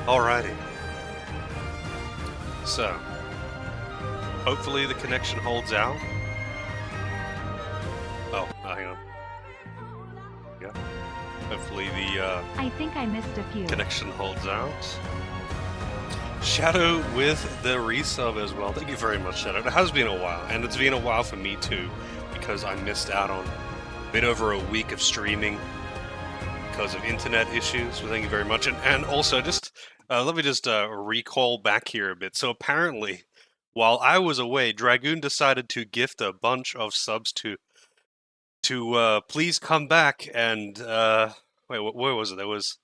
Alrighty. So, hopefully the connection holds out. Hang on. Yeah. Hopefully the I think I missed a few. connection holds out. Shadow with the resub as well. Thank you very much, Shadow. It has been a while, and it's been a while for me too, because I missed out on a bit over a week of streaming because of internet issues. So thank you very much. And also, just let me just recall back here a bit. So apparently, while I was away, Dragoon decided to gift a bunch of subs to please come back and wait, where was it? There was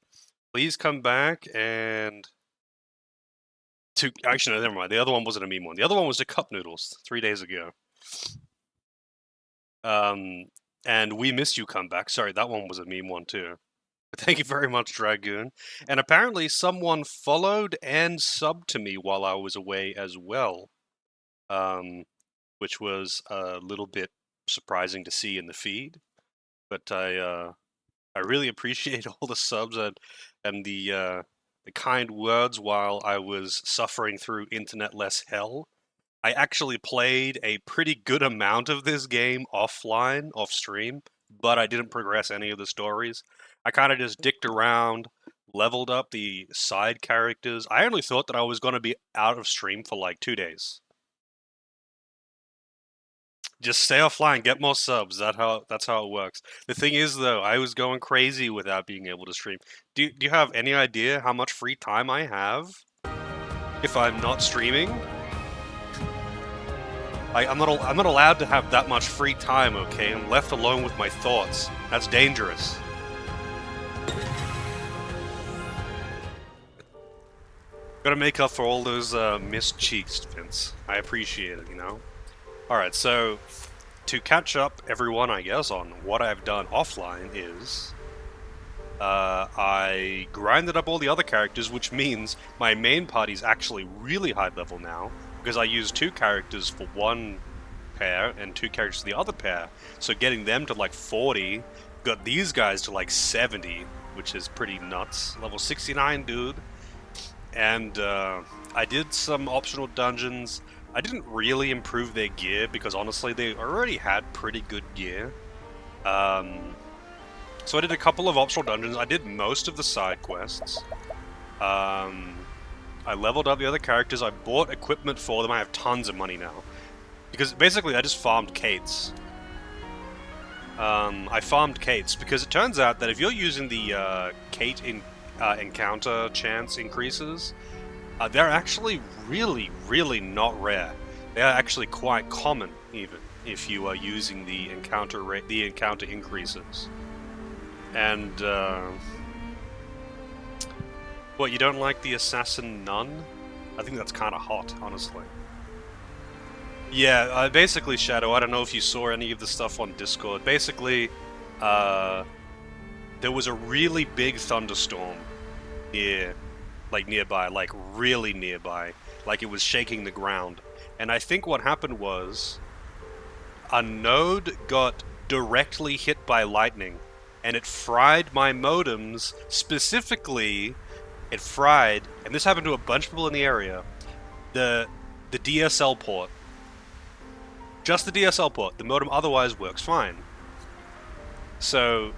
please come back and to actually no, never mind. The other one wasn't a meme one. The other one was the cup noodles 3 days ago. And we miss you come back. Sorry, that one was a meme one too. But thank you very much, Dragoon. And apparently someone followed and subbed to me while I was away as well. Which was a little bit surprising to see in the feed. But I really appreciate all the subs and the kind words while I was suffering through internet-less hell. I actually played a pretty good amount of this game offline, off stream, but I didn't progress any of the stories. I kind of just dicked around, leveled up the side characters. I only thought that I was going to be out of stream for like 2 days. Just stay offline, get more subs. That's how it works. The thing is, though, I was going crazy without being able to stream. Do you have any idea how much free time I have if I'm not streaming? I'm not allowed to have that much free time. Okay, I'm left alone with my thoughts. That's dangerous. Gotta make up for all those missed cheeks, Vince. I appreciate it, you know. Alright, so to catch up everyone, I guess, on what I've done offline is I grinded up all the other characters, which means my main party's actually really high level now, because I used 2 characters for one pair and 2 characters for the other pair. So getting them to like 40, got these guys to like 70, which is pretty nuts. Level 69, dude. And I did some optional dungeons. I didn't really improve their gear because honestly they already had pretty good gear. So I did a couple of optional dungeons. I did most of the side quests. I leveled up the other characters. I bought equipment for them. I have tons of money now. Because basically I just farmed Kates. I farmed Kates because it turns out that if you're using the Kate encounter chance increases, they're actually really not rare. They are actually quite common, even if you are using the encounter increases. And what, you don't like the assassin nun? I think that's kind of hot, honestly. Yeah, basically, Shadow. I don't know if you saw any of the stuff on Discord. Basically, there was a really big thunderstorm nearby, like really nearby, like it was shaking the ground. And I think what happened was a node got directly hit by lightning, and it fried my modems. Specifically, it fried, and this happened to a bunch of people in the area, the DSL port. Just the DSL port. The modem otherwise works fine. So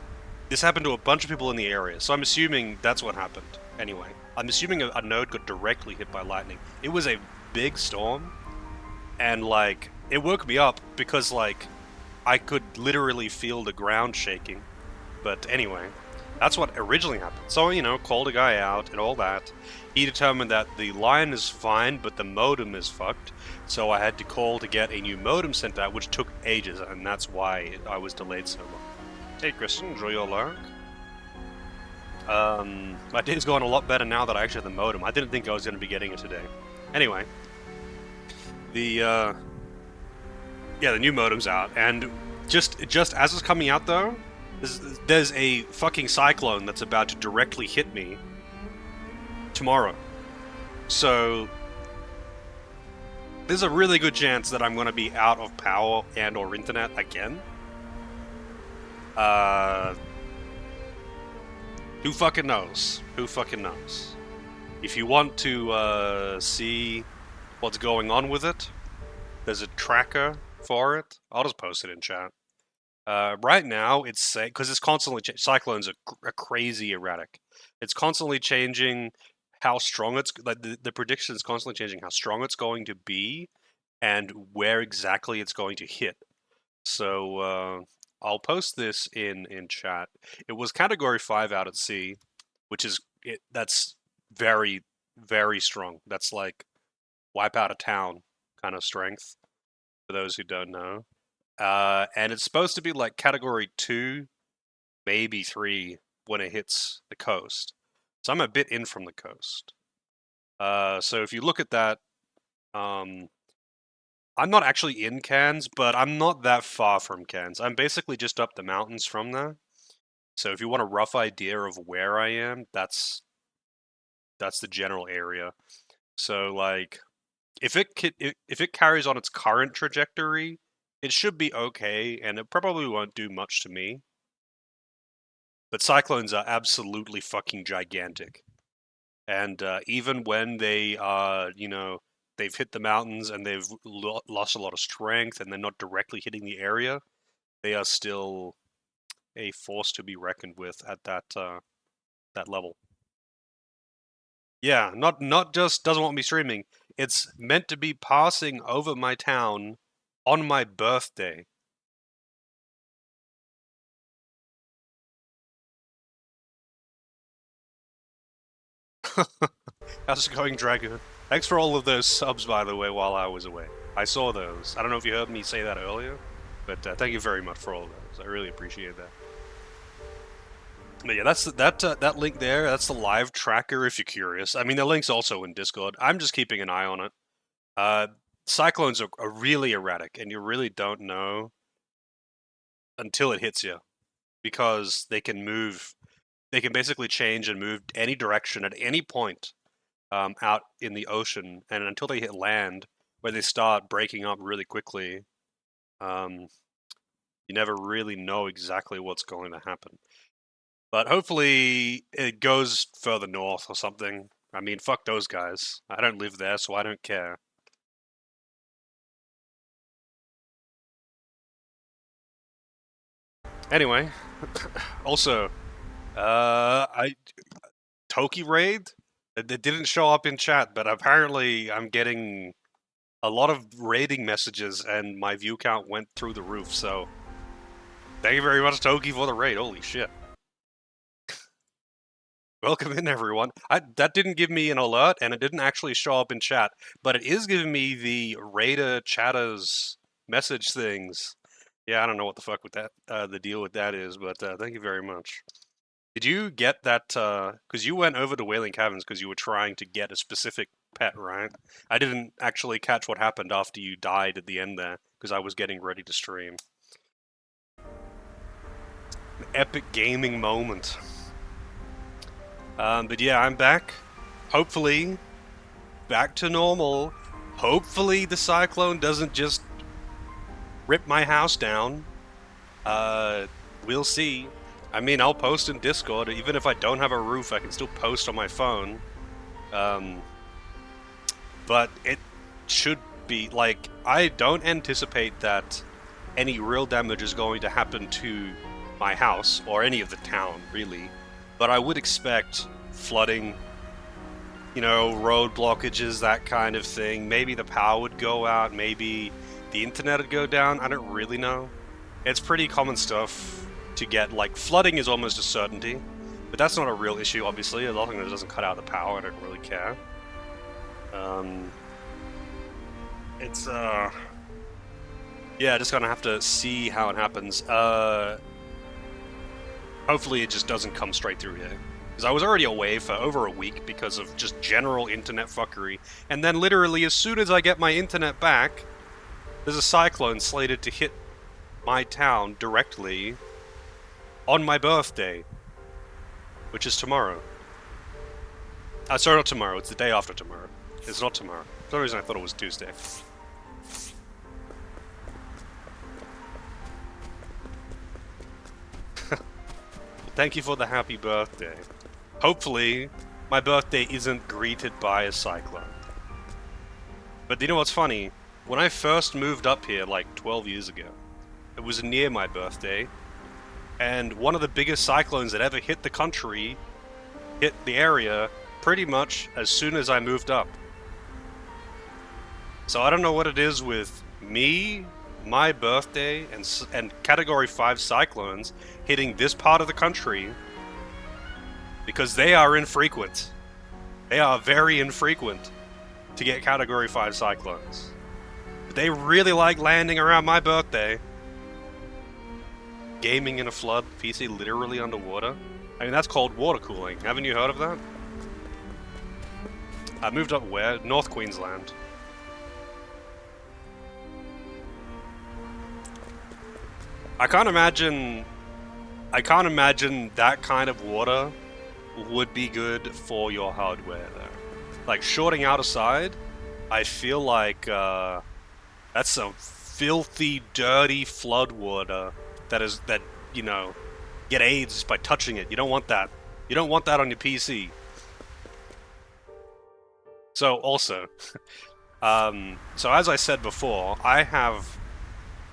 this happened to a bunch of people in the area, so I'm assuming that's what happened. Anyway, I'm assuming a node got directly hit by lightning. It was a big storm, and like, it woke me up because like, I could literally feel the ground shaking. But anyway, that's what originally happened. So, you know, called a guy out and all that. He determined that the line is fine, but the modem is fucked. So I had to call to get a new modem sent out, which took ages, and that's why I was delayed so long. Hey, Kristen, enjoy your lurk. My day's going a lot better now that I actually have the modem. I didn't think I was going to be getting it today. Anyway, the new modem's out, and just as it's coming out though, there's a fucking cyclone that's about to directly hit me tomorrow. So there's a really good chance that I'm going to be out of power and or internet again. Who fucking knows? Who fucking knows? If you want to see what's going on with it, there's a tracker for it. I'll just post it in chat. Right now, it's because it's constantly cyclones are crazy erratic. It's constantly changing how strong it's like the prediction is constantly changing how strong it's going to be and where exactly it's going to hit. So I'll post this in chat. It was Category 5 out at sea, which is that's very very strong. That's like wipe out a town kind of strength for those who don't know. And it's supposed to be like Category 2, maybe 3 when it hits the coast. So I'm a bit in from the coast. So if you look at that, I'm not actually in Cairns, but I'm not that far from Cairns. I'm basically just up the mountains from there. So if you want a rough idea of where I am, that's the general area. So like if it carries on its current trajectory, it should be okay, and it probably won't do much to me. But cyclones are absolutely fucking gigantic. And even when they are, they've hit the mountains and they've lost a lot of strength and they're not directly hitting the area, they are still a force to be reckoned with at that level. Yeah, not just doesn't want me streaming. It's meant to be passing over my town on my birthday. How's it going, Drago? Thanks for all of those subs, by the way, while I was away. I saw those. I don't know if you heard me say that earlier, but thank you very much for all of those. I really appreciate that. But yeah, that's that link there. That's the live tracker if you're curious. I mean, the link's also in Discord. I'm just keeping an eye on it. Cyclones are really erratic, and you really don't know until it hits you, because they can move. They can basically change and move any direction at any point out in the ocean, and until they hit land, where they start breaking up really quickly, you never really know exactly what's going to happen. But hopefully it goes further north or something. I mean, fuck those guys. I don't live there, so I don't care. Anyway, also, Toki raid. It didn't show up in chat, but apparently I'm getting a lot of raiding messages, and my view count went through the roof. So, thank you very much, Toki, for the raid. Holy shit! Welcome in, everyone. That didn't give me an alert, and it didn't actually show up in chat, but it is giving me the Raider chatters message things. Yeah, I don't know what the fuck with that, the deal with that is, but thank you very much. Did you get that? Because you went over to Wailing Caverns because you were trying to get a specific pet, right? I didn't actually catch what happened after you died at the end there because I was getting ready to stream. An epic gaming moment. But yeah, I'm back. Hopefully, back to normal. Hopefully, the cyclone doesn't just rip my house down. We'll see. I mean, I'll post in Discord. Even if I don't have a roof, I can still post on my phone. But it should be, like, I don't anticipate that any real damage is going to happen to my house, or any of the town, really. But I would expect flooding, road blockages, that kind of thing. Maybe the power would go out, maybe the internet would go down. I don't really know. It's pretty common stuff to get. Like, flooding is almost a certainty, but that's not a real issue, obviously. As long as it doesn't cut out the power, I don't really care. It's yeah, just gonna have to see how it happens. Hopefully it just doesn't come straight through here. Because I was already away for over a week because of just general internet fuckery. And then literally as soon as I get my internet back, there's a cyclone slated to hit my town directly on my birthday. Which is tomorrow. Sorry, not tomorrow. It's the day after tomorrow. It's not tomorrow. For some reason I thought it was Tuesday. Thank you for the happy birthday. Hopefully, my birthday isn't greeted by a cyclone. But you know what's funny? When I first moved up here like 12 years ago, it was near my birthday, and one of the biggest cyclones that ever hit the country hit the area pretty much as soon as I moved up. So I don't know what it is with me, my birthday, and Category 5 cyclones hitting this part of the country, because they are infrequent. They are very infrequent to get Category 5 cyclones. But they really like landing around my birthday. Gaming in a flood, PC literally underwater. I mean, that's called water cooling. Haven't you heard of that? I moved up where? North Queensland. I can't imagine that kind of water would be good for your hardware, though. Like, shorting out aside, I feel like that's some filthy, dirty flood water that, you know, get AIDS just by touching it. You don't want that. You don't want that on your PC. So, also, so as I said before, I have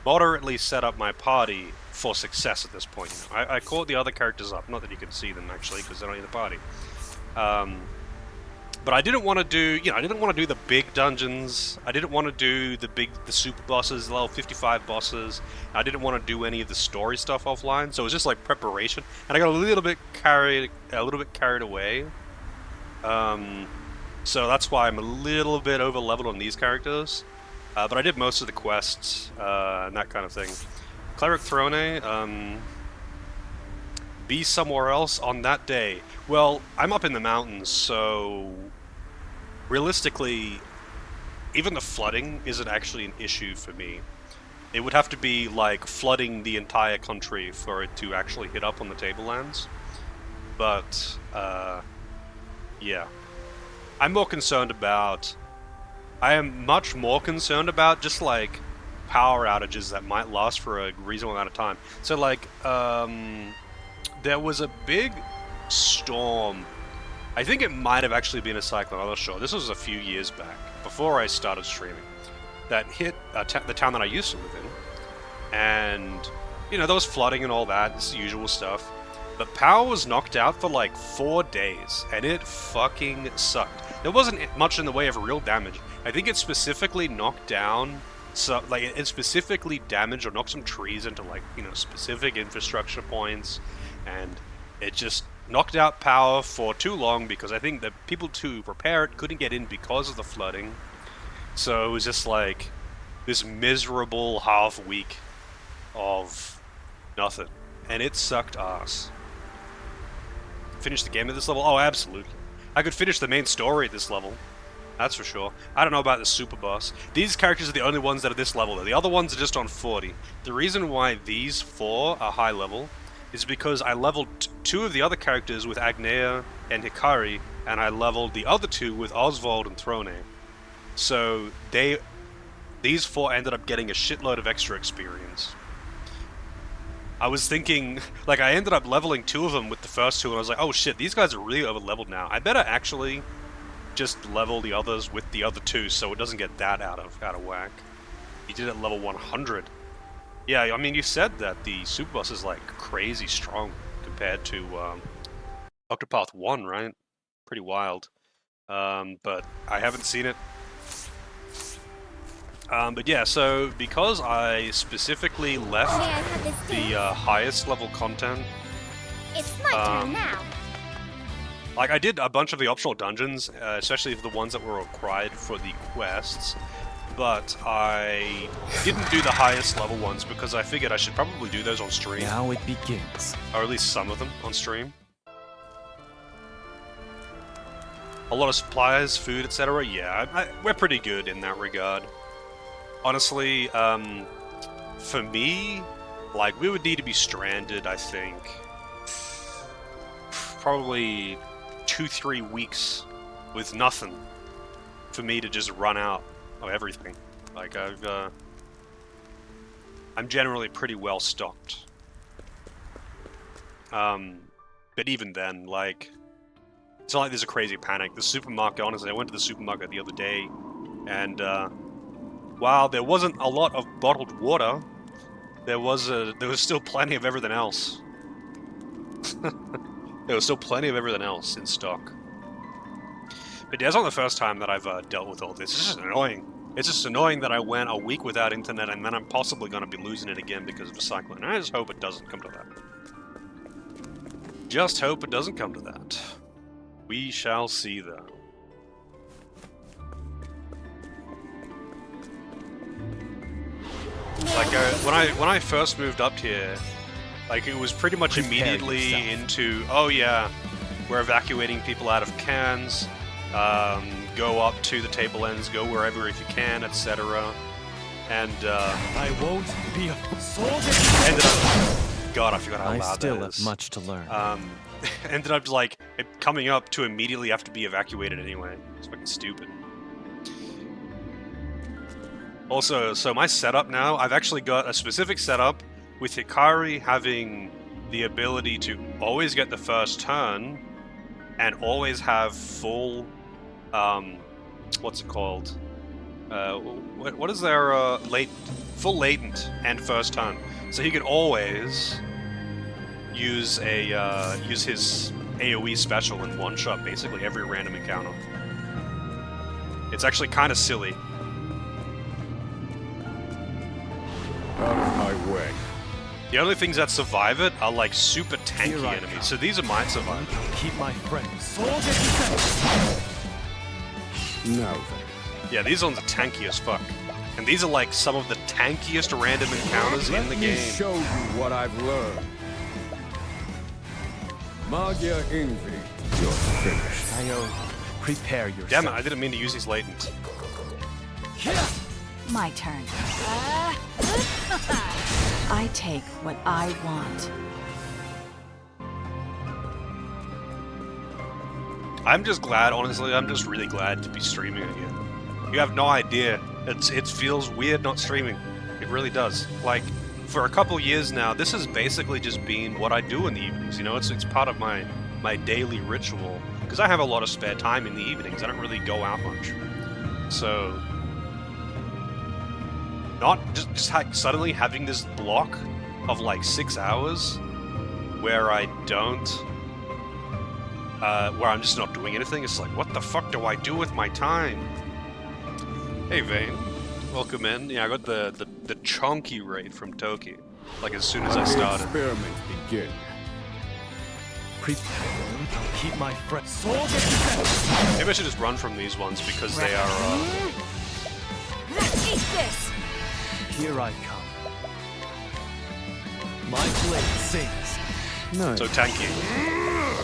moderately set up my party for success at this point. You know, I called the other characters up. Not that you can see them, actually, because they're not in the party. But I didn't want to do, you know, I didn't want to do the big dungeons. I didn't want to do the super bosses, the level 55 bosses. I didn't want to do any of the story stuff offline. So it was just like preparation, and I got a little bit carried away. So that's why I'm a little bit over leveled on these characters. But I did most of the quests and that kind of thing. Cleric Throne, be somewhere else on that day. Well, I'm up in the mountains, so realistically, even the flooding isn't actually an issue for me. It would have to be like flooding the entire country for it to actually hit up on the tablelands. But yeah, I'm more concerned about. I am much more concerned about just like power outages that might last for a reasonable amount of time. So like, there was a big storm. I think it might have actually been a cyclone, I'm not sure. This was a few years back, before I started streaming, that hit the town that I used to live in. And, you know, there was flooding and all that, this usual stuff. But power was knocked out for like 4 days, and it fucking sucked. There wasn't much in the way of real damage. I think it specifically knocked down, so like it specifically damaged or knocked some trees into like, you know, specific infrastructure points, and it just knocked out power for too long because I think the people to repair it couldn't get in because of the flooding. So it was just like this miserable half week of nothing, and it sucked ass. Finish the game at this level? Oh, absolutely. I could finish the main story at this level. That's for sure. I don't know about the super boss. These characters are the only ones that are this level, though. The other ones are just on 40. The reason why these 4 are high level is because I leveled 2 of the other characters with Agnea and Hikari, and I leveled the other 2 with Oswald and Throne. So these 4 ended up getting a shitload of extra experience. I was thinking, like, I ended up leveling 2 of them with the first 2, and I was like, oh shit, these guys are really over-leveled now. I better actually just level the others with the other 2, so it doesn't get that out of whack. He did it at level 100. Yeah, I mean, you said that the super boss is, like, crazy strong compared to Octopath 1, right? Pretty wild. But I haven't seen it. But yeah, so because I specifically left the highest level content, it's my turn now. Like, I did a bunch of the optional dungeons, especially the ones that were required for the quests, but I didn't do the highest level ones because I figured I should probably do those on stream. Now it begins. Or at least some of them on stream. A lot of supplies, food, etc. Yeah, we're pretty good in that regard. Honestly, for me, like, we would need to be stranded, I think, probably 2-3 weeks with nothing for me to just run out of everything. Like, I'm generally pretty well stocked. But even then, like, It's not like there's a crazy panic. The supermarket, honestly, I went to the supermarket the other day, and while there wasn't a lot of bottled water, there was still plenty of everything else. There was still plenty of everything else in stock. But yeah, it's not the first time that I've dealt with all this. It's just annoying. It's just annoying that I went a week without internet and then I'm possibly going to be losing it again because of the cyclone. I just hope it doesn't come to that. Just hope it doesn't come to that. We shall see, though. Like, when I first moved up here, like, it was pretty much immediately into, oh yeah, we're evacuating people out of cans, go up to the table ends, go wherever if you can, etc. And, I won't be a soldier. ended up... God, I forgot how loud that is. I still have much to learn. Ended up, like, coming up to immediately have to be evacuated anyway. It's fucking stupid. Also, so my setup now, I've actually got a specific setup with Hikari having the ability to always get the first turn and always have full, what's it called? What is their, full latent and first turn. So he could always use use his AoE special in one shot basically every random encounter. It's actually kind of silly. Out of my way. The only things that survive it are like super tanky Here I enemies, come. so these are might survive. Keep my friend. Soldier Now then. Yeah, these ones are tanky as fuck. And these are like some of the tankiest random encounters in the Let me game. show you what I've learned. Magia Envy, you're finished. Io, prepare yourself. Damn it, I didn't mean to use these latent. My turn. I take what I want. I'm just glad, honestly, I'm just really glad to be streaming again. You have no idea. It feels weird not streaming. It really does. Like, for a couple years now, this has basically just been what I do in the evenings, you know? It's part of my daily ritual. Because I have a lot of spare time in the evenings. I don't really go out much. So... not just suddenly having this block of like 6 hours where I don't... where I'm just not doing anything. It's like, what the fuck do I do with my time? Hey, Vane. Welcome in. Yeah, I got the chonky raid from Toki. Like, as soon as I Let the started. experiment begin. Keep my friend. Soldier. Maybe I should just run from these ones because they are, Eat this! Here I come. My blade sings. Nice. so tanky.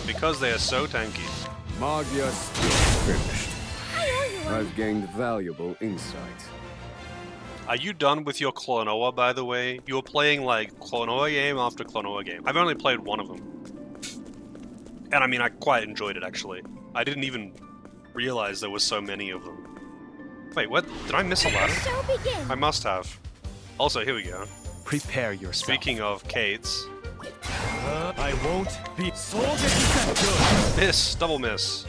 Because they are so tanky. Magia still finished. I've gained valuable insight. Are you done with your Klonoa, by the way? You were playing, like, Klonoa game after Klonoa game. I've only played one of them. And I mean, I quite enjoyed it, actually. I didn't even realize there were so many of them. Wait, what? Did I miss a ladder? Show begins. I must have. Also, here we go. Prepare yourself. Speaking of Kate's. I won't be soldier. Good. Miss! Double miss.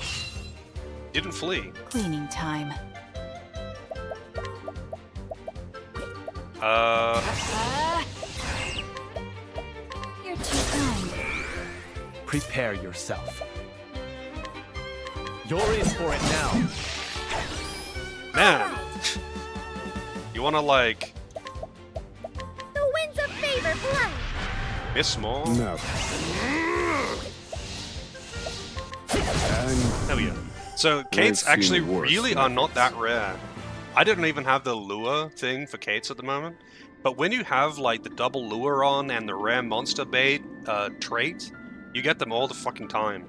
Didn't flee. Cleaning time. You're too kind. Prepare yourself. You're in for it now. Man! You wanna, like, The winds of favor blow. miss more? No. And There we go. So, Kates seen actually worse really are not that rare. I didn't even have the lure thing for Kates at the moment. But when you have, like, the double lure on and the rare monster bait trait, you get them all the fucking time.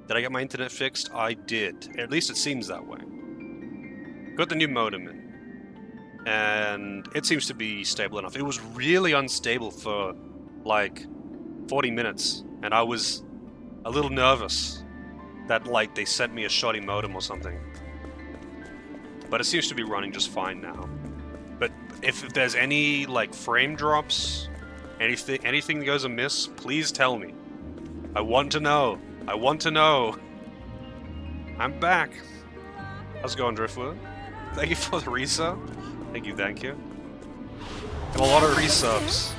Did I get my internet fixed? I did. At least it seems that way. Got the new modem in. And it seems to be stable enough. It was really unstable for, like, 40 minutes. And I was a little nervous that, like, they sent me a shoddy modem or something. But it seems to be running just fine now. But if there's any, like, frame drops, anything that goes amiss, please tell me. I want to know. I want to know. I'm back. How's it going, Driftwood? Thank you for the resub. Thank you, thank you. And a lot of resubs.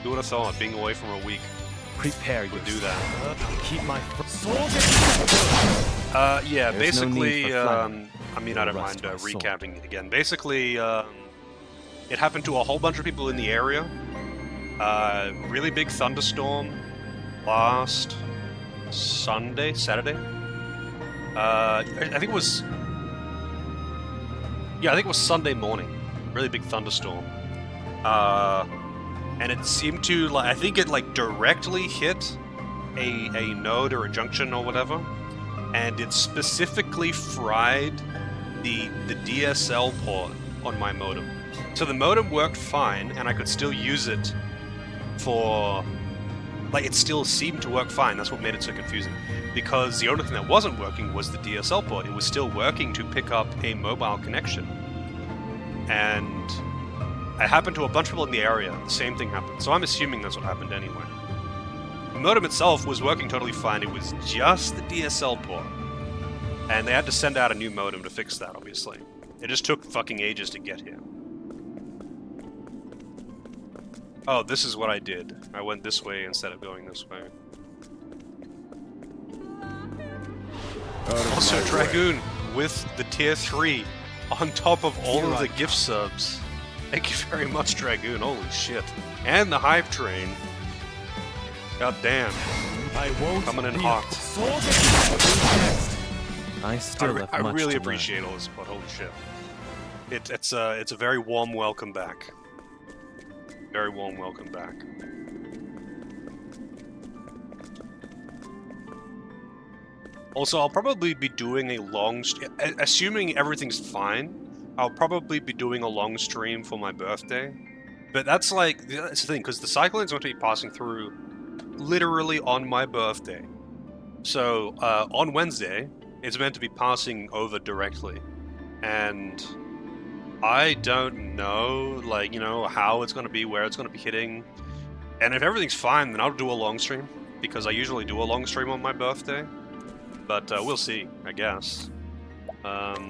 Who would have thought, being away from a week Prepare would yourself. do that? Keep my soldier. Yeah, There's no need basically, for flattery. I mean, I don't Rust mind my soul. recapping it again. Basically, it happened to a whole bunch of people in the area. Really big thunderstorm last Saturday. I think it was. Yeah, I think it was Sunday morning. Really big thunderstorm. And it seemed to, like, I think it, like, directly hit a node or a junction or whatever. And it specifically fried the DSL port on my modem. So the modem worked fine, and I could still use it for... Like, it still seemed to work fine. That's what made it so confusing. Because the only thing that wasn't working was the DSL port. It was still working to pick up a mobile connection. And it happened to a bunch of people in the area. The same thing happened. So I'm assuming that's what happened anyway. The modem itself was working totally fine. It was just the DSL port. And they had to send out a new modem to fix that, obviously. It just took fucking ages to get here. Oh, this is what I did. I went this way instead of going this way. Also, Dragoon with the tier 3 on top of all of the gift subs. Thank you very much, Dragoon. Holy shit. And the hype train. God damn. I won't Coming in be hot. soldier. Who's next? I still have I much really to appreciate all this support. Holy shit. It's a very warm welcome back. Very warm welcome back. Also, I'll probably be doing a long... Assuming everything's fine, I'll probably be doing a long stream for my birthday. But that's like... That's the thing, because the cyclone's going to be passing through literally on my birthday. So, on Wednesday, it's meant to be passing over directly. And I don't know, like, you know, how it's going to be, where it's going to be hitting. And if everything's fine, then I'll do a long stream. Because I usually do a long stream on my birthday. But we'll see, I guess. But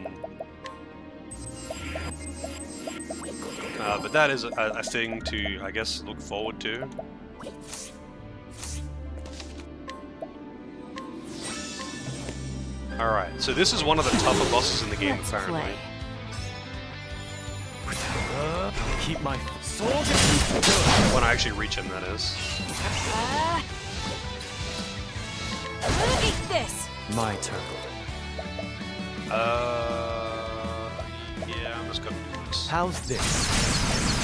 that is a thing to, I guess, look forward to. Alright, so this is one of the tougher bosses in the game, Let's apparently. play. Keep my soldier. When I actually reach him, that is. Eat this. My turn. Yeah, I'm just gonna do this. How's this?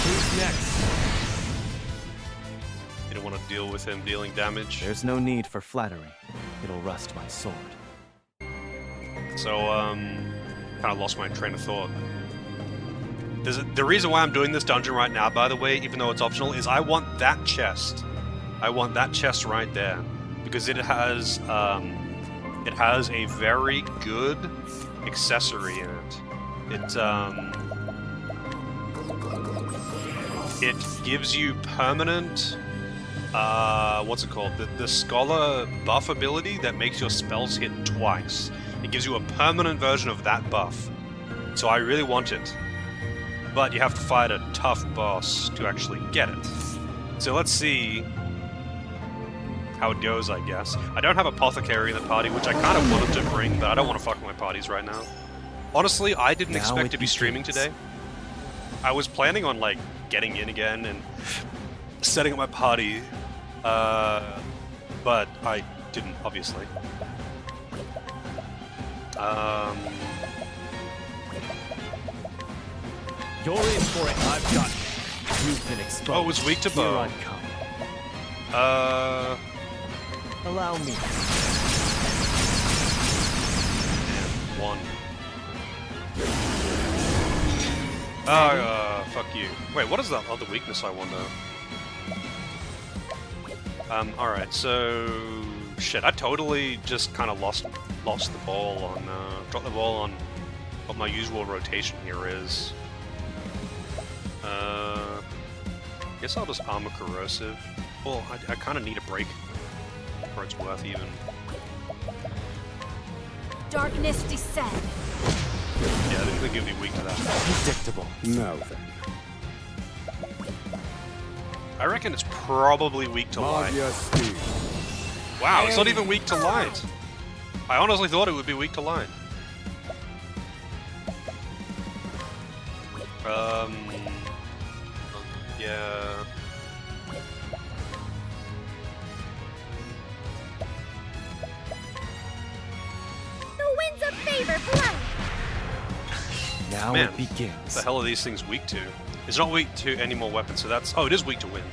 Who's next? You don't want to deal with him dealing damage. There's no need for flattery. It'll rust my sword. So, kind of lost my train of thought. The reason why I'm doing this dungeon right now, by the way, even though it's optional, is I want that chest. I want that chest right there. Because it has a very good accessory in it. It gives you permanent, what's it called? The Scholar buff ability that makes your spells hit twice. It gives you a permanent version of that buff. So I really want it. But you have to fight a tough boss to actually get it. So let's see how it goes, I guess. I don't have Apothecary in the party, which I kind of wanted to bring, but I don't want to fuck with my parties right now. Honestly, I didn't Now expect it to be streaming begins. today. I was planning on, like, getting in again and setting up my party, but I didn't, obviously. You're in for it. I've got it. You've been exposed. Oh, it's weak to Here bow. I come. Allow me. And one. Fuck you. Wait, what is that other weakness, I wonder? Alright, so... Shit, I totally just kind of lost the ball on, dropped the ball on what my usual rotation here is. Guess I'll just armor corrosive. Well, I kind of need a break, for it's worth even. darkness descend. Yeah, I think it'd be weak to that. Predictable. Now then. I reckon it's probably weak to light. Magia Steel. Wow, it's not even weak to light. I honestly thought it would be weak to light. Yeah. The winds of favor blow. Now Man, it begins. the hell are these things weak to? It's not weak to any more weapons, so that's... Oh, it is weak to wind.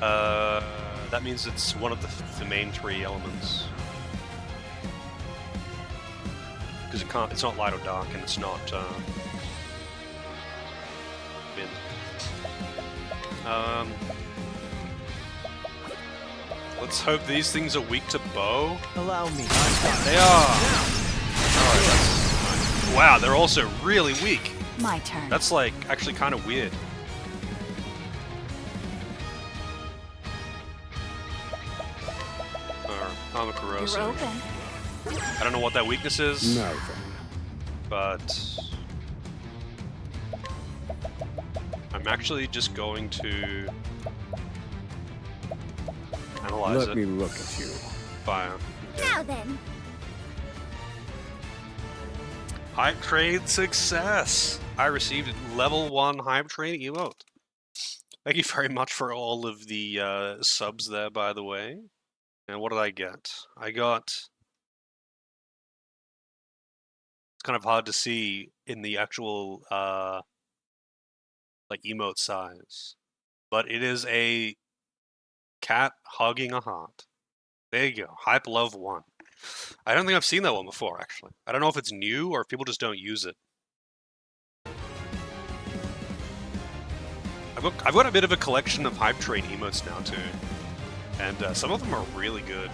That means it's one of the main three elements. Because it's not light or dark, and it's not, wind. Let's hope these things are weak to bow. Allow me. They are! Alright, that's... Wow, they're also really weak. My turn. That's, like, actually kind of weird. Armor You're corrosive. open. I don't know what that weakness is, Now then. but... I'm actually just going to... analyze Let it. me look at you. Fire. Now then. Hype train success! I received level 1 hype train emote. Thank you very much for all of the subs there, by the way. And what did I get? I got... It's kind of hard to see in the actual, like, emote size. But it is a cat hugging a heart. There you go. Hype Love 1. I don't think I've seen that one before, actually. I don't know if it's new or if people just don't use it. I've got a bit of a collection of Hype Train emotes now, too. And some of them are really good.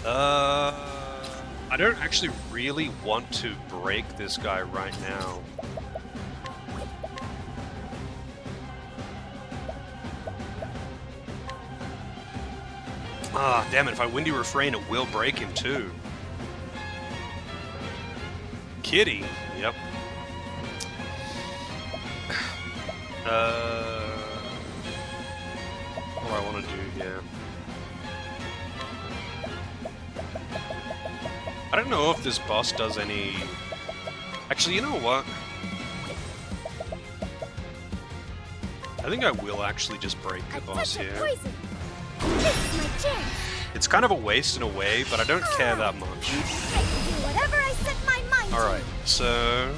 I don't actually really want to break this guy right now. Ah, damn it, if I Windy Refrain, it will break him, too. Kitty, yep. What do I want to do here? I don't know if this boss does any... Actually, you know what? I think I will actually just break the A boss touch of here. poison. This is my chance. It's kind of a waste in a way, but I don't care that much. I can do whatever I set my mind to. Alright, so...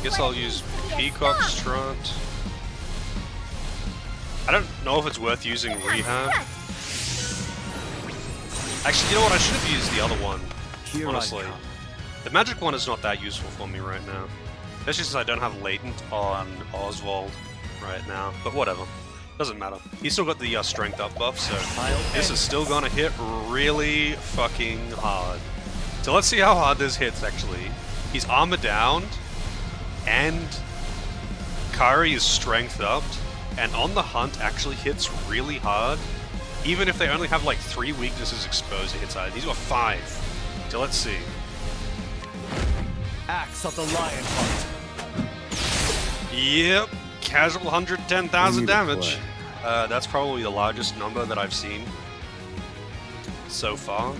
Guess I'll use Peacock Strut. I don't know if it's worth using Rehab. Actually, you know what? I should have used the other one, Here honestly. I come. The magic one is not that useful for me right now. Especially since I don't have Latent on Oswald right now. But whatever. Doesn't matter. He's still got the strength up buff, so this is still gonna hit really fucking hard. So let's see how hard this hits, actually. He's armor down, and Kari is strength upped, and On the Hunt actually hits really hard. Even if they only have like 3 weaknesses exposed, it hits hard. He's got 5. So let's see. Axe of the Lionheart. Yep, casual 110,000 Need to damage. play. That's probably the largest number that I've seen so far.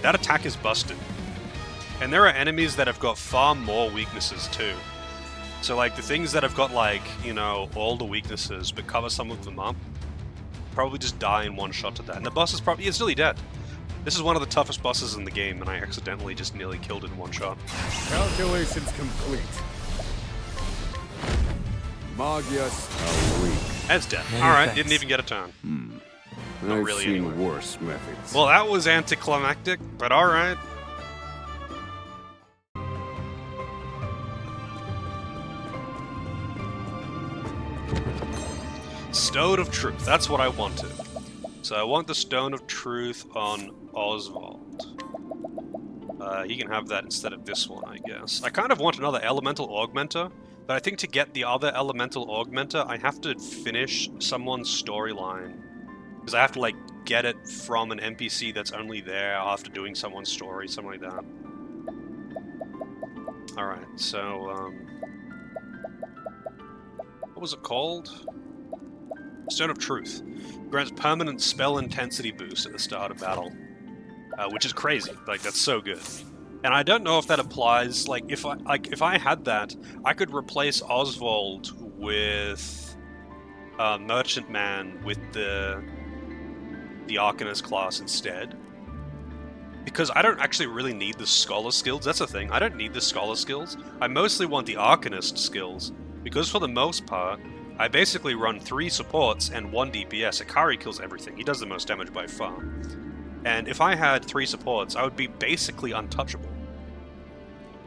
That attack is busted. And there are enemies that have got far more weaknesses too. So like the things that have got like, you know, all the weaknesses but cover some of them up, probably just die in one shot to that. And the boss is probably, it's nearly dead. This is one of the toughest bosses in the game and I accidentally just nearly killed it in one shot. Calculations complete. Magias are weak. That's dead. Many Alright, thanks. didn't even get a turn. Not I've really, seen anyway. worse methods. Well, that was anticlimactic, but alright. Stone of Truth, that's what I wanted. So I want the Stone of Truth on Oswald. He can have that instead of this one, I guess. I kind of want another Elemental Augmenter, but I think to get the other Elemental Augmenter, I have to finish someone's storyline. Because I have to, like, get it from an NPC that's only there after doing someone's story, something like that. Alright, so, what was it called? Stone of Truth. Grants permanent spell intensity boost at the start of battle. Which is crazy. Like, that's so good. And I don't know if that applies, like, if I had that, I could replace Oswald with Merchant Man with the Arcanist class instead. Because I don't actually really need the Scholar skills, that's the thing, I don't need the Scholar skills. I mostly want the Arcanist skills, because for the most part, I basically run 3 supports and 1 DPS. Akari kills everything, he does the most damage by far. And if I had 3 supports, I would be basically untouchable.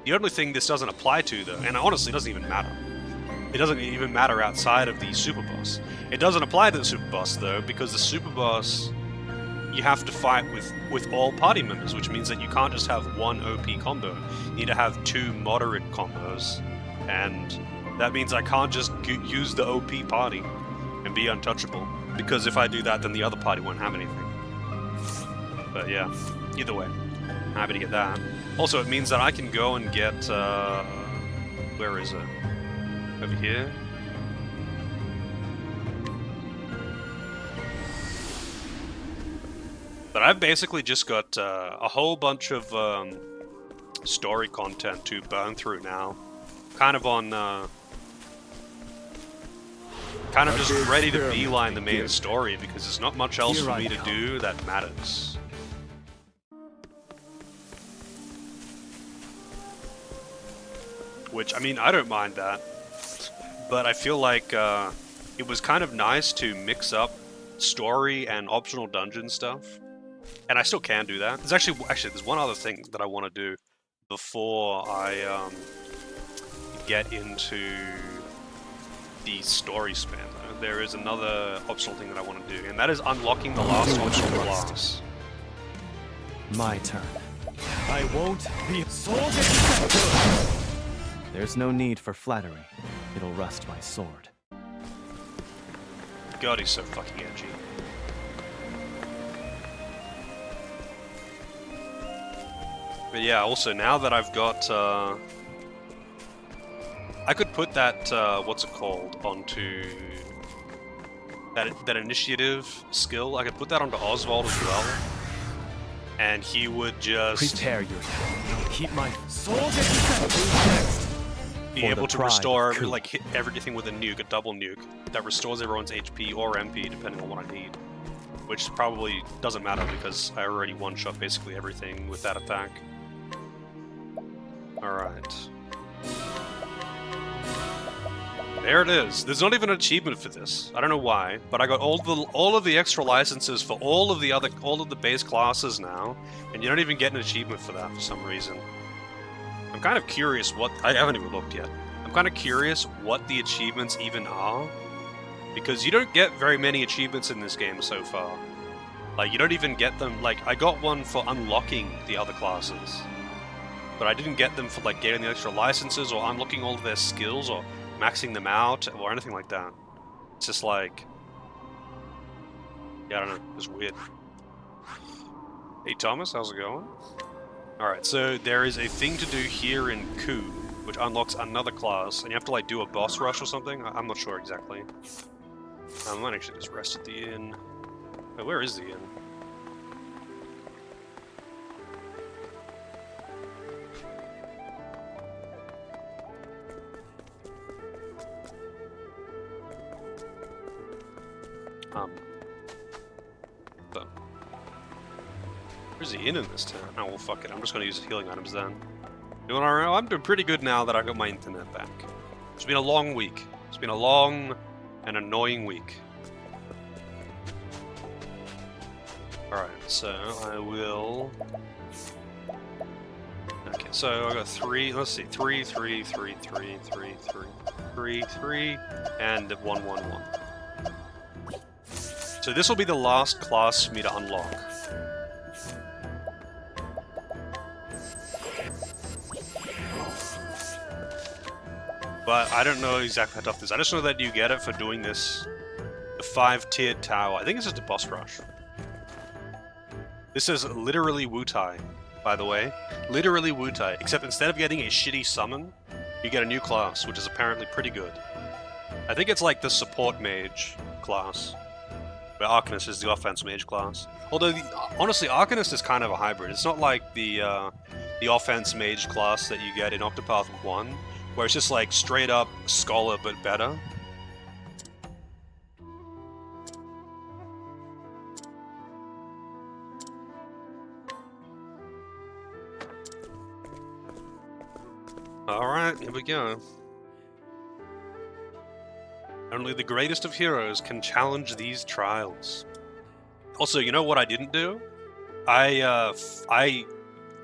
The only thing this doesn't apply to, though, and honestly it doesn't even matter. It doesn't even matter outside of the super boss. It doesn't apply to the super boss, though, because the super boss, you have to fight with all party members, which means that you can't just have 1 OP combo. You need to have 2 moderate combos, and that means I can't just use the OP party and be untouchable, because if I do that, then the other party won't have anything. But yeah, either way, I'm happy to get that. Also, it means that I can go and get, where is it? Over here? But I've basically just got a whole bunch of story content to burn through now. Kind of on, kind of just ready to beeline the main story because there's not much else for me to do that matters. Which, I mean, I don't mind that. But I feel like it was kind of nice to mix up story and optional dungeon stuff. And I still can do that. There's actually there's one other thing that I want to do before I get into the story span. There is another optional thing that I want to do, and that is unlocking the last optional class. My turn. I won't be sold. There's no need for flattery. It'll rust my sword. God, he's so fucking edgy. But yeah, also now that I've got, I could put that, what's it called, onto that initiative skill. I could put that onto Oswald as well, and he would just prepare yourself. Keep my sword next. Be able to restore like hit everything with a nuke, a double nuke that restores everyone's HP or MP depending on what I need. Which probably doesn't matter because I already one-shot basically everything with that attack. Alright. There it is. There's not even an achievement for this. I don't know why, but I got all of the extra licenses for all of the base classes now, and you don't even get an achievement for that for some reason. I'm kind of curious I haven't even looked yet. I'm kind of curious what the achievements even are, because you don't get very many achievements in this game so far. Like, you don't even get them, like, I got one for unlocking the other classes, but I didn't get them for, like, getting the extra licenses or unlocking all of their skills or maxing them out or anything like that. It's just like, yeah, I don't know, it's weird. Hey Thomas, how's it going? Alright, so there is a thing to do here in Ku, which unlocks another class, and you have to like do a boss rush or something? I'm not sure exactly. I might actually just rest at the inn. Oh, where is the inn? But where's the inn in this town? Oh, well, fuck it. I'm just gonna use healing items then. Doing alright? I'm doing pretty good now that I got my internet back. It's been a long week. It's been a long and annoying week. Alright, so I will... Okay, so I got 3, let's see, 3, 3, 3, 3, 3, 3, 3, 3, and 1, 1, 1. So this will be the last class for me to unlock. But I don't know exactly how tough this is. I just know that you get it for doing this. The 5-tiered tower. I think it's just a boss rush. This is literally Wutai, by the way. Literally Wutai. Except instead of getting a shitty summon, you get a new class, which is apparently pretty good. I think it's like the support mage class. Where Arcanist is the offense mage class. Although, honestly, Arcanist is kind of a hybrid. It's not like the offense mage class that you get in Octopath 1, where it's just like straight up scholar but better. Alright, here we go. Only the greatest of heroes can challenge these trials. Also, you know what I didn't do? I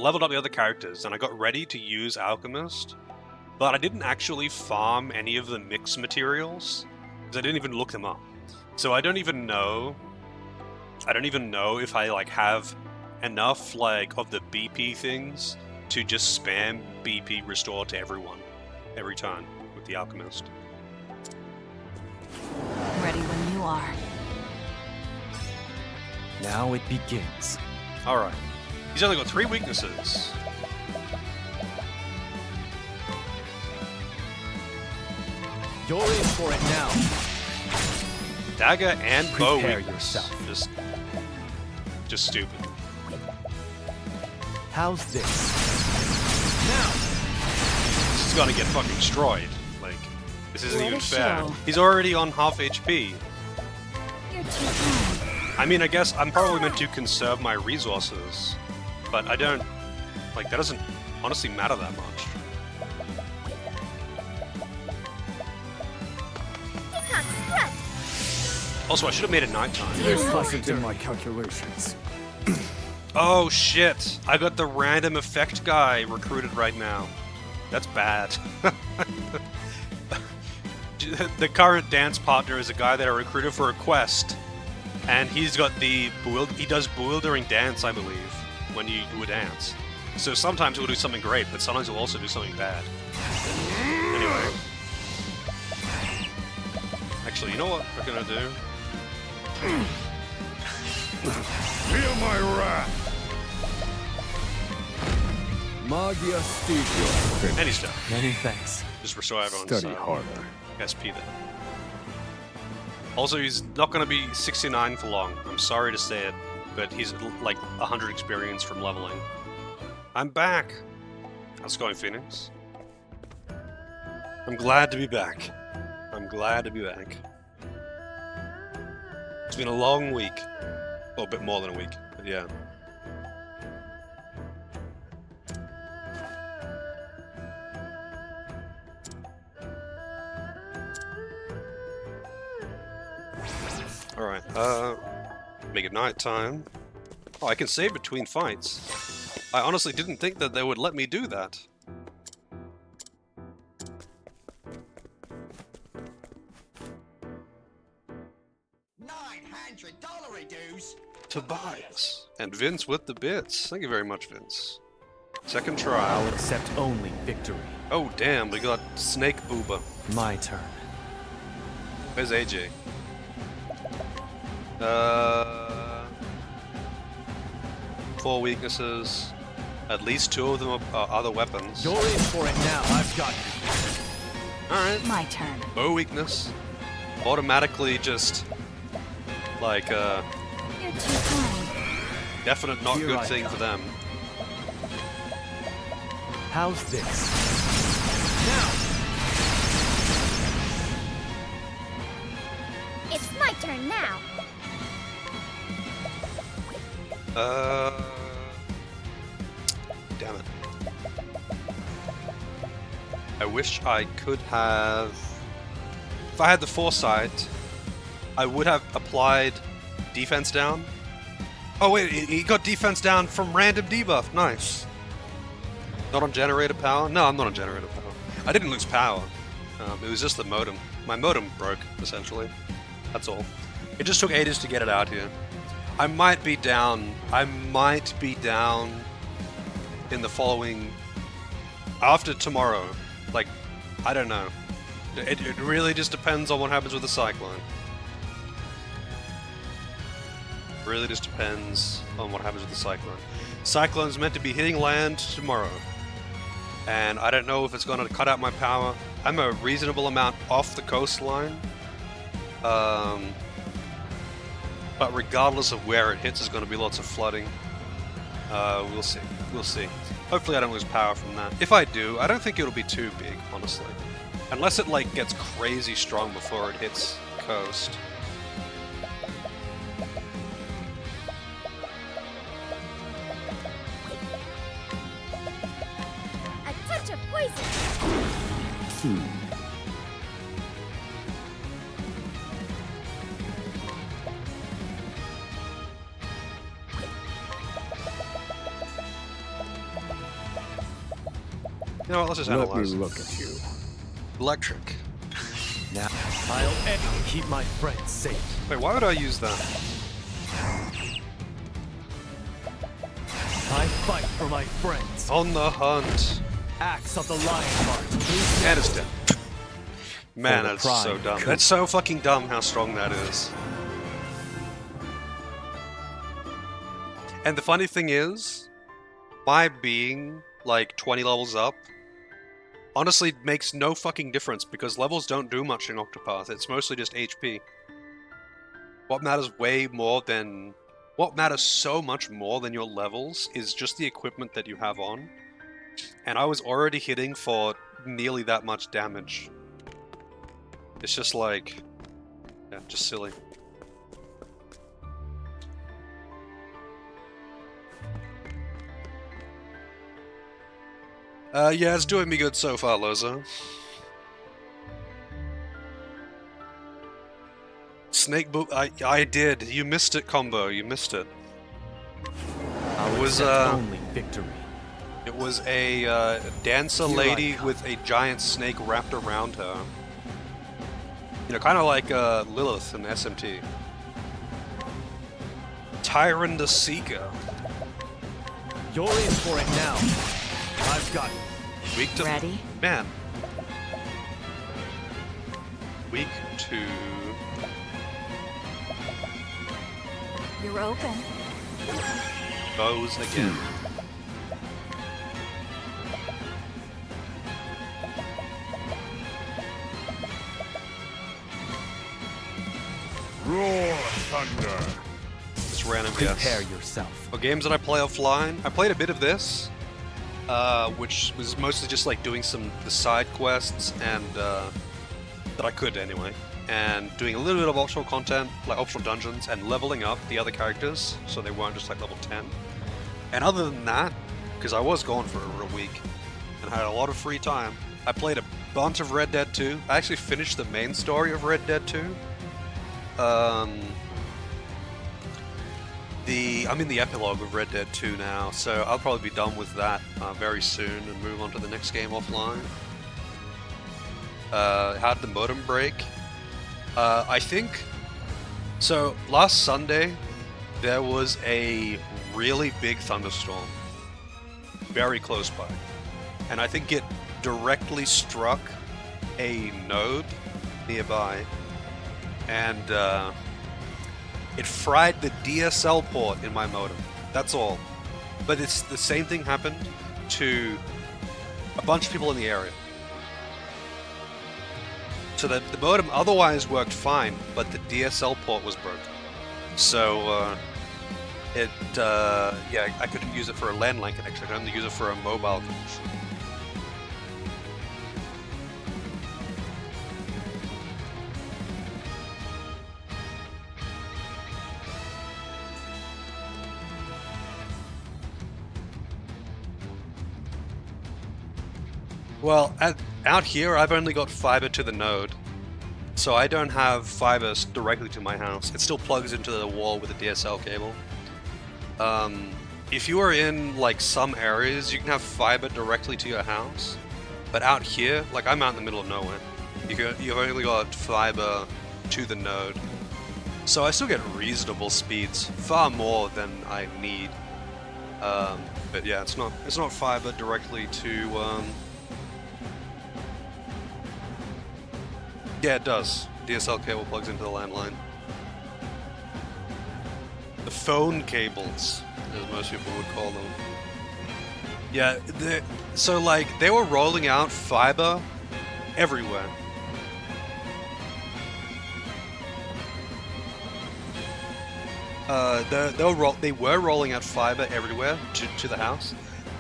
leveled up the other characters and I got ready to use Alchemist, but I didn't actually farm any of the mix materials because I didn't even look them up. So I don't even know if I like have enough like of the BP things to just spam BP restore to everyone every time with the Alchemist. Ready when you are. Now it begins. Alright. He's only got 3 weaknesses. You're in for it now. Dagger and bow Prepare weakness. yourself. Just stupid. How's this? This is gonna get fucking destroyed. Like, this isn't What even a fair. show. He's already on half HP. You're too kind. I mean, I guess I'm probably meant to conserve my resources, but I don't... Like, that doesn't honestly matter that much. Peacock strut. Also, I should have made it nighttime. This wasn't in my calculations. Oh shit! I got the random effect guy recruited right now. That's bad. The current dance partner is a guy that I recruited for a quest, and he's got the he does bewildering dance, I believe, when you do a dance. So sometimes he'll do something great, but sometimes he'll also do something bad. Anyway. Actually, you know what we're gonna do? Feel my wrath! Magia Stevia. Any stuff. Many thanks. Just restore everyone's Study harder. SP then. Also, he's not going to be 69 for long. I'm sorry to say it, but he's like 100 experience from leveling. I'm back! How's it going, Phoenix? I'm glad to be back. I'm glad to be back. It's been a long week. Well, a bit more than a week, but yeah. Alright, make it nighttime. Oh, I can save between fights. I honestly didn't think that they would let me do that. $900 dues. Tobias. And Vince with the bits. Thank you very much, Vince. Second I'll trial. accept only victory. Oh, damn, we got Snake Booba. My turn. Where's AJ? 4 weaknesses. At least 2 of them are other weapons. You're in for it now. I've got you. Alright. My turn. Bow weakness. Automatically just... like, You're too kind. definite not Here good I thing come. for them. How's this? Now. It's my turn now. Damn it. I wish I could have... If I had the foresight, I would have applied defense down. Oh wait, he got defense down from random debuff. Nice. Not on generator power? No, I'm not on generator power. I didn't lose power. It was just the modem. My modem broke, essentially. That's all. It just took ages to get it out here. I might be down in the following... After tomorrow. Like, I don't know. It really just depends on what happens with the cyclone. Really just depends on what happens with the cyclone. Cyclone's meant to be hitting land tomorrow. And I don't know if it's going to cut out my power. I'm a reasonable amount off the coastline. But regardless of where it hits, there's going to be lots of flooding. We'll see. We'll see. Hopefully I don't lose power from that. If I do, I don't think it'll be too big, honestly. Unless it, like, gets crazy strong before it hits coast. A touch of poison. You know what, let's just Let me analyze. look at you. Electric. Now, I'll keep my friends safe. Wait, why would I use that? I fight for my friends. On the hunt. Axe of the Lionheart. And it's dead. Man, the that's pride so of dumb. Coop. That's so fucking dumb how strong that is. And the funny thing is, my being like 20 levels up honestly makes no fucking difference because levels don't do much in Octopath. It's mostly just HP. What matters so much more than your levels is just the equipment that you have on. And I was already hitting for nearly that much damage. It's just like, yeah, just silly. Yeah, it's doing me good so far, Loza. Snake boot, I did. You missed it, combo. You missed it. I'll was, accept only victory. It was a dancer Here I lady come. with a giant snake wrapped around her. You know, kind of like Lilith in SMT. Tyrant the Seeker. You're in for it now. I've got it. Weak to... Ready? Man. Weak to... You're open. bows again. Roar thunder. Just random Prepare guess. yourself. Well, games that I play offline, I played a bit of this, which was mostly just like doing the side quests and that I could anyway, and doing a little bit of optional content, like optional dungeons, and leveling up the other characters so they weren't just like level 10. And other than that, because I was gone for a week and had a lot of free time, I played a bunch of Red Dead 2. I actually finished the main story of Red Dead 2. I'm in the epilogue of Red Dead 2 now, so I'll probably be done with that very soon and move on to the next game offline. How did the modem break? I think... So, last Sunday, there was a really big thunderstorm. Very close by. And I think it directly struck a node nearby. And, it fried the DSL port in my modem. That's all. But it's the same thing happened to a bunch of people in the area. So that the modem otherwise worked fine, but the DSL port was broken. So, yeah, I couldn't use it for a landline connection. I could only use it for a mobile connection. Well, out here, I've only got fiber to the node, so I don't have fiber directly to my house. It still plugs into the wall with a DSL cable. If you are in, like, some areas, you can have fiber directly to your house, but out here, like, I'm out in the middle of nowhere. You've only got fiber to the node. So I still get reasonable speeds, far more than I need. But yeah, it's not fiber directly to. Yeah, it does. DSL cable plugs into the landline. The phone cables, as most people would call them. Yeah, so like they were rolling out fiber everywhere. They were rolling out fiber everywhere to the house,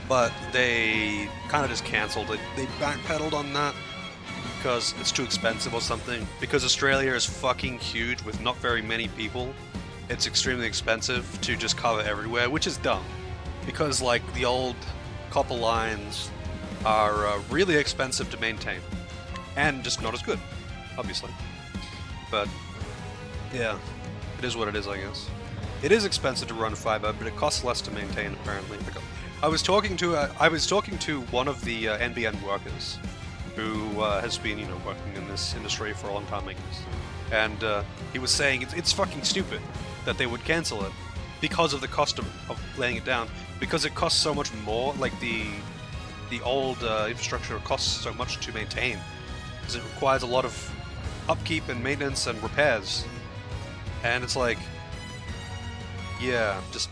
but they kind of just cancelled it. They backpedaled on that because it's too expensive or something. Because Australia is fucking huge with not very many people, it's extremely expensive to just cover everywhere, which is dumb. Because like the old copper lines are really expensive to maintain, and just not as good, obviously. But yeah, it is what it is, I guess. It is expensive to run fiber, but it costs less to maintain, apparently. I was talking to one of the NBN workers, who has been, working in this industry for a long time, I guess. And he was saying it's fucking stupid that they would cancel it because of the cost of laying it down, because it costs so much more. Like the old infrastructure costs so much to maintain, because it requires a lot of upkeep and maintenance and repairs, and it's like, yeah, just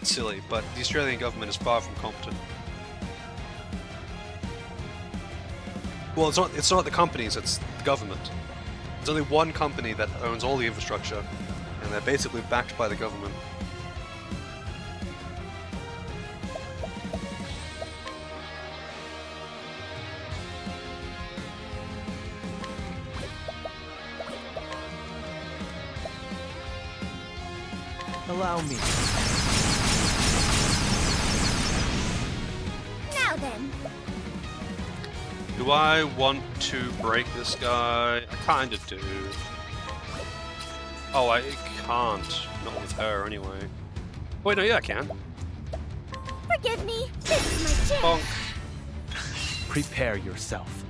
silly. But the Australian government is far from competent. Well, it's not the companies, it's the government. There's only one company that owns all the infrastructure, and they're basically backed by the government. Allow me. Now then. Do I want to break this guy? I kinda do. Oh, I can't. Not with her, anyway. Wait, no, yeah, I can. Forgive me. This is my chance. Bonk. Prepare yourself.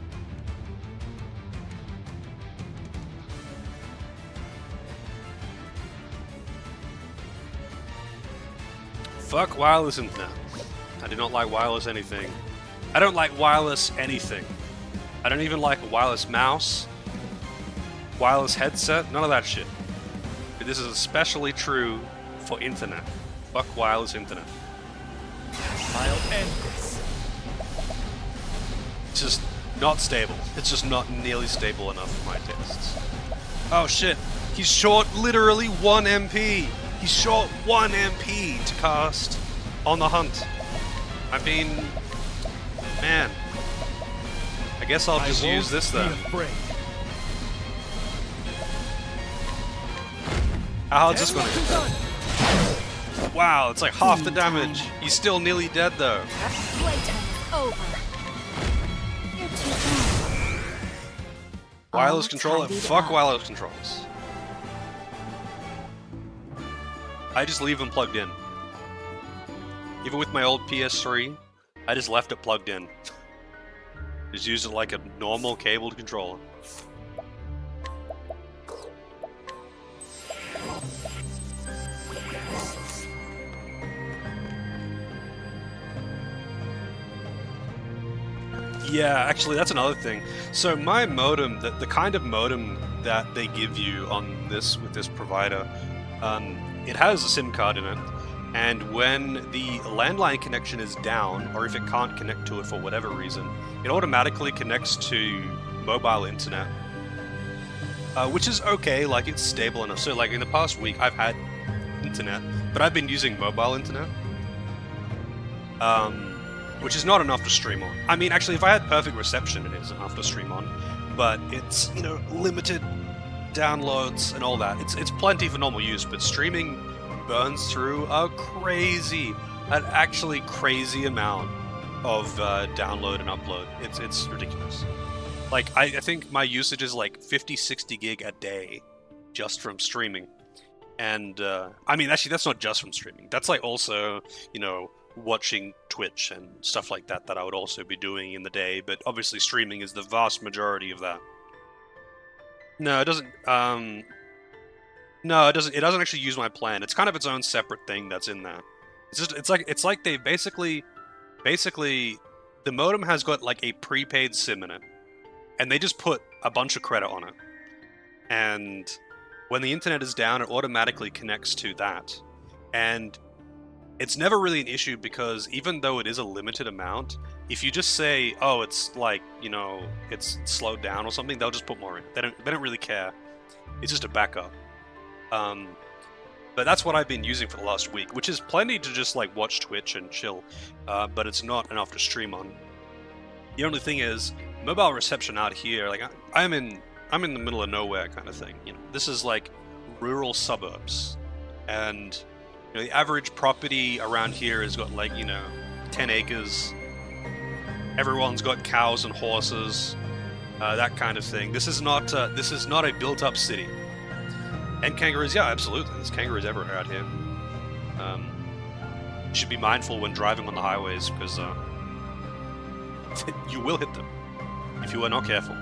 Fuck wireless internet. I do not like wireless anything. I don't like wireless anything. I don't even like a wireless mouse, wireless headset, none of that shit. But this is especially true for internet. Fuck wireless internet. I'll end this. It's just not stable. It's just not nearly stable enough for my tastes. Oh shit. He's short literally 1 MP. He's short 1 MP to cast on the hunt. I mean, man. I guess I'll just use this then. How hard's this gonna hit? Wow, it's like half the damage. He's still nearly dead though. Playtime is over. You're too young. Wireless All controller? tidied Fuck up. wireless controls. I just leave them plugged in. Even with my old PS3, I just left it plugged in. Just used it like a normal cabled controller. Yeah, actually, that's another thing. So my modem, the kind of modem that they give you on this with this provider, it has a SIM card in it, and when the landline connection is down, or if it can't connect to it for whatever reason, it automatically connects to mobile internet, which is okay. Like, it's stable enough. So, like, in the past week, I've had internet, but I've been using mobile internet. Which is not enough to stream on. I mean, actually, if I had perfect reception, it is enough to stream on. But it's, limited downloads and all that. It's plenty for normal use, but streaming burns through an actually crazy amount of download and upload. It's ridiculous. Like, I think my usage is like 50, 60 gig a day just from streaming. And, I mean, actually, that's not just from streaming. That's like also, watching Twitch and stuff like that I would also be doing in the day, but obviously streaming is the vast majority of that. No, it doesn't, No, it doesn't. It doesn't actually use my plan. It's kind of its own separate thing that's in there. It's just. It's like they basically, the modem has got like a prepaid SIM in it, and they just put a bunch of credit on it. And when the internet is down, it automatically connects to that. And it's never really an issue because even though it is a limited amount, if you just say, "Oh, it's like it's slowed down" or something, they'll just put more in. They don't really care. It's just a backup. But that's what I've been using for the last week, which is plenty to just like watch Twitch and chill. But it's not enough to stream on. The only thing is, mobile reception out here, like I'm in the middle of nowhere kind of thing. This is like rural suburbs, and the average property around here has got like 10 acres. Everyone's got cows and horses, that kind of thing. This is not a built-up city. And kangaroos, yeah, absolutely. There's kangaroos everywhere out here. You should be mindful when driving on the highways because you will hit them if you are not careful.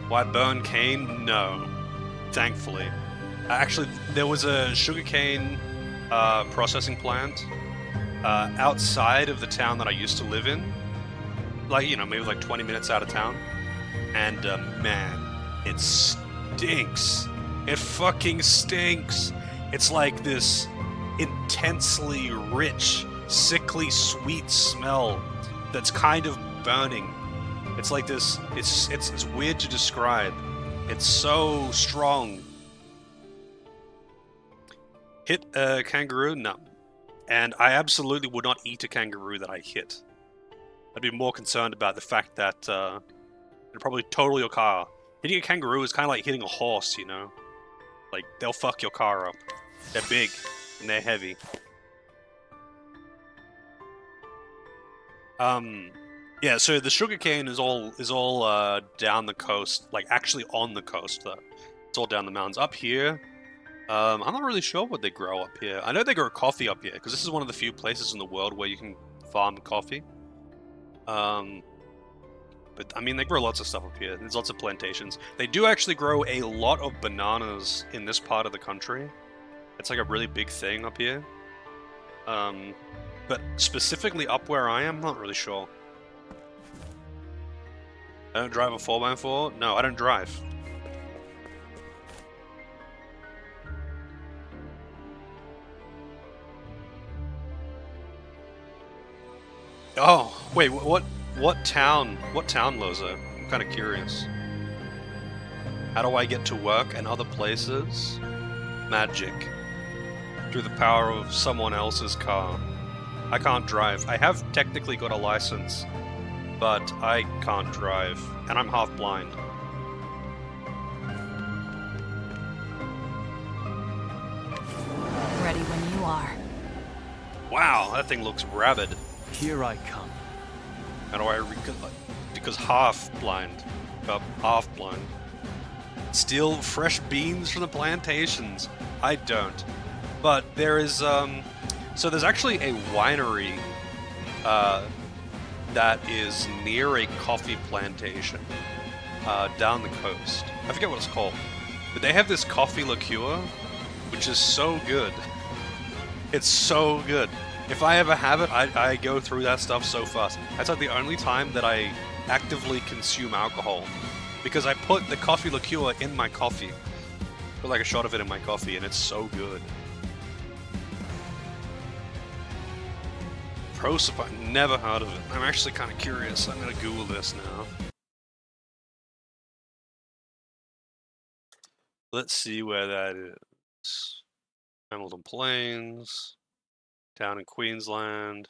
Why burn cane? No, thankfully. Actually, there was a sugarcane processing plant outside of the town that I used to live in. Like, maybe like 20 minutes out of town. And man, it stinks. It fucking stinks. It's like this intensely rich, sickly sweet smell that's kind of burning. It's like this, it's weird to describe. It's so strong. Hit a kangaroo? No. And I absolutely would not eat a kangaroo that I hit. I'd be more concerned about the fact that it'd probably total your car. Hitting a kangaroo is kind of like hitting a horse, Like, they'll fuck your car up. They're big, and they're heavy. Yeah, so the sugarcane is all down the coast, like actually on the coast though. It's all down the mountains. Up here, I'm not really sure what they grow up here. I know they grow coffee up here, because this is one of the few places in the world where you can farm coffee. But I mean, they grow lots of stuff up here. There's lots of plantations. They do actually grow a lot of bananas in this part of the country. It's like a really big thing up here. But specifically up where I am, not really sure. I don't drive a 4x4? No, I don't drive. Oh, wait, what town? What town, Loza? I'm kind of curious. How do I get to work and other places? Magic. Through the power of someone else's car. I can't drive. I have technically got a license, but I can't drive, and I'm half blind. Ready when you are. Wow, that thing looks rabid. Here I come. How do I because half blind. Half blind. Steal fresh beans from the plantations. I don't. But there is, so there's actually a winery, that is near a coffee plantation, down the coast. I forget what it's called. But they have this coffee liqueur, which is so good. It's so good. If I ever have it, I go through that stuff so fast. That's like the only time that I actively consume alcohol. Because I put the coffee liqueur in my coffee. Put like a shot of it in my coffee, and it's so good. Prosop, never heard of it. I'm actually kind of curious. I'm gonna Google this now. Let's see where that is. Hamilton Plains. Down in Queensland.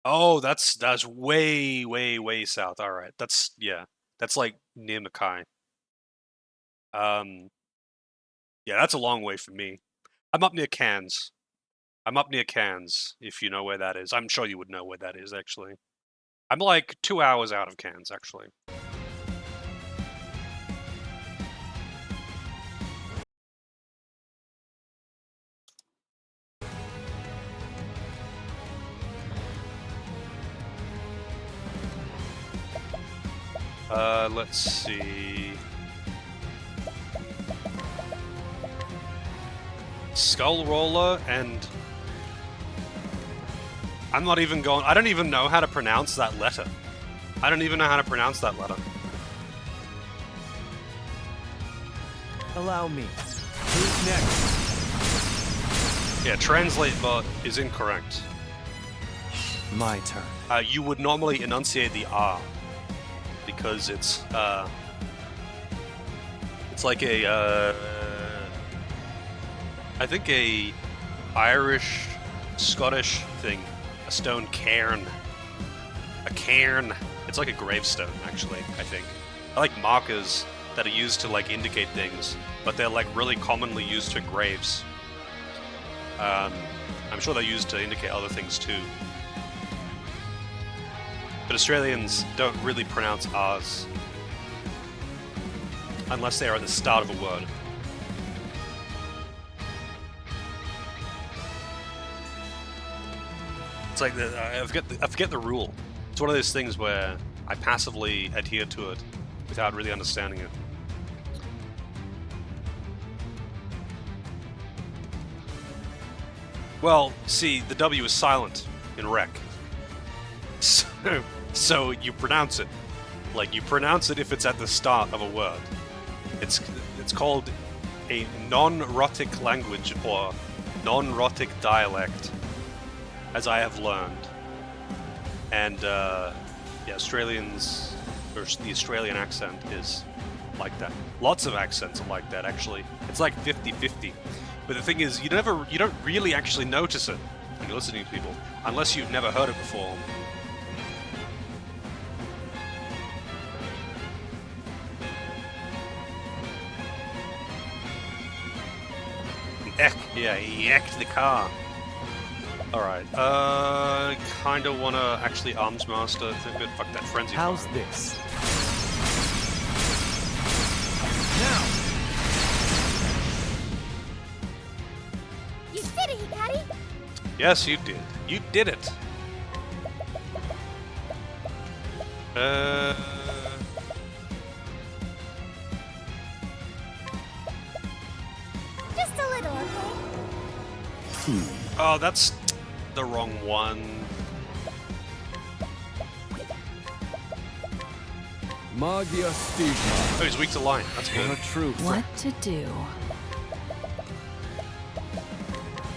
Oh, that's way, way, way south. All right, that's like near Mackay. Yeah, that's a long way from me. I'm up near Cairns. If you know where that is. I'm sure you would know where that is, actually. I'm like 2 hours out of Cairns, actually. Let's see. Skull Roller and... I don't even know how to pronounce that letter. I don't even know how to pronounce that letter. Allow me. Who's next? Yeah, translate bot is incorrect. My turn. You would normally enunciate the R because it's like a I think a Irish Scottish thing, a stone cairn. A cairn. It's like a gravestone, actually, I think. I like markers that are used to like indicate things, but they're like really commonly used to graves. I'm sure they're used to indicate other things too. But Australians don't really pronounce R's unless they are at the start of a word. It's like I forget the rule. It's one of those things where I passively adhere to it without really understanding it. Well, see, the W is silent in rec. So you pronounce it. Like, you pronounce it if it's at the start of a word. It's called a non-rhotic language or non-rhotic dialect, as I have learned. And, yeah, Australians, or the Australian accent is like that. Lots of accents are like that, actually. It's like 50-50. But the thing is, you don't really actually notice it when you're listening to people, unless you've never heard it before. Yeah, he ecked the car. Alright, kinda wanna actually arms master. Fuck that frenzy. How's fire. this? Now! You did it, Hikari! Yes, you did. You did it. Just a little, okay? Oh, that's the wrong one. Magia Stigma. Oh, he's weak to line. That's For good. a true What to do?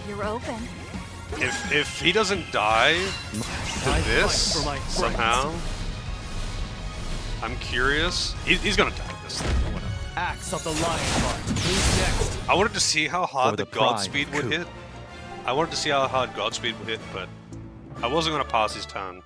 You're open. If he doesn't die to I this fight for my friends. somehow, I'm curious. He's gonna die to this thing. Or whatever. Axe of the Lion Heart. Who's next? I wanted to see how For hard the the pride, Godspeed would coup. hit. I wanted to see how hard Godspeed would hit, but I wasn't gonna pass his turn.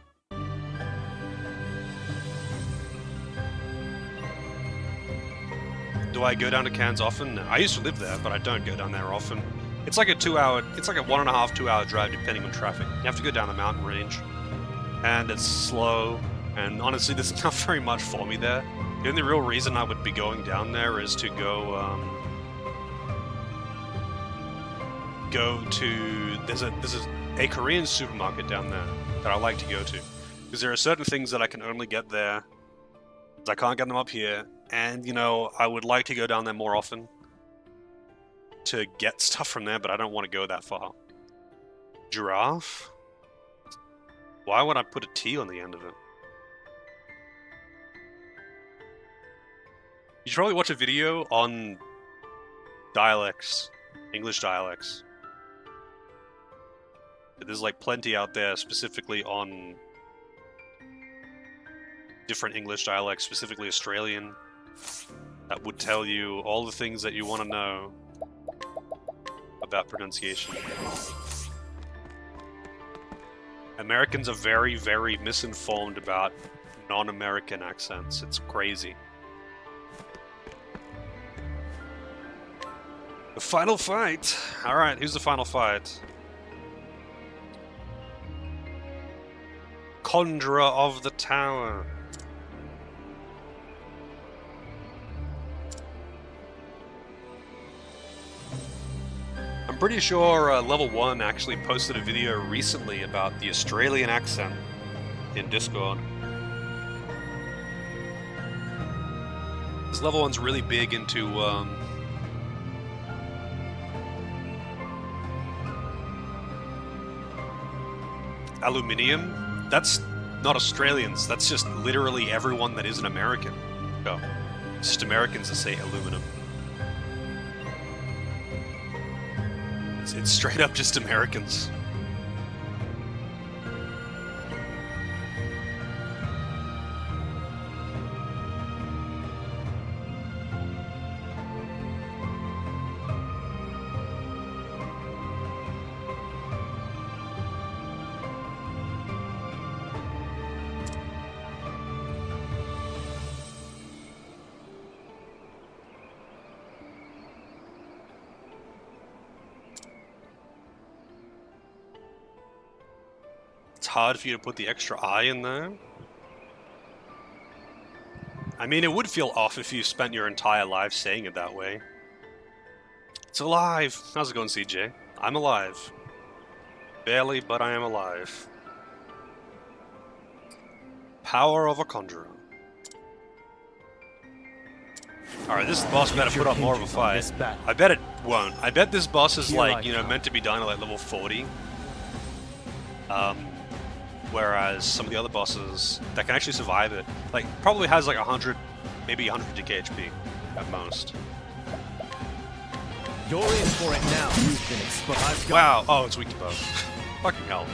Do I go down to Cairns often? No. I used to live there, but I don't go down there often. It's like a 1.5, 2 hour drive depending on traffic. You have to go down the mountain range. And it's slow, and honestly there's not very much for me there. The only real reason I would be going down there is to go to there's a Korean supermarket down there that I like to go to. Because there are certain things that I can only get there. I can't get them up here. And, you know, I would like to go down there more often to get stuff from there, but I don't want to go that far. Giraffe? Why would I put a T on the end of it? You should probably watch a video on dialects, English dialects. There's like plenty out there specifically on different English dialects, specifically Australian, that would tell you all the things that you want to know about pronunciation. Americans are very, very misinformed about non-American accents. It's crazy. The final fight! Alright, who's the final fight? Conjurer of the Tower. I'm pretty sure Level 1 actually posted a video recently about the Australian accent in Discord. This level 1's really big into aluminium. That's not Australians. That's just literally everyone that isn't American. Oh, it's just Americans that say aluminum. It's straight up just Americans. It's hard for you to put the extra I in there. I mean, it would feel off if you spent your entire life saying it that way. It's alive! How's it going, CJ? I'm alive. Barely, but I am alive. Power of a conjurer. Alright, this boss better put up more of a fight. I bet it won't. I bet this boss is like, you know, meant to be done at like level 40. Whereas some of the other bosses that can actually survive it, like, probably has like 100, maybe 150 HP at most. You're in for it now. You've been exposed. Wow! Oh, it's weak to both. Fucking hell.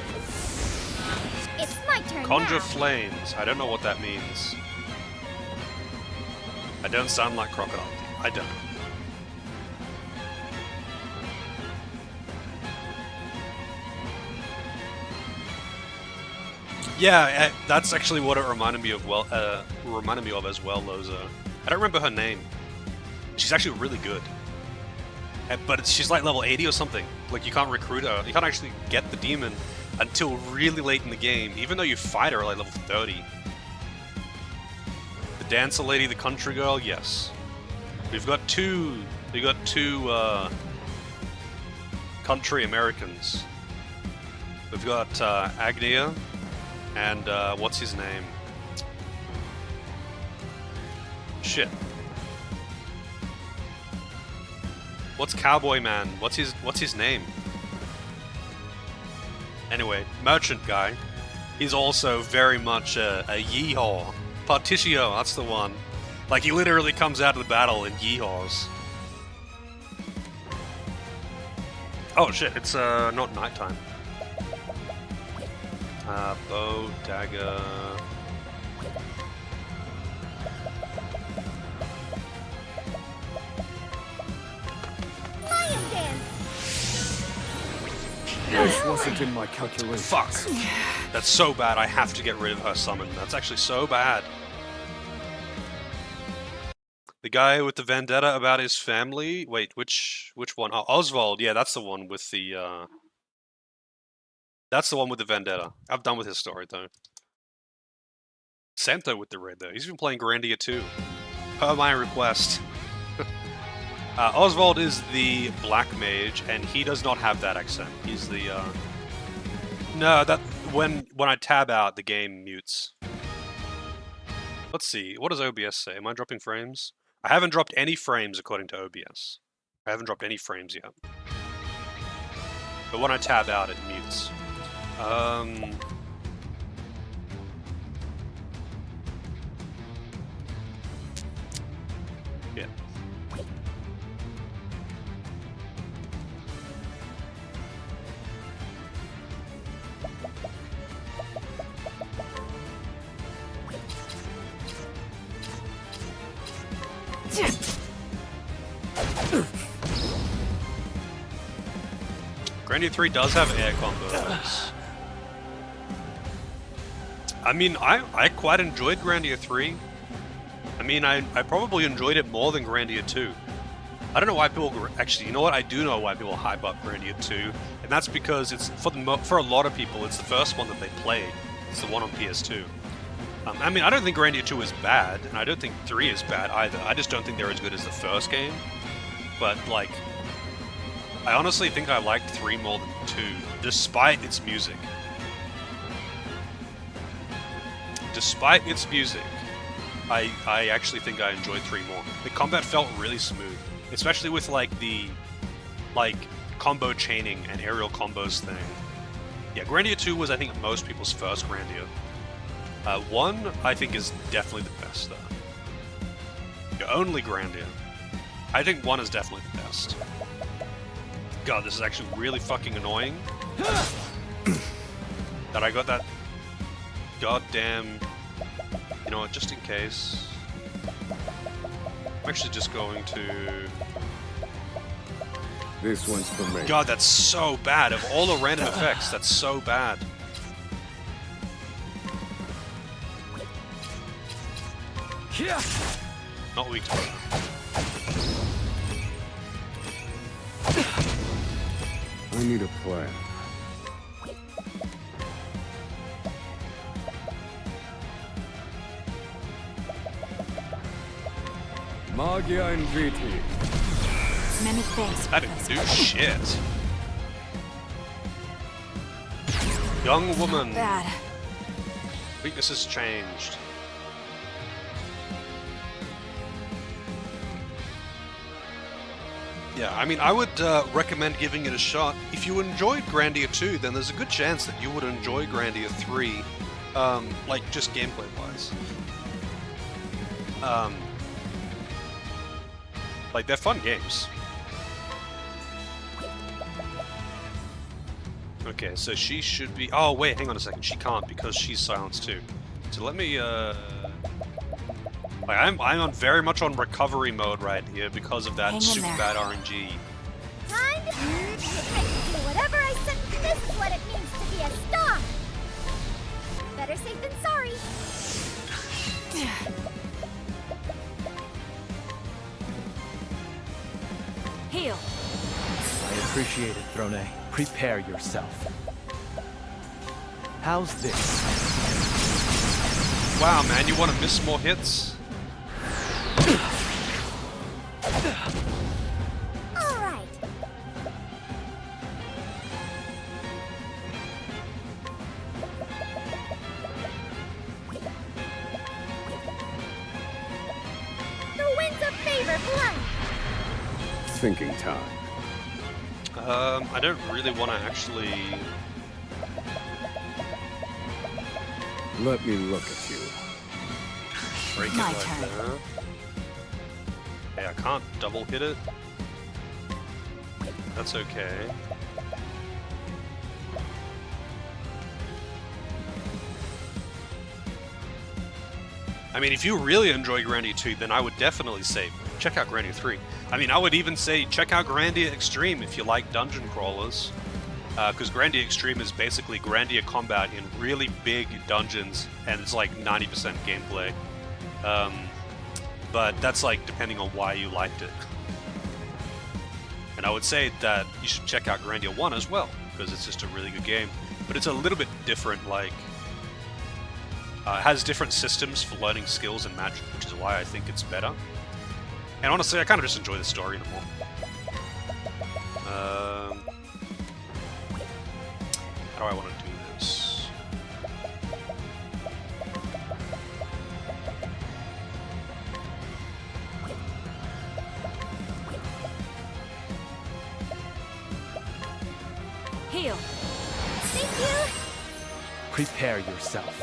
It's my turn Conjure now. flames. I don't know what that means. I don't sound like Crocodile. I don't. Yeah, that's actually what it reminded me of. Reminded me of as well, Loza. I don't remember her name. She's actually really good, but she's like level 80 or something. Like you can't recruit her. You can't actually get the demon until really late in the game, even though you fight her at like level 30. The dancer lady, the country girl, yes. We've got two. We got two country Americans. We've got Agnia. And, what's his name? Shit. What's Cowboy Man? What's his name? Anyway, Merchant Guy. He's also very much a yeehaw. Particio, that's the one. Like, he literally comes out of the battle and yeehaws. Oh shit, it's, not nighttime. Bow, dagger... Lion dance. This wasn't in my calculations. Fuck! That's so bad, I have to get rid of her summon. That's actually so bad. The guy with the vendetta about his family? Wait, which one? Oh, Oswald, yeah, that's the one with the, That's the one with the vendetta. I'm done with his story, though. Santo with the red, though. He's been playing Grandia too. Per my request. Oswald is the black mage, and he does not have that accent. He's the, No, that... When I tab out, the game mutes. Let's see. What does OBS say? Am I dropping frames? I haven't dropped any frames according to OBS. I haven't dropped any frames yet. But when I tab out, it mutes. Yeah. Grandia 3 does have air combos. I mean, I quite enjoyed Grandia 3. I mean, I probably enjoyed it more than Grandia 2. I don't know why people... Actually, you know what? I do know why people hype up Grandia 2. And that's because it's for a lot of people, it's the first one that they played. It's the one on PS2. I mean, I don't think Grandia 2 is bad, and I don't think 3 is bad either. I just don't think they're as good as the first game. But, like... I honestly think I liked 3 more than 2, despite its music. Despite its music, I actually think I enjoyed 3 more. The combat felt really smooth, especially with like the combo chaining and aerial combos thing. Yeah, Grandia 2 was I think most people's first Grandia. 1 I think is definitely the best though. The only Grandia. I think 1 is definitely the best. God, this is actually really fucking annoying. That I got that goddamn... You know what, just in case... I'm actually just going to... This one's for me. God, that's so bad. Of all the random effects, that's so bad. Not weak to it. I need a plan. Magia and Viti. Many thanks, That didn't Professor. do shit. Young woman. Bad. Weakness has changed. Yeah, I mean, I would recommend giving it a shot. If you enjoyed Grandia 2, then there's a good chance that you would enjoy Grandia 3, like, just gameplay-wise. Like, they're fun games. Okay, so she should be... Oh, wait, hang on a second. She can't because she's silenced too. So let me, Like, I'm on very much on recovery mode right here because of that Hang in super there. bad RNG. Time to do whatever I said. This is what it means to be a star. Better safe than sorry. Heal. I appreciate it, Throne. Prepare yourself. How's this? Wow, man, you want to miss more hits? All right. The winds of favor blow. Thinking time. I don't really want to actually... Let me look at you. break it My like turn. that. Okay, I can't double hit it. That's okay. I mean, if you really enjoy Grandia 2, then I would definitely say check out Grandia 3. I mean, I would even say check out Grandia Extreme if you like dungeon crawlers. Because Grandia Extreme is basically Grandia combat in really big dungeons, and it's like 90% gameplay. But that's like depending on why you liked it. And I would say that you should check out Grandia 1 as well, because it's just a really good game. But it's a little bit different, like... it has different systems for learning skills and magic, which is why I think it's better. And honestly, I kind of just enjoy the story no more. How do I want to do this? Heal. Thank you. Prepare yourself.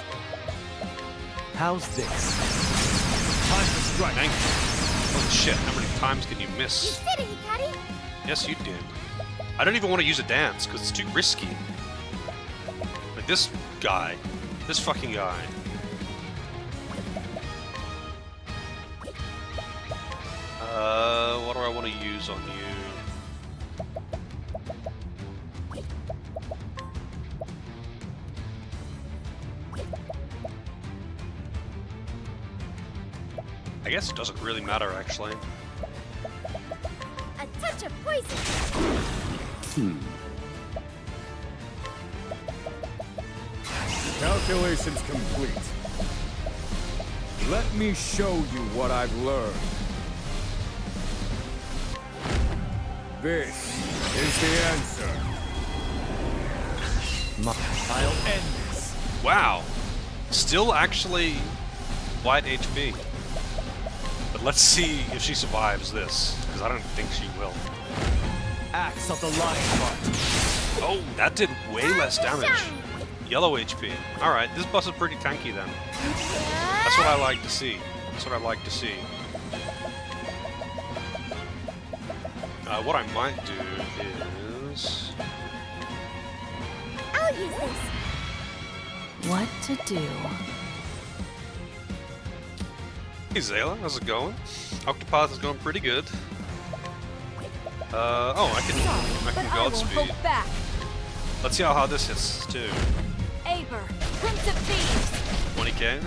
How's this? Time to strike. Thank you. Holy shit, how many times can you You miss? did it, Hikari. Yes, you did. I don't even want to use a dance, because it's too risky. Like this guy. This fucking guy. What do I want to use on you? I guess it doesn't really matter, actually. A touch of poison. Calculations complete. Let me show you what I've learned. This is the answer. I'll end this. Wow. Still actually wide HP. But let's see if she survives this, because I don't think she will. Axe of the Lion Heart. Oh, that did way less damage. Yellow HP. Alright, this boss is pretty tanky then. That's what I like to see. That's what I like to see. What I might do is... I'll use this. What to do? Hey Zayla, how's it going? Octopath is going pretty good. Oh, I can Godspeed. Back. Let's see how hard this hits, too. Aber, Prince of Thieves. 20k?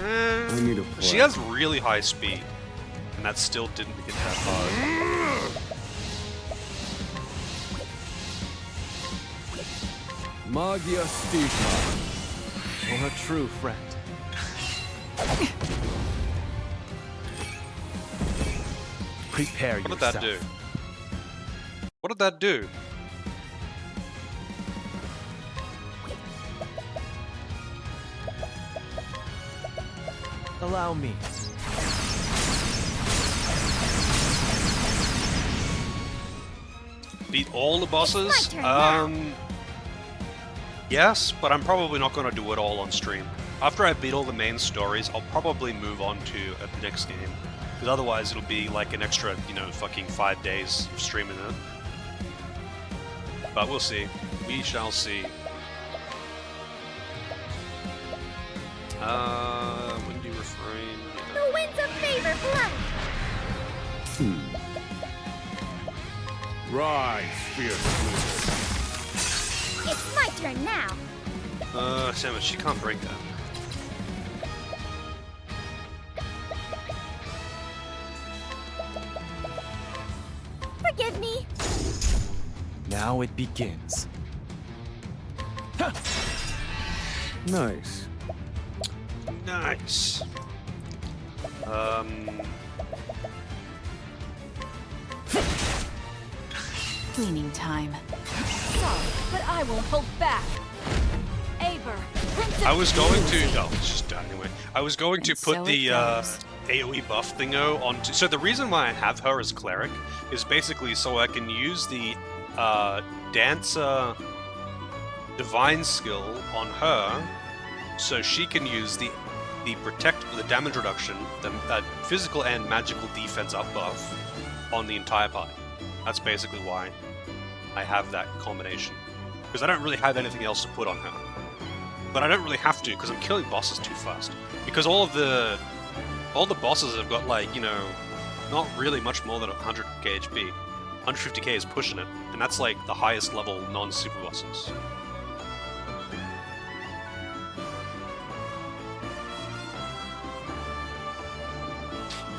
I need a She has really high speed, and that still didn't hit that hard. Magia Stigma. For a true friend. Prepare What did yourself. that do? What did that do? Allow me. Beat all the bosses? It's my turn now. Yes, but I'm probably not going to do it all on stream. After I beat all the main stories, I'll probably move on to a next game. Because otherwise it'll be like an extra, you know, fucking 5 days of streaming it. But we'll see. We shall see. Windy refrain. The winds of favor blow. Rise, fierce It's my turn now. Damn it, she can't break that. Forgive me. Now it begins. Nice. Nice. Cleaning time. Sorry, but I won't hold back. Aber, Prince of I was going to... No, it's just done anyway. I was going to And put so the it goes. AoE buff thingo onto... So the reason why I have her as cleric is basically so I can use the dancer divine skill on her, so she can use the damage reduction, the physical and magical defense up buff on the entire party. That's basically why I have that combination. Because I don't really have anything else to put on her. But I don't really have to, because I'm killing bosses too fast. Because all the bosses have got, like, you know, not really much more than 100k HP. 150k is pushing it, and that's like the highest level non-super bosses.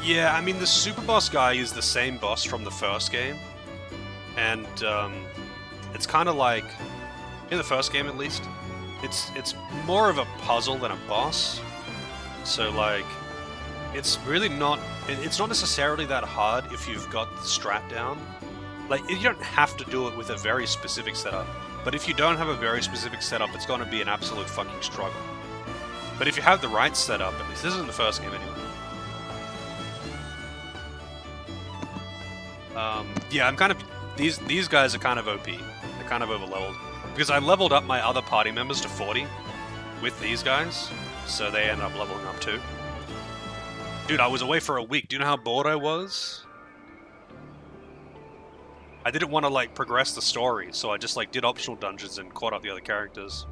Yeah, I mean, the super boss guy is the same boss from the first game, and it's kind of like, in the first game at least, it's more of a puzzle than a boss. So like, it's really not, it's not necessarily that hard if you've got the strat down. Like, you don't have to do it with a very specific setup, but if you don't have a very specific setup, it's going to be an absolute fucking struggle. But if you have the right setup, at least, this isn't the first game anyway. Yeah, I'm kind of... These guys are kind of OP. They're kind of overleveled. Because I leveled up my other party members to 40 with these guys, so they ended up leveling up too. Dude, I was away for a week. Do you know how bored I was? I didn't want to, like, progress the story, so I just, like, did optional dungeons and caught up the other characters.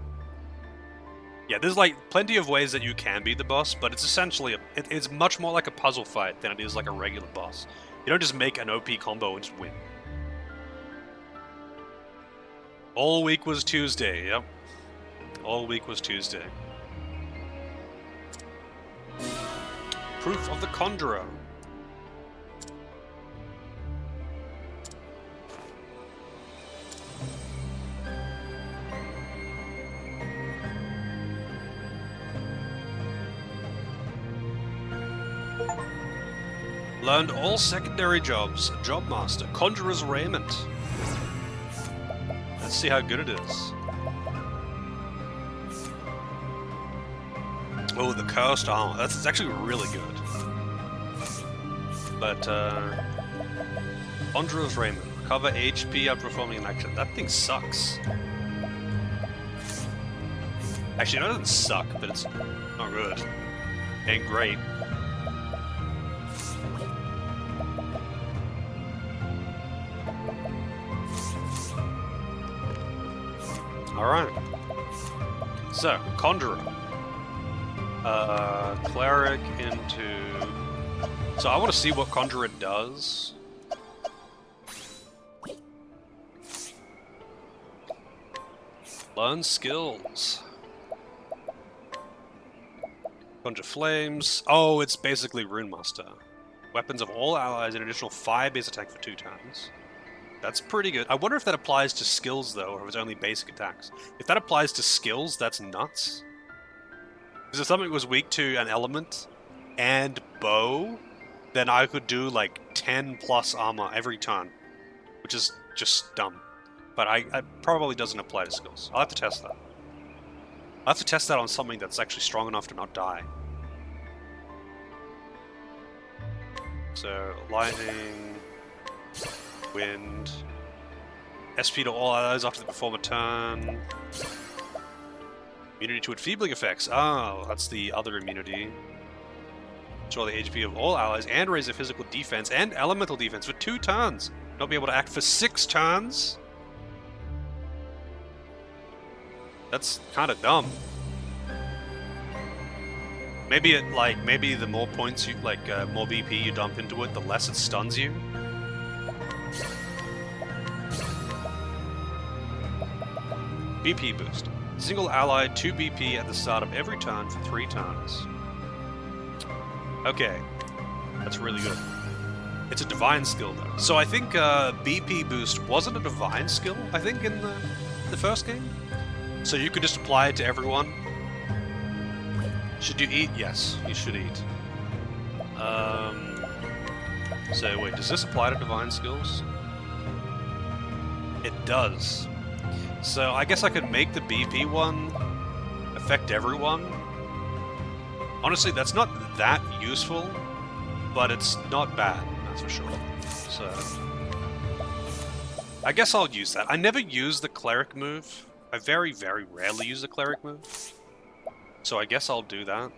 Yeah, there's, like, plenty of ways that you can beat the boss, but it's essentially... it's much more like a puzzle fight than it is like a regular boss. You don't just make an OP combo and just win. All week was Tuesday, yep. All week was Tuesday. Proof of the Conjurer. Learned all secondary jobs. Job Master. Conjurer's Raiment. Let's see how good it is. Oh, the Cursed Armor. That's actually really good. But, Conjurer's Raiment. Recover HP after performing an action. That thing sucks. Actually, no, it doesn't suck, but it's not good. Ain't great. Alright. So, Conjurer. Cleric into... So I want to see what Conjurer does. Learn skills. Conjure Flames. Oh, it's basically Rune Master. Weapons of all allies, an additional 5 base attack for 2 turns. That's pretty good. I wonder if that applies to skills, though, or if it's only basic attacks. If that applies to skills, that's nuts. Because if something was weak to an element and bow, then I could do, like, 10 plus armor every turn. Which is just dumb. But it probably doesn't apply to skills. I'll have to test that. I'll have to test that on something that's actually strong enough to not die. So, lightning, wind, SP to all allies after they perform a turn. Immunity to enfeebling effects. Oh, that's the other immunity. Restore the HP of all allies and raise their physical defense and elemental defense for 2 turns. Not be able to act for 6 turns. That's kind of dumb. Maybe maybe the more points you more BP you dump into it, the less it stuns you. BP boost. Single ally 2 BP at the start of every turn for 3 turns. Okay, that's really good. It's a divine skill though. So I think BP boost wasn't a divine skill. I think in the first game. So you could just apply it to everyone. Should you eat? Yes, you should eat. So wait, does this apply to divine skills? It does. So I guess I could make the BP one affect everyone. Honestly, that's not that useful, but it's not bad, that's for sure. So I guess I'll use that. I never use the cleric move. I very, very rarely use the cleric move. So I guess I'll do that.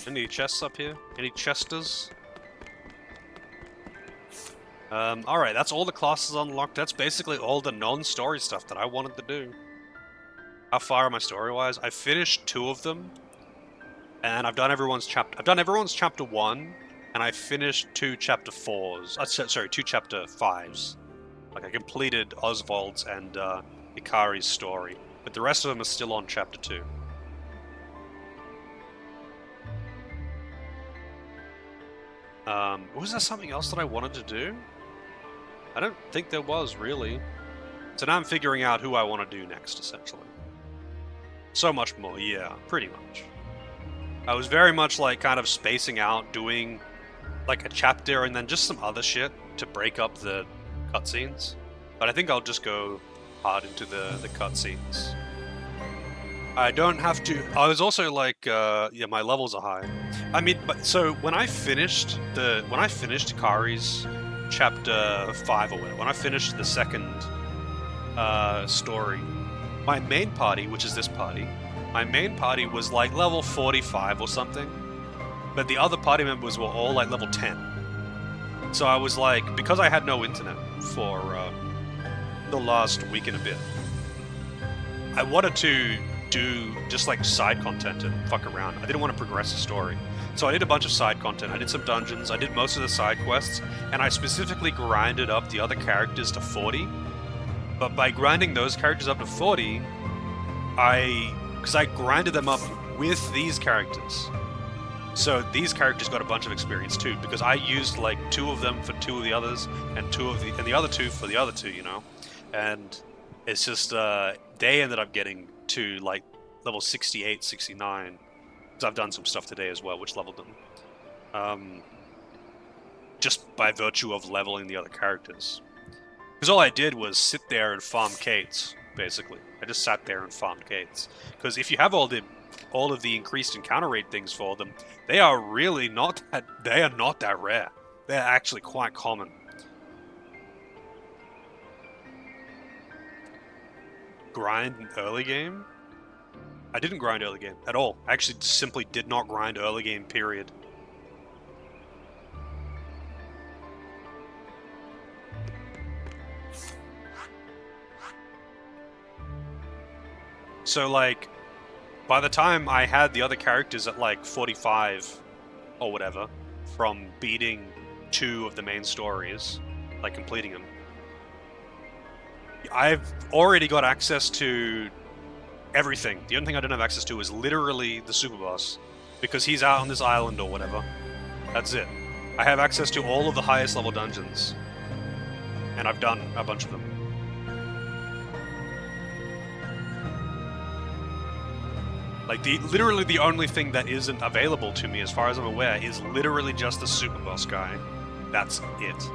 Any chests up here? Any chesters? Alright, that's all the classes unlocked. That's basically all the non-story stuff that I wanted to do. How far am I story-wise? I finished 2 of them. And I've done everyone's chapter. I've done everyone's chapter 1. And I finished 2 chapter 4s. Sorry, 2 chapter 5s. Like, I completed Oswald's and Ikari's story. But the rest of them are still on chapter 2. Was there something else that I wanted to do? I don't think there was, really. So now I'm figuring out who I want to do next, essentially. So much more, yeah, pretty much. I was very much, like, kind of spacing out, doing, like, a chapter and then just some other shit to break up the cutscenes. But I think I'll just go hard into the cutscenes. I don't have to... I was also like, yeah, my levels are high. I mean, but so when I finished Kari's chapter 5 or whatever, when I finished the second story, my main party, which is this party, my main party was like level 45 or something, but the other party members were all like level 10. So I was like, because I had no internet for the last week and a bit, I wanted to do just like side content and fuck around. I didn't want to progress the story. So I did a bunch of side content, I did some dungeons, I did most of the side quests, and I specifically grinded up the other characters to 40. But by grinding those characters up to 40, because I grinded them up with these characters. So these characters got a bunch of experience too, because I used like 2 of them for 2 of the others, and the other 2 for the other 2, you know? And it's just, they ended up getting to like level 68, 69. Because I've done some stuff today as well, which leveled them. Just by virtue of leveling the other characters. Because all I did was sit there and farm Kates basically. I just sat there and farmed gates. Because if you have all of the increased encounter rate things for them, they are really not that rare. They're actually quite common. Grind in early game? I didn't grind early game at all. I actually simply did not grind early game, period. So, like, by the time I had the other characters at, like, 45 or whatever, from beating 2 of the main stories, like, completing them, I've already got access to everything. The only thing I don't have access to is literally the super boss, because he's out on this island or whatever. That's it. I have access to all of the highest level dungeons, and I've done a bunch of them. Like, literally the only thing that isn't available to me, as far as I'm aware, is literally just the super boss guy. That's it.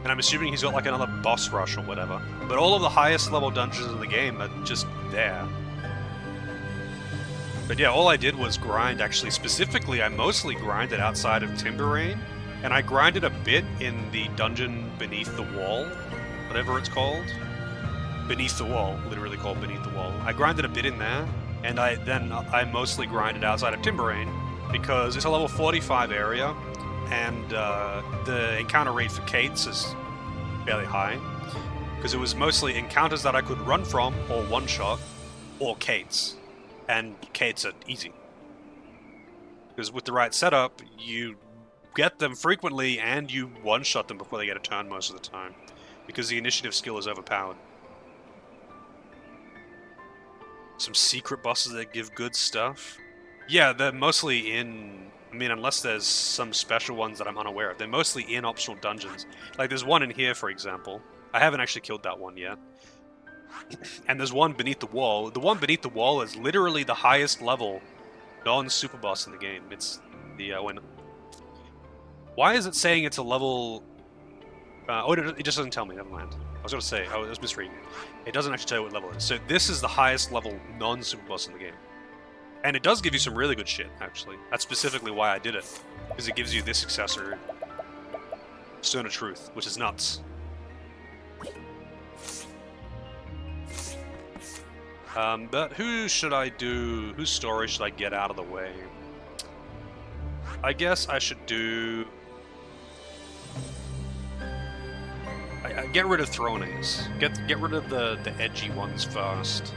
And I'm assuming he's got like another boss rush or whatever. But all of the highest level dungeons in the game are just there. But yeah, all I did was grind, actually. Specifically, I mostly grinded outside of Timberrain, and I grinded a bit in the dungeon beneath the wall, whatever it's called. Beneath the wall, literally called Beneath the Wall. I grinded a bit in there, and I mostly grinded outside of Timberrain, because it's a level 45 area, and the encounter rate for Kates is fairly high, because it was mostly encounters that I could run from, or one-shot, or Kates. And Kates are easy. Because with the right setup, you get them frequently, and you one-shot them before they get a turn most of the time, because the initiative skill is overpowered. Some secret bosses that give good stuff. Yeah, they're mostly in... I mean, unless there's some special ones that I'm unaware of. They're mostly in optional dungeons. Like, there's one in here, for example. I haven't actually killed that one yet. And there's one beneath the wall. The one beneath the wall is literally the highest level non-super boss in the game. It's the... Why is it saying it's a level... oh, it just doesn't tell me. Never mind. I was going to say, I was misreading it. It doesn't actually tell you what level it is. So this is the highest level non-super boss in the game. And it does give you some really good shit, actually. That's specifically why I did it. Because it gives you this accessory. Stone of Truth, which is nuts. But who should I do... Whose story should I get out of the way? I guess I should do... get rid of Thrones. Get rid of the edgy ones first.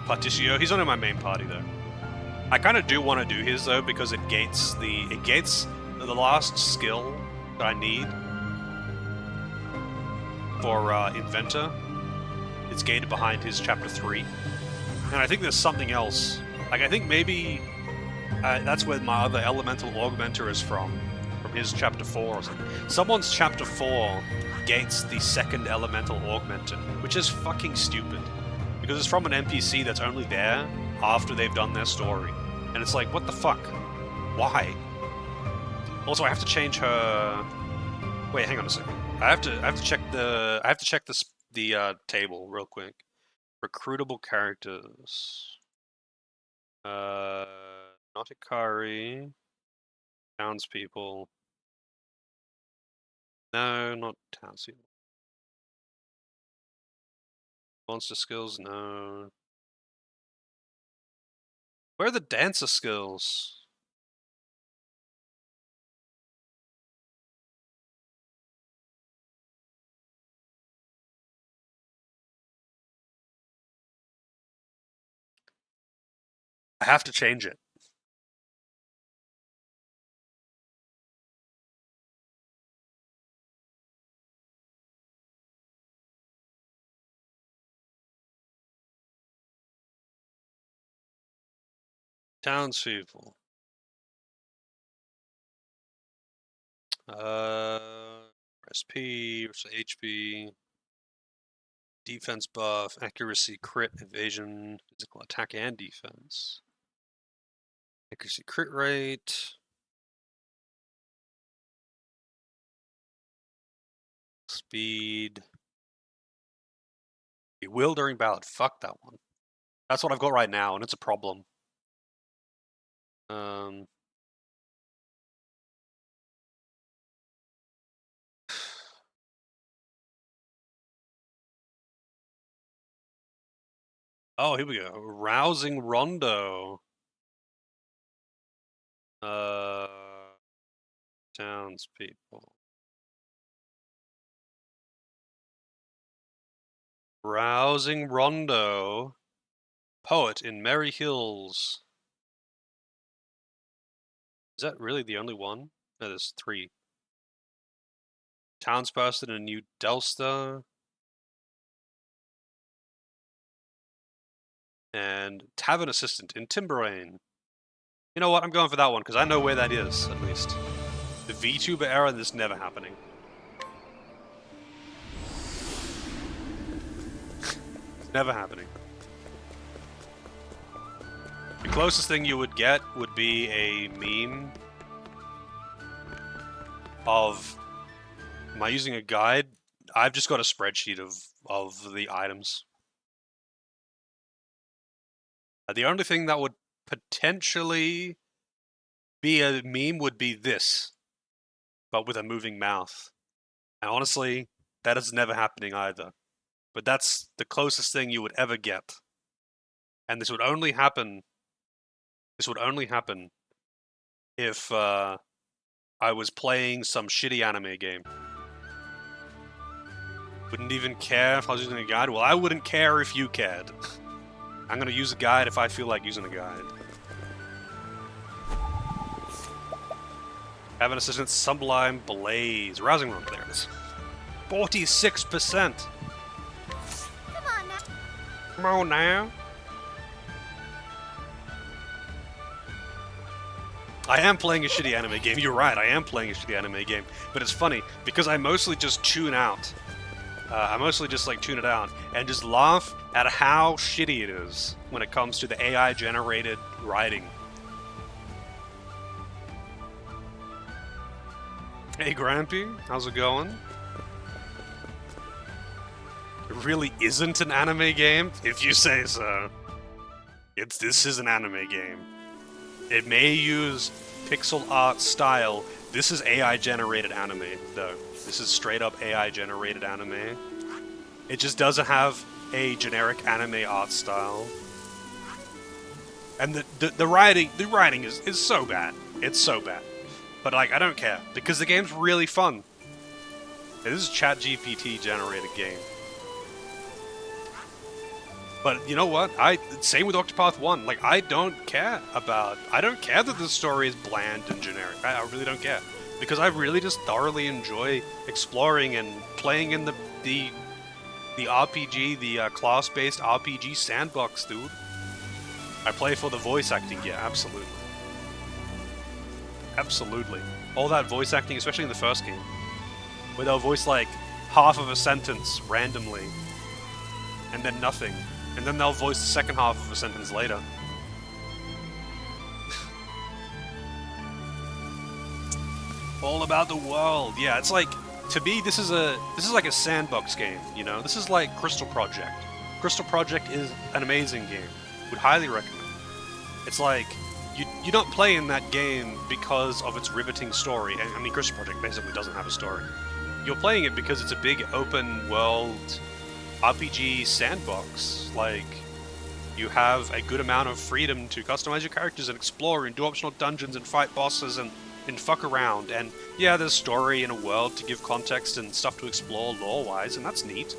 Particio, he's not in my main party though. I kind of do want to do his though, because it gates the last skill that I need for Inventor. It's gated behind his chapter 3. And I think there's something else. Like, I think maybe that's where my other elemental augmenter is from his chapter 4 or something. Someone's chapter 4 gates the second elemental augmenter, which is fucking stupid. Because it's from an NPC that's only there after they've done their story. And it's like, what the fuck? Why? Also, I have to change her... Wait, hang on a second. I have to check the table real quick. Recruitable characters. Not Ikari. Townspeople. No, not townspeople. Monster skills, no. Where are the dancer skills? I have to change it. Townspeople. SP, HP, defense buff, accuracy, crit, evasion, physical attack, and defense. Accuracy, crit rate. speed. Bewildering ballad. Fuck that one. That's what I've got right now, and it's a problem. Oh, here we go. Rousing Rondo. Townspeople. Rousing Rondo. Poet in Merry Hills. Is that really the only one? No, there's 3. Townsperson in New Delsta. And Tavern Assistant in Timberaine. You know what? I'm going for that one because I know where that is, at least. The VTuber era, this never happening. Never happening. The closest thing you would get would be a meme of, am I using a guide? I've just got a spreadsheet of the items. The only thing that would potentially be a meme would be this, but with a moving mouth. And honestly, that is never happening either. But that's the closest thing you would ever get. And this would only happen if I was playing some shitty anime game. Wouldn't even care if I was using a guide. Well, I wouldn't care if you cared. I'm gonna use a guide if I feel like using a guide. Have an assistant, Sublime Blaze. Rousing Run, there it is. 46%! Come on now. Come on now. I am playing a shitty anime game. You're right, I am playing a shitty anime game. But it's funny, because I mostly just tune out. I mostly just like tune it out and just laugh at how shitty it is when it comes to the AI-generated writing. Hey Grampy, how's it going? It really isn't an anime game, if you say so. This is an anime game. It may use pixel art style. This is AI-generated anime, though. This is straight up AI-generated anime. It just doesn't have a generic anime art style. And the writing is so bad. It's so bad. But like, I don't care, because the game's really fun. This is a ChatGPT generated game. But you know what? Same with Octopath 1. Like, I don't care that the story is bland and generic. I really don't care. Because I really just thoroughly enjoy exploring and playing in the RPG, the class-based RPG sandbox, dude. I play for the voice acting, yeah, absolutely. Absolutely. All that voice acting, especially in the first game, where they'll voice like half of a sentence randomly, and then nothing. And then they'll voice the second half of a sentence later. All about the world. Yeah, it's like, to me, this is like a sandbox game, you know? This is like Crystal Project. Crystal Project is an amazing game. Would highly recommend. It's like, you're not playing that game because of its riveting story. I mean, Crystal Project basically doesn't have a story. You're playing it because it's a big open world RPG sandbox. Like, you have a good amount of freedom to customize your characters and explore and do optional dungeons and fight bosses and fuck around. And yeah, there's story in a world to give context and stuff to explore lore-wise, and that's neat.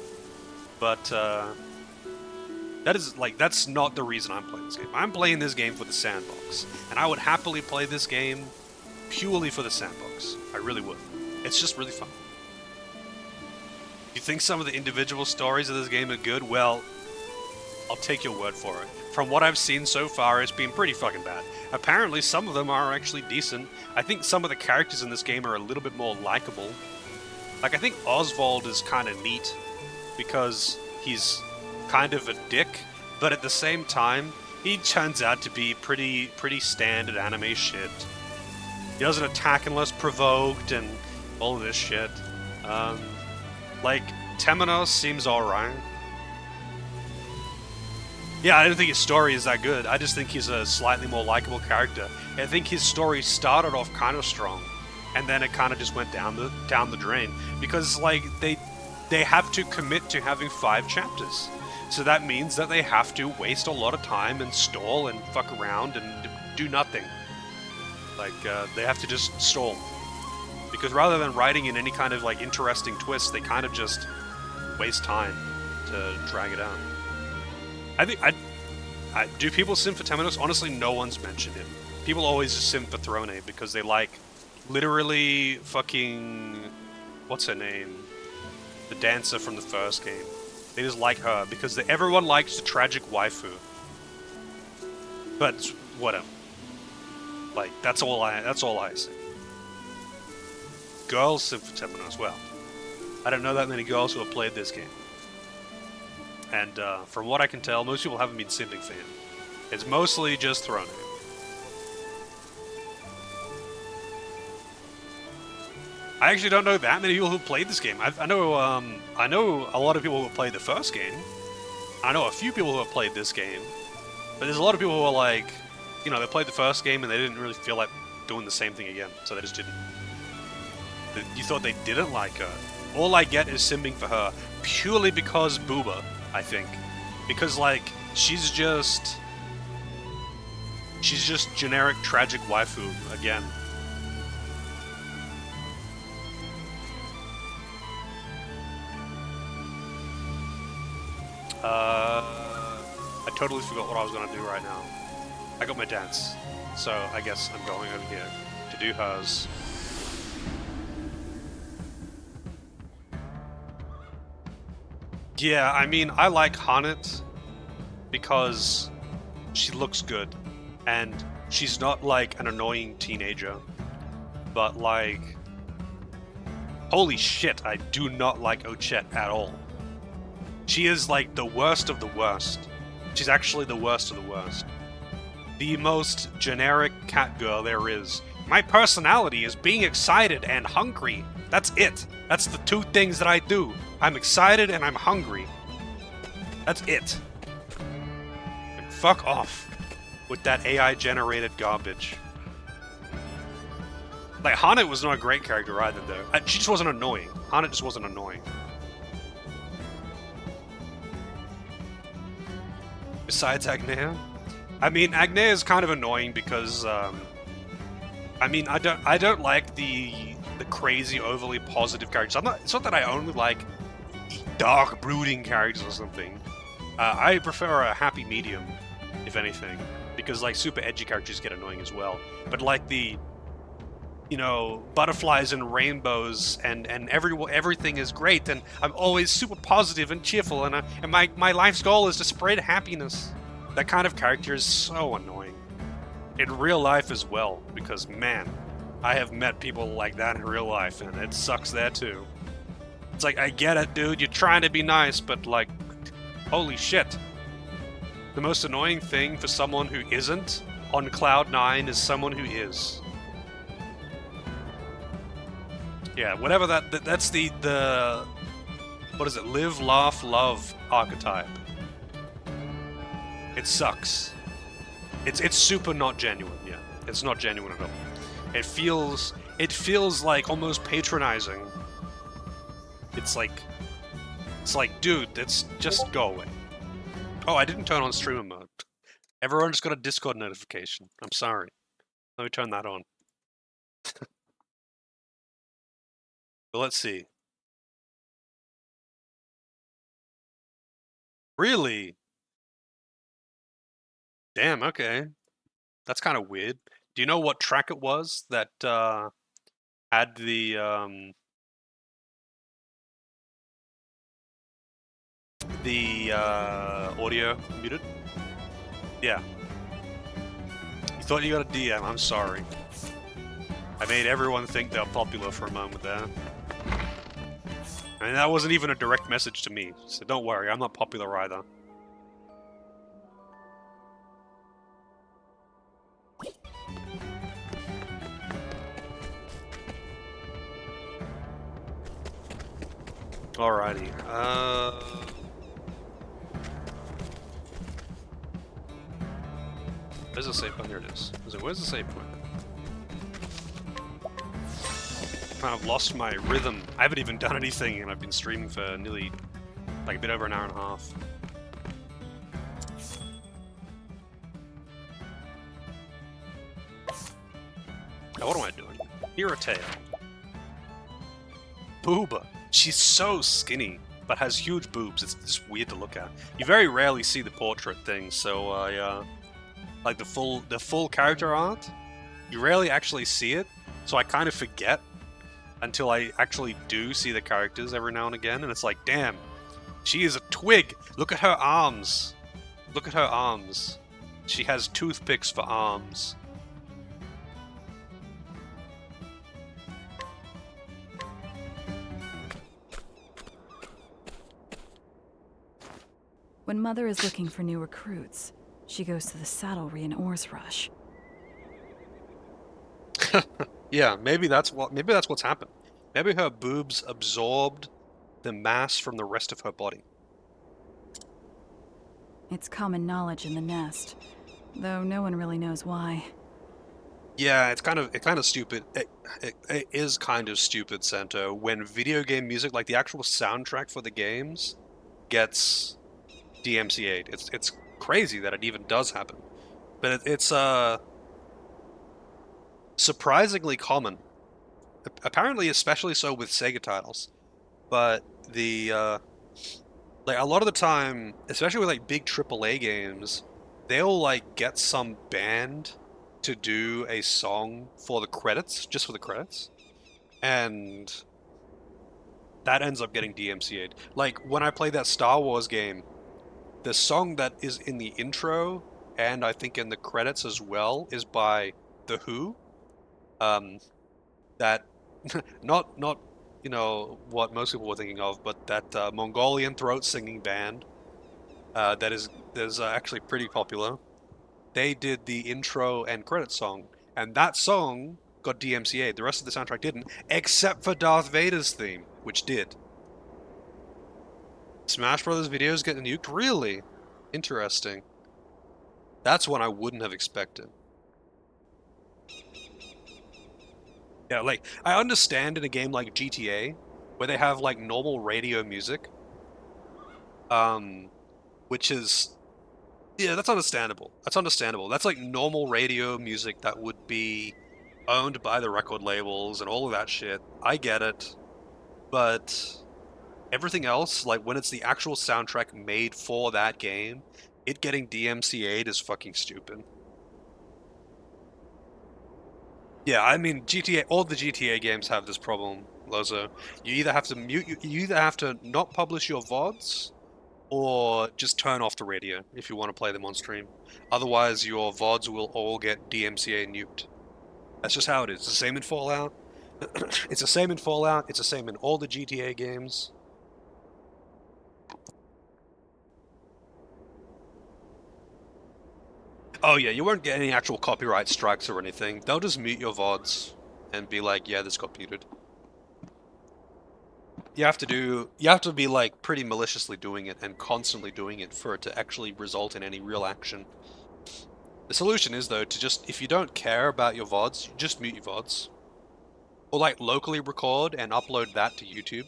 But that's not the reason I'm playing this game. I'm playing this game for the sandbox, and I would happily play this game purely for the sandbox. I really would. It's just really fun. You think some of the individual stories of this game are good? Well, I'll take your word for it. From what I've seen so far, it's been pretty fucking bad. Apparently, some of them are actually decent. I think some of the characters in this game are a little bit more likable. Like, I think Oswald is kind of neat, because he's kind of a dick, but at the same time, he turns out to be pretty standard anime shit. He doesn't attack unless provoked, and all of this shit. Like, Temenos seems alright. Yeah, I don't think his story is that good. I just think he's a slightly more likable character. I think his story started off kind of strong, and then it kind of just went down the drain because like they have to commit to having 5 chapters, so that means that they have to waste a lot of time and stall and fuck around and do nothing. Like they have to just stall because rather than writing in any kind of like interesting twist, they kind of just waste time to drag it out. I think do people sim for Temenos? Honestly, no one's mentioned it. People always just sim for Throne because they like literally fucking what's her name, the dancer from the first game. They just like her because everyone likes the tragic waifu. But whatever. Like that's all I say. Girls sim for Temenos. Well, I don't know that many girls who have played this game. And from what I can tell, most people haven't been simping for him. It's mostly just Throne. I actually don't know that many people who played this game. I know a lot of people who have played the first game. I know a few people who have played this game. But there's a lot of people who are like, you know, they played the first game and they didn't really feel like doing the same thing again, so they just didn't. You thought they didn't like her. All I get is simping for her purely because Booba. I think, because like she's just generic tragic waifu again. I totally forgot what I was gonna do right now. I got my dance, so I guess I'm going over here to do hers. Yeah, I mean, I like Hanet because she looks good, and she's not like an annoying teenager, but like, holy shit, I do not like Ochette at all. She is like the worst of the worst. She's actually the worst of the worst. The most generic cat girl there is. My personality is being excited and hungry. That's it. That's the 2 things that I do. I'm excited and I'm hungry. That's it. Like, fuck off with that AI-generated garbage. Like, Hanet was not a great character either, though. She just wasn't annoying. Hanet just wasn't annoying. Besides Agnea? I mean, Agnea is kind of annoying because, I mean, I don't like the crazy, overly positive characters. It's not that I only like dark, brooding characters or something. I prefer a happy medium, if anything, because like super edgy characters get annoying as well. But like the, you know, butterflies and rainbows and everything is great, and I'm always super positive and cheerful, and my life's goal is to spread happiness. That kind of character is so annoying. In real life as well, because man, I have met people like that in real life, and it sucks there too. It's like, I get it, dude, you're trying to be nice, but like, holy shit. The most annoying thing for someone who isn't on Cloud 9 is someone who is. Yeah, whatever that's the what is it? Live, laugh, love archetype. It sucks. It's super not genuine, yeah. It's not genuine at all. It feels like almost patronizing. It's like, dude, that's just go away. Oh, I didn't turn on streamer mode. Everyone just got a Discord notification. I'm sorry. Let me turn that on. But let's see. Really? Damn, okay. That's kind of weird. Do you know what track it was that had the audio muted? Yeah. You thought you got a DM, I'm sorry. I made everyone think they're popular for a moment there. And that wasn't even a direct message to me, so don't worry, I'm not popular either. Alrighty. Where's the save point? Here it is. Where's the save point? Kind of lost my rhythm. I haven't even done anything, and I've been streaming for nearly, like, a bit over an hour and a half. Now, what am I doing? Here a tail. Booba. She's so skinny, but has huge boobs. It's just weird to look at. You very rarely see the portrait thing, so like the full character art, you rarely actually see it. So I kind of forget until I actually do see the characters every now and again, and it's like, damn, she is a twig. Look at her arms. Look at her arms. She has toothpicks for arms. When Mother is looking for new recruits, she goes to the saddlery in Oars Rush. Yeah, maybe that's what's happened. Maybe her boobs absorbed the mass from the rest of her body. It's common knowledge in the nest, though no one really knows why. Yeah, it's kind of stupid. It is kind of stupid, Santo, when video game music, like the actual soundtrack for the games, gets DMCA'd. It's crazy that it even does happen, but it's surprisingly common. Apparently, especially so with Sega titles. But the like a lot of the time, especially with like big AAA games, they'll like get some band to do a song for the credits, just for the credits, and that ends up getting DMCA'd. Like when I played that Star Wars game, the song that is in the intro and I think in the credits as well is by The Who. That not you know what most people were thinking of, but that Mongolian throat singing band that is actually pretty popular. They did the intro and credit song, and that song got DMCA'd. The rest of the soundtrack didn't, except for Darth Vader's theme, which did. Smash Brothers videos getting nuked? Really? Interesting. That's one I wouldn't have expected. Yeah, like, I understand in a game like GTA, where they have, like, normal radio music, which is... Yeah, that's understandable. That's understandable. That's, like, normal radio music that would be owned by the record labels and all of that shit. I get it. But everything else, like, when it's the actual soundtrack made for that game, it getting DMCA'd is fucking stupid. Yeah, I mean, GTA, all the GTA games have this problem, Lozo. You either have to you either have to not publish your VODs, or just turn off the radio if you want to play them on stream. Otherwise, your VODs will all get DMCA nuked. That's just how it is. It's the same in Fallout. It's the same in Fallout. It's the same in all the GTA games. Oh yeah, you won't get any actual copyright strikes or anything. They'll just mute your VODs and be like, yeah, this got muted. You have to be like pretty maliciously doing it and constantly doing it for it to actually result in any real action. The solution is though to just, if you don't care about your VODs, you just mute your VODs. Or like locally record and upload that to YouTube.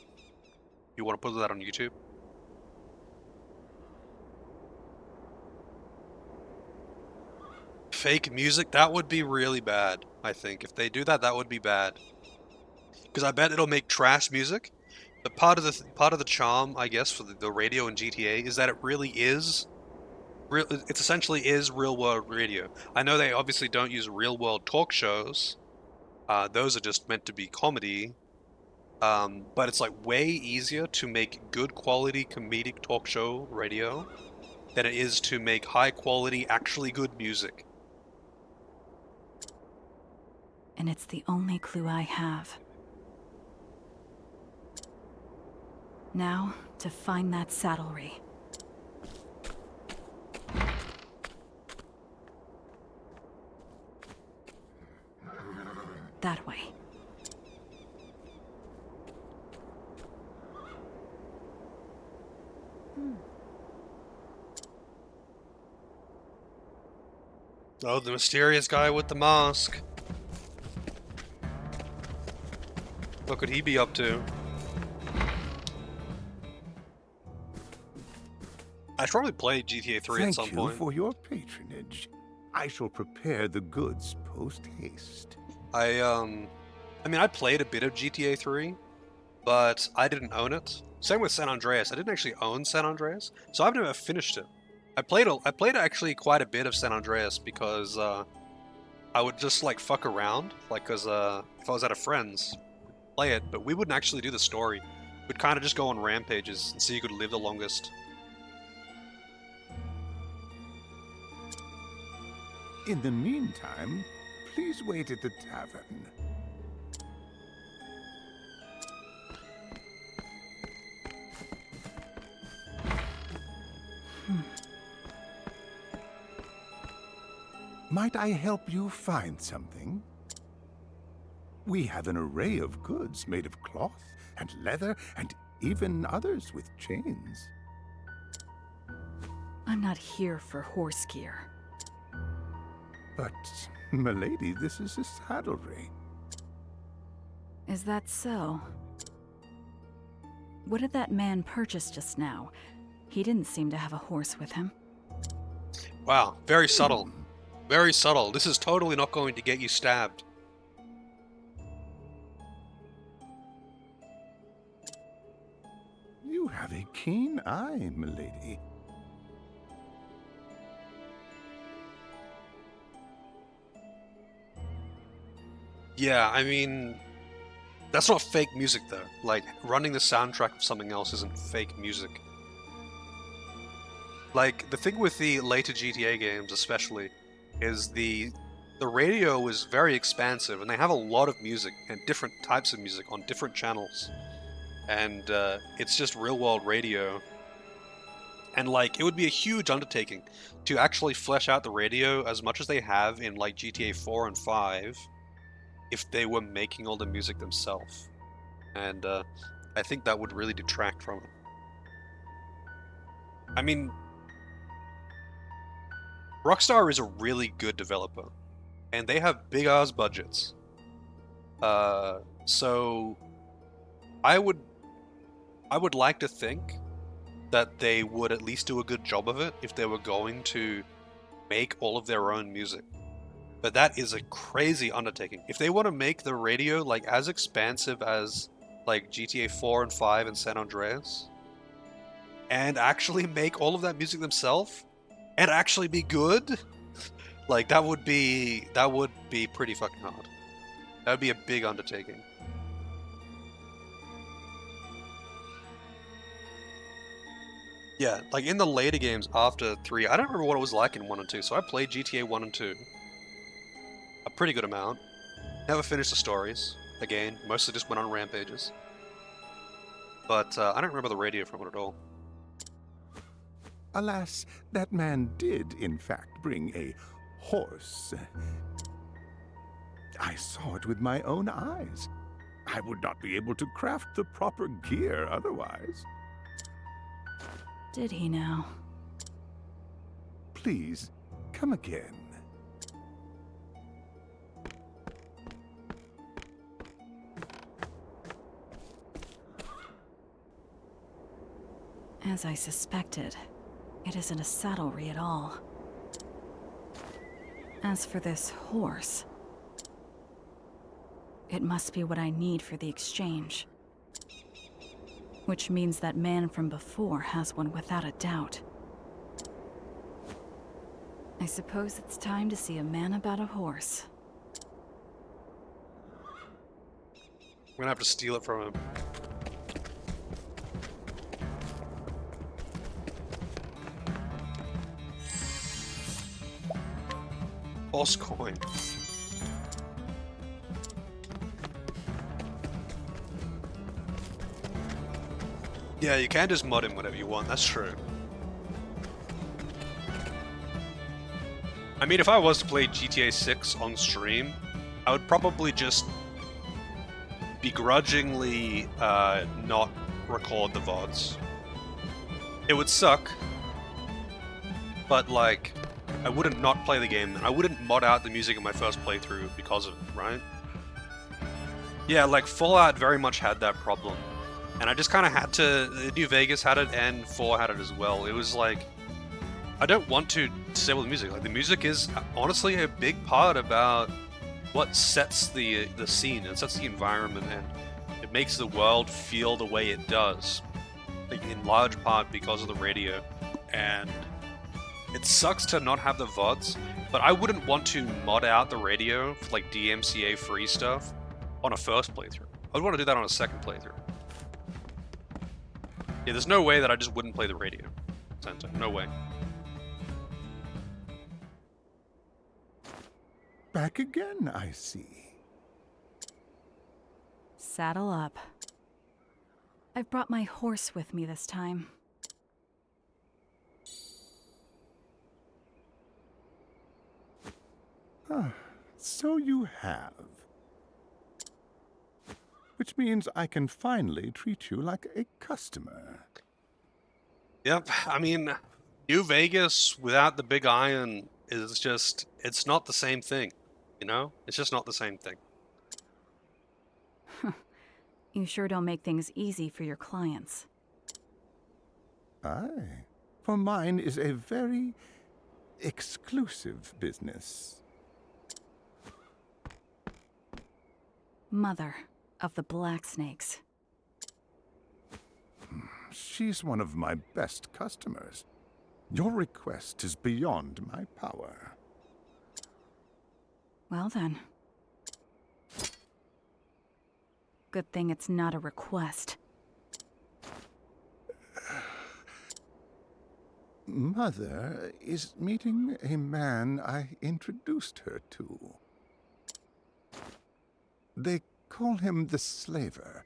You want to put that on YouTube. Fake music, that would be really bad, I think. If they do that, that would be bad. Because I bet it'll make trash music. But part of the charm, I guess, for the radio in GTA is that it really is it essentially is real world radio. I know they obviously don't use real world talk shows. Those are just meant to be comedy. But it's like way easier to make good quality comedic talk show radio than it is to make high quality, actually good music. And it's the only clue I have. Now, to find that saddlery. That way. Oh, the mysterious guy with the mask. What could he be up to? I should probably play GTA 3 at some Thank you point. for your patronage. I shall prepare the goods post-haste. I played a bit of GTA 3, but I didn't own it. Same with San Andreas. I didn't actually own San Andreas, so I've never finished it. I played actually quite a bit of San Andreas because I would just like fuck around, like cause if I was at a friend's, play it, but we wouldn't actually do the story. We'd kind of just go on rampages and see who could live the longest. In the meantime, please wait at the tavern. Might I help you find something? We have an array of goods made of cloth and leather and even others with chains. I'm not here for horse gear. But, milady, this is a saddlery. Is that so? What did that man purchase just now? He didn't seem to have a horse with him. Wow, very subtle. Very subtle. This is totally not going to get you stabbed. You have a keen eye, milady. Yeah, I mean, that's not fake music though. Like, running the soundtrack of something else isn't fake music. Like, the thing with the later GTA games especially is the radio is very expansive and they have a lot of music and different types of music on different channels. And it's just real world radio. And like, it would be a huge undertaking to actually flesh out the radio as much as they have in like GTA 4 and 5 if they were making all the music themselves. And I think that would really detract from it. I mean, Rockstar is a really good developer, and they have big ass budgets. So I would like to think that they would at least do a good job of it if they were going to make all of their own music. But that is a crazy undertaking. If they want to make the radio like as expansive as like GTA 4 and 5 and San Andreas, and actually make all of that music themselves, and actually be good, like that would be pretty fucking hard. That would be a big undertaking. Yeah, like in the later games after 3, I don't remember what it was like in 1 and 2, so I played GTA 1 and 2. A pretty good amount. Never finished the stories. Again, mostly just went on rampages. But I don't remember the radio from it at all. Alas, that man did, in fact, bring a horse. I saw it with my own eyes. I would not be able to craft the proper gear otherwise. Did he now? Please, come again. As I suspected, it isn't a saddlery at all. As for this horse, it must be what I need for the exchange. Which means that man from before has one without a doubt. I suppose it's time to see a man about a horse. I'm gonna have to steal it from him. False coin. Yeah, you can just mod him whatever you want, that's true. I mean, if I was to play GTA 6 on stream, I would probably just begrudgingly not record the VODs. It would suck, but like, I wouldn't not play the game, and I wouldn't mod out the music in my first playthrough because of it, right? Yeah, like Fallout very much had that problem. And I just kind of had to... New Vegas had it, and 4 had it as well. It was like... I don't want to disable the music. Like, the music is honestly a big part about what sets the scene, it sets the environment, and it makes the world feel the way it does. Like, in large part because of the radio. And it sucks to not have the VODs, but I wouldn't want to mod out the radio for like DMCA free stuff on a first playthrough. I would want to do that on a second playthrough. Yeah, there's no way that I just wouldn't play the radio center. No way. Back again, I see. Saddle up. I've brought my horse with me this time. So you have. Which means I can finally treat you like a customer. Yep, I mean, New Vegas without the big iron is just, it's not the same thing, you know? It's just not the same thing. You sure don't make things easy for your clients. Aye, for mine is a very exclusive business. Mother of the Black Snakes. She's one of my best customers. Your request is beyond my power. Well then. Good thing it's not a request. Mother is meeting a man I introduced her to. They call him the Slaver.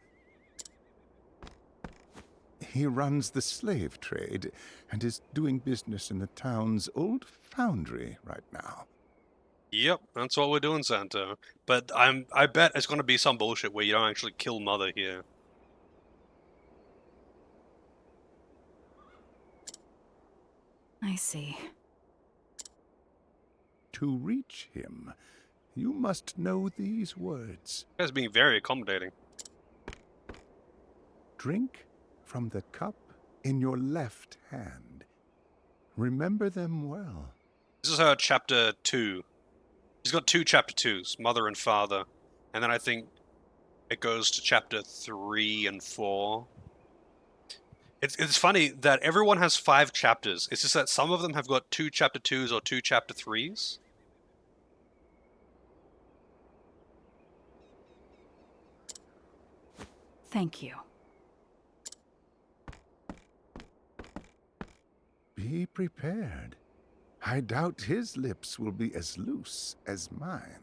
He runs the slave trade and is doing business in the town's old foundry right now. Yep, that's what we're doing, Santo. But I bet it's gonna be some bullshit where you don't actually kill Mother here. I see. To reach him, you must know these words. You guys are being very accommodating. Drink from the cup in your left hand. Remember them well. This is her chapter 2. She's got 2 chapter 2s, Mother and Father. And then I think it goes to chapter 3 and 4. It's funny that everyone has 5 chapters. It's just that some of them have got 2 chapter 2s or 2 chapter 3s. Thank you. Be prepared. I doubt his lips will be as loose as mine.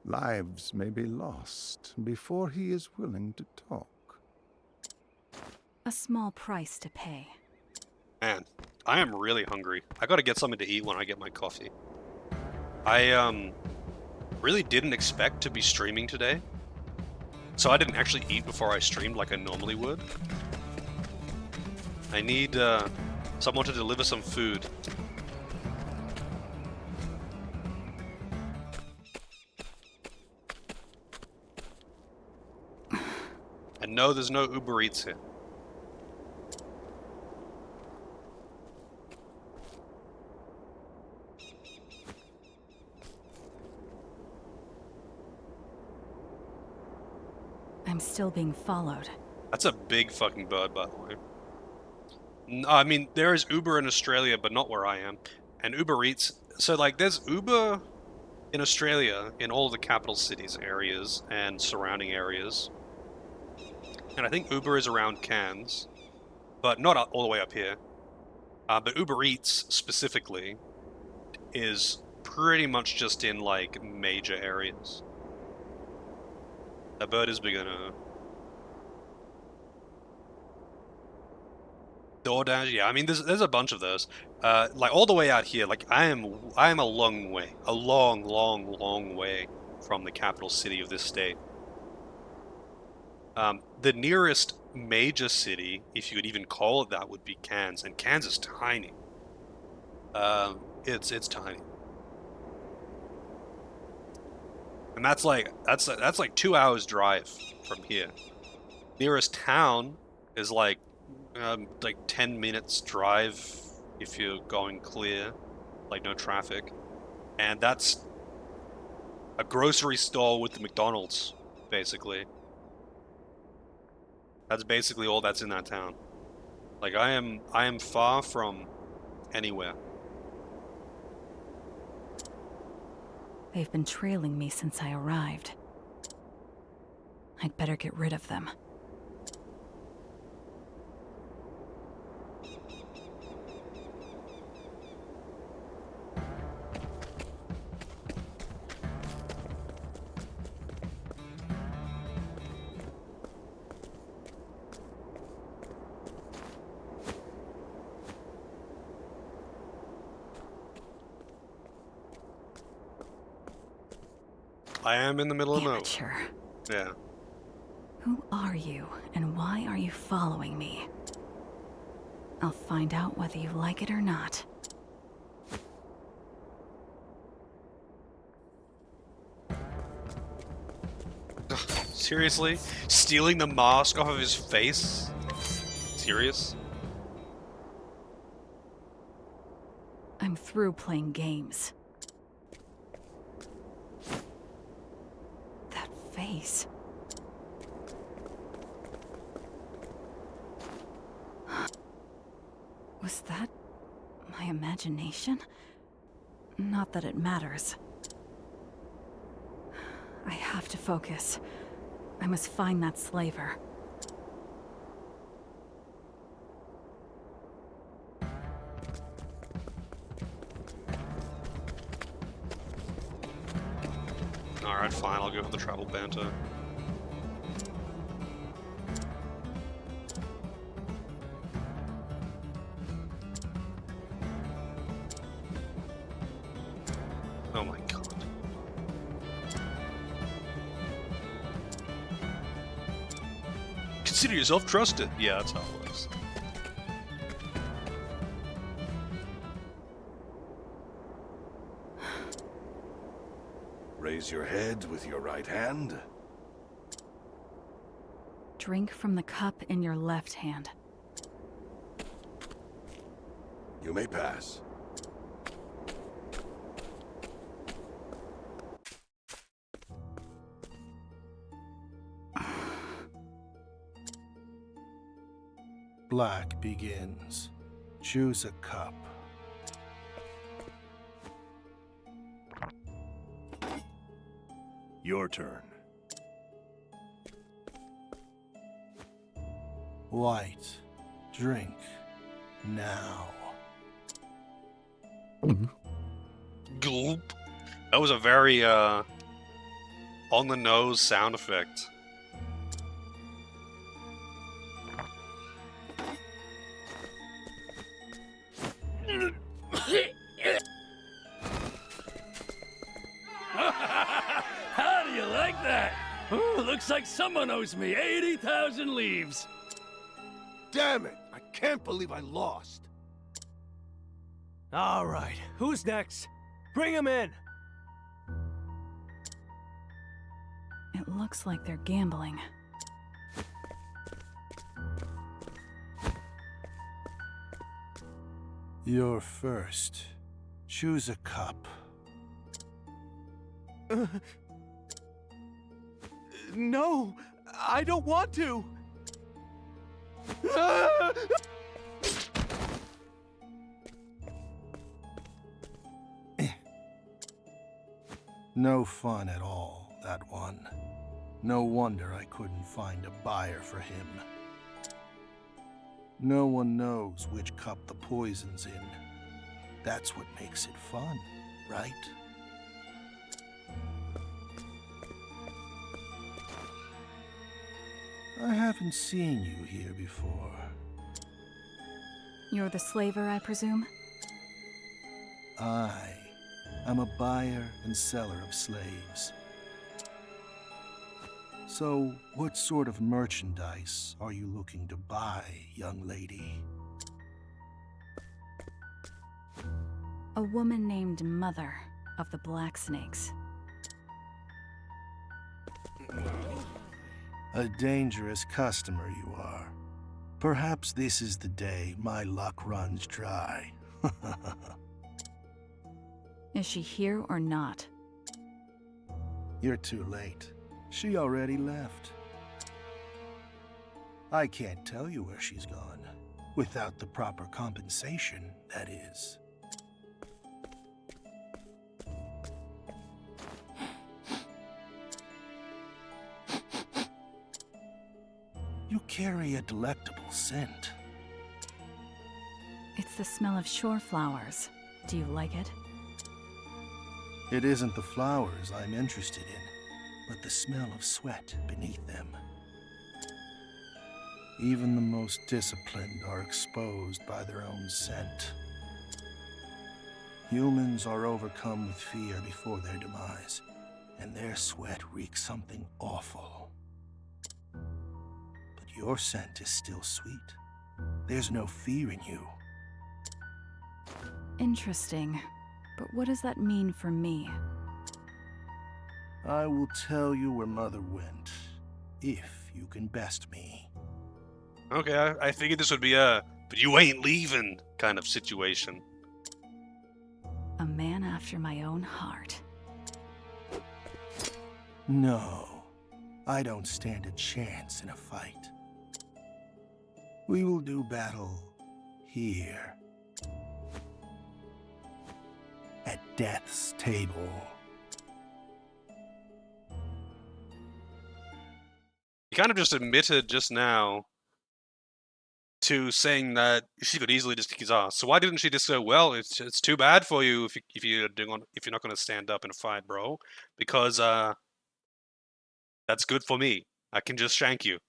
Lives may be lost before he is willing to talk. A small price to pay. Man, I am really hungry. I gotta get something to eat when I get my coffee. I really didn't expect to be streaming today. So I didn't actually eat before I streamed like I normally would. I need someone to deliver some food. And no, there's no Uber Eats here. I'm still being followed. That's a big fucking bird, by the way. I mean, there is Uber in Australia, but not where I am. And Uber Eats... So, like, there's Uber in Australia in all the capital cities areas and surrounding areas. And I think Uber is around Cairns, but not all the way up here. But Uber Eats, specifically, is pretty much just in, like, major areas. That bird is big enough. DoorDash, yeah. I mean, there's a bunch of those. Like all the way out here. Like I am a long way, a long way from the capital city of this state. The nearest major city, if you could even call it that, would be Cairns, and Cairns is tiny. It's tiny. And that's like 2 hours drive from here. Nearest town is like 10 minutes drive if you're going clear, like no traffic. And that's a grocery store with the McDonald's, basically. That's basically all that's in that town. Like I am far from anywhere. They've been trailing me since I arrived. I'd better get rid of them. I am in the middle of nowhere. Amateur. Yeah. Who are you, and why are you following me? I'll find out whether you like it or not. Seriously? Stealing the mask off of his face? Serious? I'm through playing games. That face. Was that my imagination? Not that it matters. I have to focus. I must find that slaver. Alright, fine, I'll go for the travel banter. Oh my god. Consider yourself trusted. Yeah, that's how it works. Raise your head with your right hand. Drink from the cup in your left hand. You may pass. Black begins. Choose a cup. Your turn. White. Drink. Now. Gulp. That was a very, on the nose sound effect. How do you like that? Oh, looks like someone owes me 80,000 leaves. Damn it! I can't believe I lost. All right, who's next? Bring him in. It looks like they're gambling. You're first. Choose a cup. No, I don't want to. No fun at all, that one. No wonder I couldn't find a buyer for him. No one knows which cup the poison's in. That's what makes it fun, right? I haven't seen you here before. You're the slaver, I presume? I'm a buyer and seller of slaves. So, what sort of merchandise are you looking to buy, young lady? A woman named Mother of the Black Snakes. A dangerous customer you are. Perhaps this is the day my luck runs dry. Is she here or not? You're too late. She already left. I can't tell you where she's gone. Without the proper compensation, that is. You carry a delectable scent. It's the smell of shore flowers. Do you like it? It isn't the flowers I'm interested in, but the smell of sweat beneath them. Even the most disciplined are exposed by their own scent. Humans are overcome with fear before their demise, and their sweat reeks something awful. But your scent is still sweet. There's no fear in you. Interesting. But what does that mean for me? I will tell you where Mother went, if you can best me. Okay, I figured this would be a "but you ain't leaving" kind of situation. A man after my own heart. No, I don't stand a chance in a fight. We will do battle here. At death's table. You kind of just admitted just now to saying that she could easily just kick his ass. So why didn't she just go, "Well, it's too bad for you if you're not going to stand up in a fight, bro, because that's good for me. I can just shank you."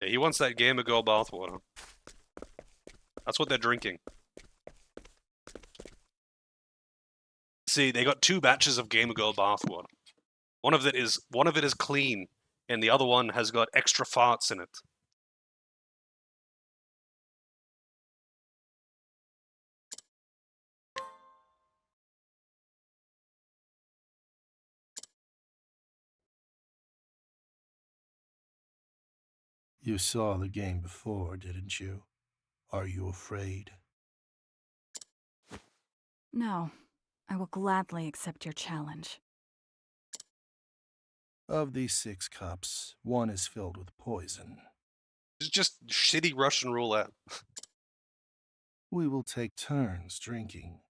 Yeah, he wants that gamer girl bathwater. That's what they're drinking. See, they got 2 batches of gamer girl bathwater. One of it is clean, and the other one has got extra farts in it. You saw the game before, didn't you? Are you afraid? No. I will gladly accept your challenge. Of these 6 cups, 1 is filled with poison. It's just shitty Russian roulette. We will take turns drinking.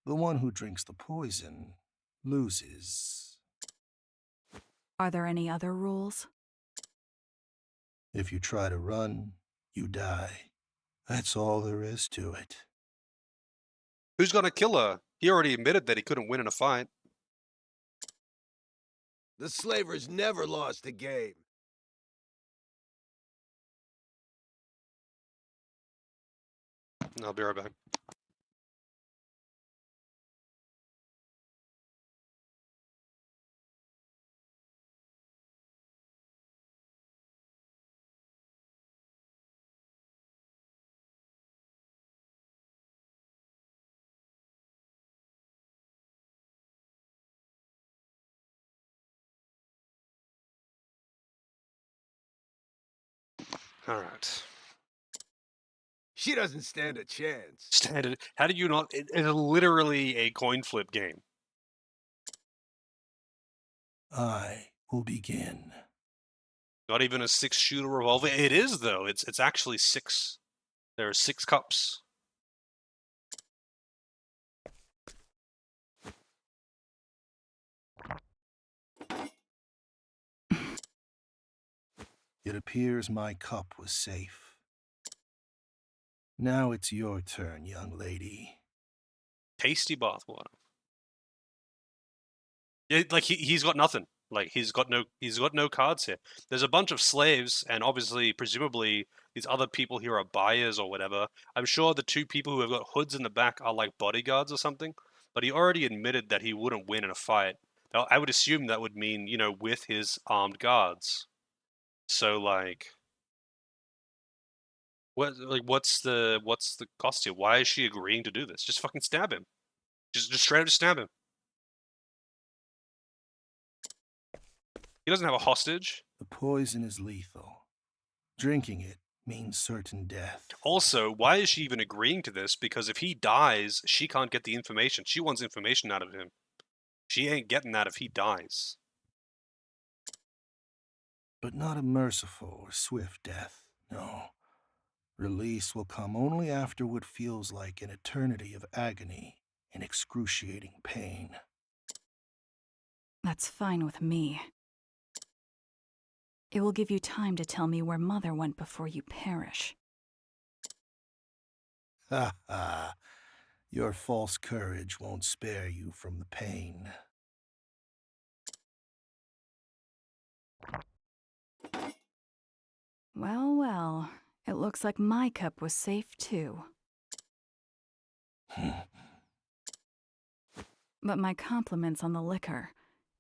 The one who drinks the poison loses. Are there any other rules? If you try to run, you die. That's all there is to it. Who's gonna kill her? He already admitted that he couldn't win in a fight. The slavers never lost a game. I'll be right back. All right. She doesn't stand a chance. Standard. How do you not? It's literally a coin flip game. I will begin. Not even a 6-shooter revolver. It is though. It's actually 6. There are 6 cups. It appears my cup was safe. Now it's your turn, young lady. Tasty bathwater. Yeah, like he's got nothing. Like he's got no cards here. There's a bunch of slaves, and obviously, presumably, these other people here are buyers or whatever. I'm sure the 2 people who have got hoods in the back are like bodyguards or something. But he already admitted that he wouldn't win in a fight. Now, I would assume that would mean, with his armed guards. So like, what's the cost here? Why is she agreeing to do this? Just fucking stab him. Just straight up stab him. He doesn't have a hostage. The poison is lethal. Drinking it means certain death. Also, why is she even agreeing to this? Because if he dies, she can't get the information. She wants information out of him. She ain't getting that if he dies. But not a merciful or swift death, no. Release will come only after what feels like an eternity of agony and excruciating pain. That's fine with me. It will give you time to tell me where Mother went before you perish. Ha ha. Your false courage won't spare you from the pain. Well, well. It looks like my cup was safe, too. But my compliments on the liquor.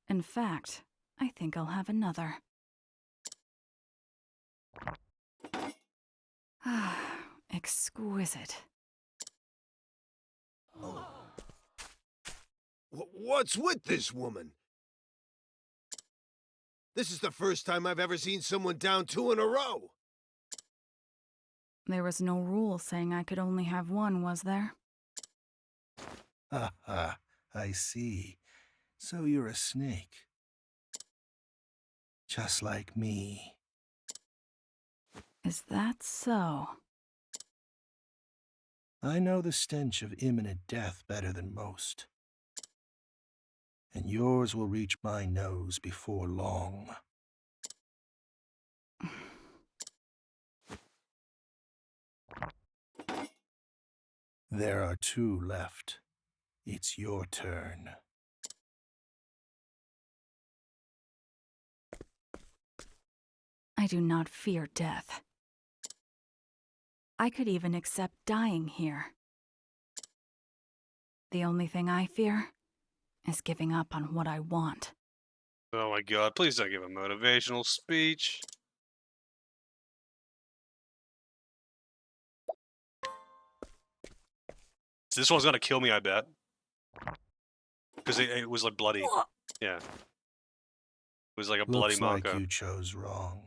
In fact, I think I'll have another. Exquisite. What's with this woman? This is the first time I've ever seen someone down 2 in a row. There was no rule saying I could only have one, was there? Ha ha. I see. So you're a snake. Just like me. Is that so? I know the stench of imminent death better than most. And yours will reach my nose before long. There are 2 left. It's your turn. I do not fear death. I could even accept dying here. The only thing I fear is giving up on what I want. Oh my god, please don't give a motivational speech. This one's gonna kill me, I bet. Because it was like bloody. Yeah. It was like a bloody Looks marker. like you chose wrong.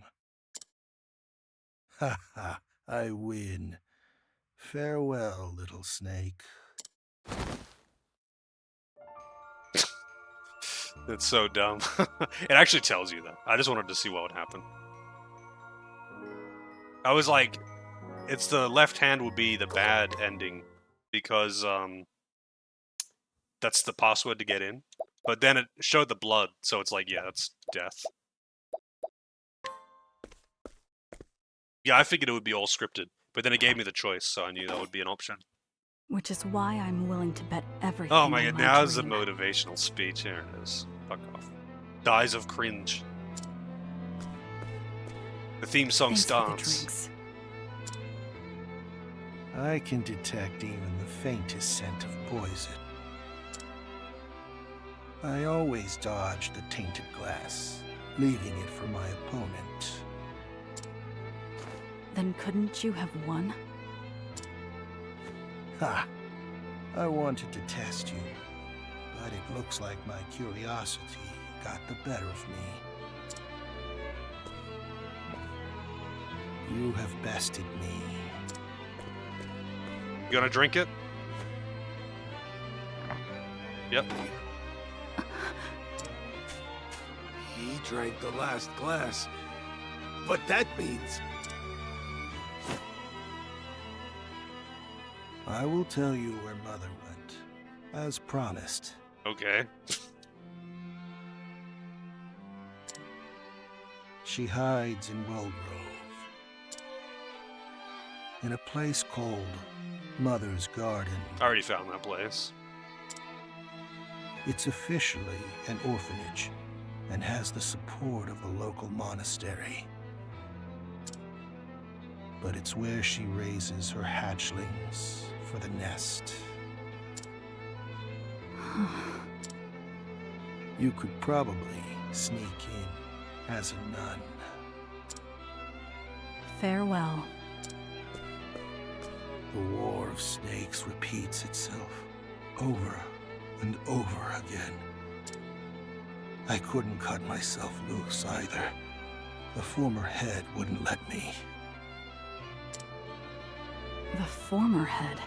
Ha ha, I win. Farewell, little snake. It's so dumb. It actually tells you that. I just wanted to see what would happen. I was like, it's the left hand would be the bad ending because that's the password to get in. But then it showed the blood, so it's like, yeah, that's death. Yeah, I figured it would be all scripted, but then it gave me the choice, so I knew that would be an option. Which is why I'm willing to bet everything Oh my on god, now is a motivational speech. Here it is. Fuck off. Dies of cringe. The theme song Thanks for the starts. drinks. I can detect even the faintest scent of poison. I always dodge the tainted glass, leaving it for my opponent. Then couldn't you have won? Ha! I wanted to test you, but it looks like my curiosity got the better of me. You have bested me. You gonna drink it? Yep. He drank the last glass. But that means... I will tell you where Mother went, as promised. Okay. She hides in Wellgrove, in a place called Mother's Garden. I already found that place. It's officially an orphanage and has the support of the local monastery. But it's where she raises her hatchlings for the nest. You could probably sneak in as a nun. Farewell. The war of snakes repeats itself over and over again. I couldn't cut myself loose either. The former head wouldn't let me. The former head?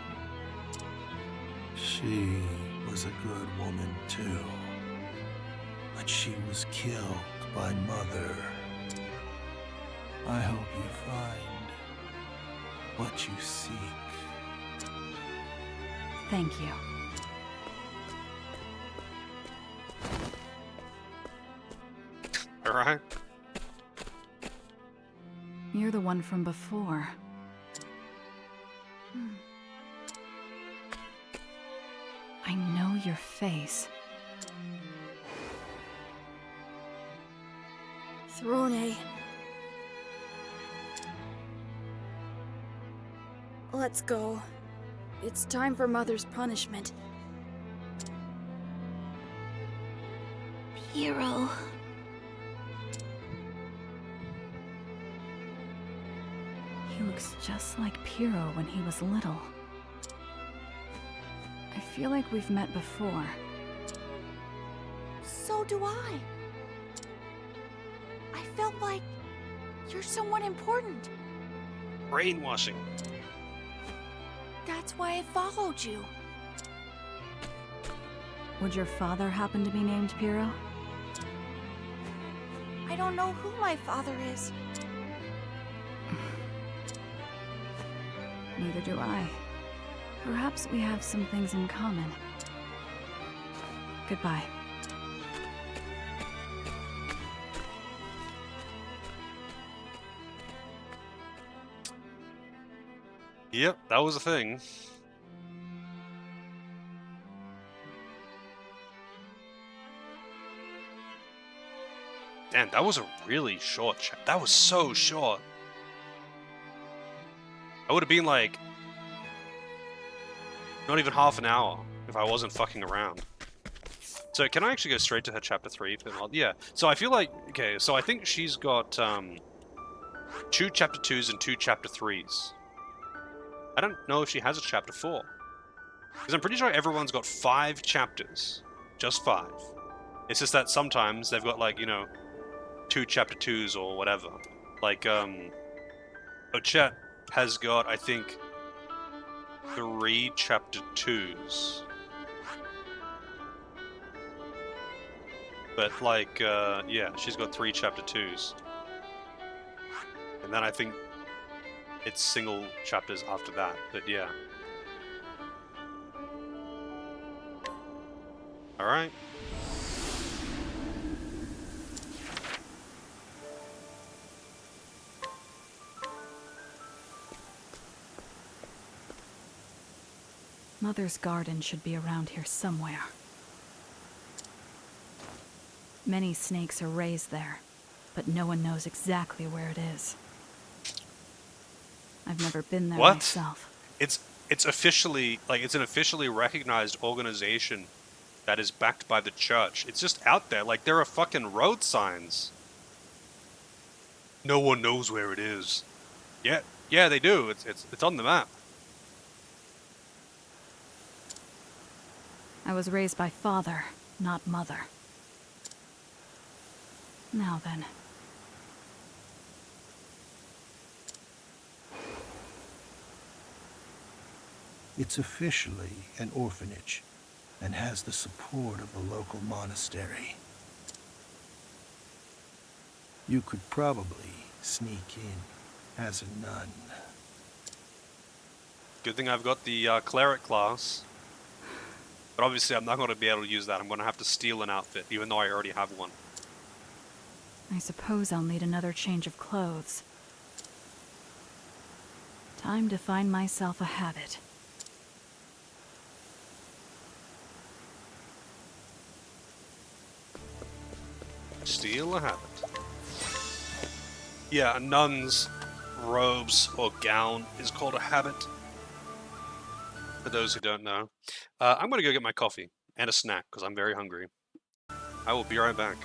She was a good woman too. But she was killed by Mother. I hope you find what you seek. Thank you. Alright. You're the one from before. I know your face. Throne. Let's go. It's time for Mother's punishment. Hero. He looks just like Piero when he was little. I feel like we've met before. So do I. I felt like you're someone important. Brainwashing. That's why I followed you. Would your father happen to be named Piero? I don't know who my father is. Neither do I. Perhaps we have some things in common. Goodbye. Yep, that was a thing. Damn, that was a really short chat. That was so short. I would have been like, not even half an hour if I wasn't fucking around. So can I actually go straight to her chapter 3? Yeah. So I feel like, okay, so I think she's got 2 chapter 2s and 2 chapter 3s. I don't know if she has a chapter 4. Because I'm pretty sure everyone's got 5 chapters. Just 5. It's just that sometimes they've got, like, you know, 2 chapter 2s or whatever. Like, Ochet has got, I think, 3 chapter 2s. But, like, yeah, she's got 3 chapter 2s. And then I think it's single chapters after that, but yeah. Alright. Mother's garden should be around here somewhere. Many snakes are raised there, but no one knows exactly where it is. I've never been there myself. It's officially, like, it's an officially recognized organization that is backed by the church. It's just out there, like, there are fucking road signs. No one knows where it is. Yeah, they do. It's on the map. I was raised by father, not mother. Now then. It's officially an orphanage and has the support of the local monastery. You could probably sneak in as a nun. Good thing I've got the cleric class. But obviously I'm not going to be able to use that. I'm going to have to steal an outfit, even though I already have one. I suppose I'll need another change of clothes. Time to find myself a habit. Steal a habit. Yeah, a nun's robes or gown is called a habit. For those who don't know. I'm going to go get my coffee and a snack because I'm very hungry. I will be right back.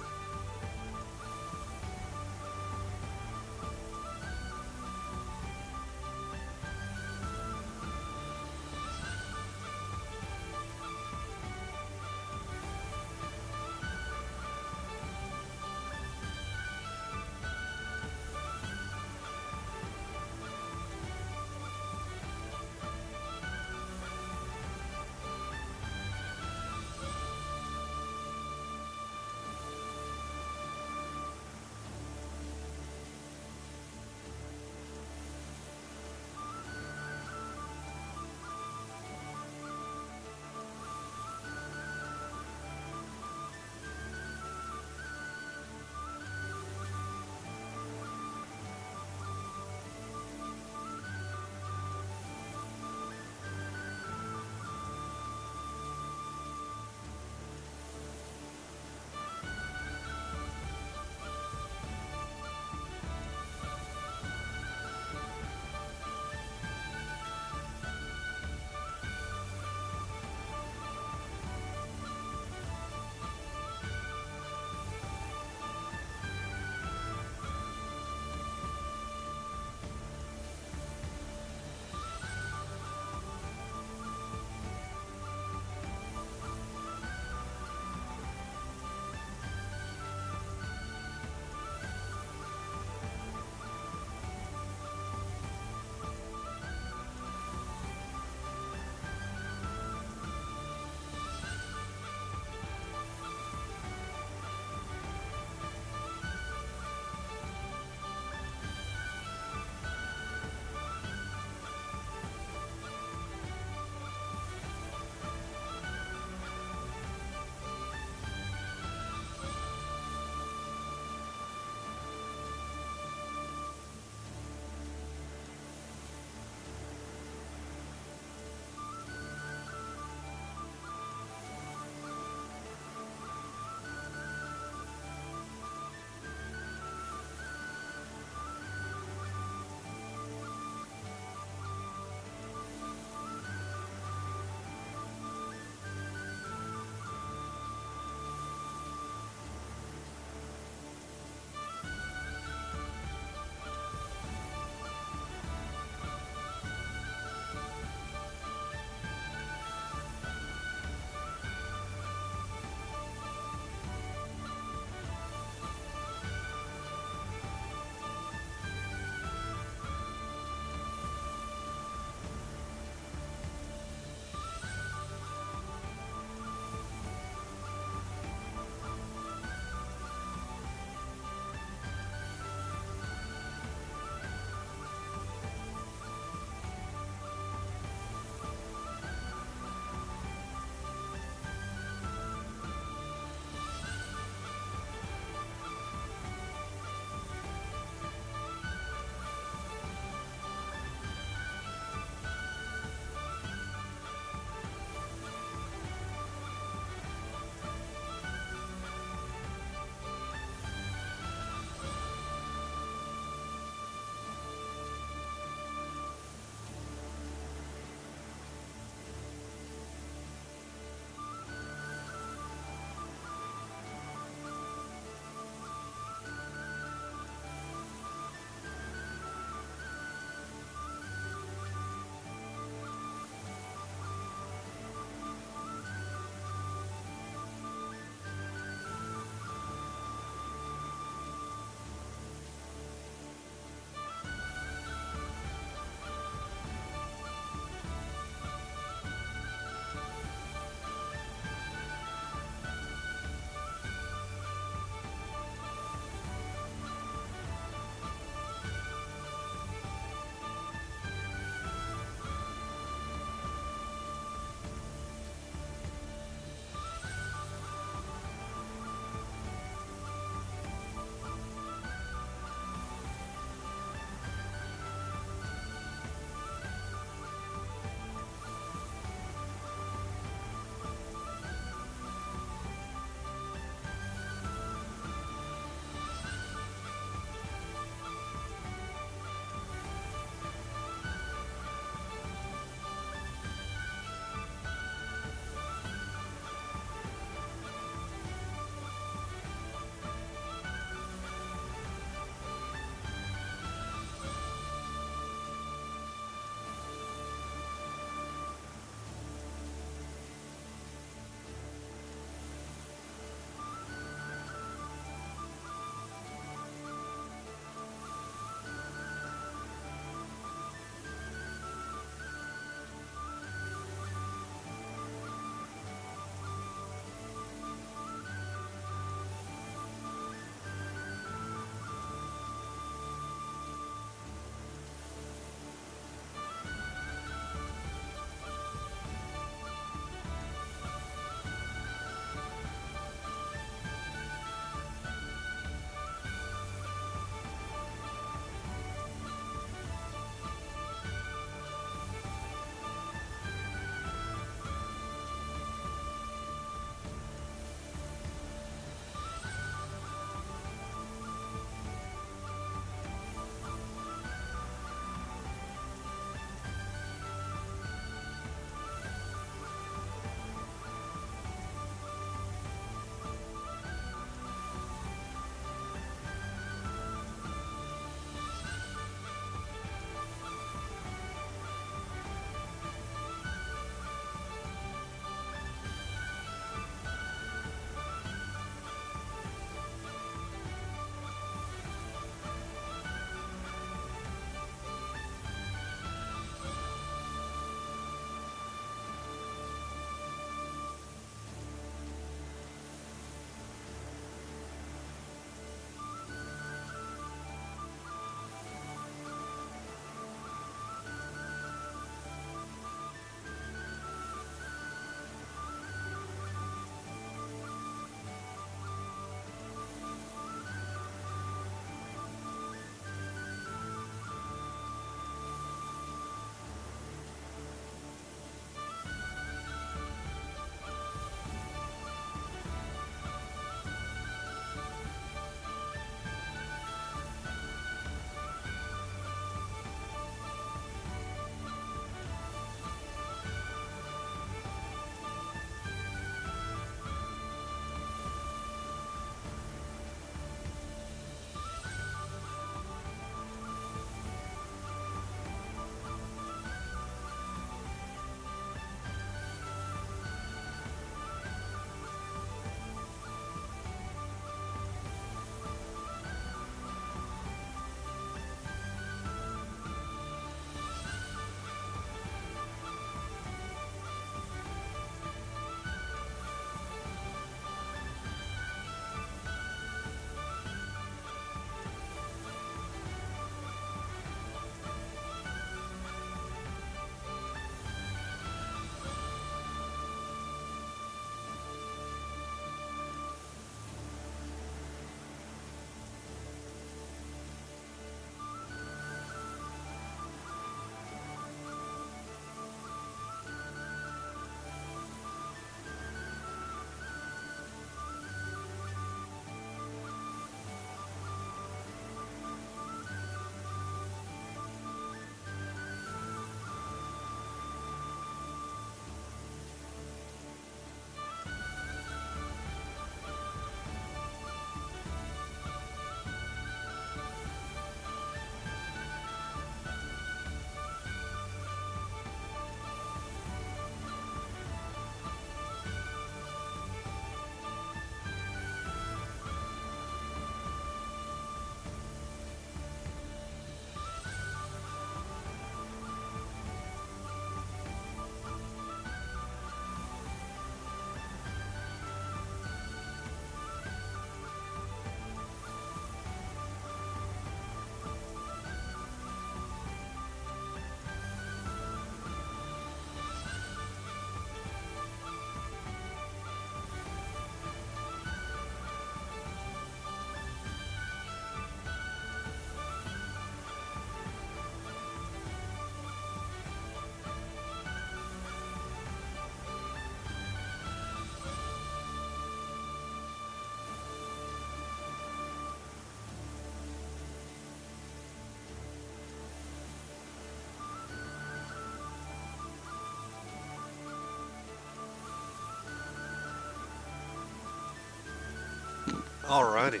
Alrighty.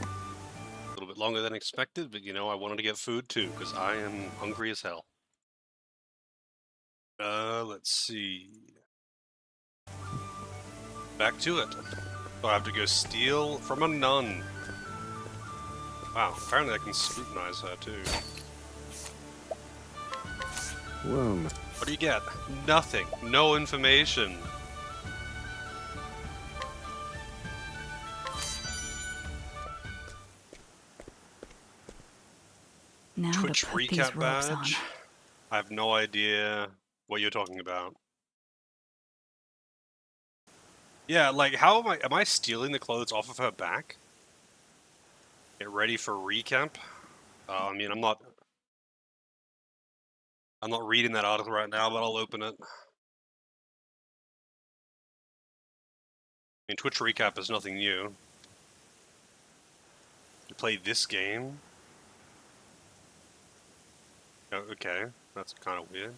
A little bit longer than expected, but you know, I wanted to get food too, because I am hungry as hell. Let's see. Back to it. So I have to go steal from a nun. Wow, apparently I can scrutinize her too. Well, What do you get? Nothing. No information. Now Twitch to put recap these robes badge. on. I have no idea what you're talking about. Yeah, like how am I stealing the clothes off of her back? Get ready for recamp? I mean, I'm not reading that article right now, but I'll open it. I mean, Twitch recap is nothing new. You play this game? Oh, okay, that's kind of weird.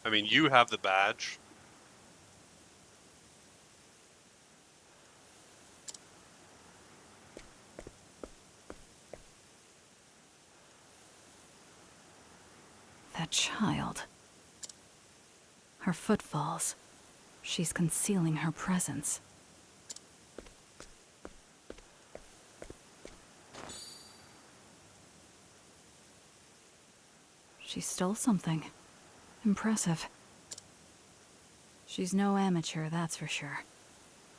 I mean, you have the badge. That child. Her footfalls. She's concealing her presence. She stole something. Impressive. She's no amateur, that's for sure.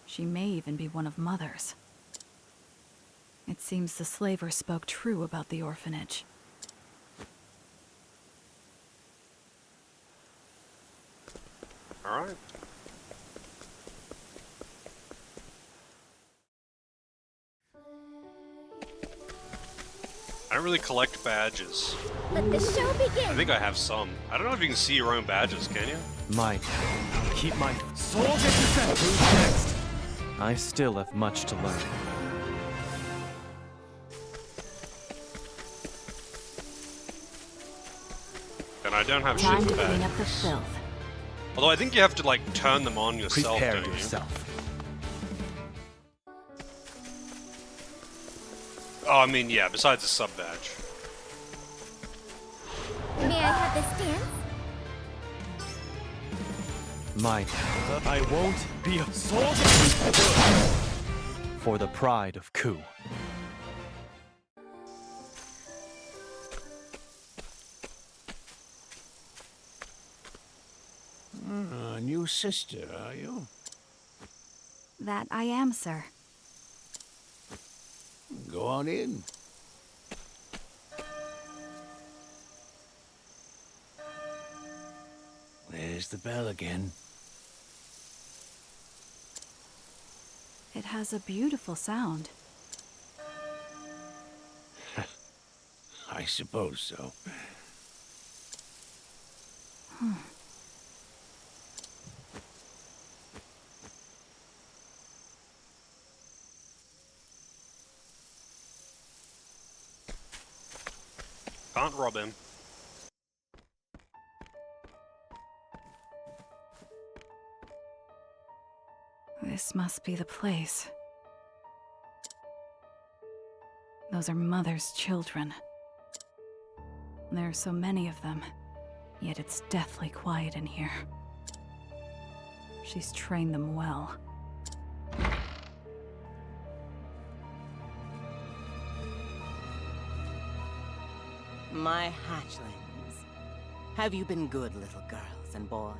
She may even be one of Mother's. It seems the slaver spoke true about the orphanage. Alright. I don't really collect badges. Let the show begin. I think I have some. I don't know if you can see your own badges, can you? Might. Keep my Soul gets the set. Who's next? I still have much to learn. And I don't have Time shit to for clean badges. up the filth. Although I think you have to like turn them on yourself, Prepare don't you? yourself. Oh, I mean, yeah, besides the sub badge. May I have this dance? Might. I won't be a soul. For the pride of Ku. A new sister, are you? That I am, sir. Go on in. There's the bell again. It has a beautiful sound. I suppose so. Can't rob him. This must be the place. Those are Mother's children. There are so many of them, yet it's deathly quiet in here. She's trained them well. My hatchlings. Have you been good little girls and boys?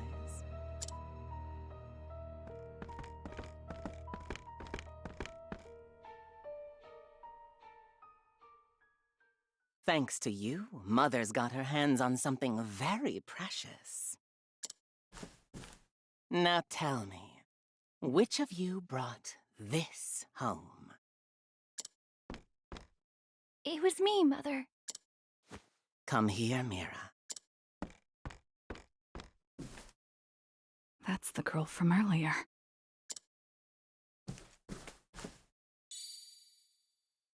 Thanks to you, Mother's got her hands on something very precious. Now tell me, which of you brought this home? It was me, Mother. Come here, Mira. That's the girl from earlier.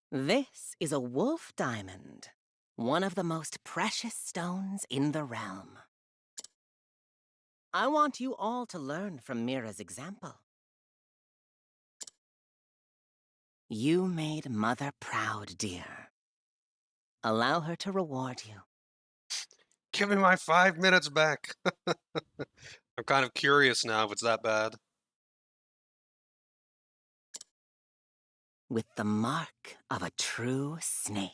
This is a wolf diamond. one of the most precious stones in the realm. I want you all to learn from Mira's example. You made Mother proud, dear. Allow her to reward you. Give me my 5 minutes back. I'm kind of curious now if it's that bad. With the mark of a true snake.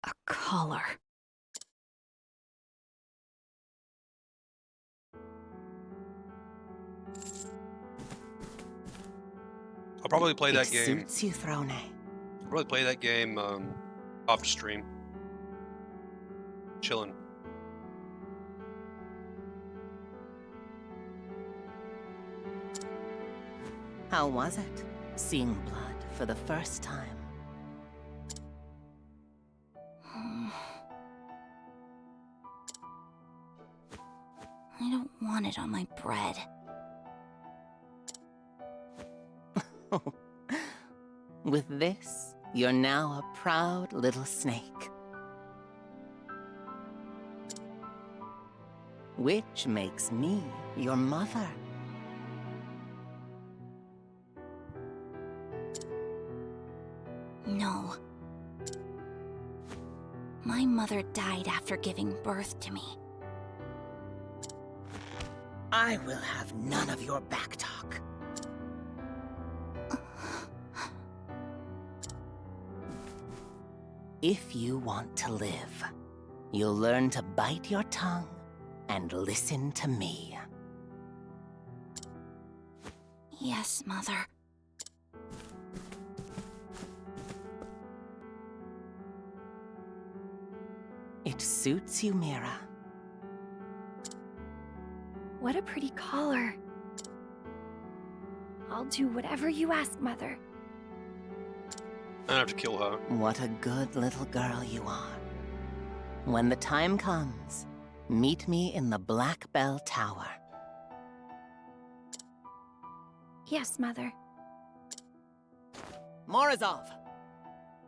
A collar. I'll probably play that game. Suits you, Throne. I'll probably play that game off the stream. Chillin'. How was it, seeing blood for the first time? I don't want it on my bread. With this, you're now a proud little snake. Which makes me your mother. No. My mother died after giving birth to me. I will have none of your backtalk. If you want to live, you'll learn to bite your tongue and listen to me. Yes, Mother. It suits you, Mira. What a pretty collar. I'll do whatever you ask, Mother. I have to kill her. What a good little girl you are. When the time comes, meet me in the Black Bell Tower. Yes, Mother. Morozov,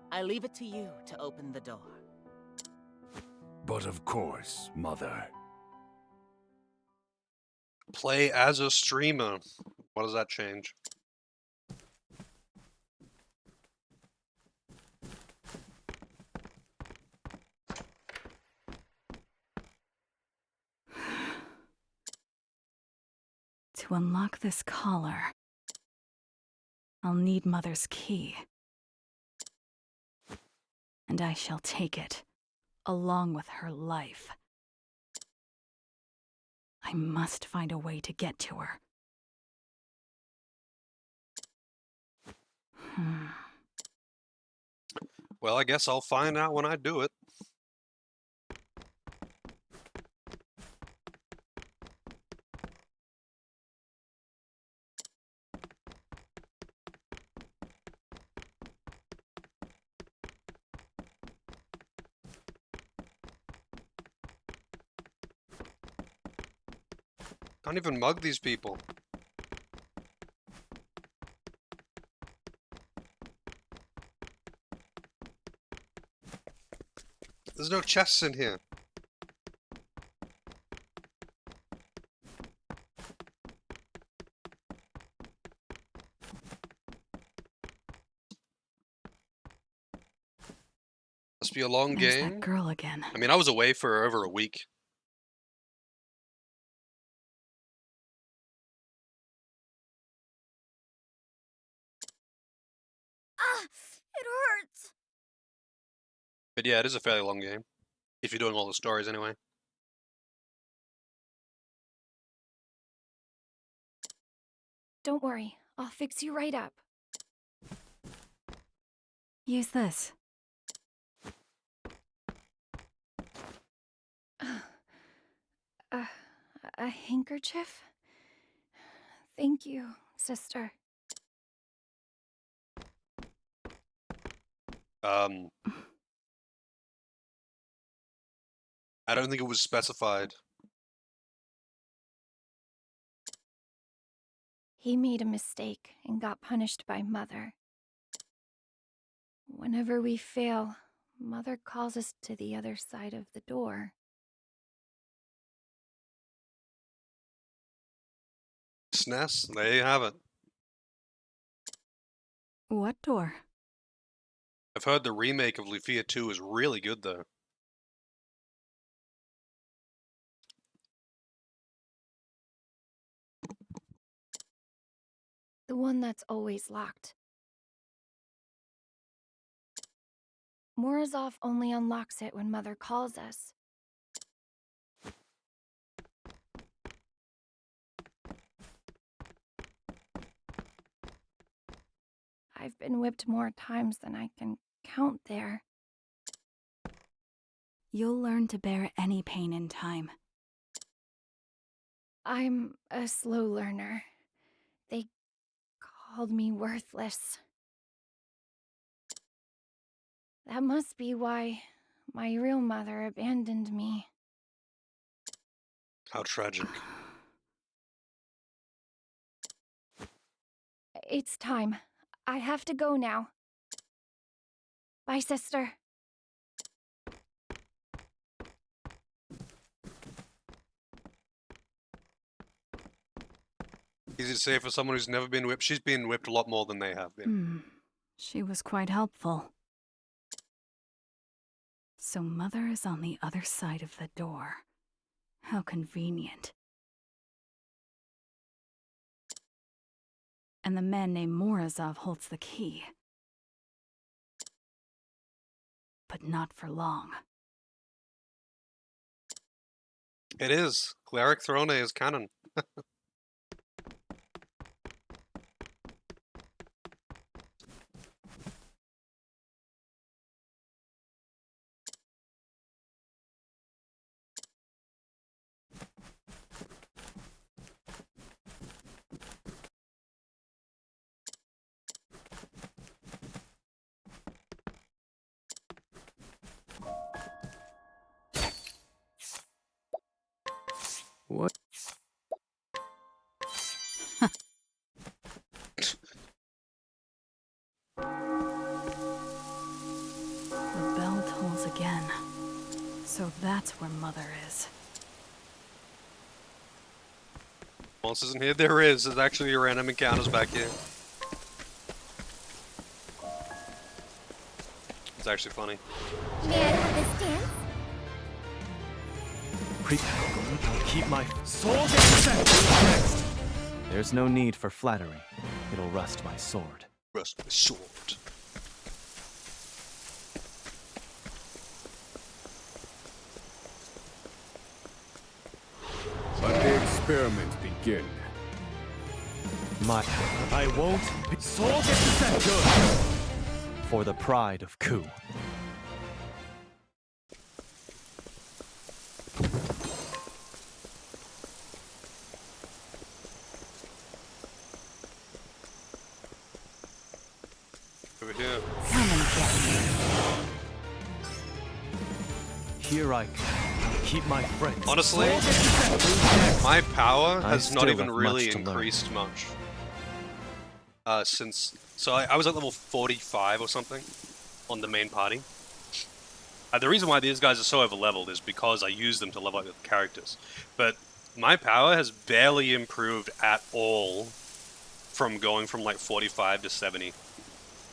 I leave it to you to open the door. But of course, Mother. Play as a streamer. What does that change? To unlock this collar, I'll need Mother's key. And I shall take it, along with her life. I must find a way to get to her. Well, I guess I'll find out when I do it. Can't even mug these people. There's no chests in here. Must be a long There's game. that girl again. I mean, I was away for over a week. Ah, it hurts. But yeah, it is a fairly long game. If you're doing all the stories anyway. Don't worry, I'll fix you right up. Use this. A handkerchief? Thank you, sister. I don't think it was specified. He made a mistake and got punished by Mother. Whenever we fail, Mother calls us to the other side of the door. SNES, there you have it. What door? I've heard the remake of Lufia 2 is really good, though. The one that's always locked. Morozov only unlocks it when Mother calls us. I've been whipped more times than I can count there. You'll learn to bear any pain in time. I'm a slow learner. They called me worthless. That must be why my real mother abandoned me. How tragic. It's time. I have to go now. Bye, sister. Easy to say for someone who's never been whipped. She's been whipped a lot more than they have been. She was quite helpful. So Mother is on the other side of the door. How convenient. And the man named Morozov holds the key. But not for long. It is. Cleric Throne is canon. What? The bell tolls again. So that's where Mother is. Monsters in here? There is. There's actually random encounters back here. It's actually funny. May I have this dance? I'll keep my sword next. There's no need for flattery. It'll rust my sword. Rust my sword. Let the experiment begin. I won't be sword good. For the pride of Ku. Over here. Come and get me. Here I keep my friends. Honestly, my power has still not even have really much to learn. increased much. Since... So I was at level 45 or something on the main party. The reason why these guys are so over-leveled is because I use them to level up the characters. But my power has barely improved at all from going from like 45 to 70.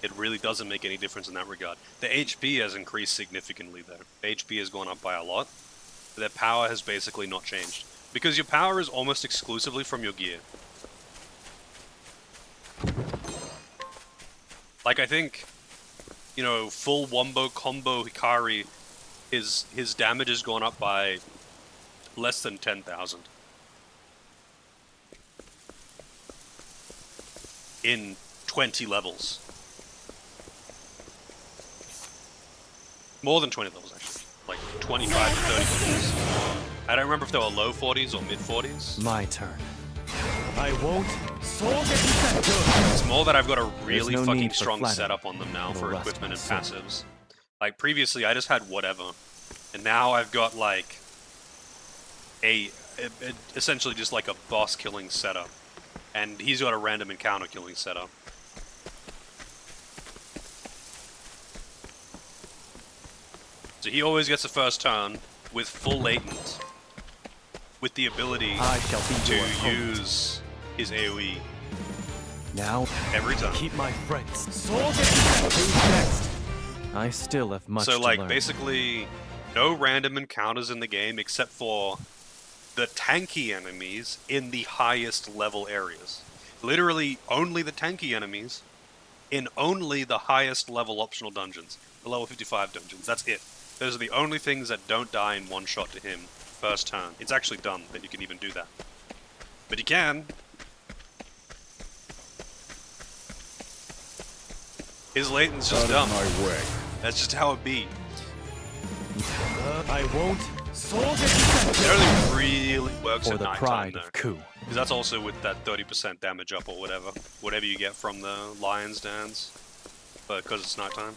It really doesn't make any difference in that regard. The HP has increased significantly though. HP has gone up by a lot. But their power has basically not changed. Because your power is almost exclusively from your gear. Like, I think, you know, full wombo combo Hikari, his damage has gone up by less than 10,000. In 20 levels. More than 20 levels, actually. Like, 25 to 30 levels. I don't remember if they were low 40s or mid 40s. My turn. I won't. It's more that I've got a really no fucking need for strong flattery. setup on them now It'll for rust equipment and my sword. passives. Like previously, I just had whatever, and now I've got like essentially just like a boss killing setup, And he's got a random encounter killing setup. So he always gets the first turn with full latent, with the ability to use his AoE. Now, every time. Keep my friends. Who's next? I still have much to So, like, learn. basically, no random encounters in the game except for the tanky enemies in the highest level areas. Literally, only the tanky enemies in only the highest level optional dungeons. The level 55 dungeons. That's it. Those are the only things that don't die in one shot to him first turn. It's actually dumb that you can even do that. But you can. His latent's just dumb. My way. That's just how it be. I won't. It only really works For at the nighttime, pride though. of coup. Because that's also with that 30% damage up or whatever. Whatever you get from the lion's dance. But because it's nighttime.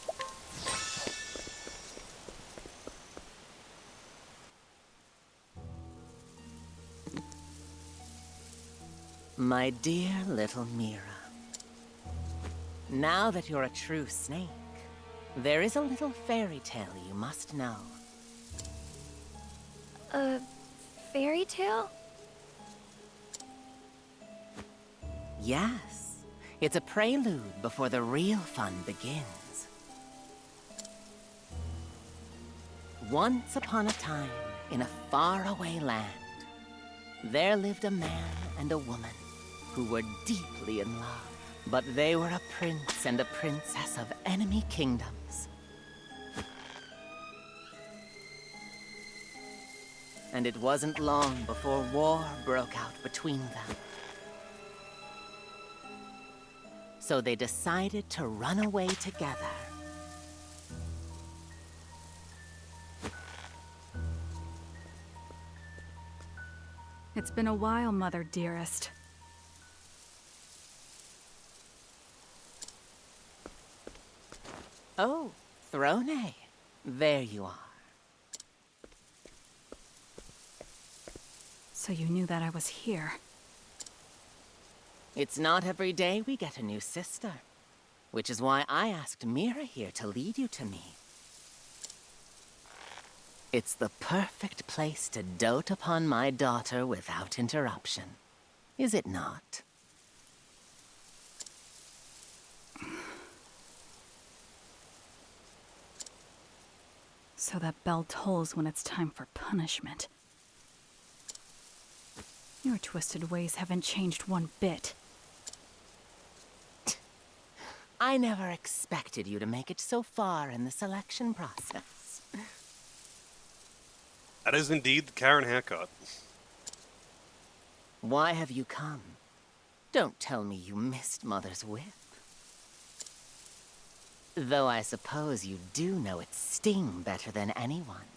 My dear little Mira. Now that you're a true snake, there is a little fairy tale you must know. A fairy tale? Yes, it's a prelude before the real fun begins. Once upon a time, in a faraway land, there lived a man and a woman who were deeply in love. But they were a prince and a princess of enemy kingdoms. And it wasn't long before war broke out between them. So they decided to run away together. It's been a while, Mother dearest. Oh, Throne. There you are. So you knew that I was here. It's not every day we get a new sister. Which is why I asked Mira here to lead you to me. It's the perfect place to dote upon my daughter without interruption. Is it not? So that bell tolls when it's time for punishment. Your twisted ways haven't changed one bit. I never expected you to make it so far in the selection process. That is indeed the Karen haircut. Why have you come? Don't tell me you missed Mother's whip. Though I suppose you do know its sting better than anyone.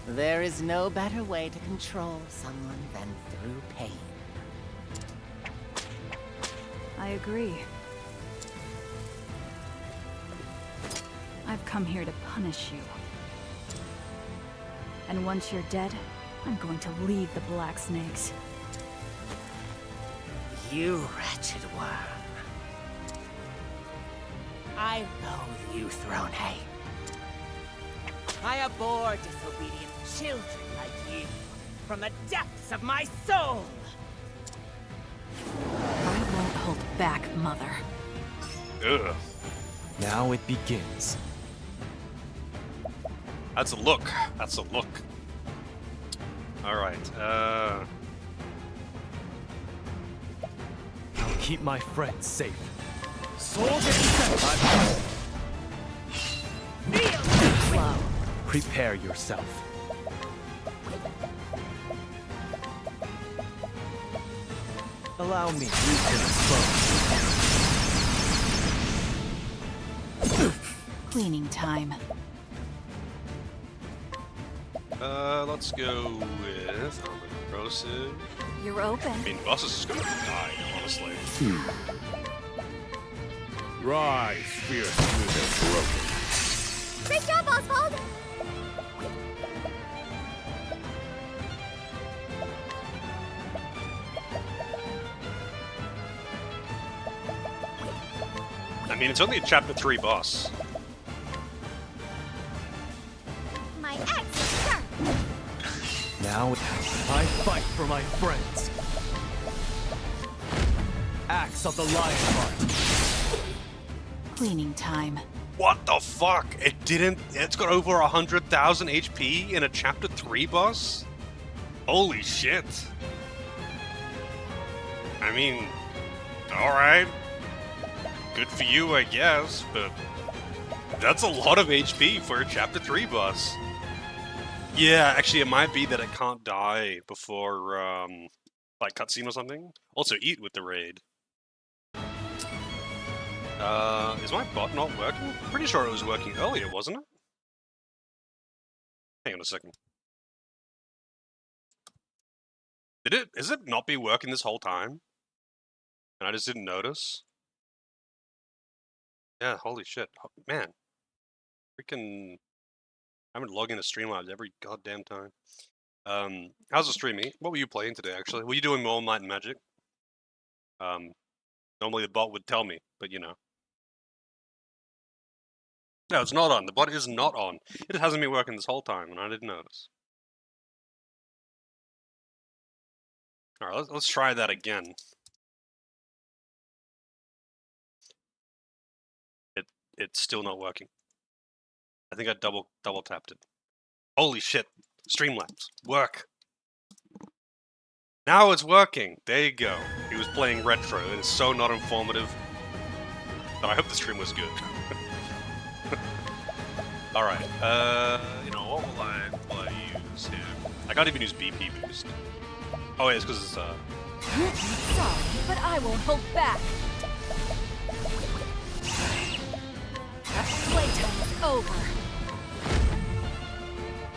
There is no better way to control someone than through pain. I agree. I've come here to punish you. And once you're dead, I'm going to leave the Black Snakes. You wretched worm. I loathe you, Throne. I abhor disobedient children like you from the depths of my soul. I won't hold back, Mother. Ugh. Now it begins. That's a look. That's a look. Alright, I'll keep my friends safe. Slow. Prepare yourself. Allow me. Cleaning time. let's go with corrosive. You're open. I mean, Bus is just gonna die, honestly. Rise, fierce smooth and broken. Great job, Oswald! I mean, it's only a chapter 3 boss. My axe is sharp. Now I fight for my friends. Axe of the Lionheart. Cleaning time. What the fuck? It's got over 100,000 HP in a chapter 3 boss? Holy shit. I mean, alright. Good for you, I guess, but that's a lot of HP for a chapter 3 boss. Yeah, actually, it might be that it can't die before, like, cutscene or something. Also, eat with the raid. Is my bot not working? I'm pretty sure it was working earlier, wasn't it? Hang on a second. Is it not been working this whole time? And I just didn't notice? Yeah, holy shit. Man. Freaking... I haven't logged into Streamlabs every goddamn time. How's the stream, mate? What were you playing today, actually? Were you doing more Might and Magic? Normally the bot would tell me, but you know. No, it's not on. The bot is not on. It hasn't been working this whole time, and I didn't notice. Alright, let's try that again. It's still not working. I think I double tapped it. Holy shit. Streamlabs. Work. Now it's working. There you go. He was playing retro. It is so not informative. But I hope the stream was good. Alright. You know, what will I use here? I can't even use BP boost. Oh, yeah, it's because it's, Sorry, but I won't hold back. Playtime is over.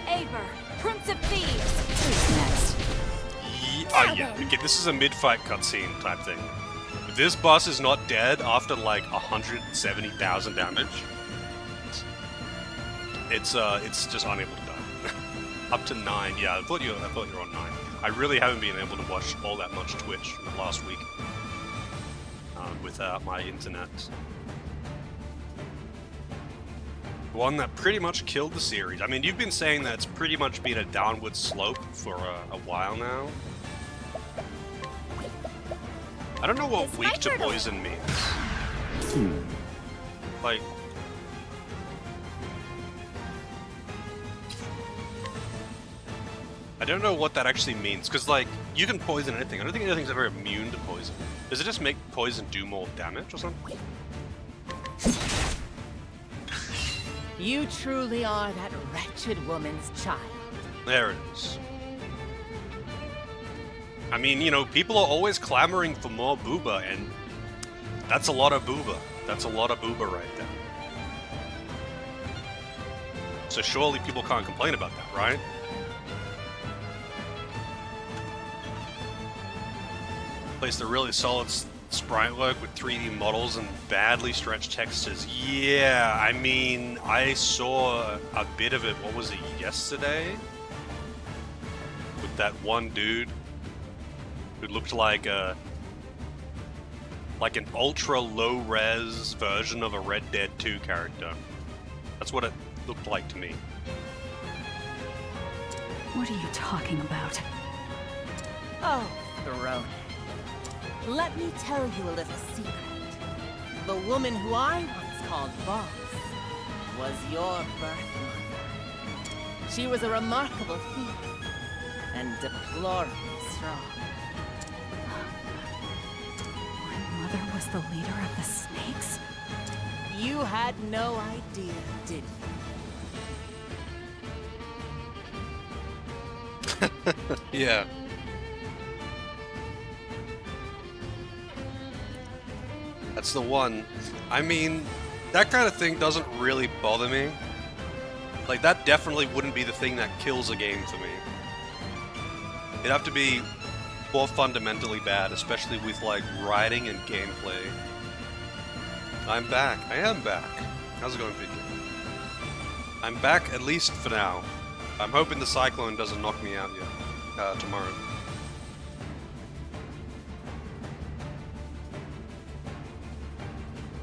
Aber, Prince of Thieves. Who's next? Yeah. Okay, this is a mid-fight cutscene type thing. If this boss is not dead after like 170,000 damage, it's just unable to die. Up to 9. Yeah, I thought you were on 9. I really haven't been able to watch all that much Twitch in the last week without my internet. One that pretty much killed the series. I mean, you've been saying that it's pretty much been a downward slope for a while now. I don't know what weak to poison means. Like... I don't know what that actually means, because, like, you can poison anything. I don't think anything's ever immune to poison. Does it just make poison do more damage or something? You truly are that wretched woman's child. There it is. I mean, you know, people are always clamoring for more booba, and that's a lot of booba. That's a lot of booba right there. So surely people can't complain about that, right? Placed a really solid sprite work with 3D models and badly stretched textures. Yeah, I mean, I saw a bit of it, what was it, yesterday? With that one dude who looked like an ultra low-res version of a Red Dead 2 character. That's what it looked like to me. What are you talking about? Oh, Throne. Let me tell you a little secret. The woman who I once called boss was your birth mother. She was a remarkable thief and deplorably strong. My mother was the leader of the snakes? You had no idea, did you? Yeah. That's the one. I mean, that kind of thing doesn't really bother me. Like, that definitely wouldn't be the thing that kills a game for me. It'd have to be more fundamentally bad, especially with, like, writing and gameplay. I'm back. I am back. How's it going, Vicky? I'm back, at least for now. I'm hoping the cyclone doesn't knock me out yet. Tomorrow.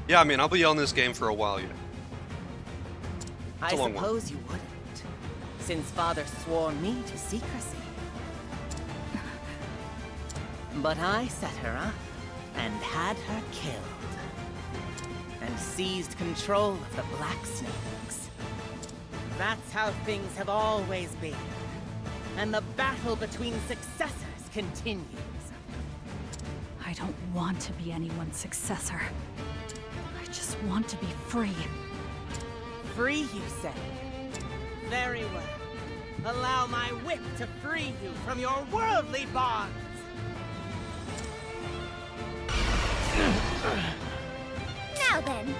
Yeah, I mean, I'll be on this game for a while yet. I a long one. suppose you wouldn't, since Father swore me to secrecy. But I set her up and had her killed, and seized control of the Black Snakes. That's how things have always been, and the battle between successors continues. I don't want to be anyone's successor. I just want to be free. Free, you say? Very well. Allow my whip to free you from your worldly bonds. Now then. You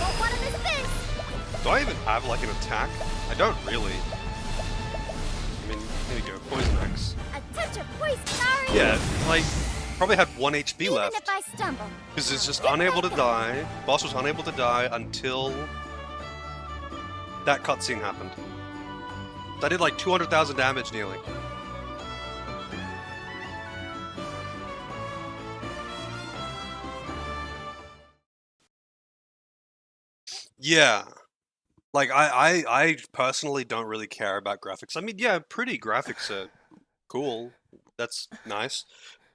won't want to miss this. Do I even have, like, an attack? I don't really. I mean, here you go, Poison Axe. A touch of poison, sorry. Yeah, like, probably had 1 HP Even left. if I stumble. Because it's just unable to die. Boss was unable to die until that cutscene happened. So I did like 200,000 damage nearly. Yeah. Like, I personally don't really care about graphics. I mean, yeah, pretty graphics are cool. That's nice.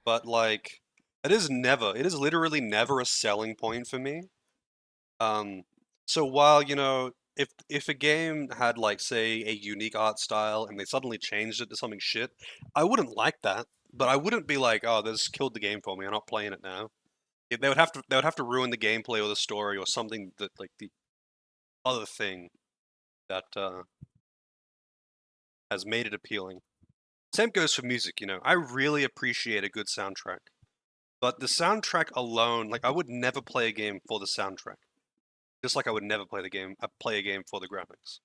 But, like, it is literally never a selling point for me. So while, you know, if a game had, like, say, a unique art style and they suddenly changed it to something shit, I wouldn't like that. But I wouldn't be like, oh, this killed the game for me, I'm not playing it now. They would have to ruin the gameplay or the story or something that, like, the other thing that has made it appealing. Same goes for music, you know. I really appreciate a good soundtrack. But the soundtrack alone, like, I would never play a game for the soundtrack. Just like I would never play a game for the graphics.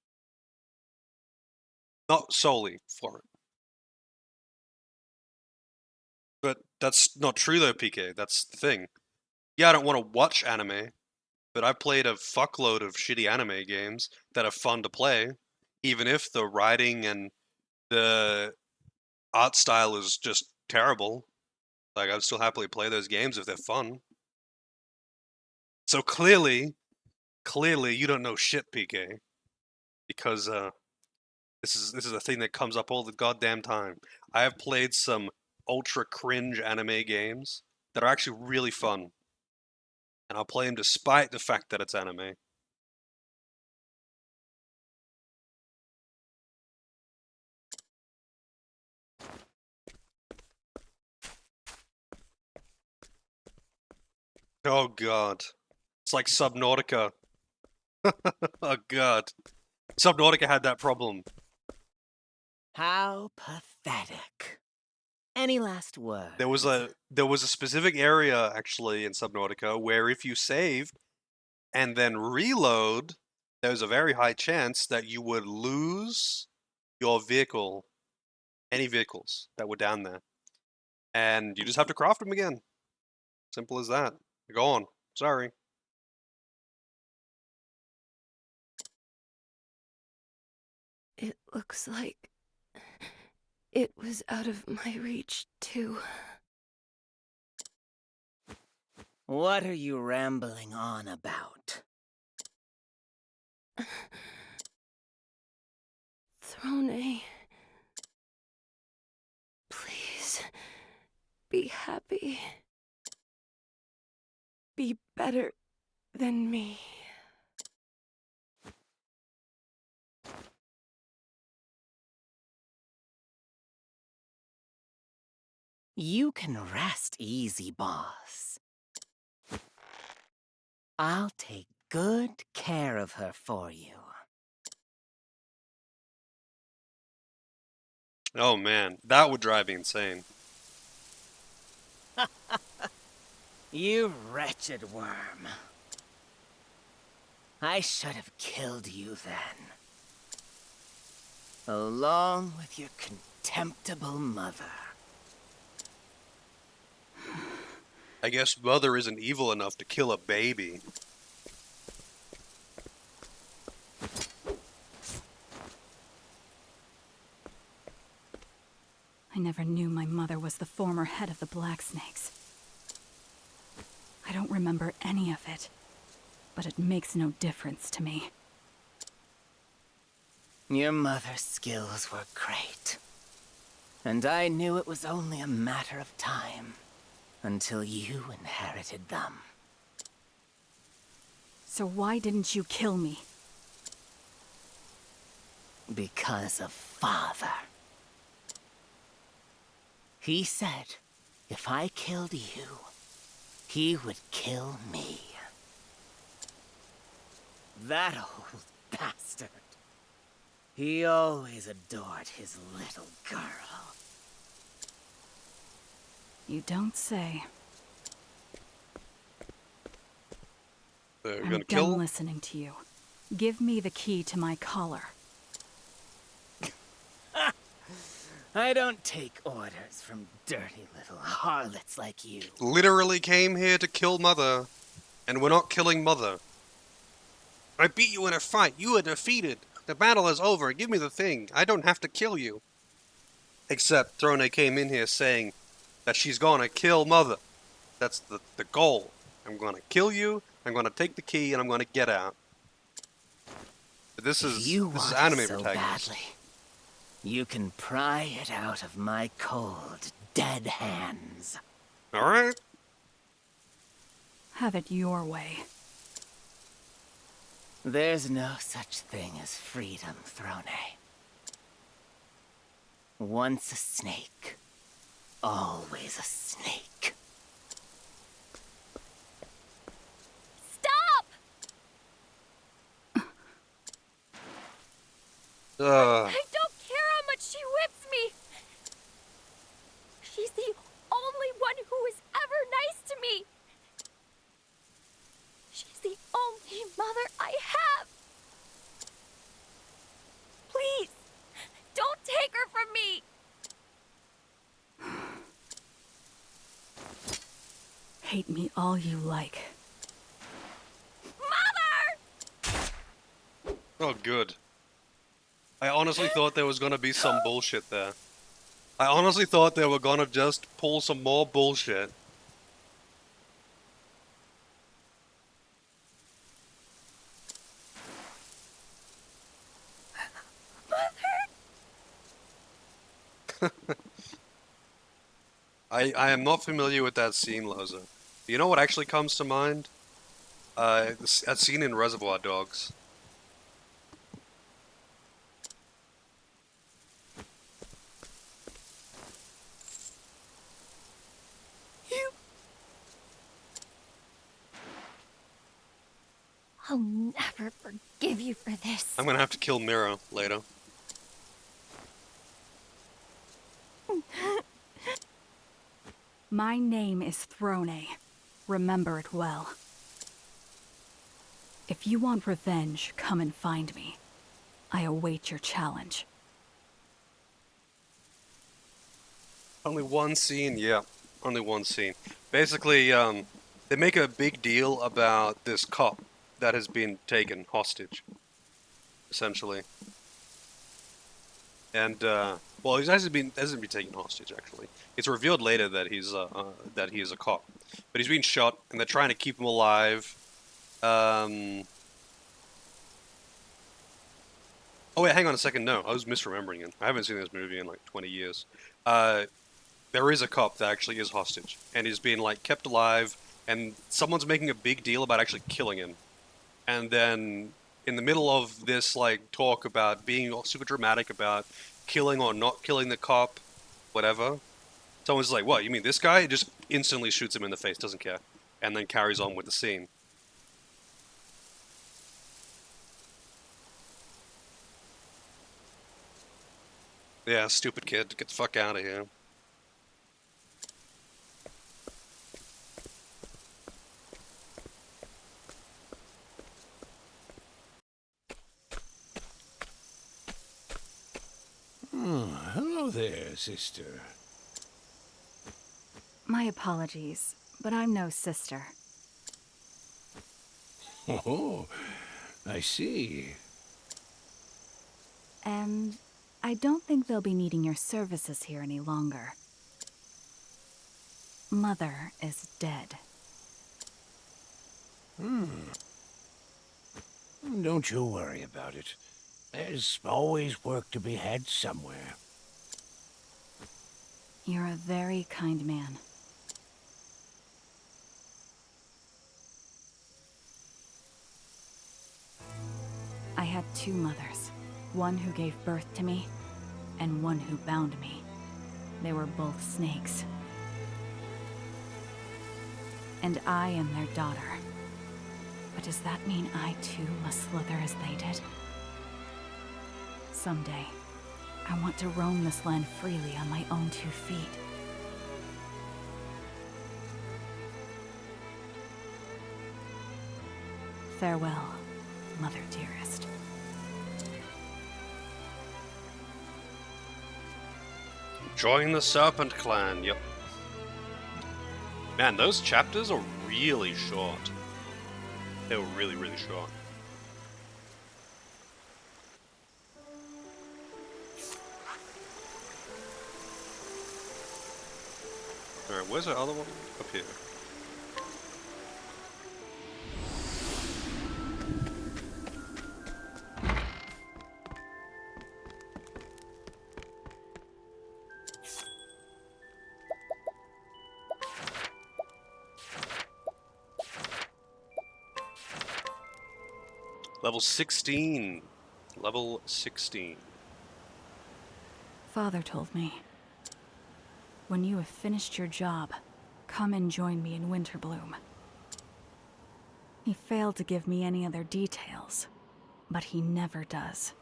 Not solely for it. But that's not true though, PK. That's the thing. Yeah, I don't want to watch anime, but I've played a fuckload of shitty anime games that are fun to play, even if the writing and the art style is just terrible. Like, I'd still happily play those games if they're fun. So clearly you don't know shit, PK, because this is a thing that comes up all the goddamn time. I have played some ultra cringe anime games that are actually really fun, and I'll play them despite the fact that it's anime. Oh god. It's like Subnautica. Oh god. Subnautica had that problem. How pathetic. Any last words? There was a specific area actually in Subnautica where if you saved and then reload, there was a very high chance that you would lose your vehicle, any vehicles that were down there. And you just have to craft them again. Simple as that. Go on. Sorry. It looks like it was out of my reach, too. What are you rambling on about? Throne, please, be happy. Be better than me. You can rest easy, boss. I'll take good care of her for you. Oh man, that would drive me insane. You wretched worm. I should have killed you then. Along with your contemptible mother. I guess Mother isn't evil enough to kill a baby. I never knew my mother was the former head of the Black Snakes. I don't remember any of it, but it makes no difference to me. Your mother's skills were great. And I knew it was only a matter of time until you inherited them. So why didn't you kill me? Because of Father. He said if I killed you, he would kill me. That old bastard. He always adored his little girl. You don't say. You're I'm gonna done kill? listening to you. Give me the key to my collar. I don't take orders from dirty little harlots like you. Literally came here to kill Mother, and we're not killing Mother. I beat you in a fight. You are defeated. The battle is over. Give me the thing. I don't have to kill you. Except Throne came in here saying that she's gonna kill Mother. That's the goal. I'm gonna kill you, I'm gonna take the key, and I'm gonna get out. But this is anime so protagonist. Badly, you can pry it out of my cold, dead hands. Alright. Have it your way. There's no such thing as freedom, Throne. Once a snake, always a snake. Stop! I don't care how much she whips me. She's the only one who was ever nice to me. She's the only mother I have. Please, don't take her from me. Hate me all you like. Mother! Oh, good. I honestly thought there was gonna be some bullshit there. I honestly thought they were gonna just pull some more bullshit. I am not familiar with that scene, Loza. You know what actually comes to mind? That scene in Reservoir Dogs. I'll never forgive you for this. I'm gonna have to kill Mira later. My name is Throne. Remember it well. If you want revenge, come and find me. I await your challenge. Only one scene? Yeah, only one scene. Basically, they make a big deal about this cop that has been taken hostage, essentially. And, well, he hasn't been taken hostage, actually. It's revealed later that he is a cop. But he's been shot, and they're trying to keep him alive. Oh wait, hang on a second, no, I was misremembering it. I haven't seen this movie in like 20 years. There is a cop that actually is hostage, and he's being like kept alive, and someone's making a big deal about actually killing him. And then, in the middle of this like talk about being super dramatic about killing or not killing the cop, whatever, someone's like, what, you mean this guy? It just instantly shoots him in the face, doesn't care, and then carries on with the scene. Yeah, stupid kid, get the fuck out of here. Hello there, sister. My apologies, but I'm no sister. Oh, I see. And I don't think they'll be needing your services here any longer. Mother is dead. Don't you worry about it. There's always work to be had somewhere. You're a very kind man. I had two mothers. One who gave birth to me, and one who bound me. They were both snakes. And I am their daughter. But does that mean I too must slither as they did? Someday, I want to roam this land freely on my own 2 feet. Farewell, Mother dearest. Join the Serpent Clan, yep. Man, those chapters are really short. They were really, really short. Alright, where's the other one? Up here. Level 16. Level 16. Father told me, when you have finished your job, come and join me in Winterbloom. He failed to give me any other details, but he never does.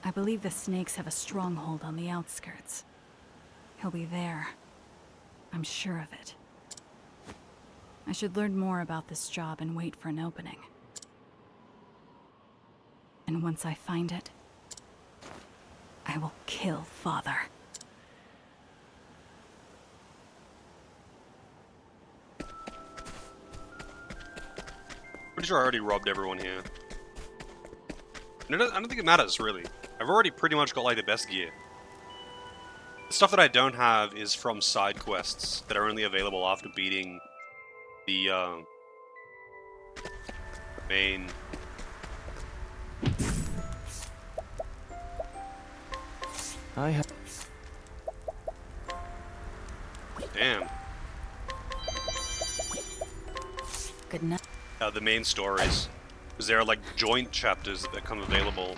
I believe the snakes have a stronghold on the outskirts. He'll be there. I'm sure of it. I should learn more about this job and wait for an opening. And once I find it, I will kill Father. Pretty sure I already robbed everyone here. I don't think it matters, really. I've already pretty much got, like, the best gear. The stuff that I don't have is from side quests that are only available after beating the main... I have... Damn. Good enough. The main stories. Because there are, like, joint chapters that become available.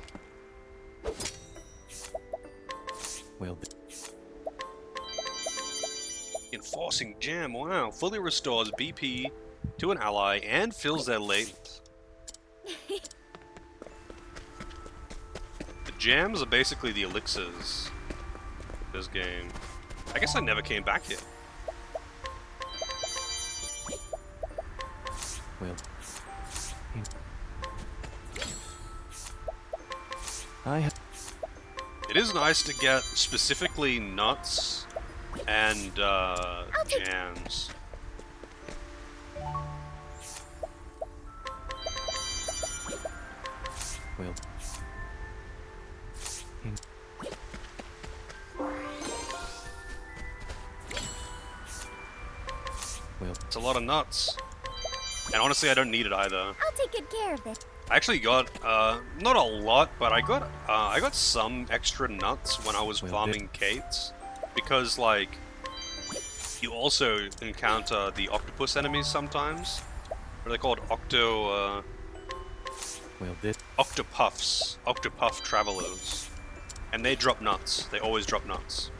Well, Enforcing Jam, wow. Fully restores BP to an ally and fills their latent. The jams are basically the elixirs of this game. I guess I never came back here. well... I have... It is nice to get specifically nuts and jams. Well... Well... It's a lot of nuts. And honestly, I don't need it either. I'll take good care of it. I actually got, not a lot, but I got some extra nuts when I was farming Kates. Because, like, you also encounter the octopus enemies sometimes. What are they called? Octopuffs. Octopuff travelers. And they drop nuts. They always drop nuts.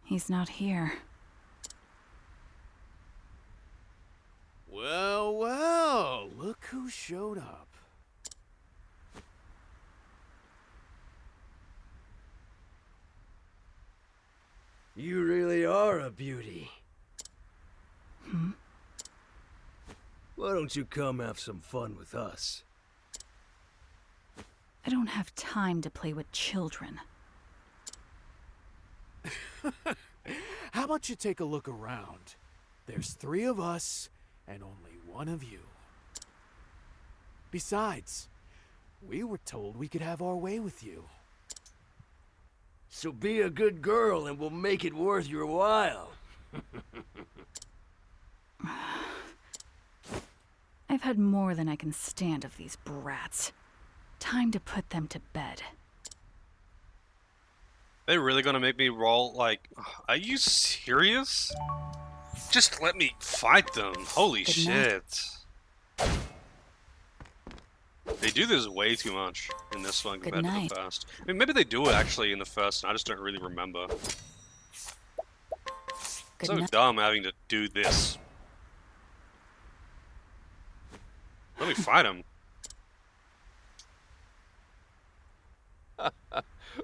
He's not here. Well, well, look who showed up. You really are a beauty. Hmm? Why don't you come have some fun with us? I don't have time to play with children. How about you take a look around? There's 3 of us and only 1 of you. Besides, we were told we could have our way with you. So be a good girl and we'll make it worth your while. I've had more than I can stand of these brats. Time to put them to bed. They really gonna make me roll, like, are you serious? Just let me fight them. Holy Good night. shit. They do this way too much in this one compared to night. the first. I mean, maybe they do it actually in the first, and I just don't really remember. Good So night. dumb having to do this. Let me fight him.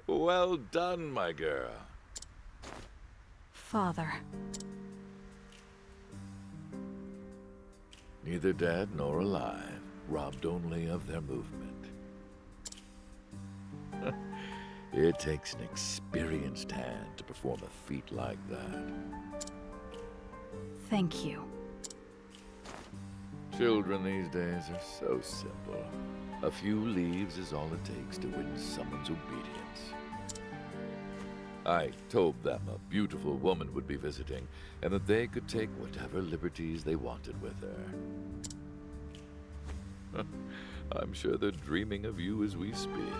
Well done, my girl. Father. Neither dead nor alive, robbed only of their movement. It takes an experienced hand to perform a feat like that. Thank you. Children these days are so simple. A few leaves is all it takes to win someone's obedience. I told them a beautiful woman would be visiting, and that they could take whatever liberties they wanted with her. I'm sure they're dreaming of you as we speak.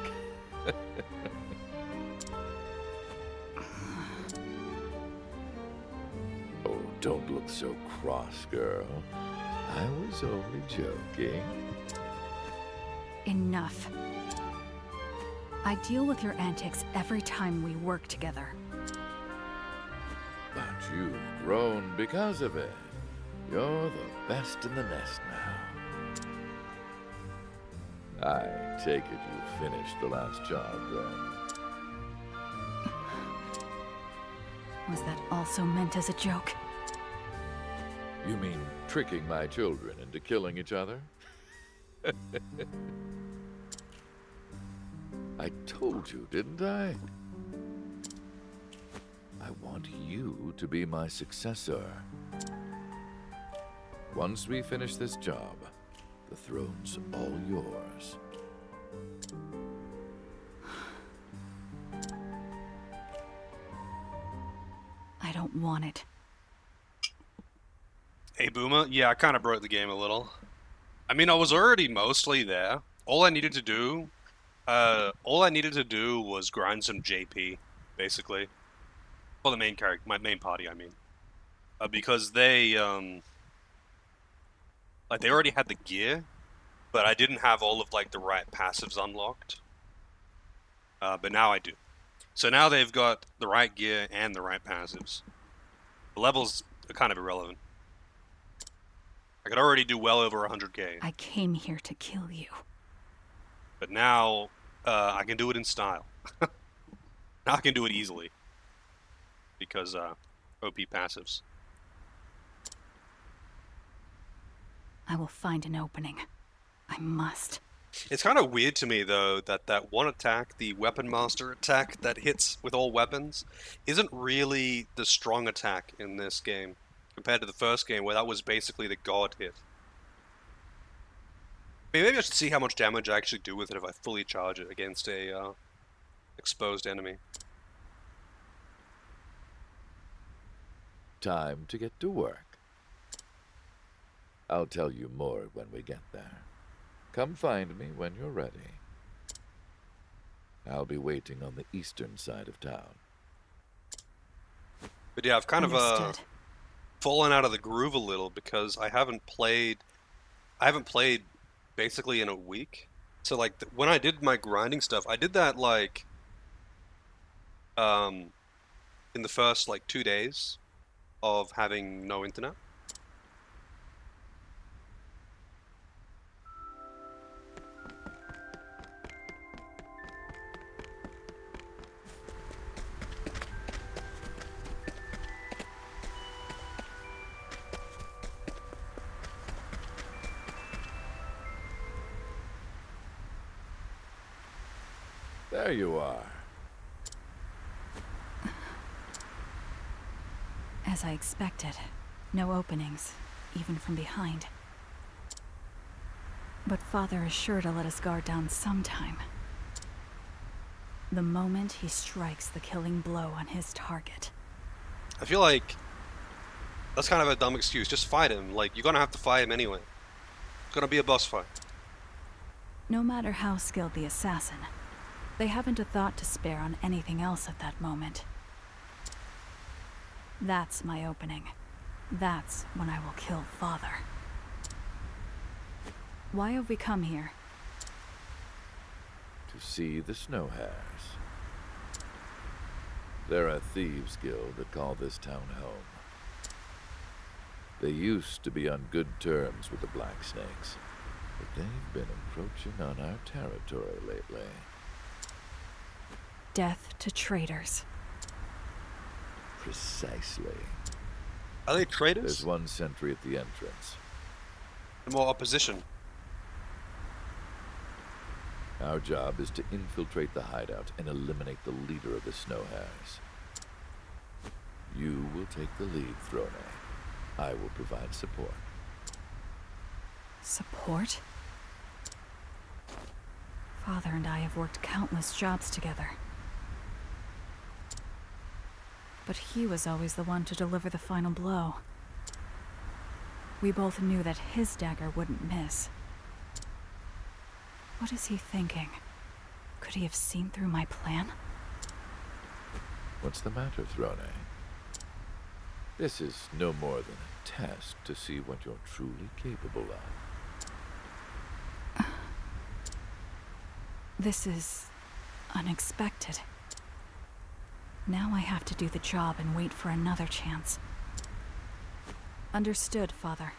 Oh, don't look so cross, girl. I was only joking. Enough. I deal with your antics every time we work together. But you've grown because of it. You're the best in the nest now. I take it you finished the last job, then. Was that also meant as a joke? You mean tricking my children into killing each other? I told you, didn't I? I want you to be my successor. Once we finish this job, the throne's all yours. I don't want it. Hey, Boomer. Yeah, I kind of broke the game a little. I mean, I was already mostly there. All I needed to do was grind some JP, basically. For the main character, my main party, I mean. Because they, like, they already had the gear, but I didn't have all of, like, the right passives unlocked. But now I do. So now they've got the right gear and the right passives. The levels are kind of irrelevant. I could already do well over 100k. I came here to kill you. But now, I can do it in style. Now I can do it easily. Because, OP passives. I will find an opening. I must. It's kind of weird to me, though, that that one attack, the Weapon Master attack that hits with all weapons, isn't really the strong attack in this game, compared to the first game, where that was basically the God hit. I mean, maybe I should see how much damage I actually do with it if I fully charge it against a exposed enemy. Time to get to work. I'll tell you more when we get there. Come find me when you're ready. I'll be waiting on the eastern side of town. But yeah, I've kind of Understood. fallen out of the groove a little because I haven't played basically in a week. So like when I did my grinding stuff, I did that like in the first like 2 days of having no internet. There you are. As I expected. No openings, even from behind. But Father is sure to let his guard down sometime. The moment he strikes the killing blow on his target. I feel like that's kind of a dumb excuse. Just fight him. Like, you're gonna have to fight him anyway. It's gonna be a boss fight. No matter how skilled the assassin, they haven't a thought to spare on anything else at that moment. That's my opening. That's when I will kill Father. Why have we come here? To see the Snow Hares. They're a thieves' guild that call this town home. They used to be on good terms with the Black Snakes, but they've been encroaching on our territory lately. Death to traitors. Precisely. Are they traitors? There's one sentry at the entrance. More opposition. Our job is to infiltrate the hideout and eliminate the leader of the Snow Hares. You will take the lead, Throne. I will provide support. Support? Father and I have worked countless jobs together. But he was always the one to deliver the final blow. We both knew that his dagger wouldn't miss. What is he thinking? Could he have seen through my plan? What's the matter, Throne? This is no more than a test to see what you're truly capable of. This is unexpected. Now I have to do the job and wait for another chance. Understood, Father.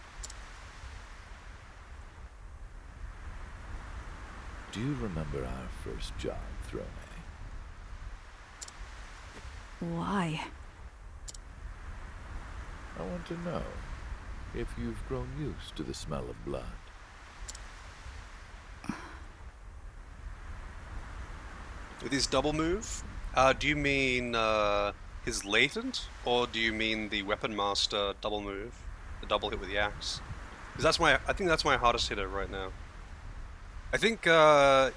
Do you remember our first job, Throne? Why? I want to know if you've grown used to the smell of blood. With his double move? Do you mean his latent, or do you mean the Weapon Master double move? The double hit with the axe? Because I think that's my hardest hitter right now. I think the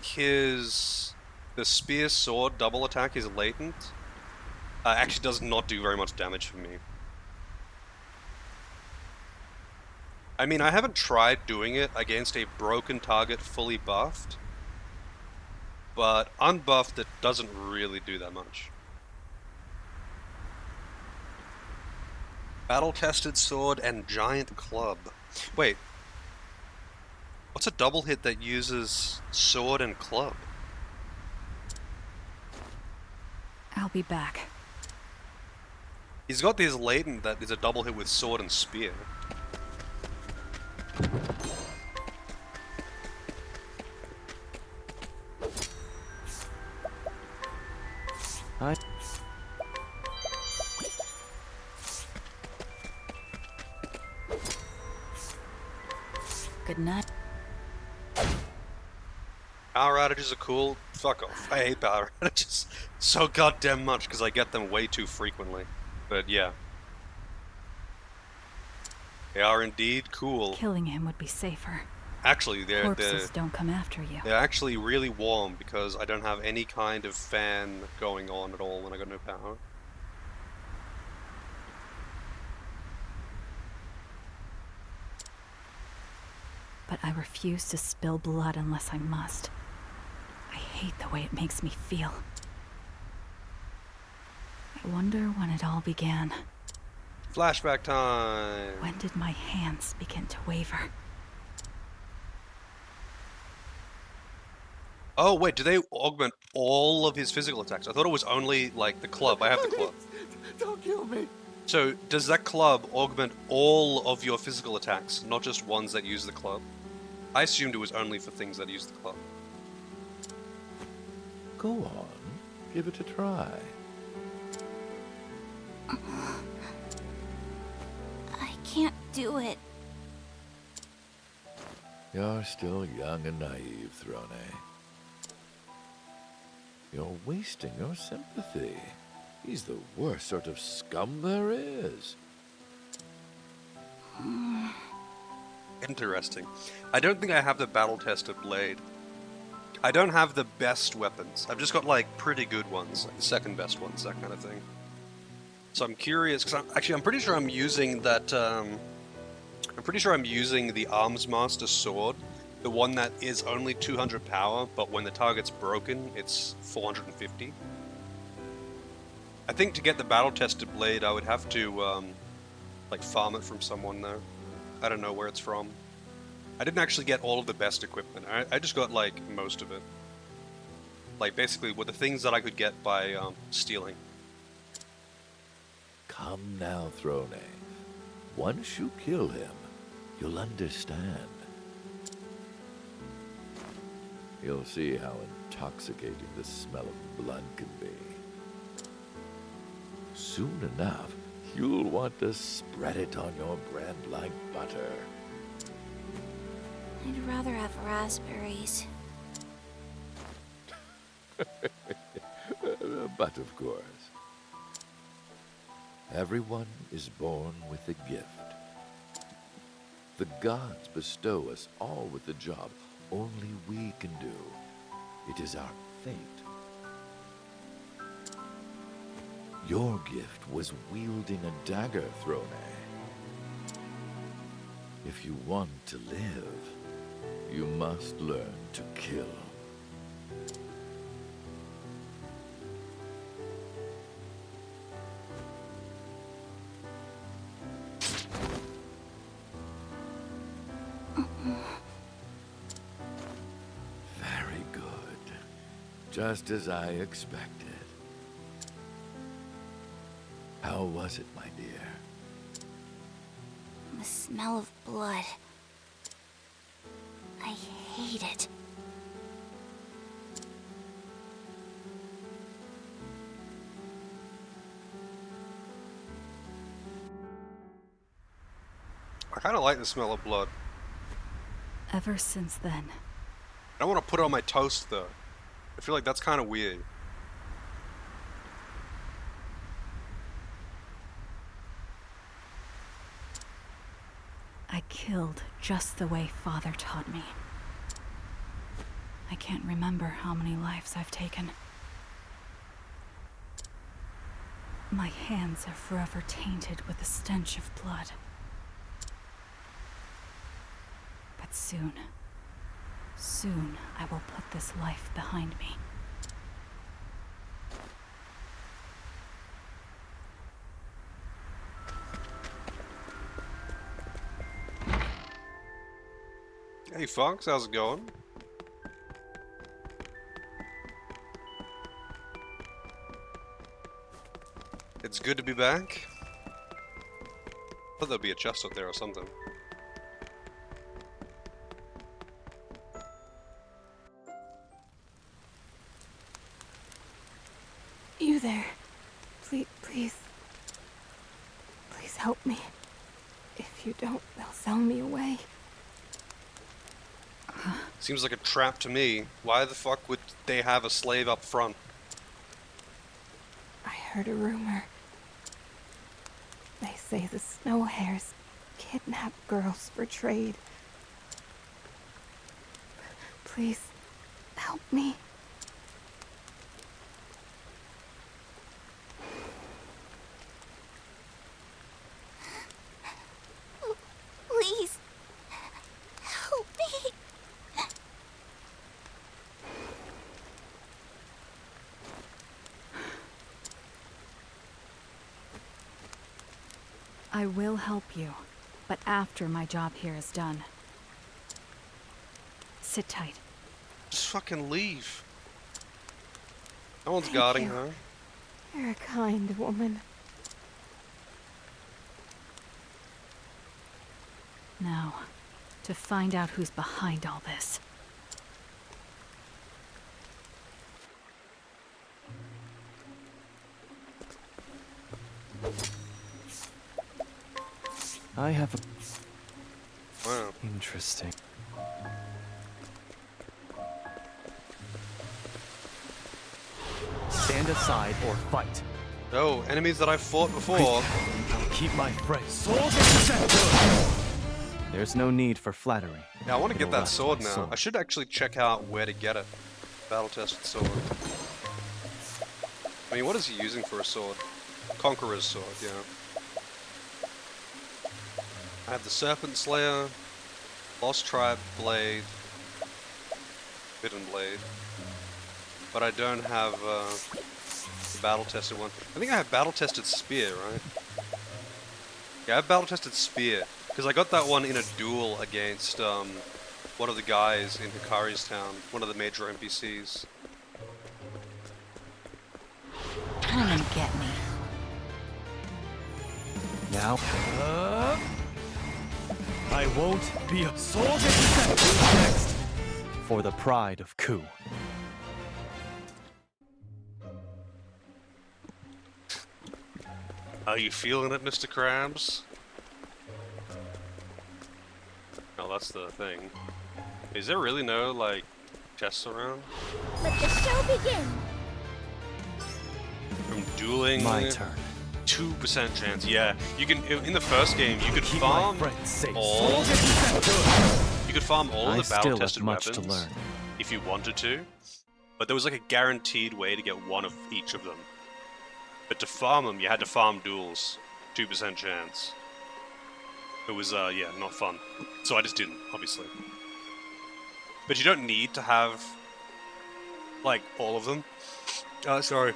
spear sword double attack is latent. Actually does not do very much damage for me. I mean, I haven't tried doing it against a broken target fully buffed, but unbuffed it doesn't really do that much. Battle-tested sword and giant club. Wait. What's a double hit that uses sword and club? I'll be back. He's got this latent that is a double hit with sword and spear. Good night. Power outages are cool. Fuck off. I hate power outages so goddamn much because I get them way too frequently. But yeah. They are indeed cool. Killing him would be safer. Actually, Corpses don't come after you. They're actually really warm because I don't have any kind of fan going on at all when I got no power. But I refuse to spill blood unless I must. I hate the way it makes me feel. I wonder when it all began. Flashback time! When did my hands begin to waver? Oh wait, do they augment all of his physical attacks? I thought it was only, like, the club. I have the club. Don't kill me. So, does that club augment all of your physical attacks, not just ones that use the club? I assumed it was only for things that use the club. Go on. Give it a try. I can't do it. You're still young and naive, Throne. You're wasting your sympathy. He's the worst sort of scum there is. Interesting. I don't think I have the battle-tested blade. I don't have the best weapons. I've just got, like, pretty good ones. Like the second best ones, that kind of thing. So I'm curious, because I'm pretty sure I'm using that, I'm pretty sure I'm using the Arms Master sword. The one that is only 200 power, but when the target's broken, it's 450. I think to get the battle-tested blade, I would have to, like, farm it from someone, though. I don't know where it's from. I didn't actually get all of the best equipment. I just got, like, most of it. Like, basically, with the things that I could get by, stealing. Come now, Throne. Once you kill him, you'll understand. You'll see how intoxicating the smell of blood can be. Soon enough, you'll want to spread it on your bread like butter. I'd rather have raspberries. But of course, everyone is born with a gift. The gods bestow us all with a job only we can do. It is our fate. Your gift was wielding a dagger, Throne. If you want to live, you must learn to kill. Very good. Just as I expected. How was it, my dear? The smell of blood. I hate it. I kind of like the smell of blood. Ever since then, I don't want to put it on my toast, though. I feel like that's kind of weird. I killed just the way Father taught me. I can't remember how many lives I've taken. My hands are forever tainted with the stench of blood. But soon I will put this life behind me. Hey Fox, how's it going? It's good to be back. I thought there'd be a chest up there or something. You there. Please help me. If you don't, they'll sell me away. Seems like a trap to me. Why the fuck would they have a slave up front? I heard a rumor. They say the Snow Hares kidnap girls for trade. Please, help me. Please, help me. I will help you, but after my job here is done. Sit tight. Just fucking leave. No one's Thank guarding you. her. You're a kind woman. Now, to find out who's behind all this. I have a... Wow. Interesting. Stand aside or fight. Oh, enemies that I've fought before. I'll keep my friends. Soldiers set. There's no need for flattery. Yeah, I want to get It'll that rust sword my now. soul. I should actually check out where to get it. Battle-tested sword. I mean, what is he using for a sword? Conqueror's sword, yeah. I have the Serpent Slayer, Lost Tribe Blade, Hidden Blade, but I don't have the battle-tested one. I think I have battle-tested Spear, right? Yeah, I have battle-tested Spear, because I got that one in a duel against one of the guys in Hikari's town, one of the major NPCs. Come and get me. Now, I won't be a soldier. Who's next? For the pride of Ku. Are you feeling it, Mr. Krabs? Oh, that's the thing. Is there really no, like, chests around? Let the show begin. From dueling... My turn. 2% chance, yeah. You can, in the first game, you could Keep farm my friends safe. all... You could farm all I the still have battle-tested much weapons to learn. if you wanted to, but there was like a guaranteed way to get one of each of them. But to farm them, you had to farm duels. 2% chance. It was, yeah, not fun. So I just didn't, obviously. But you don't need to have, like, all of them. Sorry.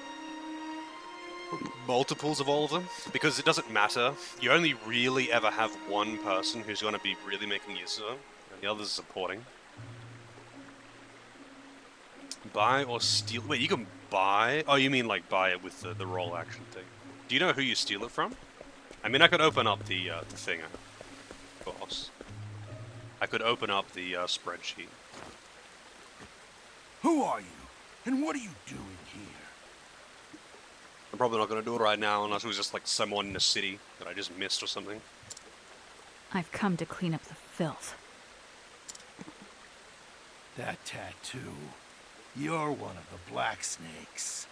Multiples of all of them, because it doesn't matter. You only really ever have one person who's going to be really making use of them, and the others are supporting. Buy or steal... Wait, you can buy... Oh, you mean like buy it with the roll action thing. Do you know who you steal it from? I mean, I could open up the thing, of course. I could open up the spreadsheet. Who are you? And what are you doing here? I'm probably not going to do it right now unless it was just like someone in the city that I just missed or something. I've come to clean up the filth. That tattoo. You're one of the Black Snakes.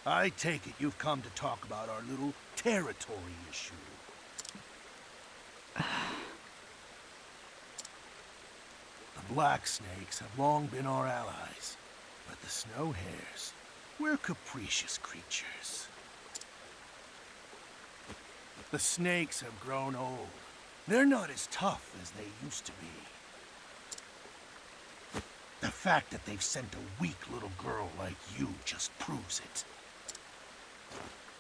I take it you've come to talk about our little territory issue. The Black Snakes have long been our allies, but the Snow Hares, we're capricious creatures. The snakes have grown old. They're not as tough as they used to be. The fact that they've sent a weak little girl like you just proves it.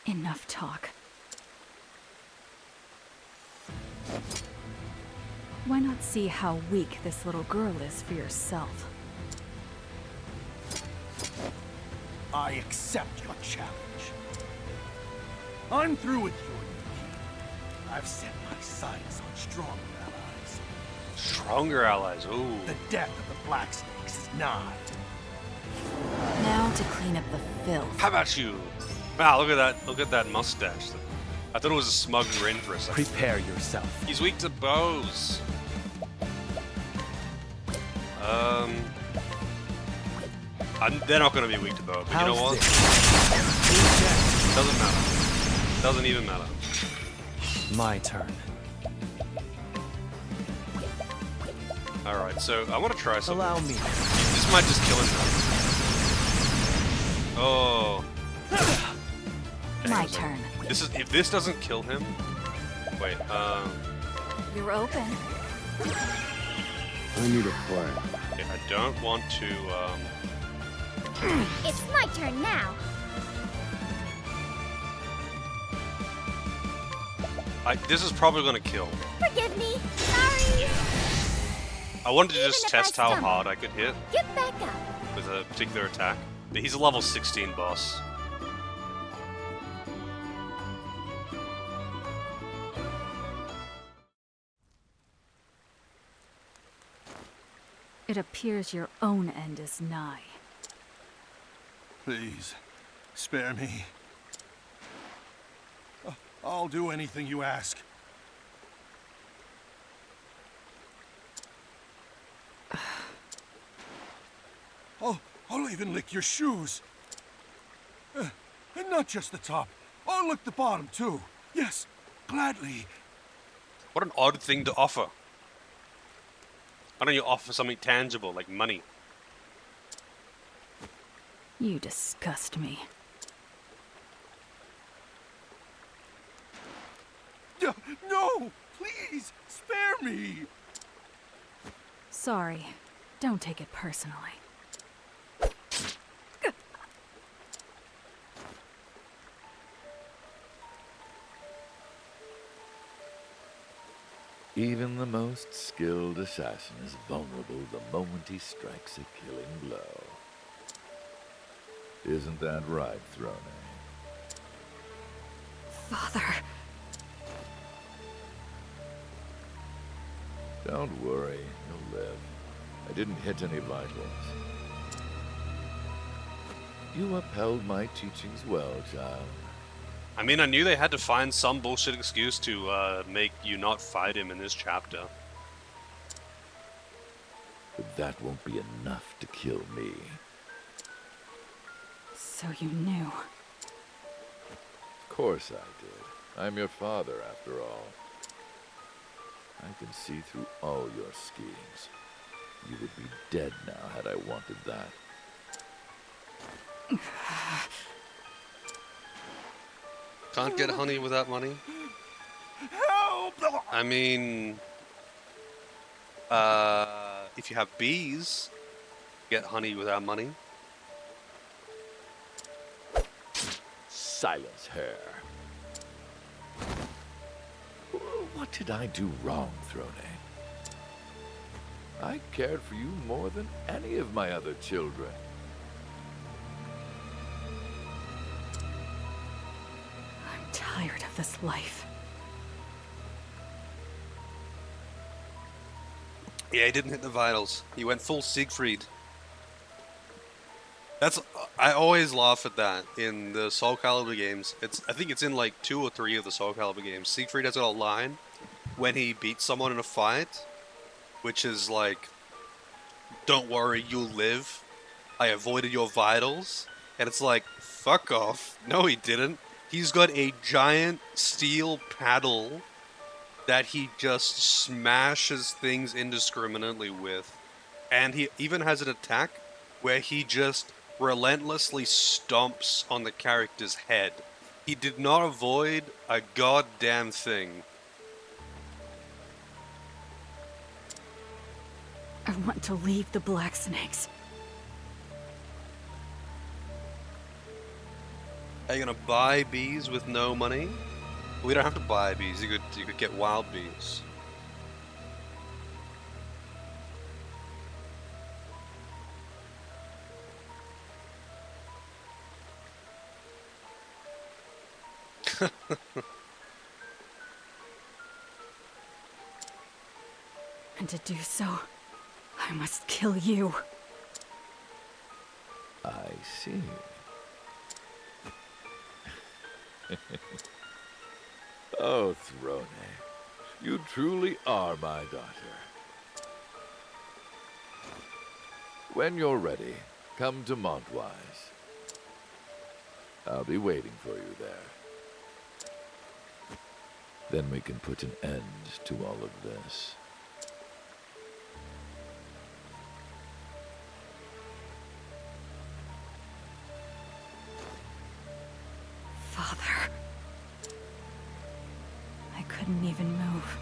Enough talk. Why not see how weak this little girl is for yourself? I accept your challenge. I'm through with you and your king. I've set my sights on stronger allies. Stronger allies, ooh. The death of the Black Snakes is nigh. Now to clean up the filth. How about you? Wow, look at that mustache. I thought it was a smug grin for a second. Prepare yourself. He's weak to bows. They're not going to be weak to bow, but you know what? Doesn't matter. Doesn't even matter. My turn. Alright, so I want to try something. Allow me. This might just kill him. Oh. My turn. This is if this doesn't kill him. Wait, You're open. I need a plan. okay, I don't want to It's my turn now. this is probably gonna kill. Forgive me. Sorry. I wanted to Even just if I test how stumble. hard I could hit Get back up. with a particular attack. But he's a level 16 boss. It appears your own end is nigh. Please, spare me. I'll do anything you ask. I'll even lick your shoes. And not just the top. I'll lick the bottom, too. Yes, gladly. What an odd thing to offer. Why don't you offer something tangible, like money? You disgust me. No! Please! Spare me! Sorry. Don't take it personally. Even the most skilled assassin is vulnerable the moment he strikes a killing blow. Isn't that right, Throne? Father. Don't worry, you'll live. I didn't hit any vitals. You upheld my teachings well, child. I mean, I knew they had to find some bullshit excuse to make you not fight him in this chapter. But that won't be enough to kill me. So you knew. Of course I did. I'm your father, after all. I can see through all your schemes. You would be dead now had I wanted that. Can't get honey without money? Help! I mean, if you have bees, get honey without money. Silence her. What did I do wrong, Throne? I cared for you more than any of my other children. I'm tired of this life. Yeah, he didn't hit the vitals. He went full Siegfried. I always laugh at that in the Soul Calibur games. I think it's in like 2 or 3 of the Soul Calibur games. Siegfried has got a line when he beats someone in a fight, which is like, "Don't worry, you'll live. I avoided your vitals." And it's like, fuck off. No, he didn't. He's got a giant steel paddle that he just smashes things indiscriminately with. And he even has an attack where he just relentlessly stomps on the character's head. He did not avoid a goddamn thing. I want to leave the Black Snakes. Are you gonna buy bees with no money? We don't have to buy bees. You could get wild bees. And to do so, I must kill you. I see. Oh, Throne, you truly are my daughter. When you're ready, come to Montwise. I'll be waiting for you there. Then we can put an end to all of this. Father. I couldn't even move.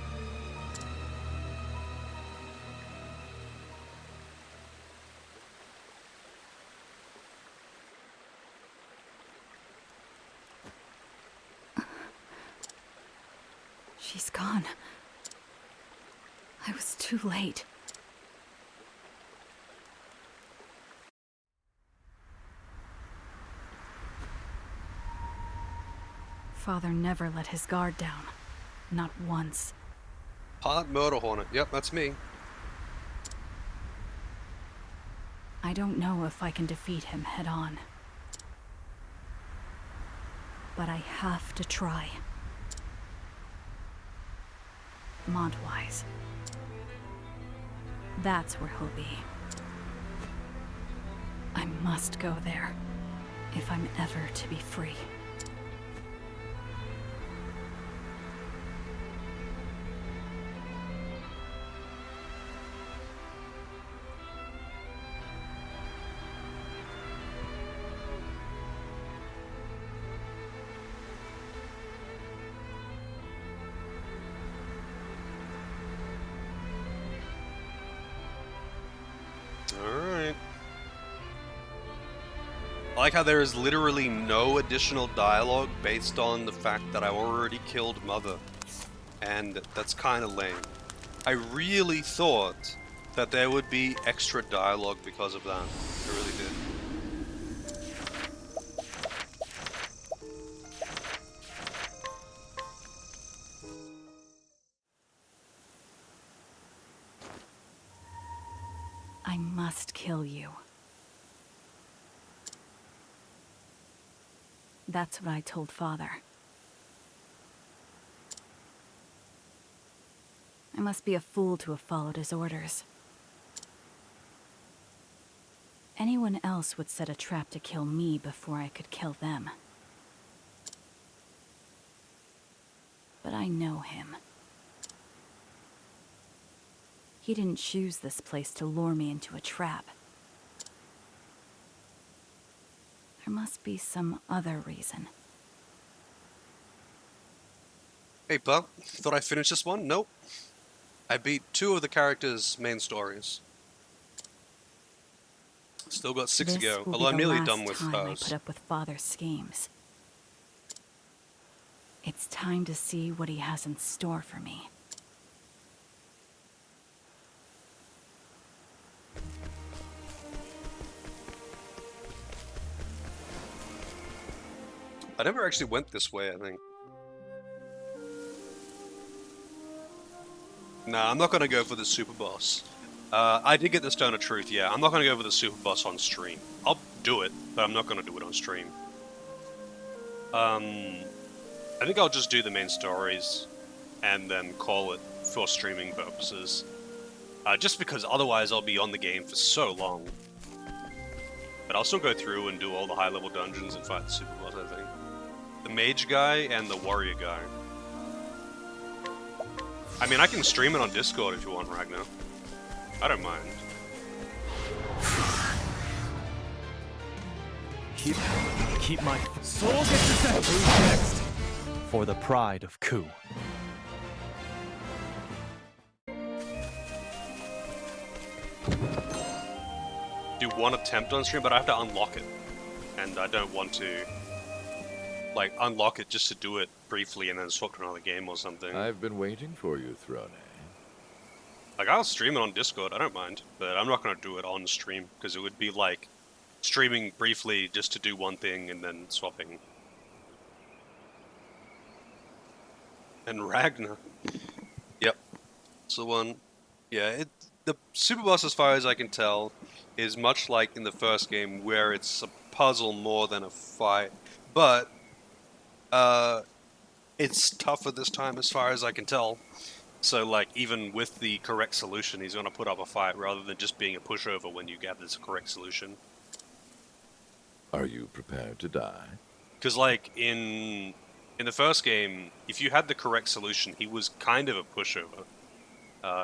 She's gone. I was too late. Father never let his guard down. Not once. Hot Murder Hornet. Yep, that's me. I don't know if I can defeat him head on. But I have to try. Montwise. That's where he'll be. I must go there, if I'm ever to be free. I like how there is literally no additional dialogue based on the fact that I already killed Mother. And that's kind of lame. I really thought that there would be extra dialogue because of that. I really did. I must kill you. That's what I told Father. I must be a fool to have followed his orders. Anyone else would set a trap to kill me before I could kill them. But I know him. He didn't choose this place to lure me into a trap. There must be some other reason. Hey, Buck. Thought I finished this one? Nope. I beat 2 of the characters' main stories. Still got 6 to go, although I'm nearly done with This will be the last time I those. put up with Father's schemes. It's time to see what he has in store for me. I never actually went this way, I think. Nah, I'm not gonna go for the super boss. I did get the Stone of Truth, yeah. I'm not gonna go for the super boss on stream. I'll do it, but I'm not gonna do it on stream. I think I'll just do the main stories and then call it for streaming purposes. Just because otherwise I'll be on the game for so long. But I'll still go through and do all the high-level dungeons and fight the super boss, I think. The mage guy and the warrior guy. I mean, I can stream it on Discord if you want, Ragnar. I don't mind. Keep my soul gets set. Who's next? For the pride of Ku. Do 1 attempt on stream, but I have to unlock it. And I don't want to, like, unlock it just to do it briefly and then swap to another game or something. I've been waiting for you, Throne. Like, I'll stream it on Discord, I don't mind. But I'm not going to do it on stream, because it would be like streaming briefly just to do one thing and then swapping. And Ragnar. Yep. It's the one. Yeah, the super boss, as far as I can tell, is much like in the first game, where it's a puzzle more than a fight. But, it's tougher this time, as far as I can tell. So, like, even with the correct solution, he's going to put up a fight, rather than just being a pushover when you get this correct solution. Are you prepared to die? Because, like, in the first game, if you had the correct solution, he was kind of a pushover.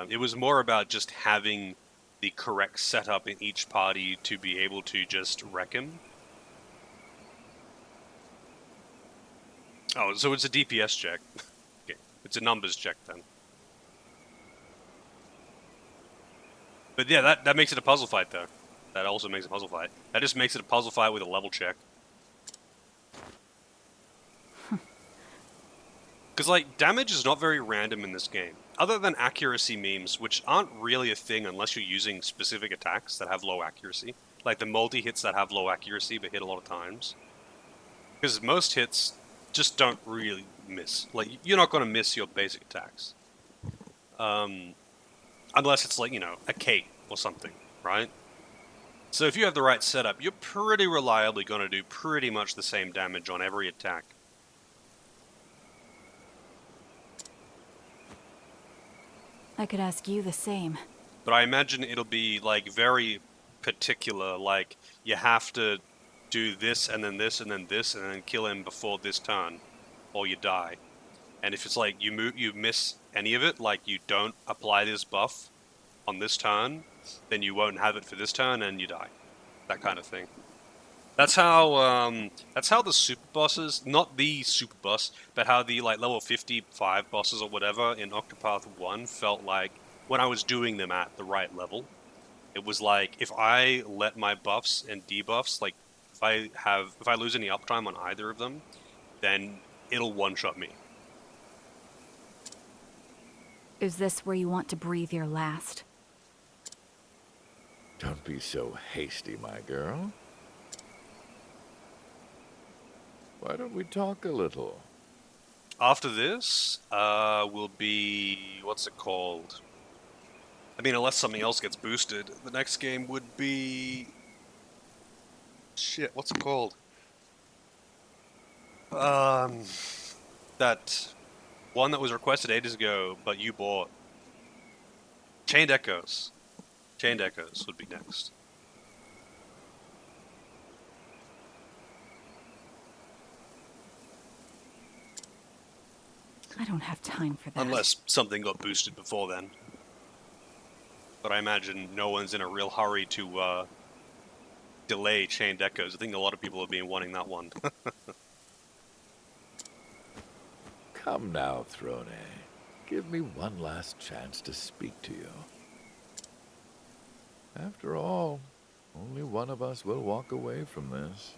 It was more about just having the correct setup in each party to be able to just wreck him. Oh, so it's a DPS check. Okay, it's a numbers check then. But yeah, that makes it a puzzle fight, though. That also makes it a puzzle fight. That just makes it a puzzle fight with a level check. Because, like, damage is not very random in this game. Other than accuracy memes, which aren't really a thing unless you're using specific attacks that have low accuracy. Like the multi-hits that have low accuracy but hit a lot of times. Because most hits just don't really miss. Like, you're not going to miss your basic attacks. Unless it's like, you know, a cape or something, right? So if you have the right setup, you're pretty reliably going to do pretty much the same damage on every attack. I could ask you the same. But I imagine it'll be, like, very particular, like, you have to do this, and then this, and then this, and then kill him before this turn, or you die. And if it's like, you miss any of it, like, you don't apply this buff on this turn, then you won't have it for this turn, and you die. That kind of thing. That's how the super bosses, not the super boss, but how the, like, level 55 bosses or whatever in Octopath 1 felt like when I was doing them at the right level. It was like, if I let my buffs and debuffs, like, if I lose any uptime on either of them, then it'll one-shot me. Is this where you want to breathe your last? Don't be so hasty, my girl. Why don't we talk a little? After this, will be... what's it called? I mean, unless something else gets boosted, the next game would be... shit, what's it called? That one that was requested ages ago, but you bought. Chained Echoes. Chained Echoes would be next. I don't have time for that. Unless something got boosted before then. But I imagine no one's in a real hurry to delay Chained Echoes. I think a lot of people have been wanting that one. Come now, Throne. Give me one last chance to speak to you. After all, only one of us will walk away from this.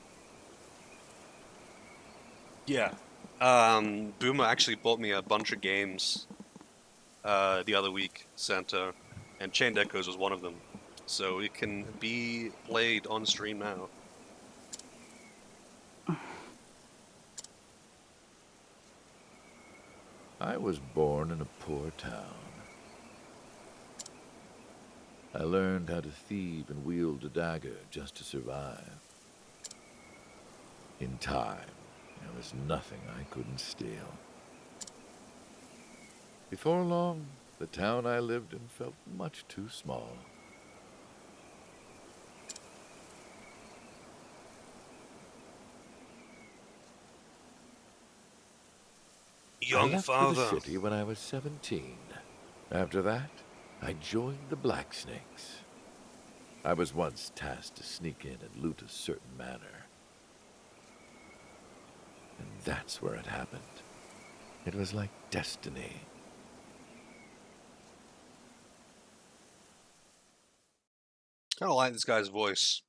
Yeah. Boomer actually bought me a bunch of games the other week, Santa, and Chained Echoes was one of them. So it can be played on stream now. I was born in a poor town. I learned how to thieve and wield a dagger just to survive. In time, there was nothing I couldn't steal. Before long, the town I lived in felt much too small. Young I left father. for the city when I was 17. After that, I joined the Black Snakes. I was once tasked to sneak in and loot a certain manor. And that's where it happened. It was like destiny. I don't like this guy's voice.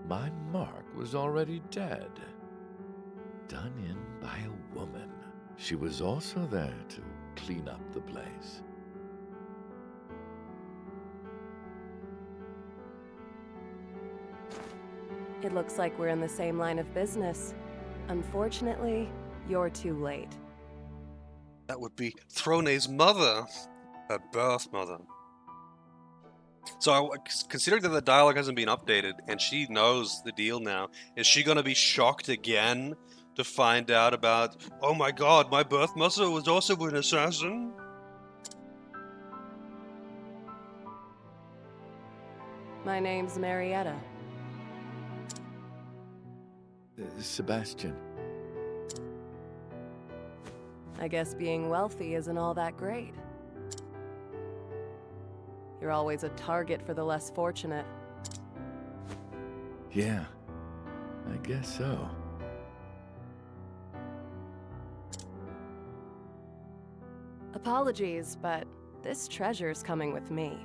My mark was already dead. Done in by a woman. She was also there to clean up the place. It looks like we're in the same line of business. Unfortunately, you're too late. That would be Throne's mother. Her birth mother. So, considering that the dialogue hasn't been updated, and she knows the deal now, is she gonna be shocked again to find out about, oh my god, my birth mother was also an assassin? My name's Marietta. Sebastian. I guess being wealthy isn't all that great. You're always a target for the less fortunate. Yeah, I guess so. Apologies, but this treasure's coming with me.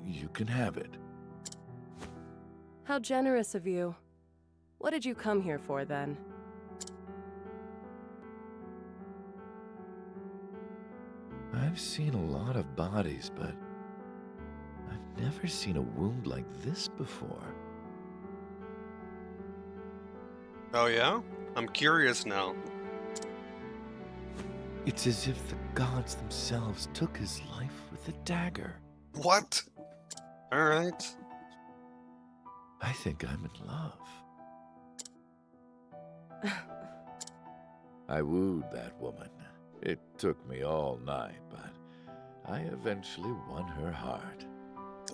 You can have it. How generous of you. What did you come here for, then? I've seen a lot of bodies, but I've never seen a wound like this before. Oh yeah? I'm curious now. It's as if the gods themselves took his life with a dagger. What? Alright. I think I'm in love. I wooed that woman. It took me all night, but I eventually won her heart.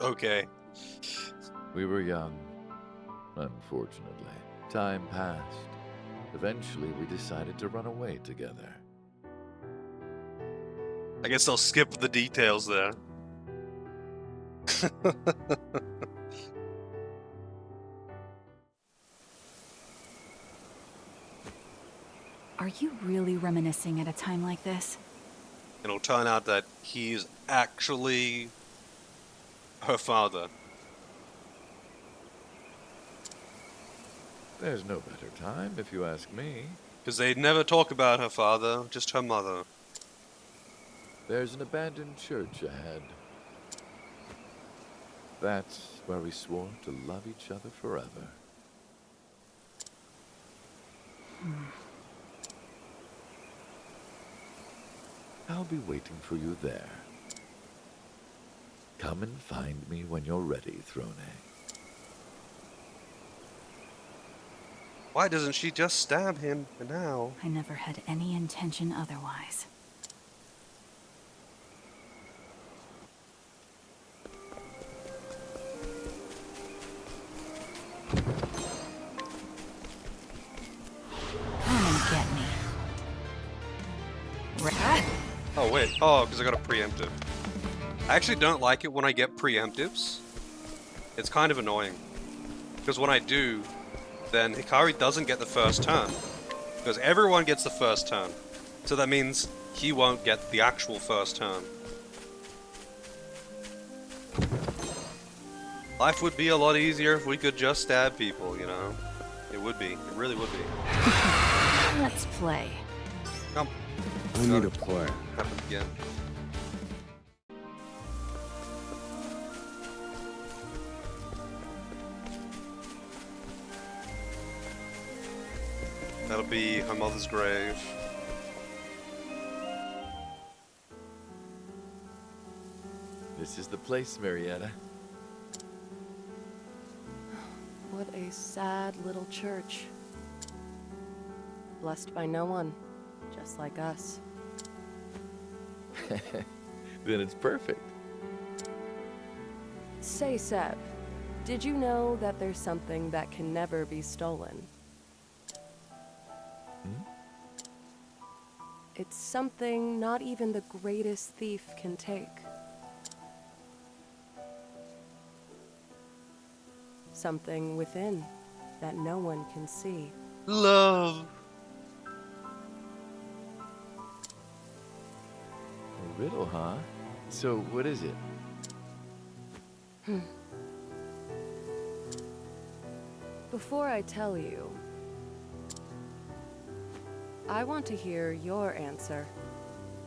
Okay. We were young, unfortunately. Time passed. Eventually, we decided to run away together. I guess I'll skip the details there. Are you really reminiscing at a time like this? It'll turn out that he's actually her father. There's no better time, if you ask me. Because they never talk about her father, just her mother. There's an abandoned church ahead. That's where we swore to love each other forever. I'll be waiting for you there. Come and find me when you're ready, Throne. Why doesn't she just stab him now? I never had any intention otherwise. Come and get me. Oh wait, oh, because I got a preemptive. I actually don't like it when I get preemptives. It's kind of annoying. Because when I do, then Hikari doesn't get the first turn. Because everyone gets the first turn. So that means he won't get the actual first turn. Life would be a lot easier if we could just stab people, you know? It would be. It really would be. Let's play. Come. I need a play. Happen again. That'll be her mother's grave. This is the place, Marietta. What a sad little church. Blessed by no one, just like us. Then it's perfect. Say, Seb, did you know that there's something that can never be stolen? It's something not even the greatest thief can take. Something within that no one can see. Love. A riddle, huh? So, what is it? Before I tell you, I want to hear your answer.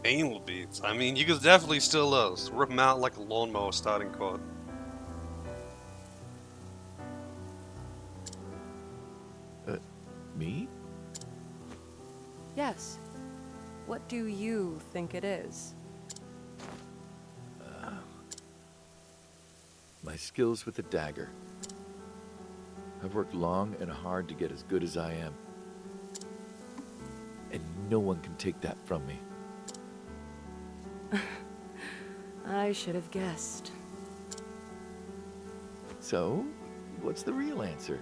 Anal beads. I mean, you could definitely steal those. Rip them out like a lawnmower starting cord. Me? Yes. What do you think it is? My skills with the dagger. I've worked long and hard to get as good as I am. And no one can take that from me. I should have guessed. So, what's the real answer?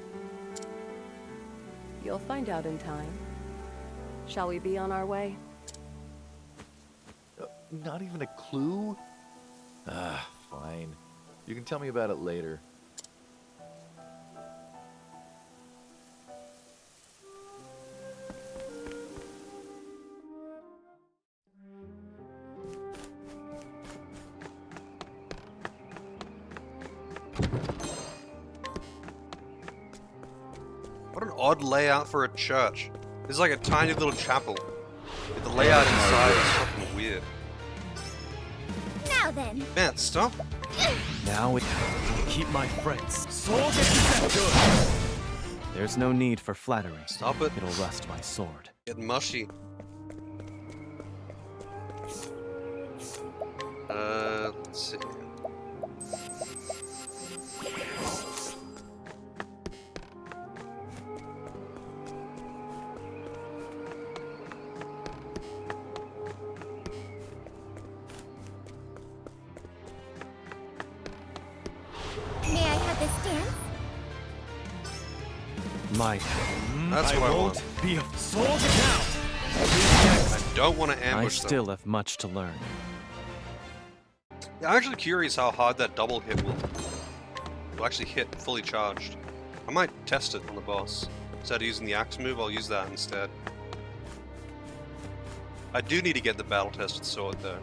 You'll find out in time. Shall we be on our way? Not even a clue? Fine. You can tell me about it later. What an odd layout for a church. This is like a tiny little chapel. But the layout inside is fucking weird. Now then. Man, stop. Now it keep my friends. Sword is good. There's no need for flattery. Stop it. It'll rust my sword. Get mushy. Let's see. May I have this dance? That's what I want. Be a sword now. I don't want to I ambush them. still have much to learn. Yeah, I'm actually curious how hard that double hit will actually hit fully charged. I might test it on the boss. Instead of using the axe move, I'll use that instead. I do need to get the battle tested sword though.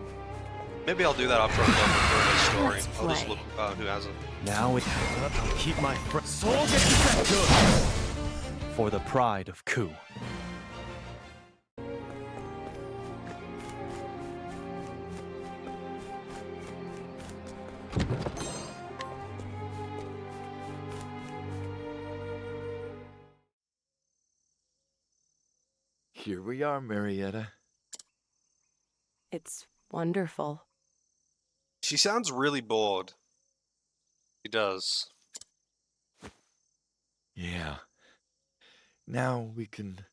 Maybe I'll do that after I'm done with the story. I'll just look who has it. Now it keep my friends. Sword is good. for the pride of Ku. Here we are, Marietta. It's wonderful. She sounds really bored. She does. Yeah. Now we can...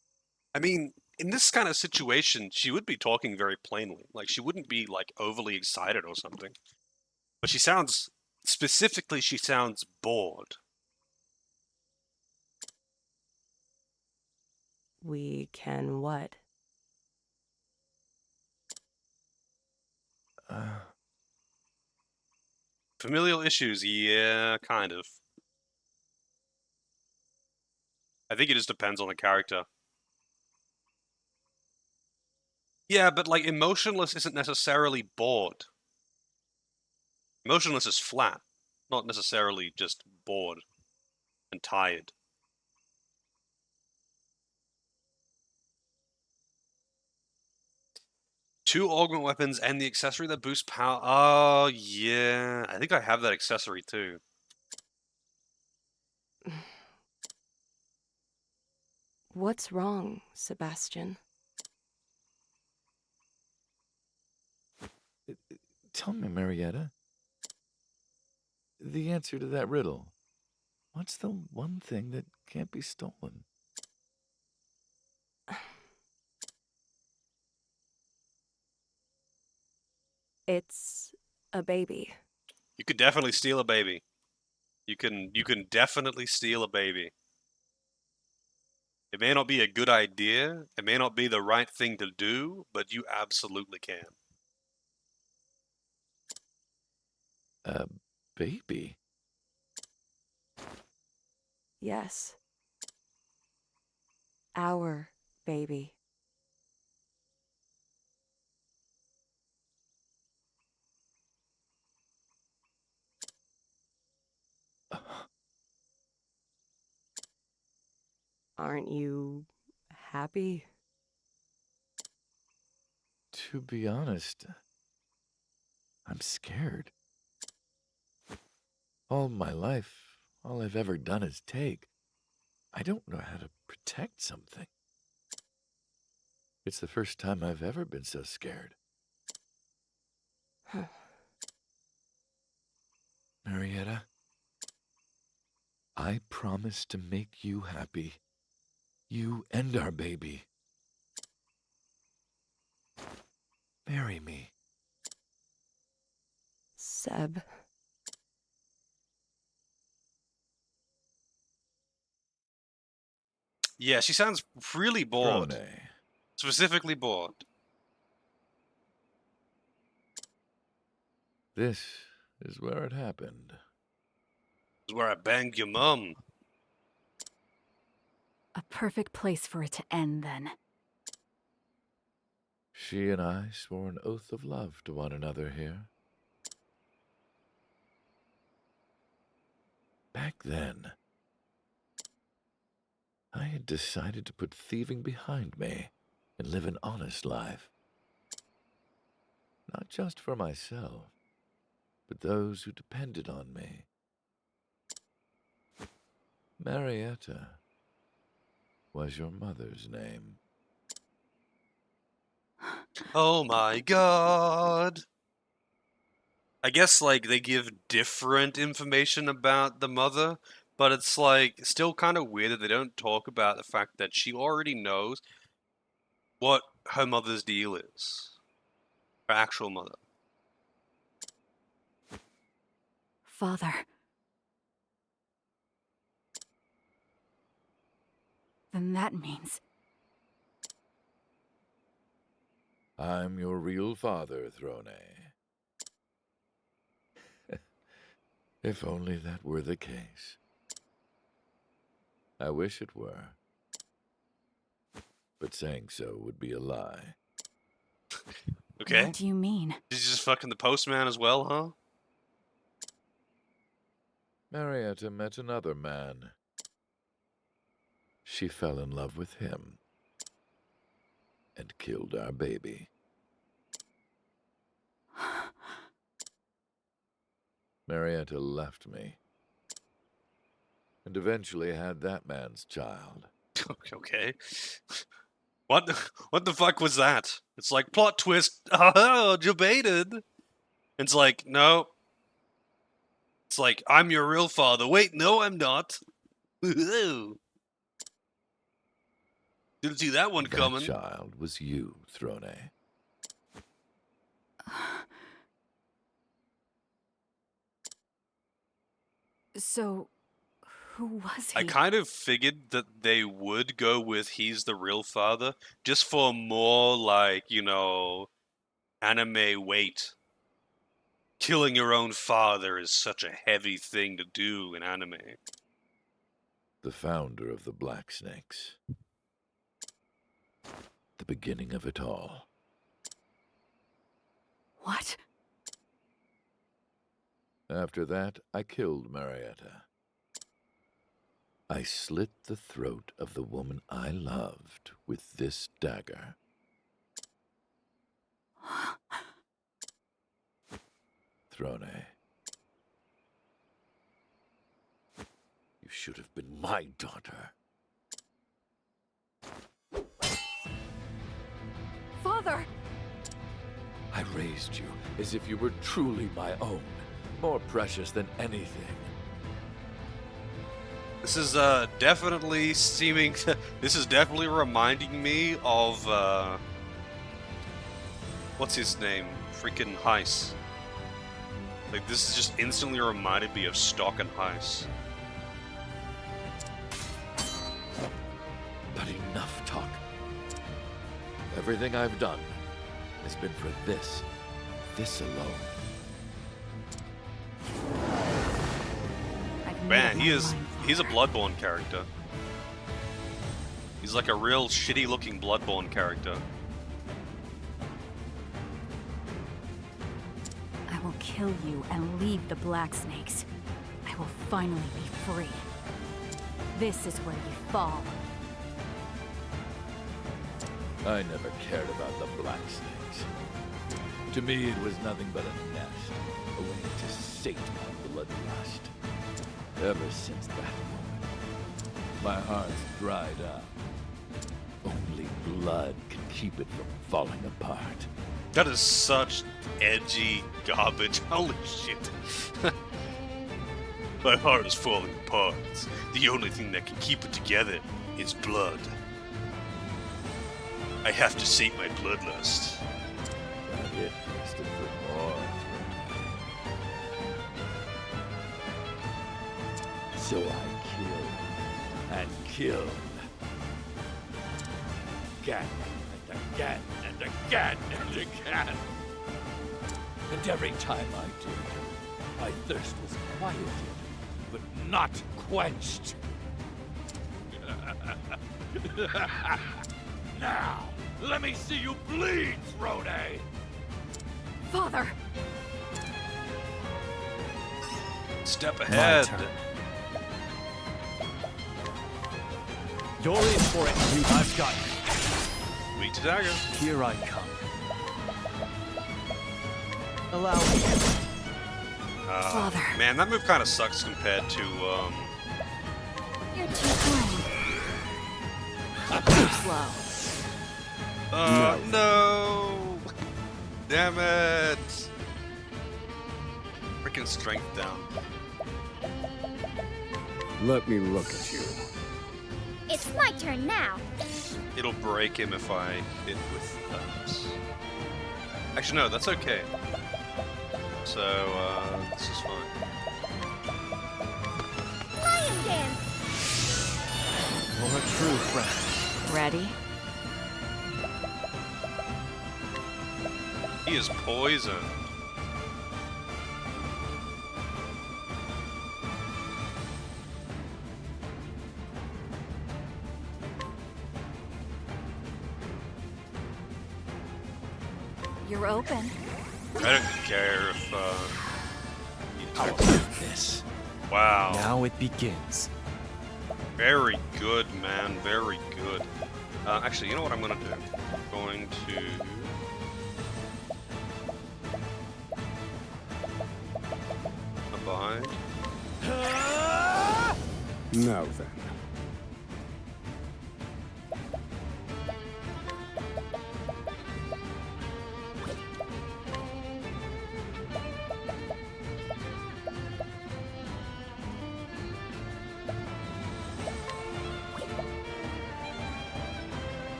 I mean, in this kind of situation, she would be talking very plainly. Like, she wouldn't be, like, overly excited or something. But she sounds... Specifically, she sounds bored. We can what? Familial issues, yeah, kind of. I think it just depends on the character. Yeah, but, like, emotionless isn't necessarily bored. Emotionless is flat, not necessarily just bored and tired. Two augment weapons and the accessory that boosts power. Oh, yeah. I think I have that accessory too. What's wrong, Sebastian? Tell me, Marietta. The answer to that riddle. What's the one thing that can't be stolen? It's a baby. You could definitely steal a baby. You can definitely steal a baby. It may not be a good idea, it may not be the right thing to do, but you absolutely can. A baby? Yes. Our baby. Aren't you happy? To be honest, I'm scared. All my life, all I've ever done is take. I don't know how to protect something. It's the first time I've ever been so scared. Marietta, I promise to make you happy. You and our baby. Marry me. Seb. Yeah, she sounds really bored. Throne. Specifically bored. This is where it happened. This is where I banged your mum. A perfect place for it to end, then. She and I swore an oath of love to one another here. Back then, I had decided to put thieving behind me and live an honest life. Not just for myself, but those who depended on me. Marietta was your mother's name. Oh my god. I guess, like, they give different information about the mother, but it's, like, still kind of weird that they don't talk about the fact that she already knows what her mother's deal is. Her actual mother. Father. Then that means... I'm your real father, Throne. If only that were the case. I wish it were. But saying so would be a lie. Okay. What do you mean? She's just fucking the postman as well, huh? Marietta met another man. she fell in love with him and killed our baby. Marietta left me and eventually had that man's child. Okay. What the fuck was that? It's like, plot twist. Oh, debated. It's like, no. It's like, I'm your real father. Wait, no, I'm not. Didn't see that one That coming. child was you, Throne. So, who was he? I kind of figured that they would go with he's the real father, just for more, like, you know, anime weight. Killing your own father is such a heavy thing to do in anime. The founder of the Black Snakes. The beginning of it all. What? After that, I killed Marietta. I slit the throat of the woman I loved with this dagger. Throne, you should have been my daughter. Father! I raised you as if you were truly my own, more precious than anything. This is definitely seeming to, this is definitely reminding me of what's his name? Freaking Heiss. Like, this is just instantly reminded me of Stock and Heiss. But enough talk. Everything I've done has been for this alone. Man, he's a Bloodborne character. He's like a real shitty looking Bloodborne character. I will kill you and leave the Black Snakes. I will finally be free. This is where you fall. I never cared about the Black Snakes. To me, it was nothing but a nest, a way to sate my bloodlust. Ever since that moment, my heart's dried up. Only blood can keep it from falling apart. That is such edgy garbage. Holy shit. My heart is falling apart. The only thing that can keep it together is blood. I have to sate my bloodlust. But it thirsted for more. So I killed and killed. Again and again and again and again. And every time I did, my thirst was quieted, but not quenched. Now, let me see you bleed, Throne! Father! Step ahead. You're in for it. I've got you. Sweet dagger. Here I come. Allow me. Father. Man, that move kind of sucks compared to, You're too kind. Too slow. No! Damn it! Freaking strength down. Let me look at you. It's my turn now. It'll break him if I hit with that. Actually, no, that's okay. So, this is fine. Lion dance. You're a true friend. Ready? He is poison. You're open. I don't care if, I'll do this. Wow. Now it begins. Very good, man. Very good. Actually, you know what I'm gonna do? I'm going to... Abide. Now then.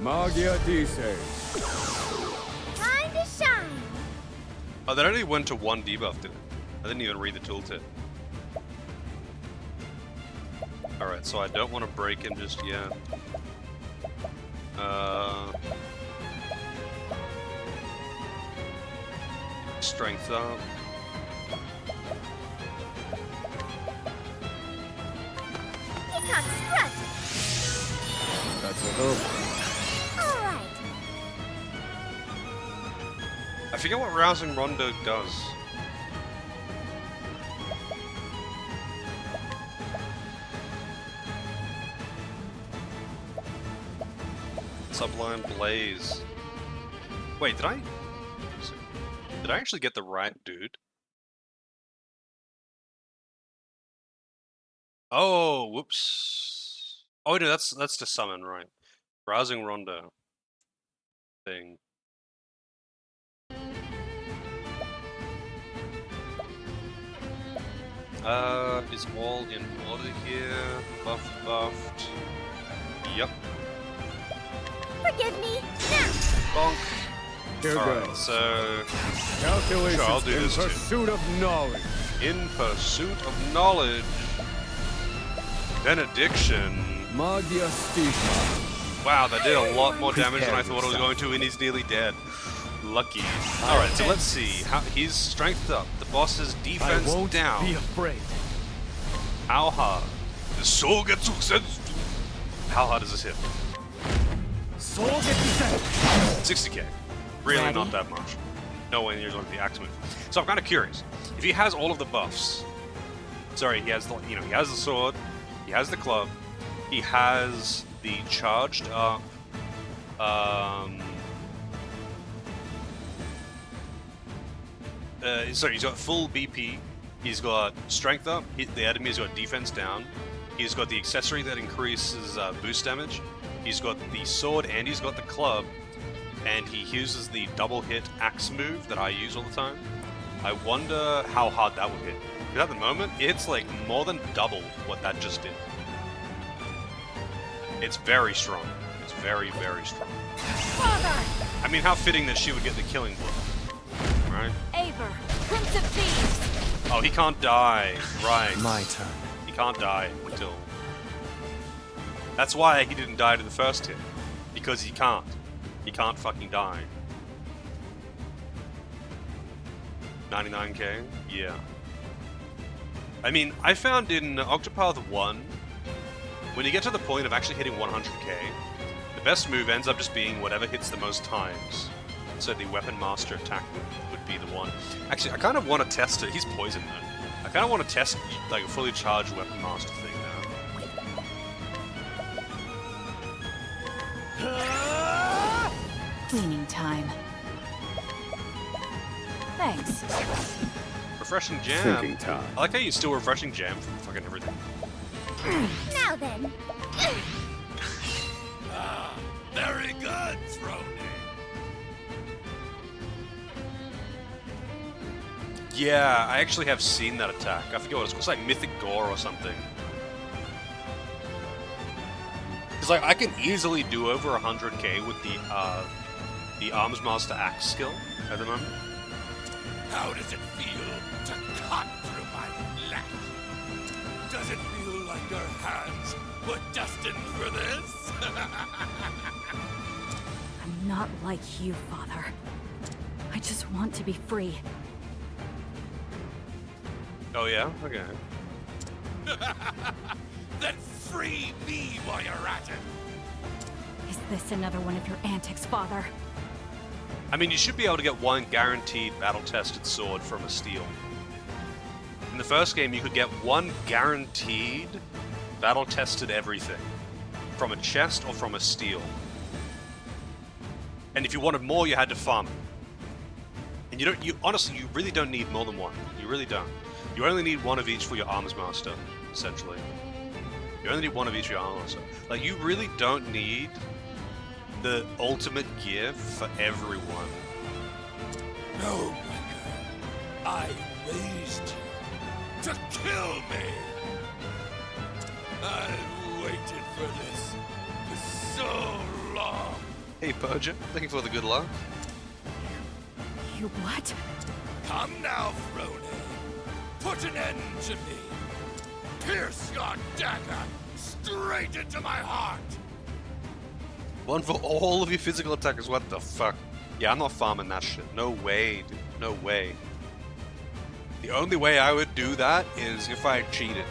Magia dice. Time to shine. Oh, that only went to one debuff, didn't it? I didn't even read the tooltip. Alright, so I don't want to break him just yet. Strength up. He can't strut. That's a hope. All right. I forget what Rousing Rondo does. Sublime Blaze. Wait, did I actually get the right dude? Oh, whoops. Oh no, that's to summon, right? Rousing Rondo thing. Is all in order here? Buffed. Yep. Forgive me now. Bonk. Here Alright, goes. so... Calculations Sure, I'll do in this too. pursuit of knowledge. In pursuit of knowledge. Benediction. Magia stigma. Wow, that did a lot more damage than I thought it was going to, and he's nearly dead. Lucky. Alright, so let's see. He's strength up. The boss's defense I won't down. be afraid. How hard? The soul gets sense. How hard does this hit? Soul gets 60k. Really not that much. No way near like the axe move. So I'm kind of curious. If he has all of the buffs, sorry, he has the he has the sword, he has the club, he has the charged up. Sorry, he's got full BP. He's got strength up. The enemy's got defense down. He's got the accessory that increases boost damage. He's got the sword and he's got the club. And he uses the double hit axe move that I use all the time. I wonder how hard that would hit. Because at the moment, it's like more than double what that just did. It's very strong. It's very, very strong. I mean, how fitting that she would get the killing blow. Right? Aver, Prince of Thieves. Oh, he can't die. Right. My turn. He can't die until... That's why he didn't die to the first hit. Because he can't. He can't fucking die. 99k? Yeah. I mean, I found in Octopath 1, when you get to the point of actually hitting 100k, the best move ends up just being whatever hits the most times. So the Weapon Master attack would be the one. Actually, I kind of want to test it. He's poisoned though. I kind of want to test like a fully charged Weapon Master thing now. Cleaning time. Thanks. Refreshing jam. Thinking time. I like how you still refreshing jam from fucking everything. Now then. Very good, Throne. Yeah, I actually have seen that attack. I forget what it's called. It's like Mythic Gore or something. It's like I can easily do over 100k with the Arms Master Axe skill at the moment. How does it feel to cut through my flesh? Does it feel like your hands were destined for this? I'm not like you, Father. I just want to be free. Oh yeah? Okay. Then Free me while you're at it! Is this another one of your antics, Father? I mean, you should be able to get one guaranteed battle-tested sword from a steel. In the first game, you could get one guaranteed battle-tested everything from a chest or from a steel. And if you wanted more, you had to farm it. And you honestly, you really don't need more than one. You really don't. You only need one of each for your arms master, essentially. You only need one of each for your arms master. Like, you really don't need the ultimate gear for everyone. No, my girl. I raised you to kill me. I've waited for this for so long. Hey, Purger. Thank you for the good luck. You what? Come now, Frone. Put an end to me. Pierce your dagger straight into my heart. One for all of your physical attackers. What the fuck? Yeah, I'm not farming that shit. No way, dude. No way. The only way I would do that is if I cheated.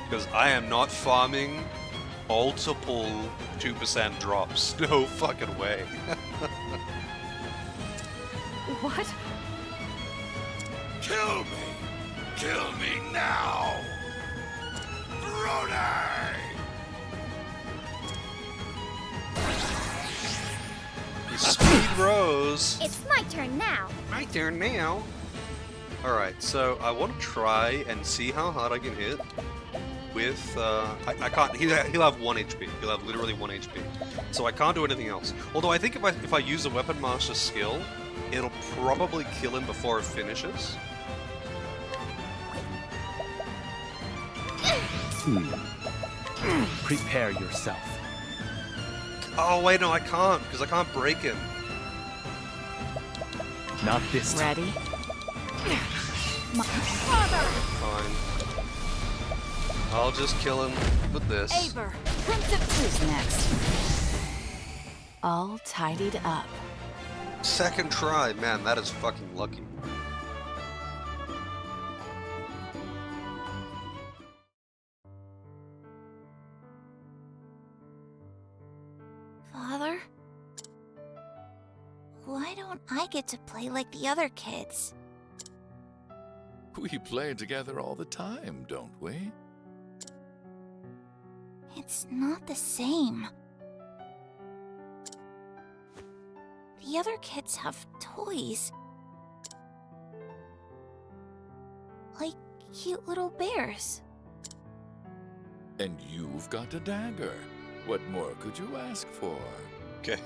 Because I am not farming multiple 2% drops. No fucking way. What? Kill me! Kill me now! Brody! Speed Rose. It's my turn now. My turn now. Alright, so I want to try and see how hard I can hit with, I can't, he'll have 1 HP. He'll have literally 1 HP. So I can't do anything else. Although I think if I use a Weapon Master skill, it'll probably kill him before it finishes. Prepare yourself. Oh wait, no, I can't, because I can't break him. Not this time. Ready? Fine. I'll just kill him with this. Aber, Prince of Who's next? All tidied up. Second try, man, that is fucking lucky. Father? Why don't I get to play like the other kids? We play together all the time, don't we? It's not the same. The other kids have toys. Like cute little bears. And you've got a dagger. What more could you ask for? Okay.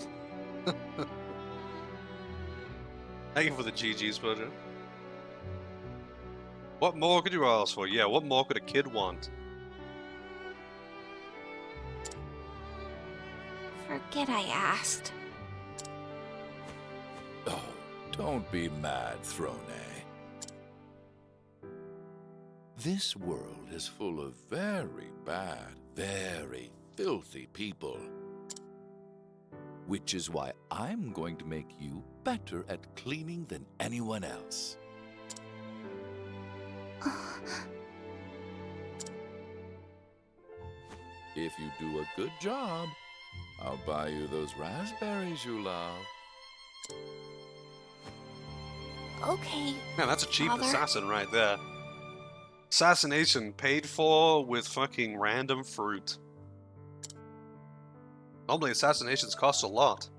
Thank you for the GG's, Virgin. What more could you ask for? Yeah, what more could a kid want? Forget I asked. Oh, don't be mad, Throne. This world is full of very bad, very filthy people. Which is why I'm going to make you better at cleaning than anyone else. If you do a good job, I'll buy you those raspberries you love. Okay. Man, that's a cheap Father? assassin right there. Assassination paid for with fucking random fruit. Normally assassinations cost a lot.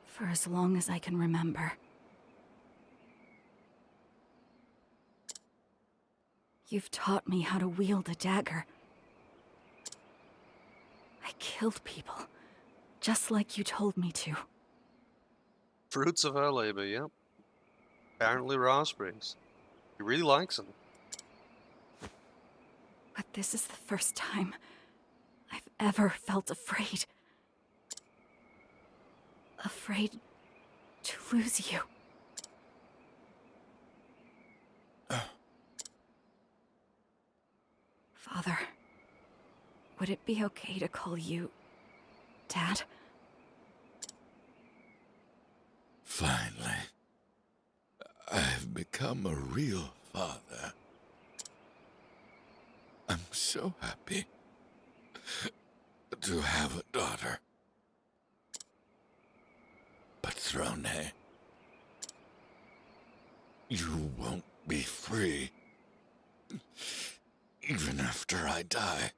For as long as I can remember. You've taught me how to wield a dagger. I killed people, just like you told me to. Fruits of her labor, yep. Apparently raspberries. He really likes them. But this is the first time I've ever felt afraid. Afraid to lose you. Father, would it be okay to call you Dad? Finally. I've have become a real father. I'm so happy to have a daughter. But Throne, you won't be free. Even after I die.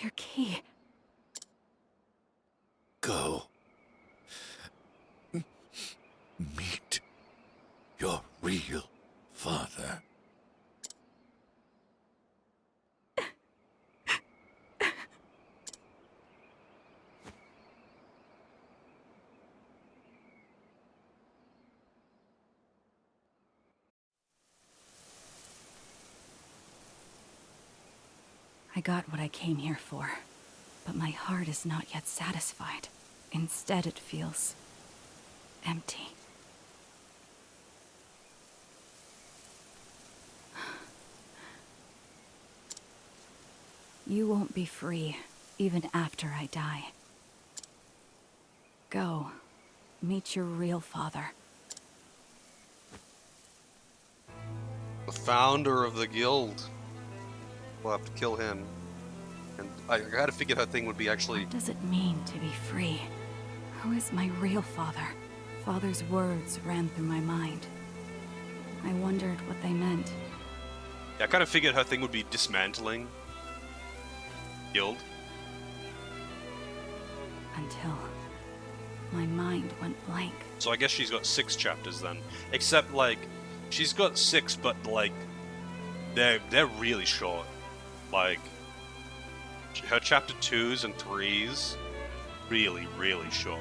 Your key. Go. Meet your real father. I got what I came here for, but my heart is not yet satisfied. Instead, it feels empty. You won't be free, even after I die. Go, meet your real father. The founder of the guild. We'll have to kill him. And I gotta figure that thing would be actually... What does it mean to be free? Who is my real father? Father's words ran through my mind. I wondered what they meant. Yeah, I kind of figured her thing would be dismantling guild. Until my mind went blank. So I guess she's got 6 chapters then. Except, like, she's got 6, but, like, they're really short. Like, her chapter 2s and 3s, really, really short.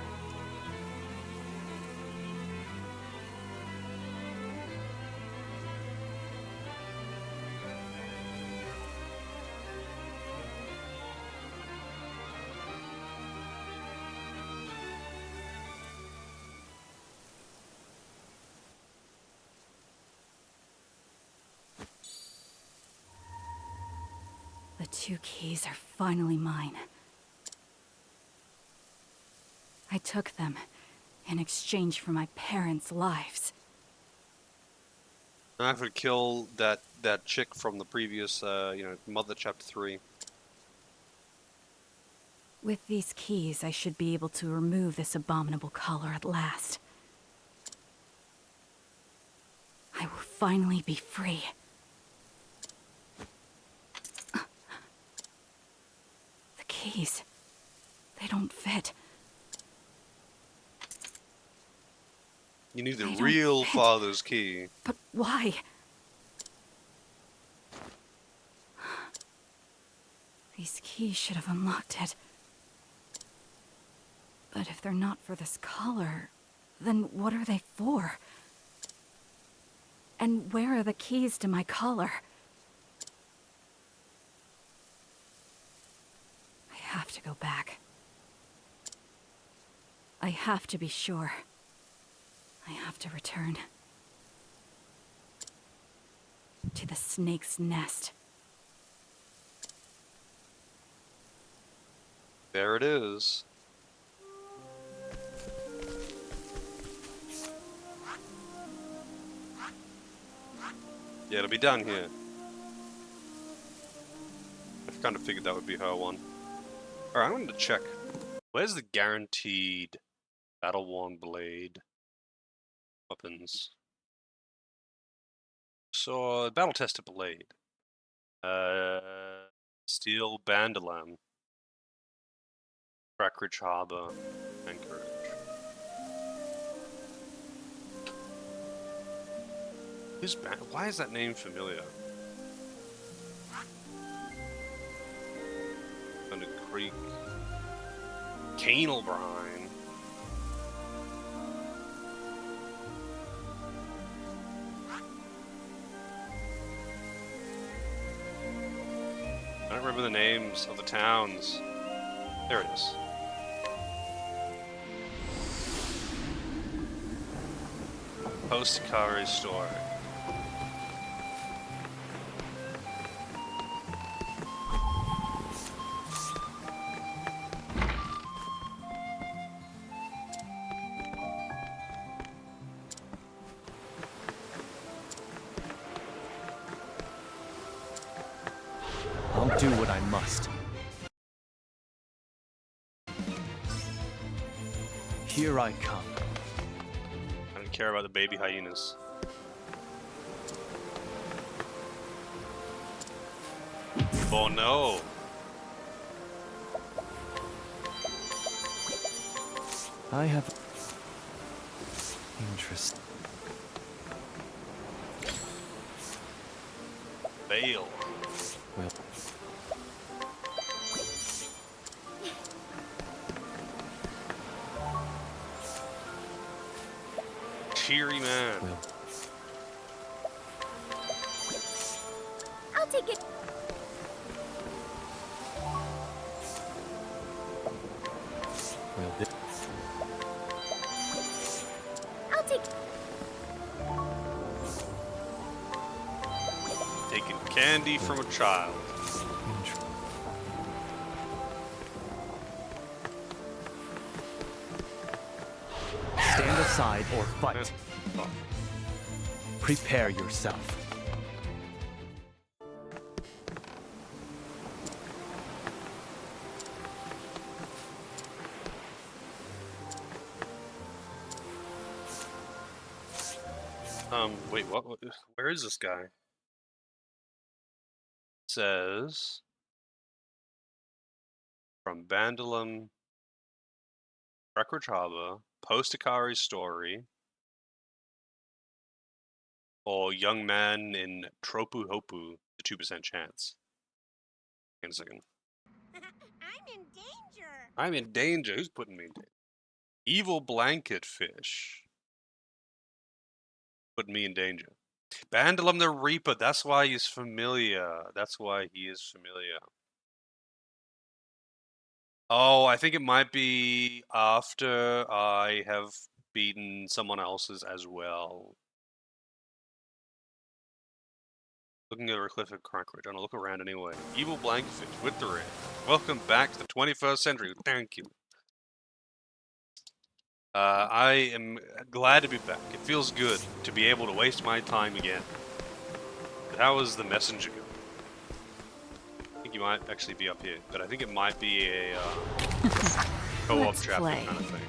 The 2 keys are finally mine. I took them in exchange for my parents' lives. I have to kill that chick from the previous, Mother chapter 3. With these keys, I should be able to remove this abominable collar at last. I will finally be free. The keys, they don't fit. You need the They don't real fit. father's key. But why? These keys should have unlocked it. But if they're not for this collar, then what are they for? And where are the keys to my collar? I have to go back. I have to be sure. I have to return to the snake's nest. There it is. Yeah, it'll be down here. I kind of figured that would be her one. Alright, I'm going to check. Where's the guaranteed battle-worn blade? Weapons. So, battle-tested blade. Steel Bandolam. Crackridge Harbor. Anchorage. Why is that name familiar? Thunder Creek. Canal Brine. I don't remember the names of the towns. There it is. Post-Kari store. do what I must. Here I come. I don't care about the baby hyenas. Oh no! I have interest. Fail. Well, cheery man. well. I'll take it. Well, I'll take. Taking candy from a child. Stand aside or fight. Oh. Prepare yourself. Wait, what? Where is this guy? It says from Bandalum, Breckwridge Harbor, Post Akari's story, or young man in Tropu Hopu, the 2% chance. Wait a second. I'm in danger. I'm in danger. Who's putting me in danger? Evil blanket fish. Put me in danger. Bandalum the Reaper. That's why he's familiar. That's why he is familiar. Oh, I think it might be after I have beaten someone else's as well. Looking at a cliff at Crankridge. I'm gonna look around anyway. Evil Blankfish with the red. Welcome back to the 21st century. Thank you. I am glad to be back. It feels good to be able to waste my time again. But how is the messenger going? I think you might actually be up here, but I think it might be a co-op chapter kind of thing.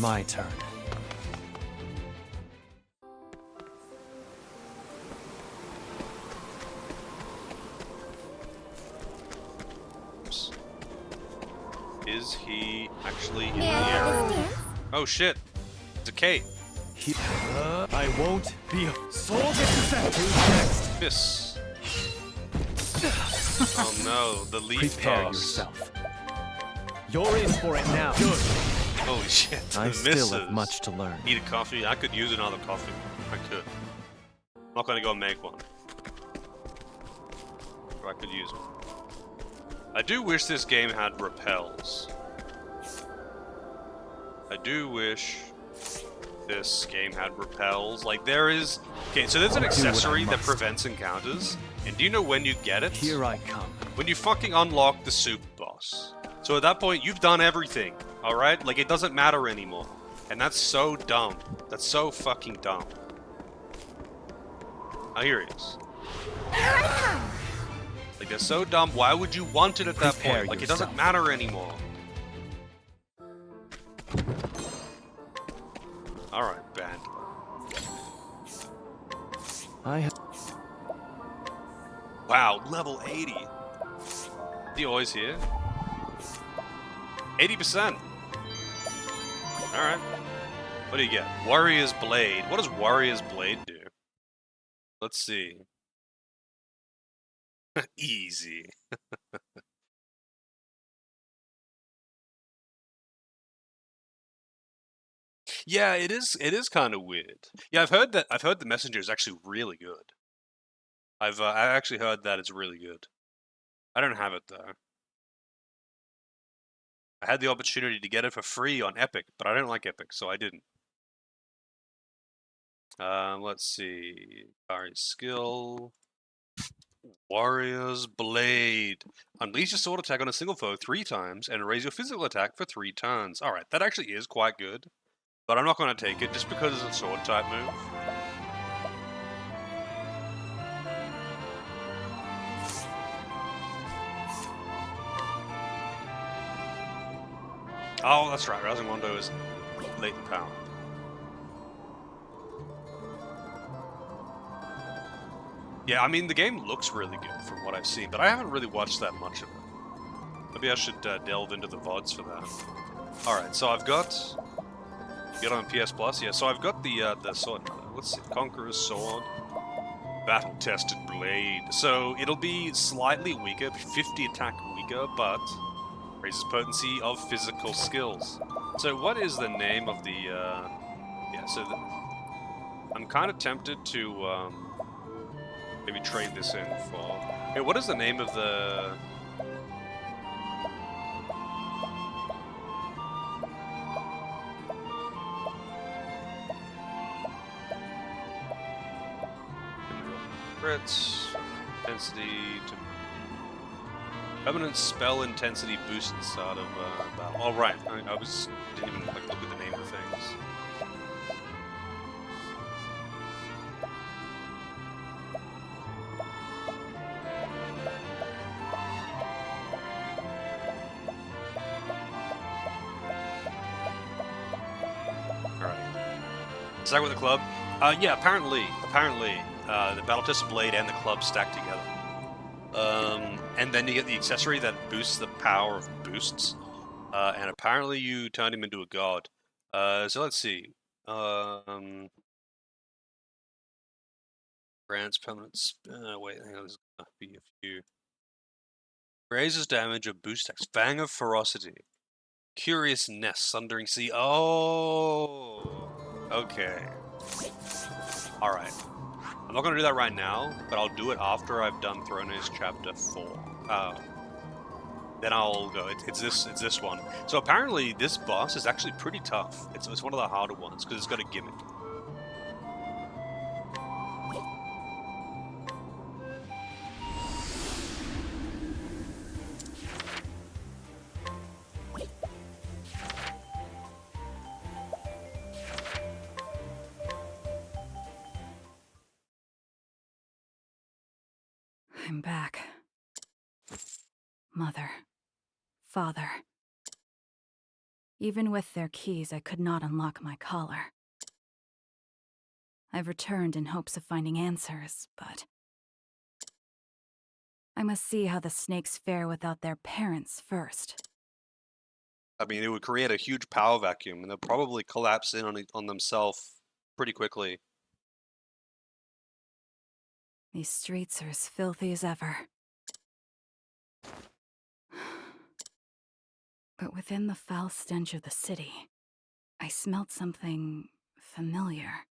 My turn. Oops. Is he actually in May the I have area? this dance? Oh shit! It's a Kate. I won't be a soul descent. Who's next? Miss. Oh no, the leaf Prepare toss. yourself. You're in for it now. Good. Holy shit! I the still misses. have much to learn. Need a coffee? I could use another coffee. I could. I'm not gonna go make one. But I could use one. I do wish this game had repels. I do wish this game had repels. Like there is... Okay, so there's an accessory that prevents encounters. And do you know when you get it? Here I come. When you fucking unlock the super boss. So at that point, you've done everything. Alright? Like, it doesn't matter anymore. And that's so dumb. That's so fucking dumb. Oh, here he is. Here I come. Like, they're so dumb. Why would you want it at that Prepare point? Like, yourself. it doesn't matter anymore. Alright, band. I have... Wow, level 80. Is he always here? 80%. Alright. What do you get? Warrior's Blade. What does Warrior's Blade do? Let's see. Easy. Yeah, it is kind of weird. Yeah, I've heard the messenger is actually really good. I actually heard that it's really good. I don't have it though. I had the opportunity to get it for free on Epic, but I don't like Epic, so I didn't. Let's see. Sorry, skill. Warrior's Blade. Unleash your sword attack on a single foe 3 times and raise your physical attack for 3 turns. Alright, that actually is quite good. But I'm not going to take it just because it's a sword type move. Oh, that's right. Rousing Mondo is latent power. Yeah, I mean, the game looks really good from what I've seen, but I haven't really watched that much of it. Maybe I should delve into the VODs for that. Alright, so I've got... Get on PS Plus? Yeah, so I've got the sword. Let's see. Conqueror's Sword. Battle-tested blade. So it'll be slightly weaker, 50 attack weaker, but raises potency of physical skills. So what is the name of the... Yeah, so I'm kind of tempted to... maybe trade this in for... Hey, what is the name of the... Crits, intensity to... Permanent spell intensity boost at the start of battle. Oh, right. I didn't even like, look at the name of things. Start with the club. Yeah, apparently, the battle-tested blade and the club stack together. And then you get the accessory that boosts the power of boosts. And apparently you turn him into a god. So let's see. Grants permanent. Wait, hang on. There's gonna be a few. Raises damage of boost attacks. Fang of Ferocity. Curious Nest. Sundering Sea. Oh. Okay. Alright. I'm not going to do that right now, but I'll do it after I've done Throne Age Chapter 4. Then I'll go. It's this one. So apparently this boss is actually pretty tough. It's one of the harder ones, because it's got a gimmick. I'm back. Mother. Father. Even with their keys, I could not unlock my collar. I've returned in hopes of finding answers, but... I must see how the snakes fare without their parents first. I mean, it would create a huge power vacuum, and they'll probably collapse in on themselves pretty quickly. These streets are as filthy as ever. But within the foul stench of the city, I smelled something familiar.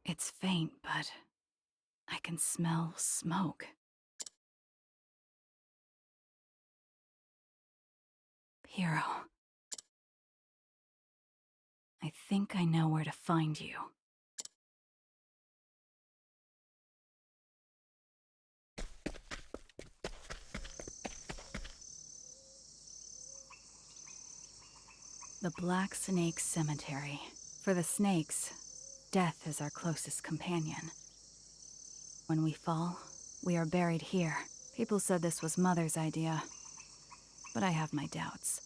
It's faint, but I can smell smoke. Hero. I think I know where to find you. The Black Snake Cemetery. For the snakes, death is our closest companion. When we fall, we are buried here. People said this was Mother's idea, but I have my doubts.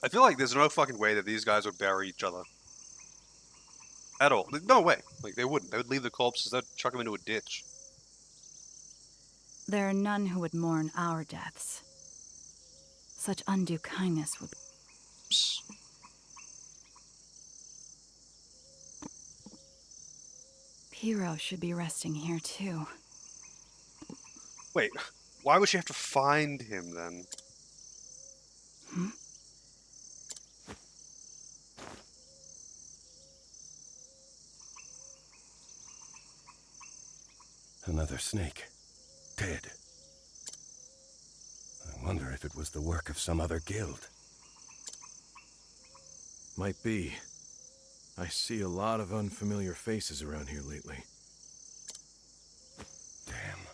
I feel like there's no fucking way that these guys would bury each other. At all. No way. Like, they wouldn't. They would leave the corpses, they'd chuck them into a ditch. There are none who would mourn our deaths. Such undue kindness would... Hero should be resting here too. Wait, why would she have to find him then? Hmm? Another snake. Dead. I wonder if it was the work of some other guild. Might be. I see a lot of unfamiliar faces around here lately. Damn.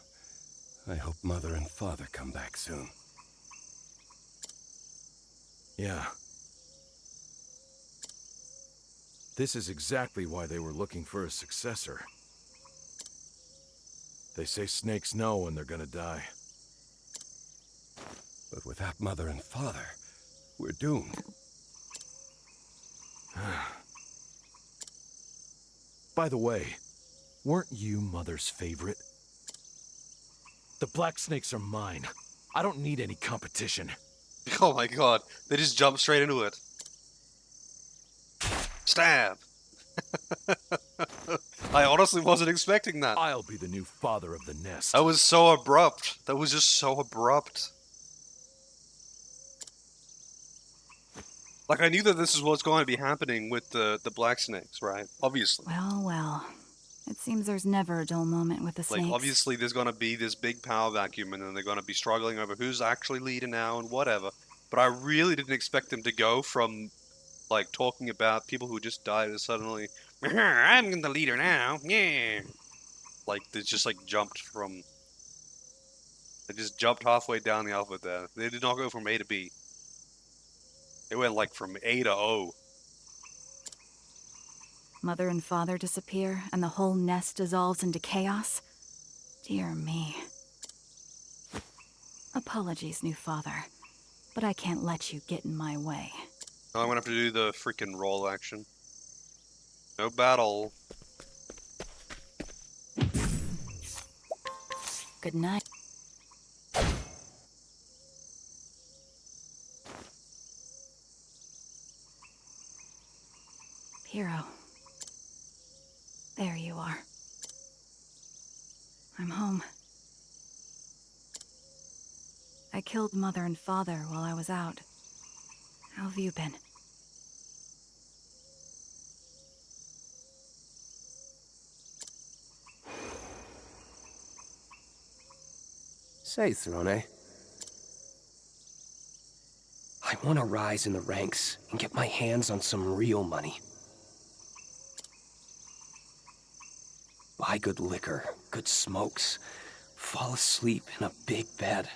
I hope Mother and Father come back soon. Yeah. This is exactly why they were looking for a successor. They say snakes know when they're gonna die. But without mother and father, we're doomed. By the way, weren't you Mother's favorite? The black snakes are mine. I don't need any competition. Oh my god, they just jump straight into it. Stab! I honestly wasn't expecting that. I'll be the new father of the nest. That was so abrupt. That was just so abrupt. Like, I knew that this is what's going to be happening with the black snakes, right? Obviously. Well, well. It seems there's never a dull moment with the Like, snakes. obviously there's going to be this big power vacuum, and then they're going to be struggling over who's actually leader now and whatever. But I really didn't expect them to go from, like, talking about people who just died to suddenly, I'm the leader now, yeah. Like, they just, like, jumped from... They just jumped halfway down the alphabet there. They did not go from A to B. They went, like, from A to O. Mother and father disappear, and the whole nest dissolves into chaos? Dear me. Apologies, new father. But I can't let you get in my way. Now I'm gonna have to do the freaking roll action. No battle. Good night. Hero. There you are. I'm home. I killed Mother and Father while I was out. How have you been? Say, Throne, I want to rise in the ranks and get my hands on some real money. Buy good liquor, good smokes, fall asleep in a big bed.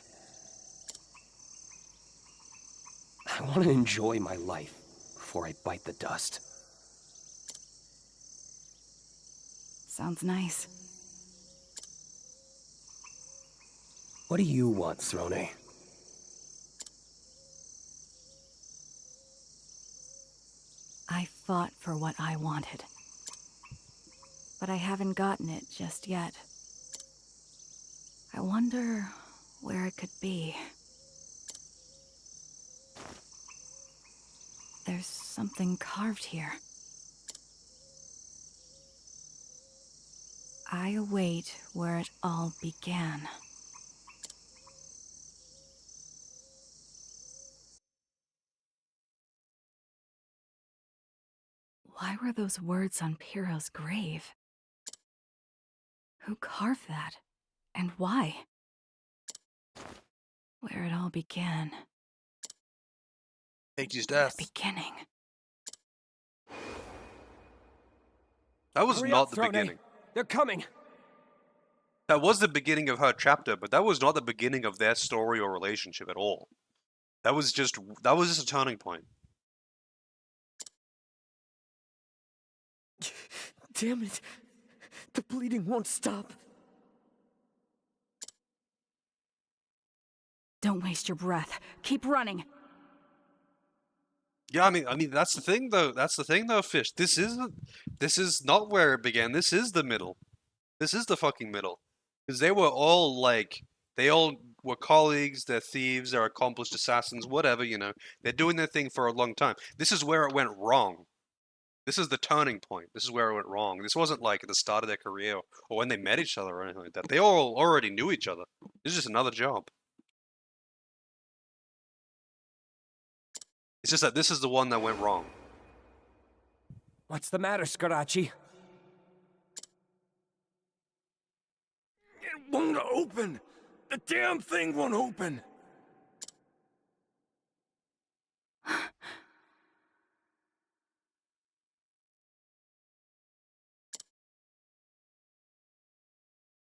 I want to enjoy my life before I bite the dust. Sounds nice. What do you want, Throne? I fought for what I wanted. But I haven't gotten it just yet. I wonder where it could be. There's something carved here. I await where it all began. Why were those words on Piro's grave? Who carved that? And why? Where it all began. Peggy's death. The beginning. That was Hurry not up, the Throne. beginning. They're coming. That was the beginning of her chapter, but that was not the beginning of their story or relationship at all. That was just a turning point. Damn it. The bleeding won't stop. Don't waste your breath. Keep running. Yeah, I mean that's the thing though. That's the thing though, Fish. This is not where it began. This is the middle. This is the fucking middle. Because they were all like, they all were colleagues, they're thieves, they're accomplished assassins, whatever, you know. They're doing their thing for a long time. This is where it went wrong. This is the turning point. This is where it went wrong. This wasn't like at the start of their career or when they met each other or anything like that. They all already knew each other. This is just another job. It's just that this is the one that went wrong. What's the matter, Scarachi? It won't open! The damn thing won't open!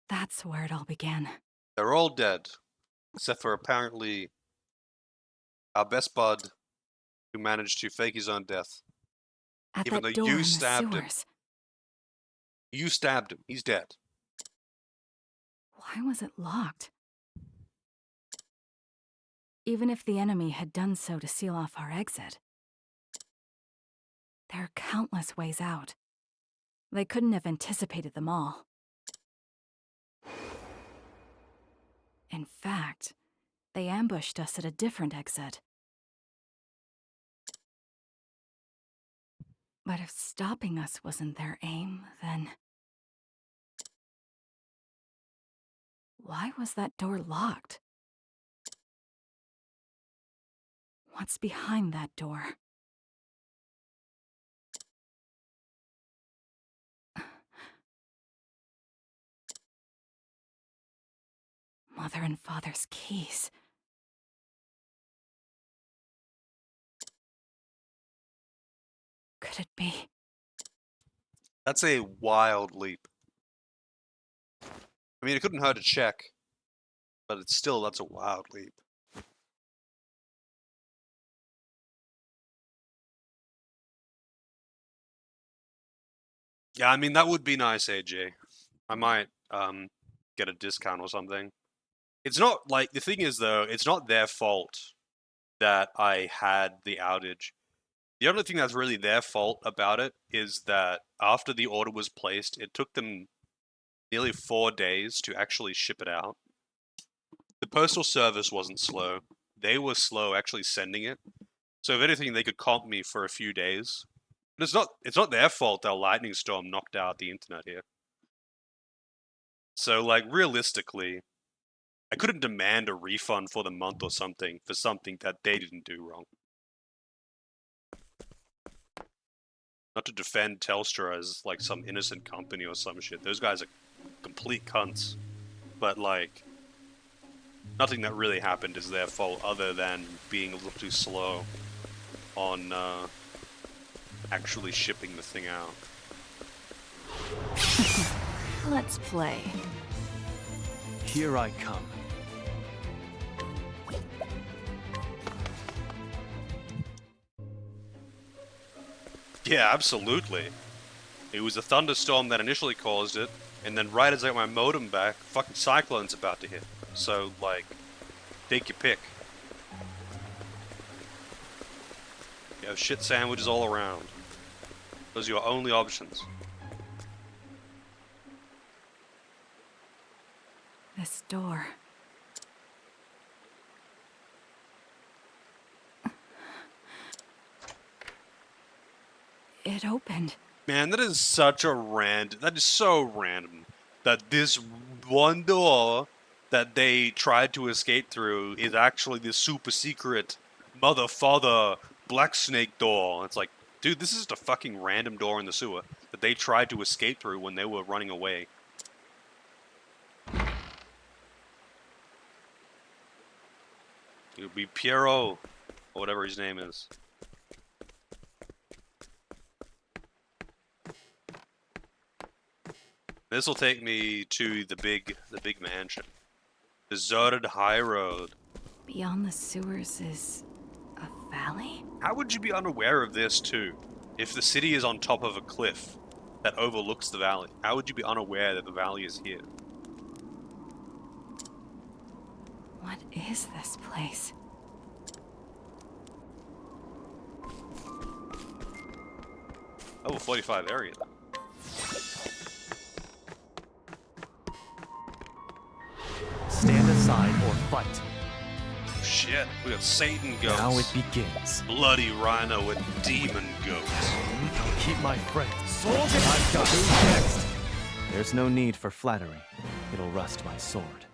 That's where it all began. They're all dead. Except for apparently our best bud who managed to fake his own death. At Even that though door you in the stabbed him. sewers. You stabbed him. He's dead. Why was it locked? Even if the enemy had done so to seal off our exit, there are countless ways out. They couldn't have anticipated them all. In fact, they ambushed us at a different exit. But if stopping us wasn't their aim, then... why was that door locked? What's behind that door? Mother and Father's keys. Could it be? That's a wild leap. I mean, it couldn't hurt to check, but it's still, that's a wild leap. Yeah, I mean, that would be nice, AJ. I might get a discount or something. It's not, like, the thing is, though, it's not their fault that I had the outage. The only thing that's really their fault about it is that after the order was placed, it took them nearly 4 days to actually ship it out. The postal service wasn't slow. They were slow actually sending it. So if anything, they could comp me for a few days. But it's not their fault that a lightning storm knocked out the internet here. So, like, realistically, I couldn't demand a refund for the month or something for something that they didn't do wrong. Not to defend Telstra as, like, some innocent company or some shit. Those guys are complete cunts. But, like, nothing that really happened is their fault other than being a little too slow on, actually shipping the thing out. Let's play. Here I come. Yeah, absolutely. It was a thunderstorm that initially caused it, and then right as I got my modem back, fucking cyclone's about to hit. So, like, take your pick. You have shit sandwiches all around. Those are your only options. This door. It opened. Man, that is such a that is so random that this one door that they tried to escape through is actually this super secret mother-father black snake door. It's like, dude, this is just a fucking random door in the sewer that they tried to escape through when they were running away. It would be Pierrot, or whatever his name is. This will take me to the big mansion. Deserted high road. Beyond the sewers is a valley? How would you be unaware of this too? If the city is on top of a cliff that overlooks the valley, how would you be unaware that the valley is here? What is this place? Level 45 area. Stand aside or fight. Shit, we got Satan goats. Now it begins. Bloody rhino with demon goats. I'll keep my friend. Soldier! I've got who's next. There's no need for flattery. It'll rust my sword.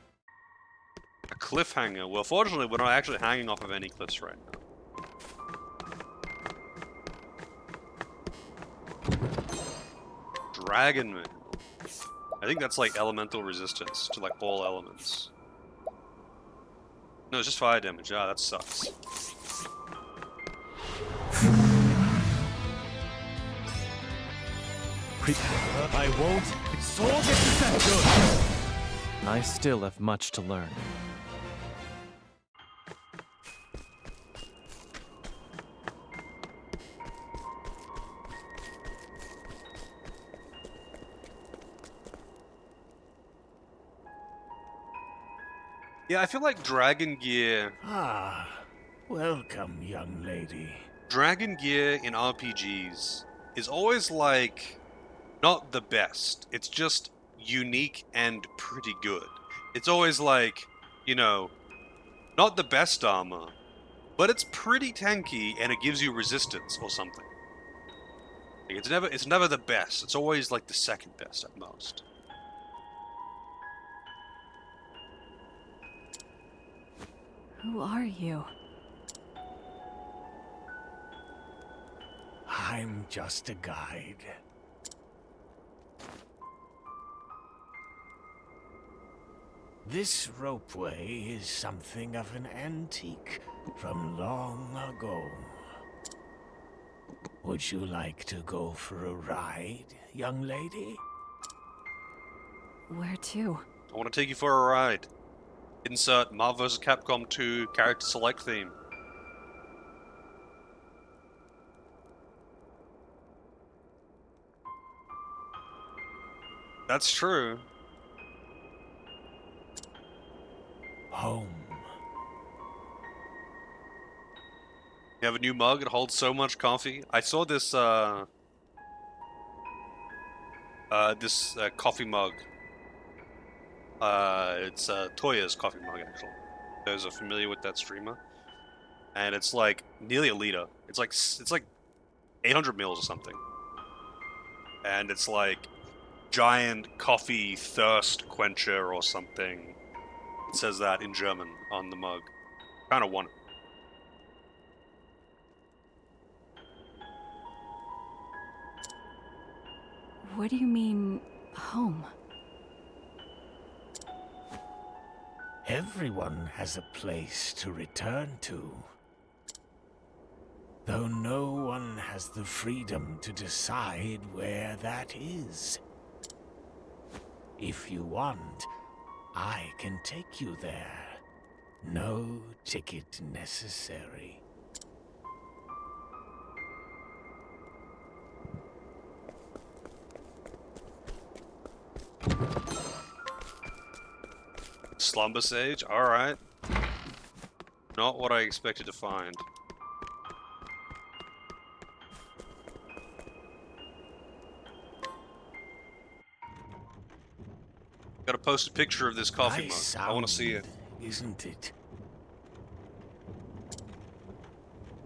A cliffhanger. Well, fortunately, we're not actually hanging off of any cliffs right now. Dragon Man. I think that's like elemental resistance to like all elements. No, it's just fire damage. Ah, that sucks. I won't. Soldier! Good. I still have much to learn. Yeah, I feel like Dragon Gear. Ah, welcome, young lady. Dragon Gear in RPGs is always like not the best. It's just unique and pretty good. It's always like, you know, not the best armor, but it's pretty tanky and it gives you resistance or something. Like, it's never the best. It's always like the second best at most. Who are you? I'm just a guide. This ropeway is something of an antique from long ago. Would you like to go for a ride, young lady? Where to? I want to take you for a ride. Insert Marvel vs. Capcom 2 character select theme. That's true. Home. You have a new mug. It holds so much coffee. I saw this coffee mug. It's Toya's coffee mug actually. Those are familiar with that streamer, and it's like nearly a liter. It's like 800 mils or something, and it's like giant coffee thirst quencher or something. It says that in German on the mug. Kind of want it. What do you mean, home? Everyone has a place to return to. Though no one has the freedom to decide where that is. If you want, I can take you there. No ticket necessary. Slumber Sage? Alright. Not what I expected to find. Gotta post a picture of this coffee Nice mug. I want to see it. Isn't it?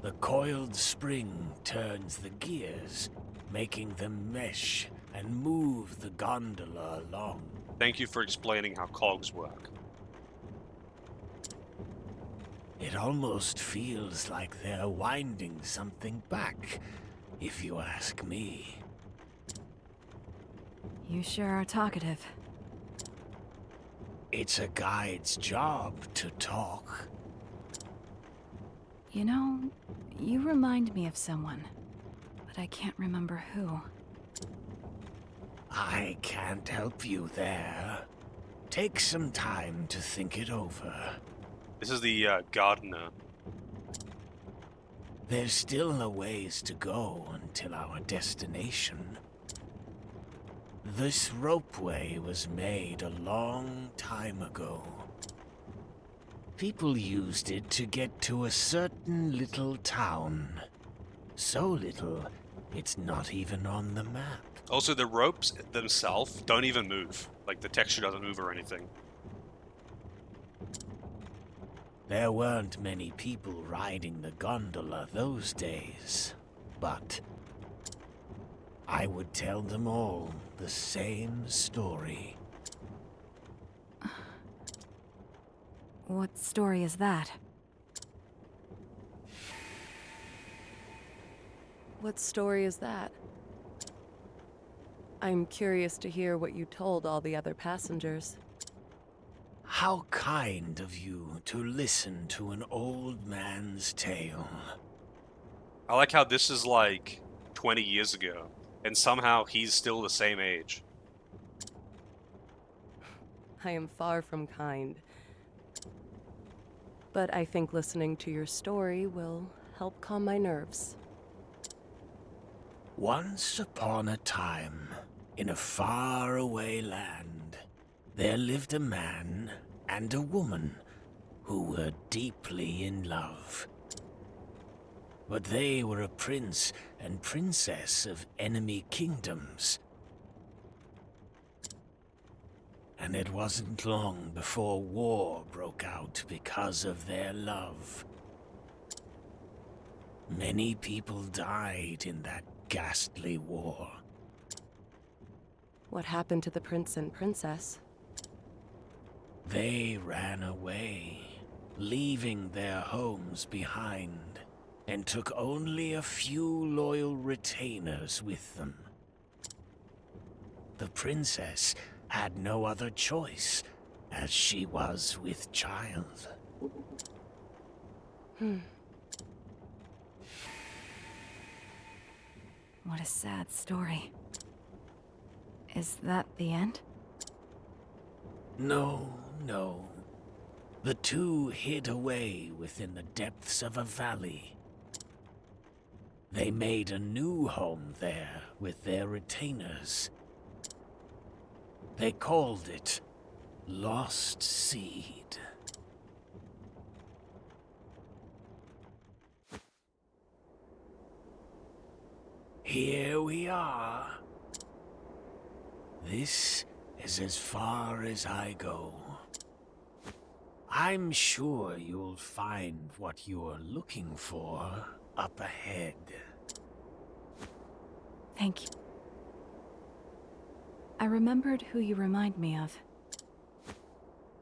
The coiled spring turns the gears, making them mesh and move the gondola along. Thank you for explaining how cogs work. It almost feels like they're winding something back, if you ask me. You sure are talkative. It's a guide's job to talk. You know, you remind me of someone, but I can't remember who. I can't help you there. Take some time to think it over. This is the gardener. There's still a ways to go until our destination. This ropeway was made a long time ago. People used it to get to a certain little town. So little, it's not even on the map. Also, the ropes themselves don't even move. Like, the texture doesn't move or anything. There weren't many people riding the gondola those days, but I would tell them all the same story. What story is that? What story is that? I'm curious to hear what you told all the other passengers. How kind of you to listen to an old man's tale. I like how this is like 20 years ago, and somehow he's still the same age. I am far from kind. But I think listening to your story will help calm my nerves. Once upon a time, in a faraway land, there lived a man and a woman who were deeply in love. But they were a prince and princess of enemy kingdoms. And it wasn't long before war broke out because of their love. Many people died in that ghastly war. What happened to the prince and princess? They ran away, leaving their homes behind, and took only a few loyal retainers with them. The princess had no other choice, as she was with child. What a sad story. Is that the end? No, no. The two hid away within the depths of a valley. They made a new home there with their retainers. They called it Lost Seed. Here we are. This is as far as I go. I'm sure you'll find what you're looking for up ahead. Thank you. I remembered who you remind me of.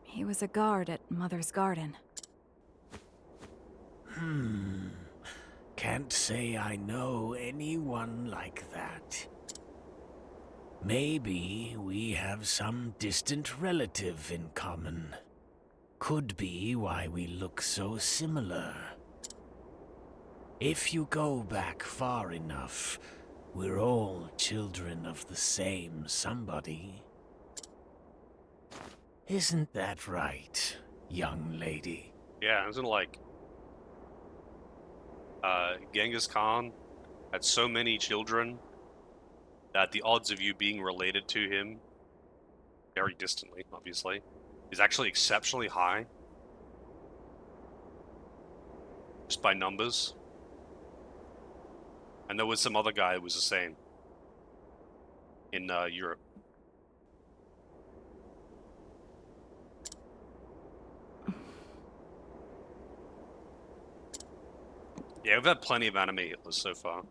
He was a guard at Mother's Garden. Can't say I know anyone like that. Maybe we have some distant relative in common. Could be why we look so similar. If you go back far enough, we're all children of the same somebody. Isn't that right, young lady? Yeah, isn't it like Genghis Khan had so many children that the odds of you being related to him, very distantly, obviously, is actually exceptionally high. Just by numbers. And there was some other guy who was the same in Europe. Yeah, we've had plenty of anime Hitlers so far.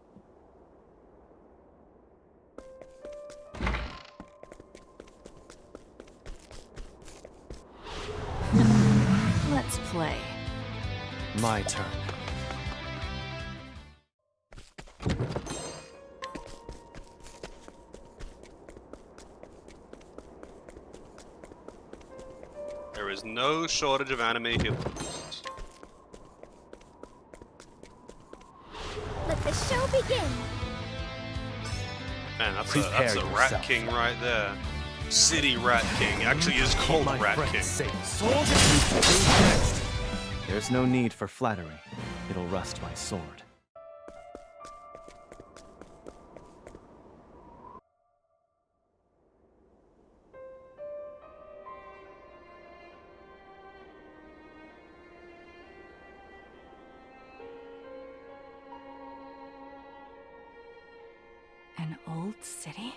Let's play. My turn. There is no shortage of anime Hitlers. Let the show begin. Man, that's Prepare a Rat yourself. King right there. City Rat King. Actually is called My Rat friend King. safe. Soldiers, who's next? There's no need for flattery. It'll rust my sword. An old city?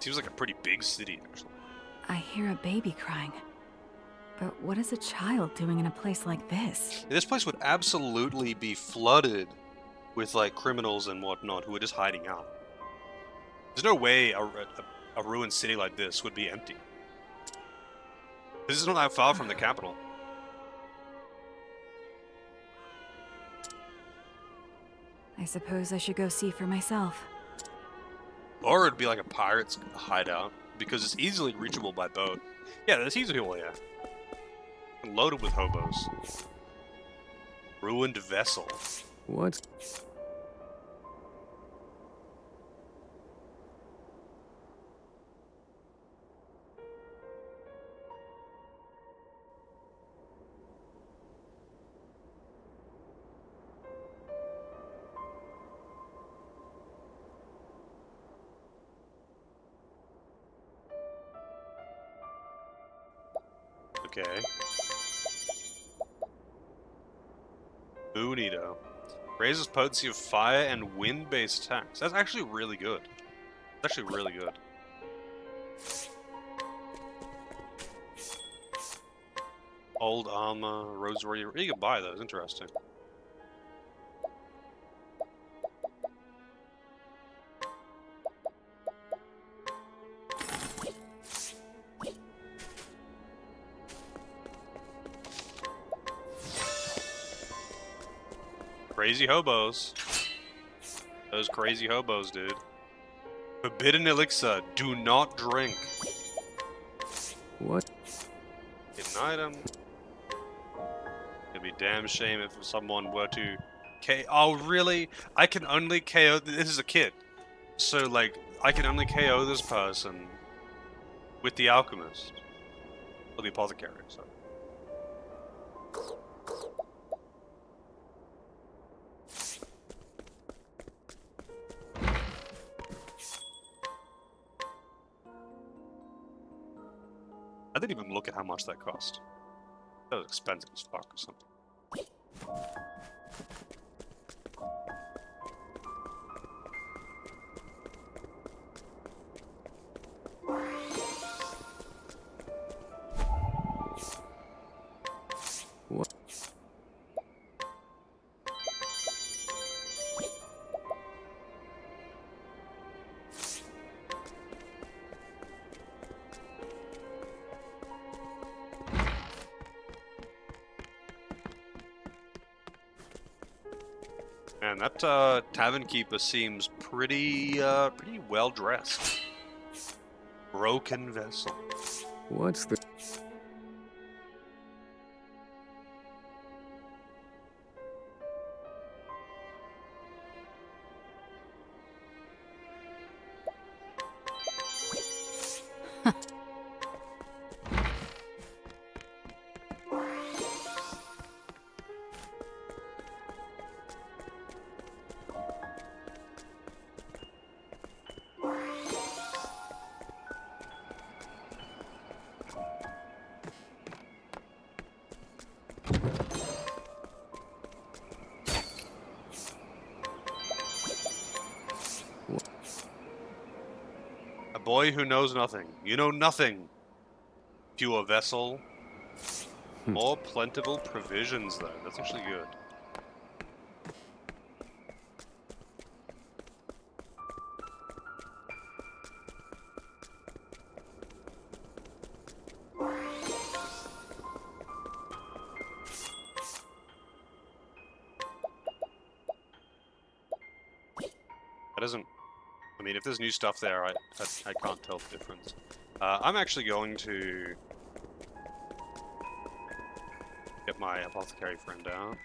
Seems like a pretty big city, actually. I hear a baby crying. But what is a child doing in a place like this? This place would absolutely be flooded with like criminals and whatnot who are just hiding out. There's no way a ruined city like this would be empty. This is not that far from the capital. I suppose I should go see for myself. Or it'd be like a pirate's hideout, because it's easily reachable by boat. Yeah, there's heaps of people here. Loaded with hobos. Ruined vessel. What? Okay. Bonito. Raises potency of fire and wind-based attacks. That's actually really good. That's actually really good. Old armor, rosary. You can buy those. Interesting. Crazy hobos. Those crazy hobos, dude. Forbidden elixir. Do not drink. What? Hidden item. It'd be damn shame if someone were to Oh, really? I can only KO. This is a kid. So, like, I can only KO this person with the alchemist. Or the apothecary, so. I didn't even look at how much that cost. That was expensive as fuck or something. What? Man, that tavern keeper seems pretty well dressed. Broken vessel. What's the... A boy who knows nothing. You know nothing. Pure vessel. More plentiful provisions, though. That's actually good. That doesn't... I mean, if there's new stuff there, I can't tell the difference. I'm actually going to get my apothecary friend out.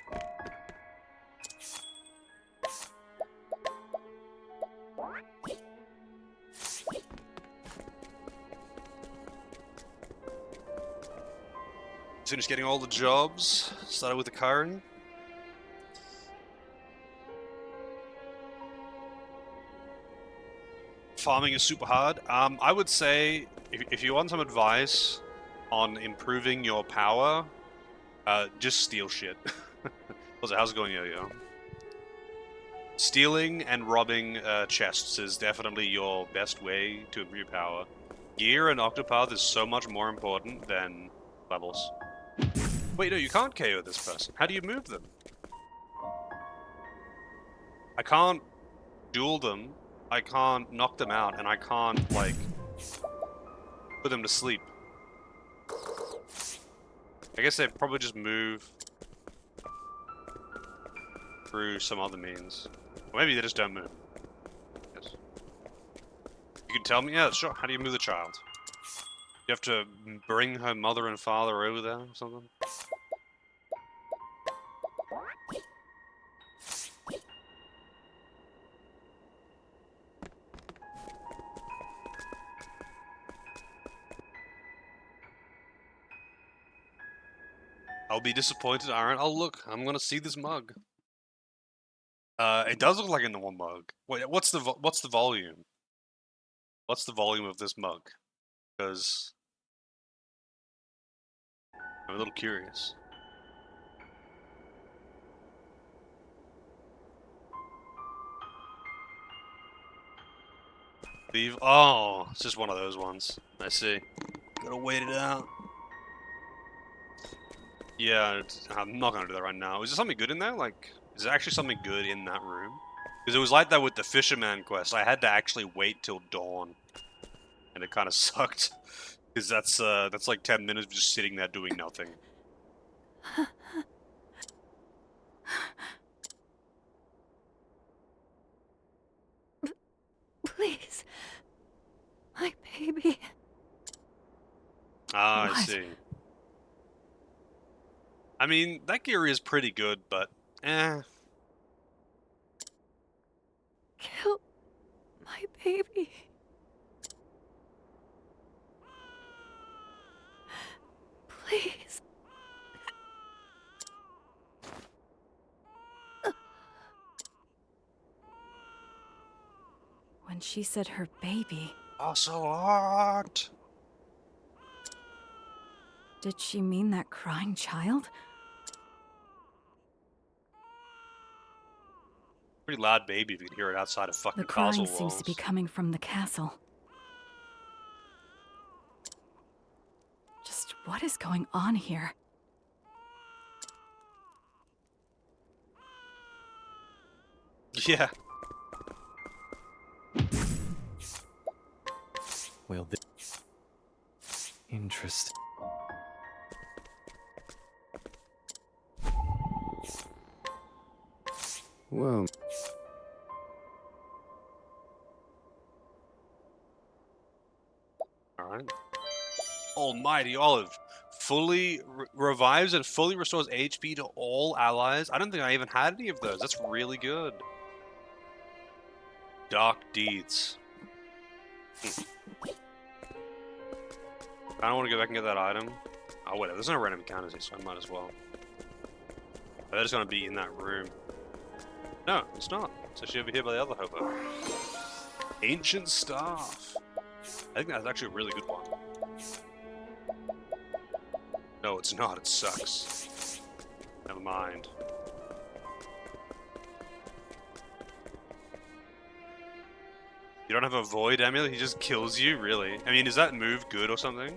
Finished getting all the jobs. Started with the curry. Farming is super hard. I would say if you want some advice on improving your power, just steal shit. How's it going, Yo-Yo? Stealing and robbing chests is definitely your best way to improve your power. Gear and Octopath is so much more important than levels. Wait, no, you can't KO this person. How do you move them? I can't duel them. I can't knock them out, and I can't, like, put them to sleep. I guess they probably just move through some other means. Or maybe they just don't move. Yes. You can tell me? Yeah, sure. How do you move the child? You have to bring her mother and father over there or something? I'll be disappointed, Aaron. Oh, look, I'm gonna see this mug. It does look like a normal mug. Wait, what's the volume? What's the volume of this mug? Because I'm a little curious. Leave. Oh, it's just one of those ones. I see. Gotta wait it out. Yeah, I'm not gonna do that right now. Is there something good in there? Like, is there actually something good in that room? Because it was like that with the Fisherman quest. I had to actually wait till dawn, and it kind of sucked. Because that's like 10 minutes of just sitting there doing nothing. Please. My baby. Ah, I What? see. I mean, that gear is pretty good, but eh. Kill my baby. Please. When she said her baby, Ocelot! did she mean that crying child? Pretty loud baby if you can hear it outside of fucking The castle crying seems to be walls. coming from the castle. Just what is going on here? Yeah. Well, interesting. Well... Alright. Almighty Olive. Fully revives and fully restores HP to all allies. I don't think I even had any of those. That's really good. Dark Deeds. I don't want to go back and get that item. Oh, whatever. There's no random encounters here, so I might as well. They're just going to be in that room. No, it's not. It's actually over here by the other hobo. Ancient Staff. I think that's actually a really good one. No, it's not. It sucks. Never mind. You don't have a Void Amulet? He just kills you? Really? I mean, is that move good or something?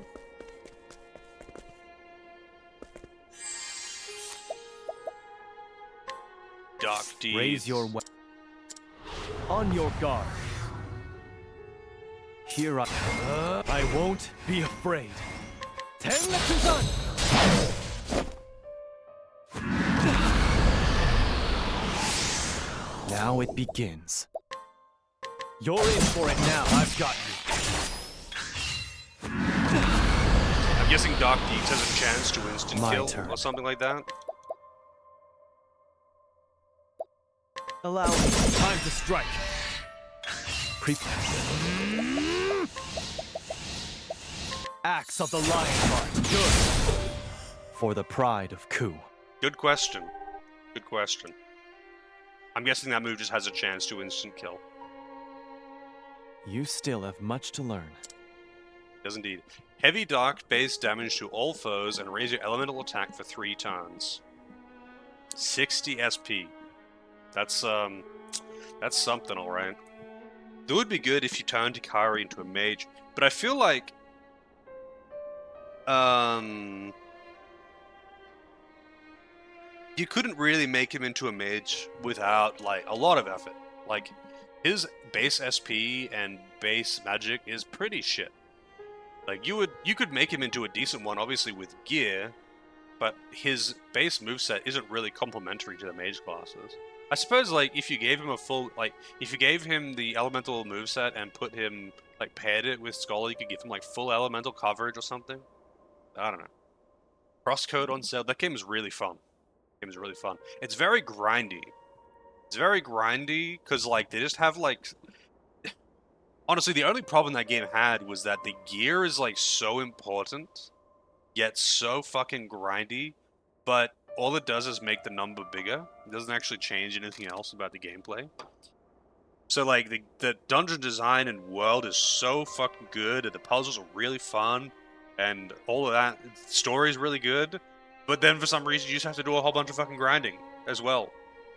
Dark Deeds. Raise your weapon. On your guard. Here I won't be afraid. Tengetsu-zan! Now it begins. You're in for it now. I've got you. I'm guessing Dark Deeds has a chance to instant My kill turn. or something like that. Allow me time to strike. Axe of the Lion Heart. Good. For the pride of Ku. Good question. Good question. I'm guessing that move just has a chance to instant kill. You still have much to learn. Does indeed. Heavy Dark base damage to all foes and raise your elemental attack for 3 turns. 60 SP. That's something, alright. It would be good if you turned Hikari into a mage, but I feel like you couldn't really make him into a mage without like a lot of effort. Like his base SP and base magic is pretty shit. Like you could make him into a decent one, obviously with gear, but his base moveset isn't really complementary to the mage classes. I suppose like if you gave him a full if you gave him the elemental moveset and put him like paired it with Scholar, you could give him like full elemental coverage or something. I don't know. Crosscode on sale. That game is really fun. Game is really fun. It's very grindy. It's very grindy because like they just have like. Honestly, the only problem that game had was that the gear is like so important, yet so fucking grindy. But all it does is make the number bigger. It doesn't actually change anything else about the gameplay. So like the dungeon design and world is so fucking good, and the puzzles are really fun. and all of that. The story's really good, but then for some reason you just have to do a whole bunch of fucking grinding as well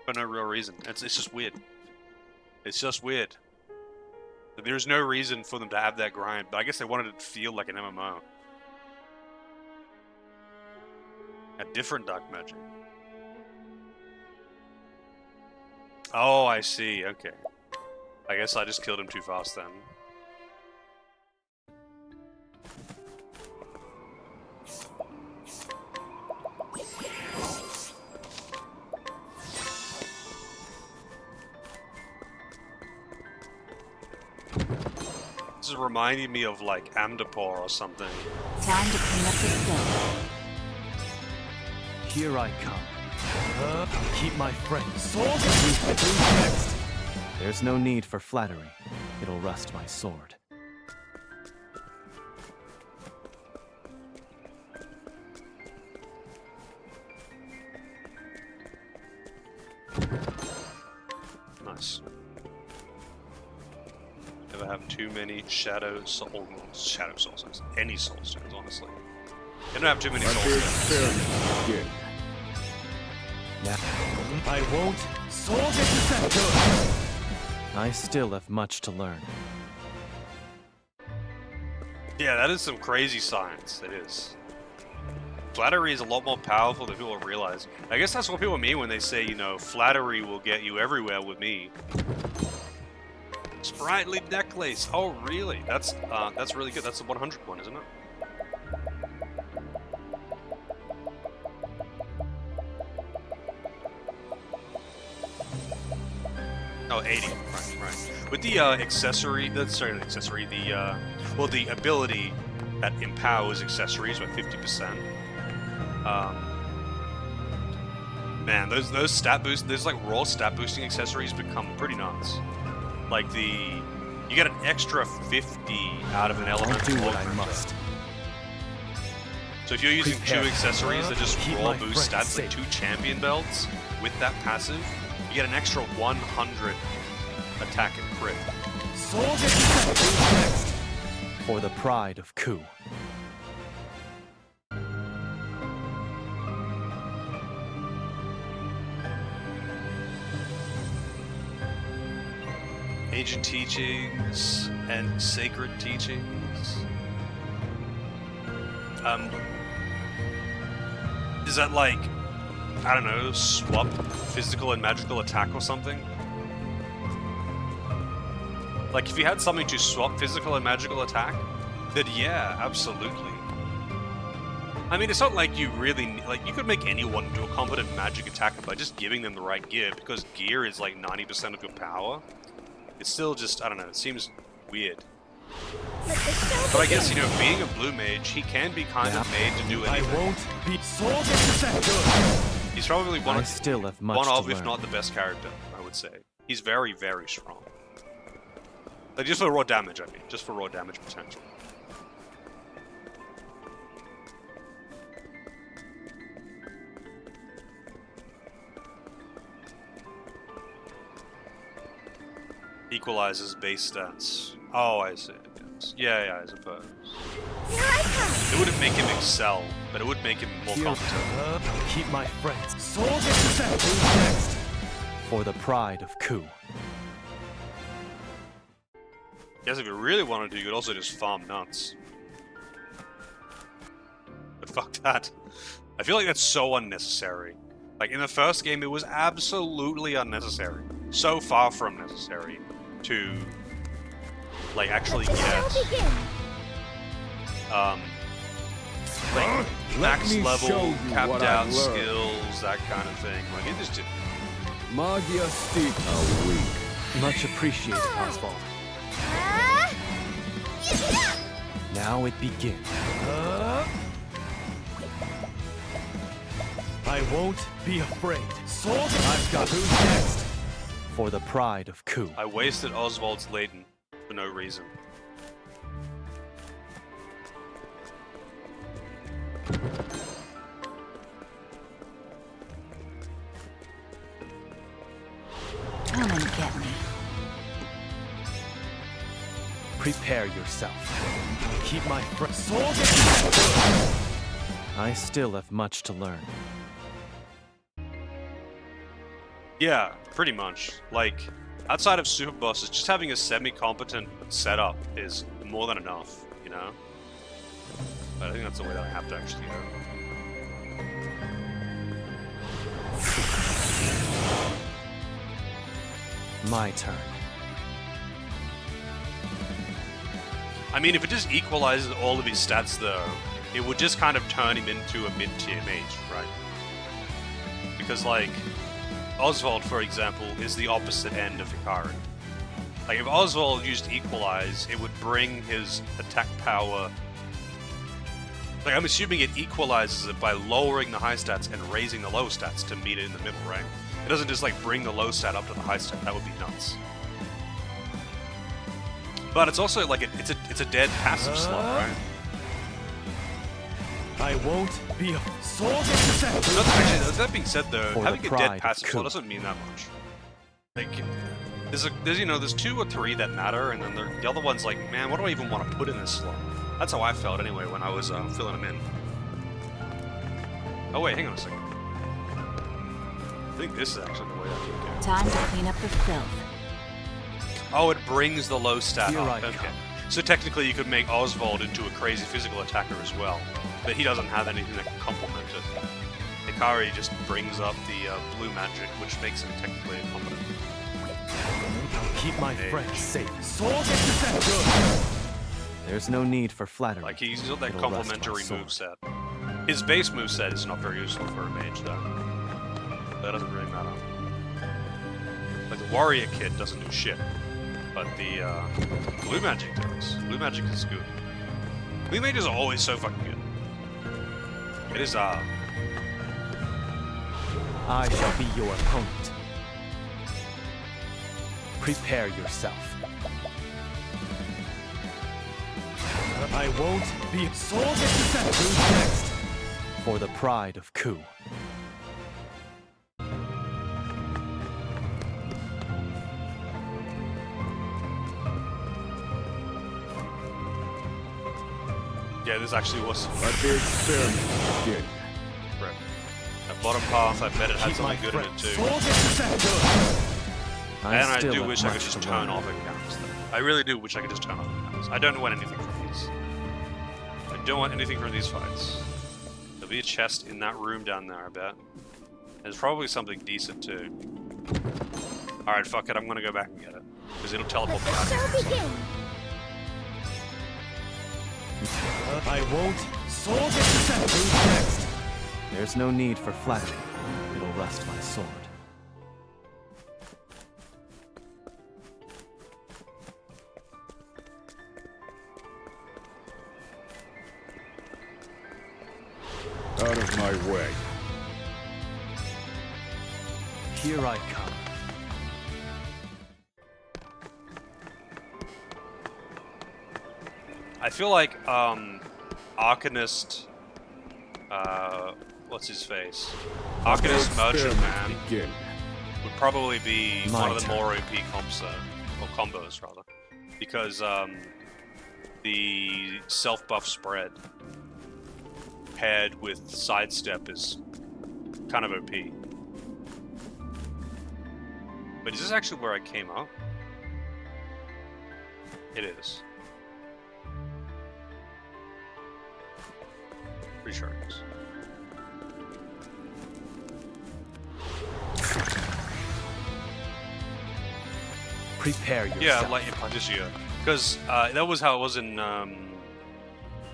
for no real reason. It's just weird. It's just weird. There's no reason for them to have that grind, but I guess they wanted it to feel like an MMO. A different dark magic. Oh, I see. Okay. I guess I just killed him too fast then. This is reminding me of like Amdapor or something. Time to clean up the stuff. Here I come. Keep my friends. Who's next? There's no need for flattery. It'll rust my sword. Nice. Never have too many shadow soul stones. Any soul stones, honestly. You don't have too many soul stones. Now, I won't. I still have much to learn. Yeah, that is some crazy science. It is. Flattery is a lot more powerful than people realize. I guess that's what people mean when they say, you know, flattery will get you everywhere with me. Sprightly necklace. Oh, really? That's really good. That's the 100 one, isn't it? Oh, 80. Right. With the accessory, sorry, not accessory, the well, the ability that empowers accessories by 50%. Man, those stat boost, those like raw stat boosting accessories become pretty nuts. Like you get an extra 50 out of an element. I'll do what I must. So if you're using 2 accessories that just raw boost stats, like 2 champion belts with that passive, you get an extra 100 attack and crit. For the pride of Ku. Ancient teachings and sacred teachings. Is that like, I don't know, swap physical and magical attack or something? Like, if you had something to swap physical and magical attack, then yeah, absolutely. I mean, it's not like you really, like, you could make anyone do a competent magic attacker by just giving them the right gear, because gear is like 90% of your power. It's still just, I don't know, it seems weird. But I guess, you know, being a blue mage, he can be kind of made to do anything. I won't be He's probably one of, if learn. not the best character, I would say. He's very, very strong. Like, just for raw damage, I mean. Just for raw damage potential. Equalizes base stats. Oh, I see. Yes. Yeah, I suppose. Here I come. It wouldn't make him excel, but it would make him more competent. Keep my friends. For the pride of Ku. Guess if you really wanted to, you could also just farm nuts. But fuck that. I feel like that's so unnecessary. Like, in the first game, it was absolutely unnecessary. So far from necessary to, like, actually get, like, max level, capped out skills, that kind of thing. Like, it just didn't. Magia Steep. How weak. Much appreciated, Oswald. Now it begins. I won't be afraid. I've got who's next. For the pride of Ku. I wasted Oswald's Layton for no reason. Come and get me. Prepare yourself. Keep my soul. I still have much to learn. Yeah, pretty much. Like, outside of super bosses, just having a semi-competent setup is more than enough, you know? But I think that's the way that I have to actually go. My turn. I mean, if it just equalizes all of his stats, though, it would just kind of turn him into a mid-tier mage, right? Because, like, Oswald, for example, is the opposite end of Hikari. Like, if Oswald used Equalize, it would bring his attack power... Like, I'm assuming it equalizes it by lowering the high stats and raising the low stats to meet it in the middle, right? It doesn't just, like, bring the low stat up to the high stat. That would be nuts. But it's also, like, it's a dead passive slot, right? I won't be a soul. Actually, that being said, though, having a dead passive slot doesn't mean that much. Like, there's 2 or 3 that matter, and then the other one's like, man, what do I even want to put in this slot? That's how I felt anyway when I was filling them in. Oh wait, hang on a second. I think this is actually the way I can go. Time to clean up the filth. Oh, it brings the low stat Here up. I Okay. come. So technically, you could make Oswald into a crazy physical attacker as well, but he doesn't have anything that can complement it. Hikari just brings up the blue magic, which makes him technically incompetent. I'll keep my friends safe. Soul good. There's no need for flattery. Like, he's got that It'll complementary rest my moveset. His base moveset is not very useful for a mage, though. That doesn't really matter. Like, the warrior kit doesn't do shit. But the blue magic does. Blue magic is good. Blue mages are always so fucking good. It is, I shall be your opponent. Prepare yourself. I won't be soul. Who's next? For the pride of Ku. yeah, this actually was... Let the experiment begin. Right. That bottom path, I bet it had Keep my something good in it too. I And I still do have wish I could much just to turn learn. off encounters, though. I really do wish I could just turn off encounters. I don't want anything from these. I don't want anything from these fights. There'll be a chest in that room down there, I bet. There's probably something decent, too. Alright, fuck it, I'm gonna go back and get it. Because it'll teleport me out Shall here. begin. I won't. Soul who's next? There's no need for flattery. It'll rust my sword. Out of my way. Here I come. I feel like, Arcanist, what's his face? Arcanist Merchant Man Begin. would probably be My one of the turn. more OP combos, rather. Because, the self-buff spread paired with sidestep is kind of OP. But is this actually where I came up? It is. Pretty sure it is. Prepare yourself. Yeah, like Particio. Because that was how it was in,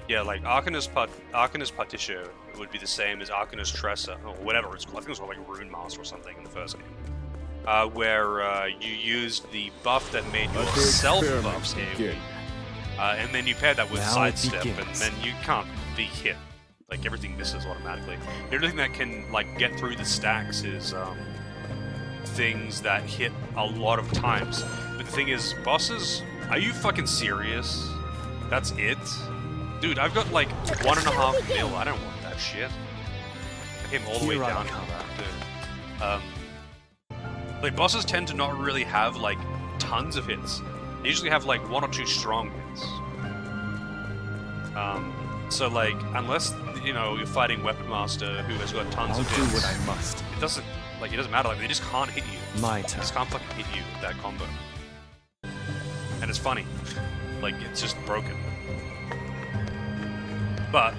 yeah, like Arcanist Particio would be the same as Arcanist Tressa, or whatever it's called. I think it was called like Rune Master or something in the first game. Where you used the buff that made Let the yourself experiment buff scale. begin. And then you pair that with Now it sidestep, and begins. then you can't be hit. Like, everything misses automatically. The only thing that can, like, get through the stacks is, things that hit a lot of times. But the thing is, bosses, are you fucking serious? That's it? Dude, I've got, like, 1.5 mil. I don't want that shit. I came all the way Here I down come. for that, too. Like, bosses tend to not really have, like, tons of hits. They usually have like 1 or 2 strong hits. So like, unless you're fighting Weapon Master who has got tons of hits, I'll do what I must. It doesn't matter. Like they just can't hit you. My They turn. just can't fucking hit you with that combo. And it's funny, like it's just broken. But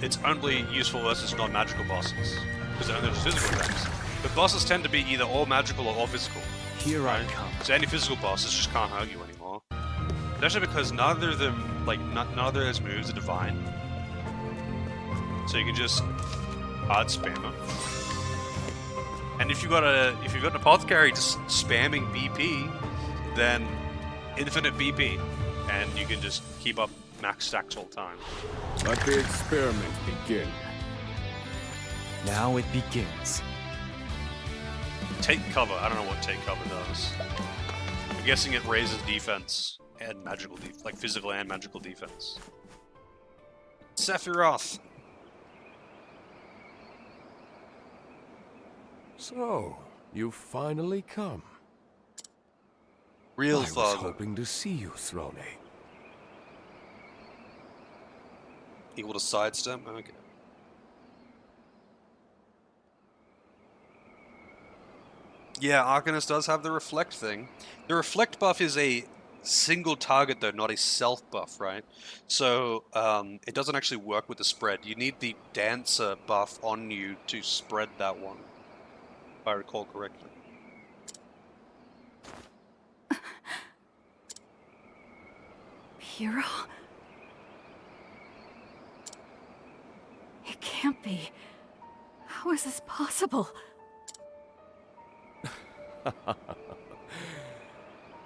it's only useful versus non-magical bosses because it only does physical attacks. But bosses tend to be either all magical or all physical. Here I come. So any physical bosses just can't hurt you anymore. Especially because neither of them, none of those moves are divine. So you can just hard spam them. And if you've got an apothecary just spamming BP, then infinite BP, and you can just keep up max stacks all the time. Let the experiment begin. Now it begins. Take cover. I don't know what take cover does. I'm guessing it raises defense and magical like physical and magical defense. Sephiroth. So, you finally come. Real I was father. hoping to see you, Throne. Equal to sidestep? Okay. Yeah, Arcanist does have the reflect thing. The reflect buff is a single target though, not a self buff, right? So it doesn't actually work with the spread. You need the dancer buff on you to spread that one, if I recall correctly. Hero? It can't be. How is this possible?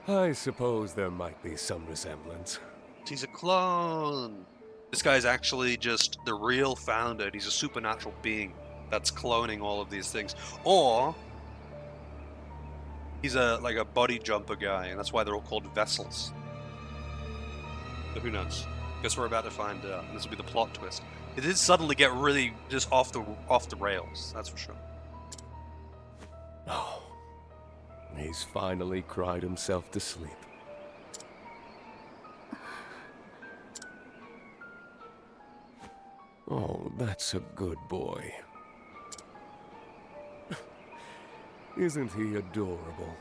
I suppose there might be some resemblance. He's a clone. This guy's actually just the real founder. He's a supernatural being that's cloning all of these things. Or he's like a body jumper guy, and that's why they're all called vessels. But who knows? Guess we're about to find out. And this will be the plot twist. It did suddenly get really just off the rails. That's for sure. Oh, he's finally cried himself to sleep. Oh, that's a good boy. Isn't he adorable?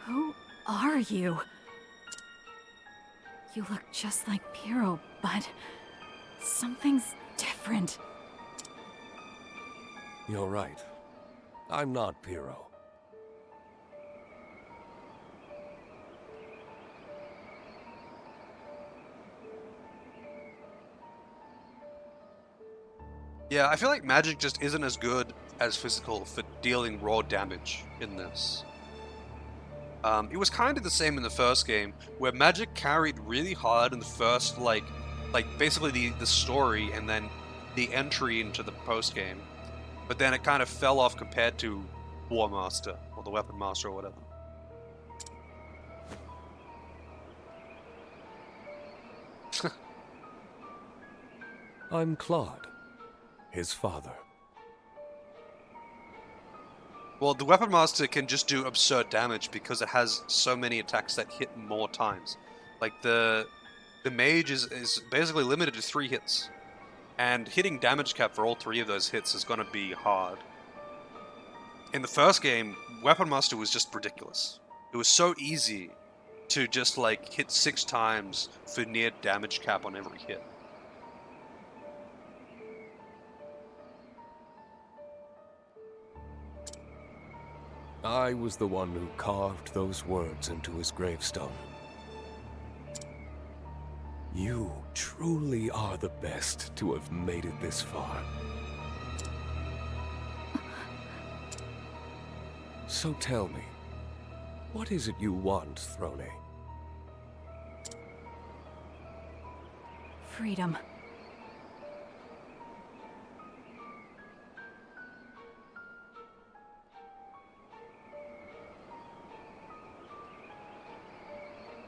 Who are you? You look just like Piero, but something's different. You're right. I'm not Piero. Yeah, I feel like magic just isn't as good as physical for dealing raw damage in this. It was kind of the same in the first game, where magic carried really hard in the first, like basically the story and then the entry into the post game. But then it kind of fell off compared to War Master, or the Weapon Master, or whatever. I'm Claude, his father. Well, the Weapon Master can just do absurd damage because it has so many attacks that hit more times. Like the mage is basically limited to 3 hits. And hitting damage cap for all 3 of those hits is going to be hard. In the first game, Weapon Master was just ridiculous. It was so easy to just like hit 6 times for near damage cap on every hit. I was the one who carved those words into his gravestone. You truly are the best to have made it this far. So tell me, what is it you want, Throne? Freedom.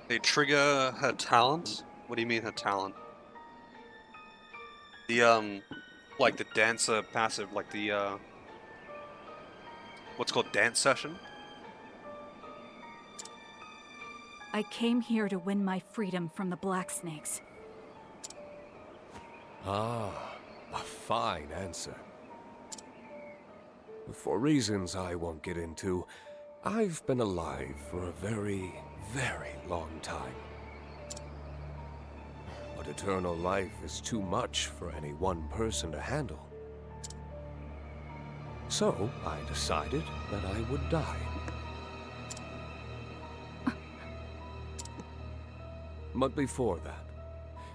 They trigger her talent? What do you mean her talent? The, like the dancer passive, like the, what's called dance session? I came here to win my freedom from the Black Snakes. Ah, a fine answer. For reasons I won't get into, I've been alive for a very, very long time. But eternal life is too much for any one person to handle. So I decided that I would die. But before that,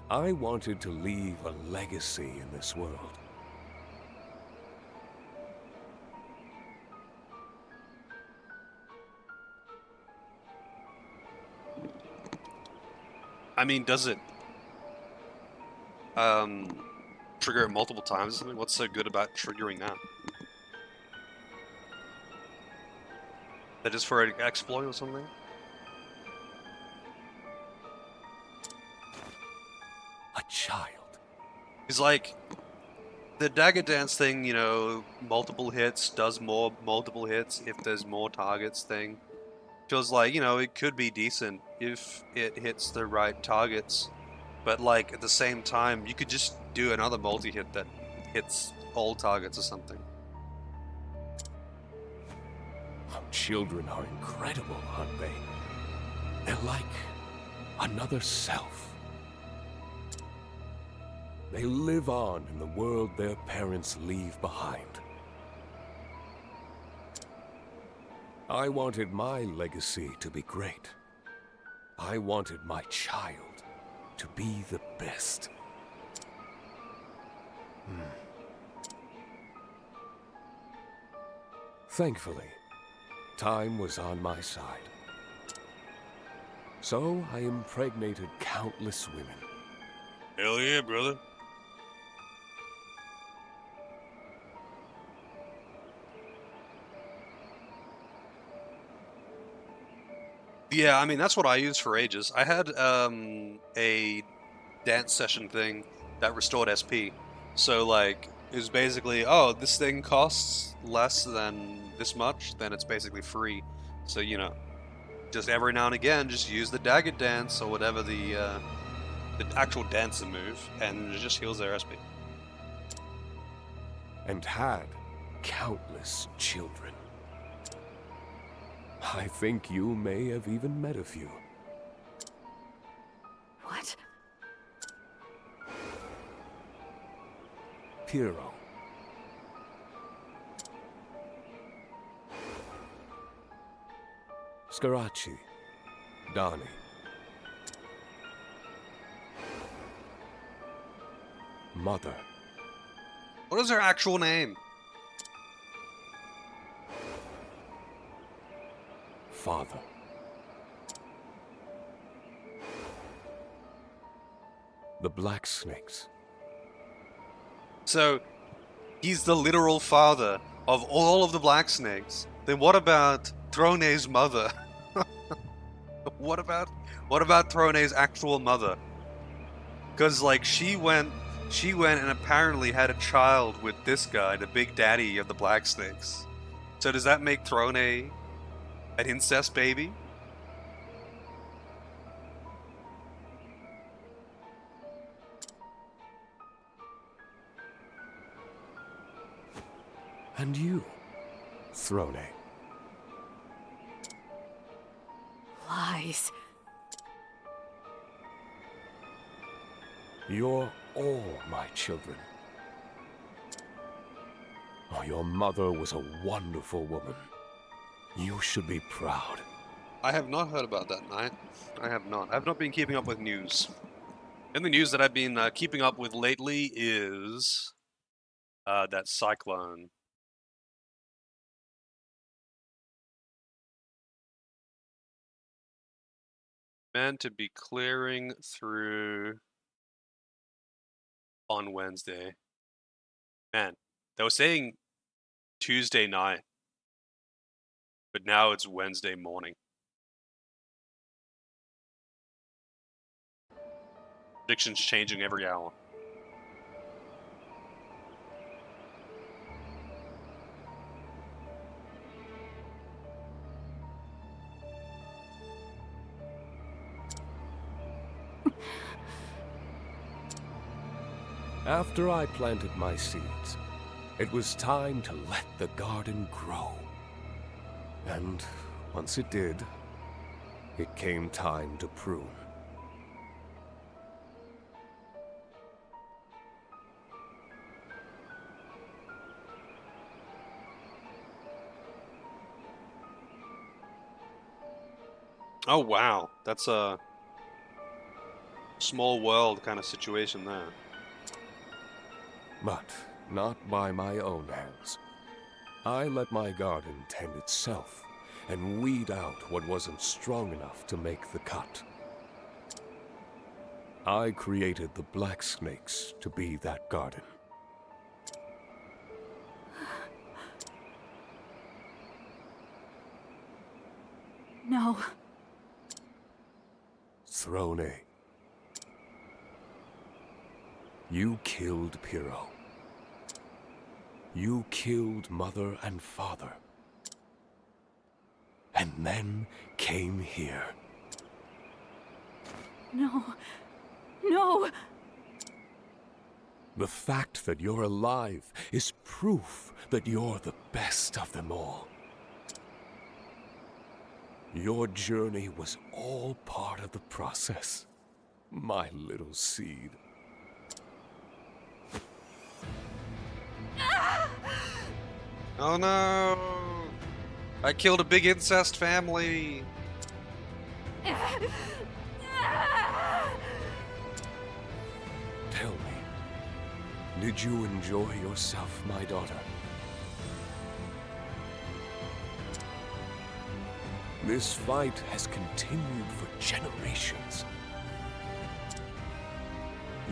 I wanted to leave a legacy in this world. I mean, does it trigger it multiple times or something? What's so good about triggering that? That is for an exploit or something? A child. He's like, the dagger dance thing, you know, multiple hits does more multiple hits if there's more targets thing. Feels like, you know, it could be decent if it hits the right targets. But like at the same time, you could just do another multi-hit that hits all targets or something. Children are incredible, aren't they? They're like another self. They live on in the world their parents leave behind. I wanted my legacy to be great. I wanted my child to be the best. Thankfully, time was on my side. So I impregnated countless women. Hell yeah, brother. Yeah, I mean, that's what I used for ages. I had a dance session thing that restored SP. So, like, it was basically, oh, this thing costs less than this much, then it's basically free. So, you know, just every now and again, just use the dagger dance or whatever the actual dancer move, and it just heals their SP. And had countless children. I think you may have even met a few. What? Piero. Scarachi. Donnie. Mother. What is her actual name? Father. The Black Snakes. So, he's the literal father of all of the Black Snakes. Then what about Throne's mother? what about Throne's actual mother? Because like she went and apparently had a child with this guy, the big daddy of the Black Snakes. So does that make Throne an incest baby? And you, Throne. Lies. You're all my children. Oh, your mother was a wonderful woman. You should be proud. I have not heard about that, Knight. I have not. I have not been keeping up with news. And the news that I've been keeping up with lately is that cyclone. Meant to be clearing through on Wednesday. Man, they were saying Tuesday night, but now it's Wednesday morning. Predictions changing every hour. After I planted my seeds, it was time to let the garden grow. And once it did, it came time to prune. Oh wow, that's a small world kind of situation there. But not by my own hands. I let my garden tend itself and weed out what wasn't strong enough to make the cut. I created the black snakes to be that garden. No. Throne. You killed Pyrrho. You killed mother and father. And then came here. No. No! The fact that you're alive is proof that you're the best of them all. Your journey was all part of the process, my little seed. Oh no! I killed a big incest family! Tell me, did you enjoy yourself, my daughter? This fight has continued for generations.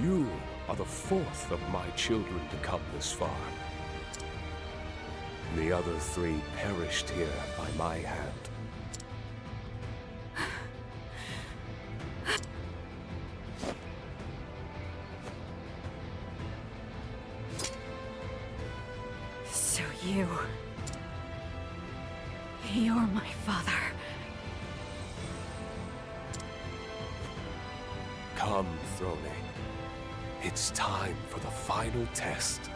You are the fourth of my children to come this far. The other three perished here by my hand. So you're my father. Come, Throne. It's time for the final test.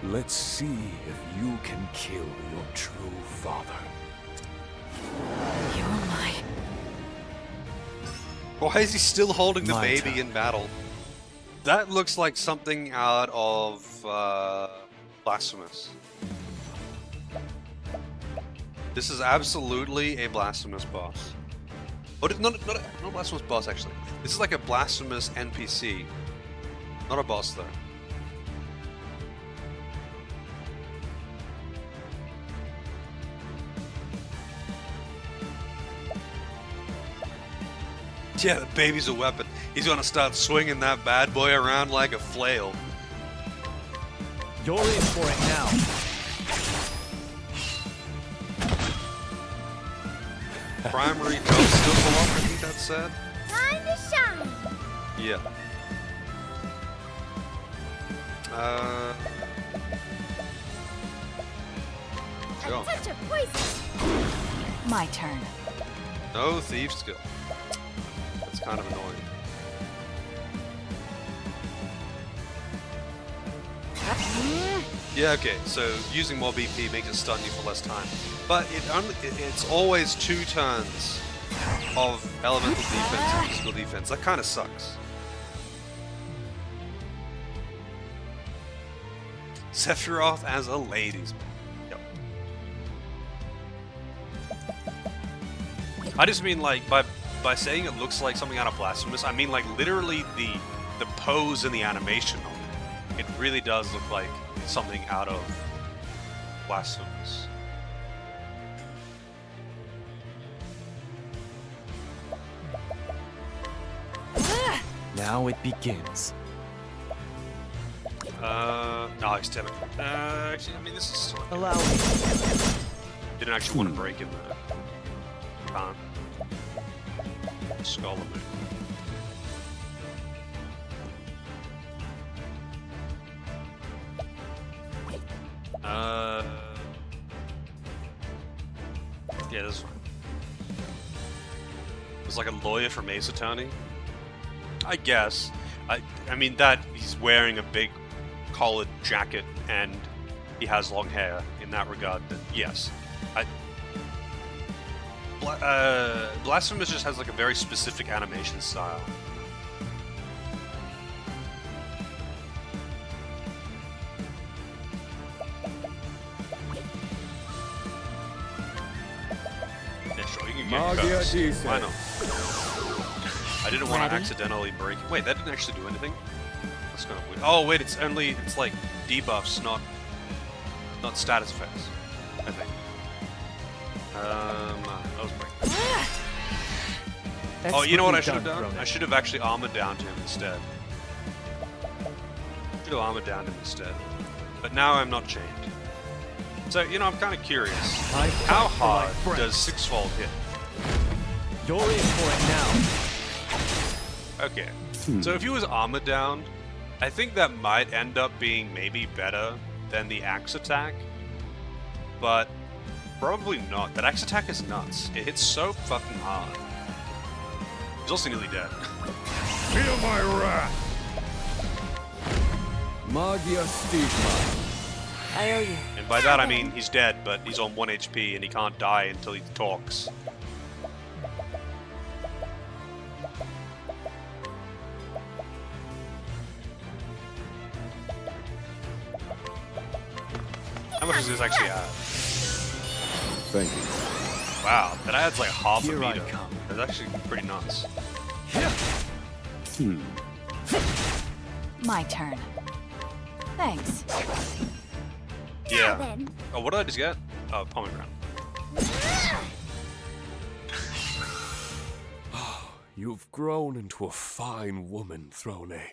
Let's see if you can kill your true father. You're my... Why is he still holding the My baby turn. in battle? That looks like something out of Blasphemous. This is absolutely a Blasphemous boss. Oh, not a Blasphemous boss, actually. This is like a Blasphemous NPC. Not a boss, though. Yeah, the baby's a weapon. He's gonna start swinging that bad boy around like a flail. You're in for it now. Primary toast still full up, I think that said. Time to shine. Yeah. A Go. touch of poison. My turn. No thief skill. That's kind of annoying. Yeah, okay, so using more BP makes it stun you for less time. But it's always 2 turns of elemental defense and physical defense. That kind of sucks. Sephiroth as a ladies man. Yep. I just mean like by saying it looks like something out of Blasphemous, I mean like literally the pose and the animation of it. It really does look like something out of Blasphemous. Now it begins. Nice, damn it. Actually, I mean, this is sort of... Allow me. Didn't actually want to break in there. Can't. Skull of it. Yeah, this is fine. It's like a lawyer from Ace Attorney. I guess. I mean that he's wearing a big collared jacket and he has long hair. In that regard, that yes, Blasphemous just has like a very specific animation style. Yeah, sure, you can get cuts. Why not? I didn't want to accidentally break. Wait, that didn't actually do anything. That's kind of weird. Oh wait, it's like debuffs, not status effects. I think. That was break. Oh, you know what I should have done? I should have actually armored down to him instead. Should have armored down to him instead. But now I'm not chained. So, you know, I'm kind of curious. How hard does Sixfold hit? You're in for it now. Okay. So if he was armored down, I think that might end up being maybe better than the axe attack. But probably not. That axe attack is nuts. It hits so fucking hard. He's also nearly dead. Feel my wrath! Magia Stigma. I owe you. And by that I mean he's dead, but he's on 1 HP and he can't die until he talks. How much does this actually add? Thank you. Wow, that adds like half Here a I meter. come. That's actually pretty nuts. My turn. Thanks. Yeah. then. Oh, what did I just get? Oh, pomegranate. You've grown into a fine woman, Throne.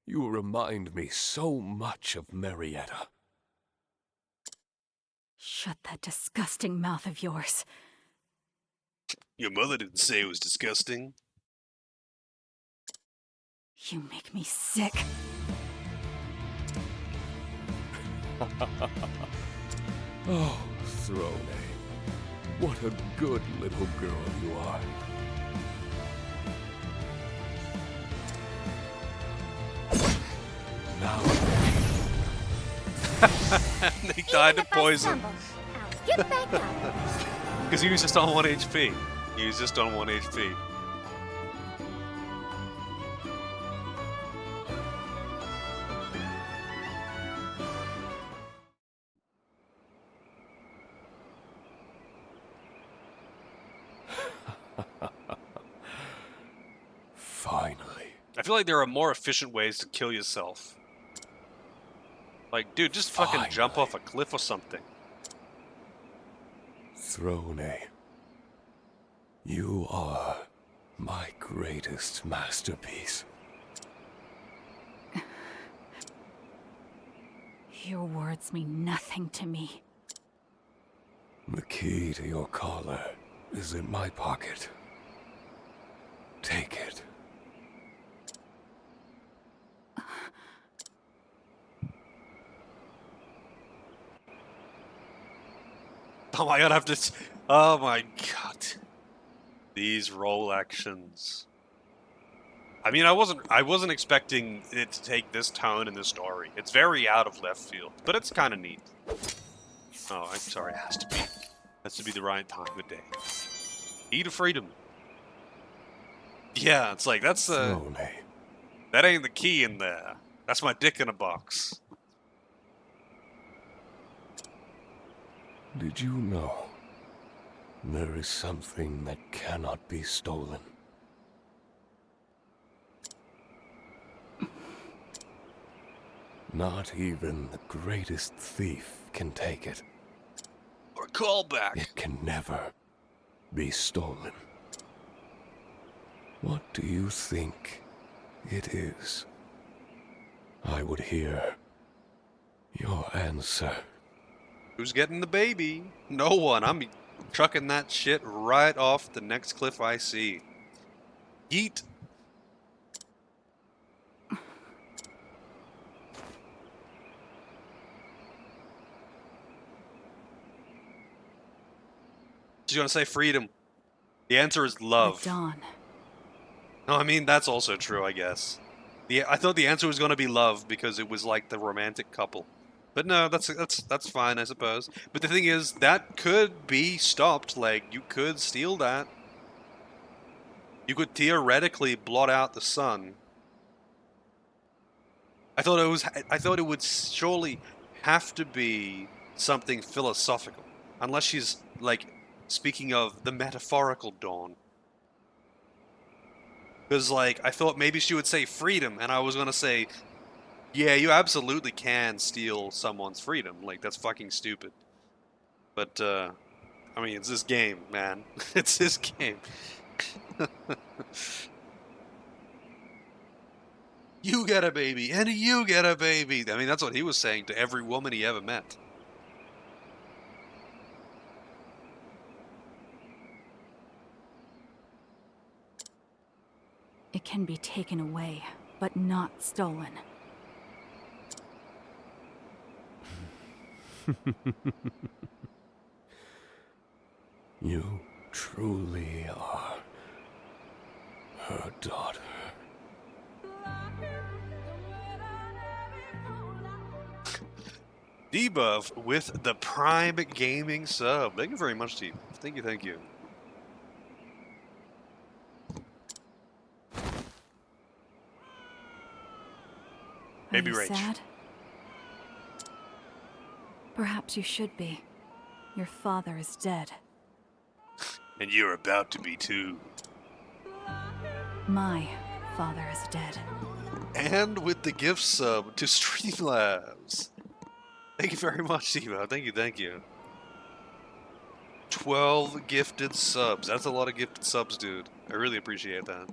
You remind me so much of Marietta. Shut that disgusting mouth of yours. Your mother didn't say it was disgusting. You make me sick. Oh, Throne, what a good little girl you are. Now They died of poison. I'll get back up. Because he was just on 1 HP. He was just on 1 HP. finally. I feel like there are more efficient ways to kill yourself. Like, dude, just fucking jump off a cliff or something. Throne, you are my greatest masterpiece. Your words mean nothing to me. The key to your collar is in my pocket. Take it. Oh my god, I have to... Oh my god. These roll actions. I mean, I wasn't expecting it to take this tone in the story. It's very out of left field, but it's kind of neat. Oh, I'm sorry, it has to be. Has to be the right time of day. Eat of freedom. Yeah, it's like, that's that ain't the key in there. That's my dick in a box. Did you know there is something that cannot be stolen? Not even the greatest thief can take it. Or callback. It can never be stolen. What do you think it is? I would hear your answer. Who's getting the baby? No one. I'm trucking that shit right off the next cliff I see. Yeet. She's gonna say freedom. The answer is love. Dawn. No, I mean, that's also true, I guess. Yeah, I thought the answer was going to be love because it was like the romantic couple. But no, that's fine, I suppose. But the thing is, that could be stopped. Like, you could steal that. You could theoretically blot out the sun. I thought it would surely have to be something philosophical, unless she's like speaking of the metaphorical dawn. Because like I thought maybe she would say freedom, and I was gonna say, yeah, you absolutely can steal someone's freedom. Like that's fucking stupid. But I mean, it's this game, man. It's this game. You get a baby, and you get a baby. I mean, that's what he was saying to every woman he ever met. It can be taken away, but not stolen. You truly are her daughter. Debuff with the Prime Gaming sub. Thank you very much, Steve. Thank you, thank you. Baby Are you Rach. sad? Perhaps you should be. Your father is dead. And you're about to be too. My father is dead. And with the gift sub to Streamlabs. Thank you very much, Devo. Thank you, thank you. 12 gifted subs. That's a lot of gifted subs, dude. I really appreciate that.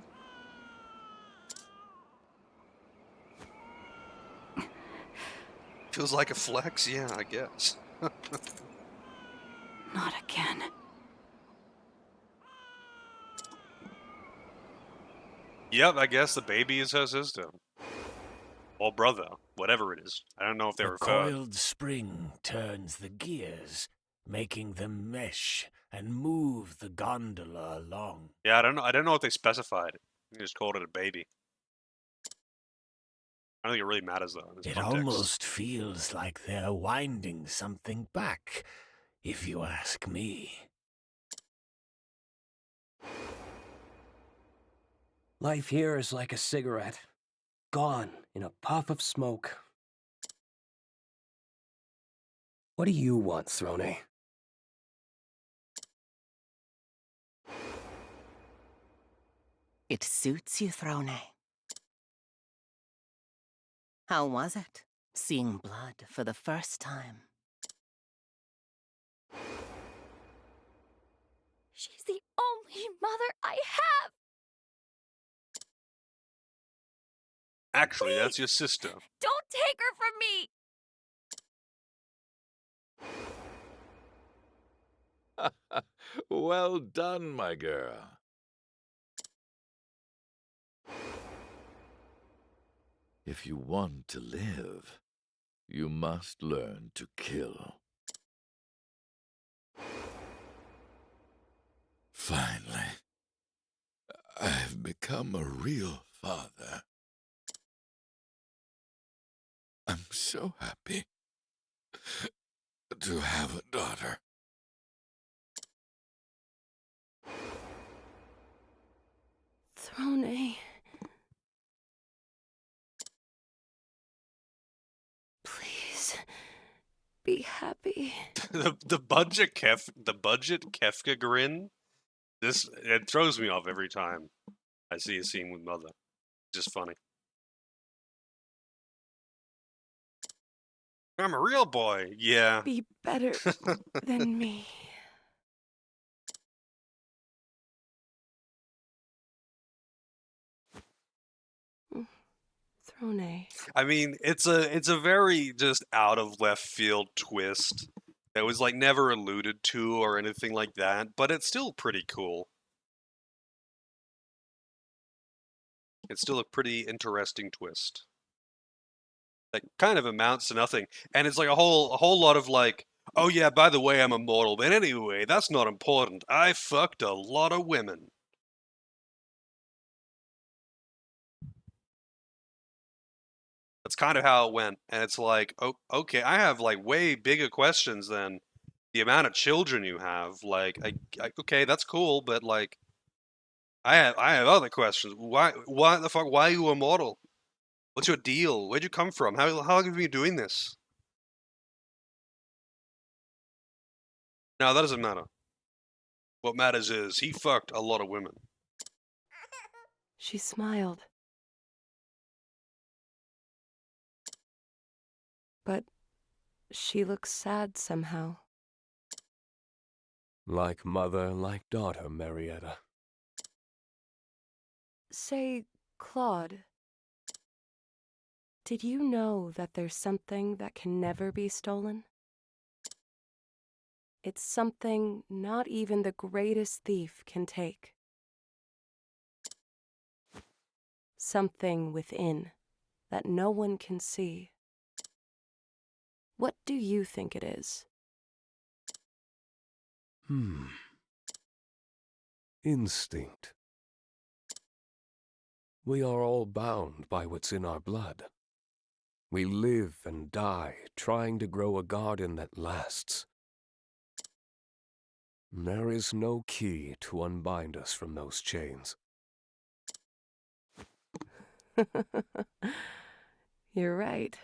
Feels like a flex? Yeah, I guess. Not again. Yep, I guess the baby is her sister. Or brother. Whatever it is. I don't know if they The were referred. coiled spring turns the gears, making them mesh and move the gondola along. Yeah, I don't know if they specified it. They just called it a baby. I don't think it really matters, though, in this It context. almost feels like they're winding something back, if you ask me. Life here is like a cigarette, gone in a puff of smoke. What do you want, Throne? It suits you, Throne. How was it, seeing blood for the first time? She's the only mother I have! Actually, Please, that's your sister. don't take her from me! Well done, my girl. If you want to live, you must learn to kill. Finally, I've become a real father. I'm so happy to have a daughter. Throne. Please, be happy. the budget Kefka grin. It throws me off every time I see a scene with Mother. Just funny. I'm a real boy. Yeah. Be better than me. Throne. I mean, it's a very just out of left field twist that was like never alluded to or anything like that, but it's still pretty cool. It's still a pretty interesting twist. That kind of amounts to nothing. And it's like a whole lot of like, oh yeah, by the way, I'm immortal, but anyway, that's not important. I fucked a lot of women. That's kind of how it went. And it's like, oh, okay, I have like way bigger questions than the amount of children you have. Like, okay, that's cool, but like, I have other questions. Why the fuck? Why are you immortal? What's your deal? Where'd you come from? How long have you been doing this? No, that doesn't matter. What matters is he fucked a lot of women. She smiled. But she looks sad somehow. Like mother, like daughter, Marietta. Say, Claude, did you know that there's something that can never be stolen? It's something not even the greatest thief can take. Something within that no one can see. What do you think it is? Instinct. We are all bound by what's in our blood. We live and die trying to grow a garden that lasts. There is no key to unbind us from those chains. You're right.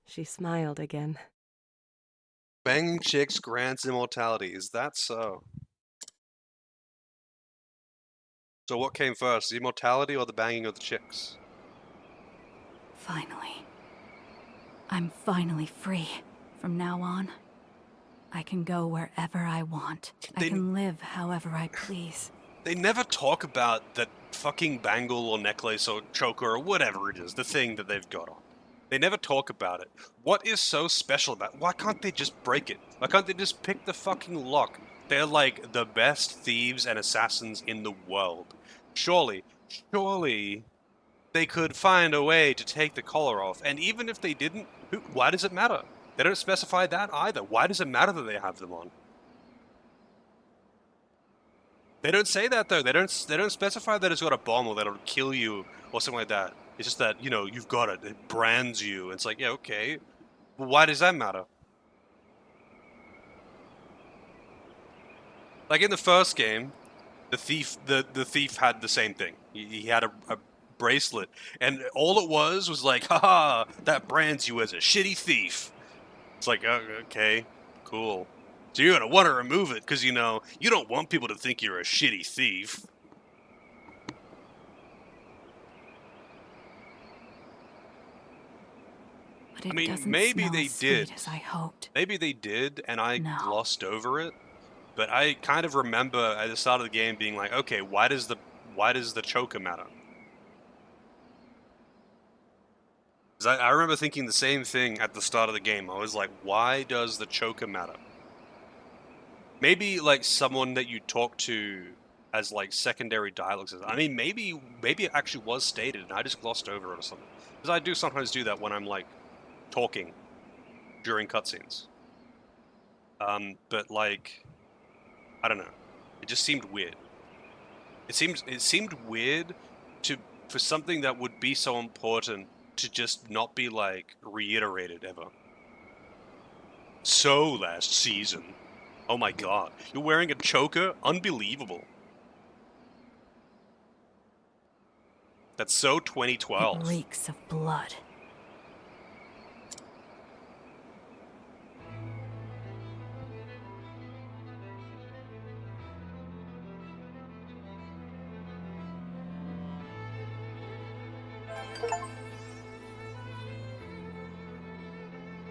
She smiled again. Banging chicks grants immortality. Is that so? So what came first, the immortality or the banging of the chicks? Finally. I'm finally free. From now on, I can go wherever I want. I can live however I please. They never talk about that fucking bangle or necklace or choker or whatever it is, the thing that they've got on. They never talk about it. What is so special about it? Why can't they just break it? Why can't they just pick the fucking lock? They're like the best thieves and assassins in the world. Surely they could find a way to take the collar off. And even if they didn't, why does it matter? They don't specify that either. Why does it matter that they have them on? They don't say that though. They don't specify that it's got a bomb or that it'll kill you or something like that. It's just that, you know, you've got it. It brands you. It's like, yeah, okay. Well, why does that matter? Like in the first game, the thief had the same thing. He had a bracelet, and all it was like, haha, that brands you as a shitty thief. It's like, okay, cool. So you're gonna want to remove it because, you know, you don't want people to think you're a shitty thief. But it I mean, doesn't maybe smell they as did. sweet as I hoped. Maybe they did, and I glossed over it. But I kind of remember at the start of the game being like, okay, why does the choker matter? Because I remember thinking the same thing at the start of the game. I was like, why does the choker matter? Maybe like someone that you talk to as like secondary dialogue says. I mean, maybe it actually was stated and I just glossed over it or something. Because I do sometimes do that when I'm like talking during cutscenes. But like, I don't know. It just seemed weird. It seemed weird for something that would be so important to just not be like reiterated ever. So last season. Oh my god. You're wearing a choker? Unbelievable. That's so 2012. It reeks of blood.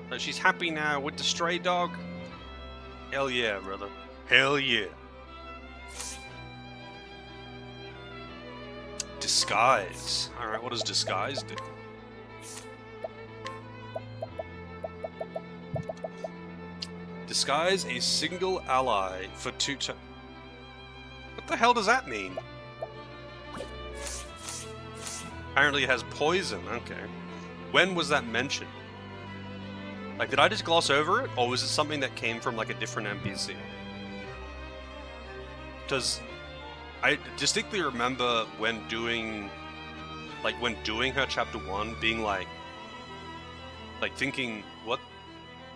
So she's happy now with the stray dog? Hell yeah, brother. Hell yeah. Disguise. Alright, what does disguise do? Disguise a single ally for 2 turns. What the hell does that mean? Apparently it has poison, okay. When was that mentioned? Like, did I just gloss over it? Or was it something that came from, like, a different NPC? Because I distinctly remember when doing like when doing her chapter 1, being like thinking,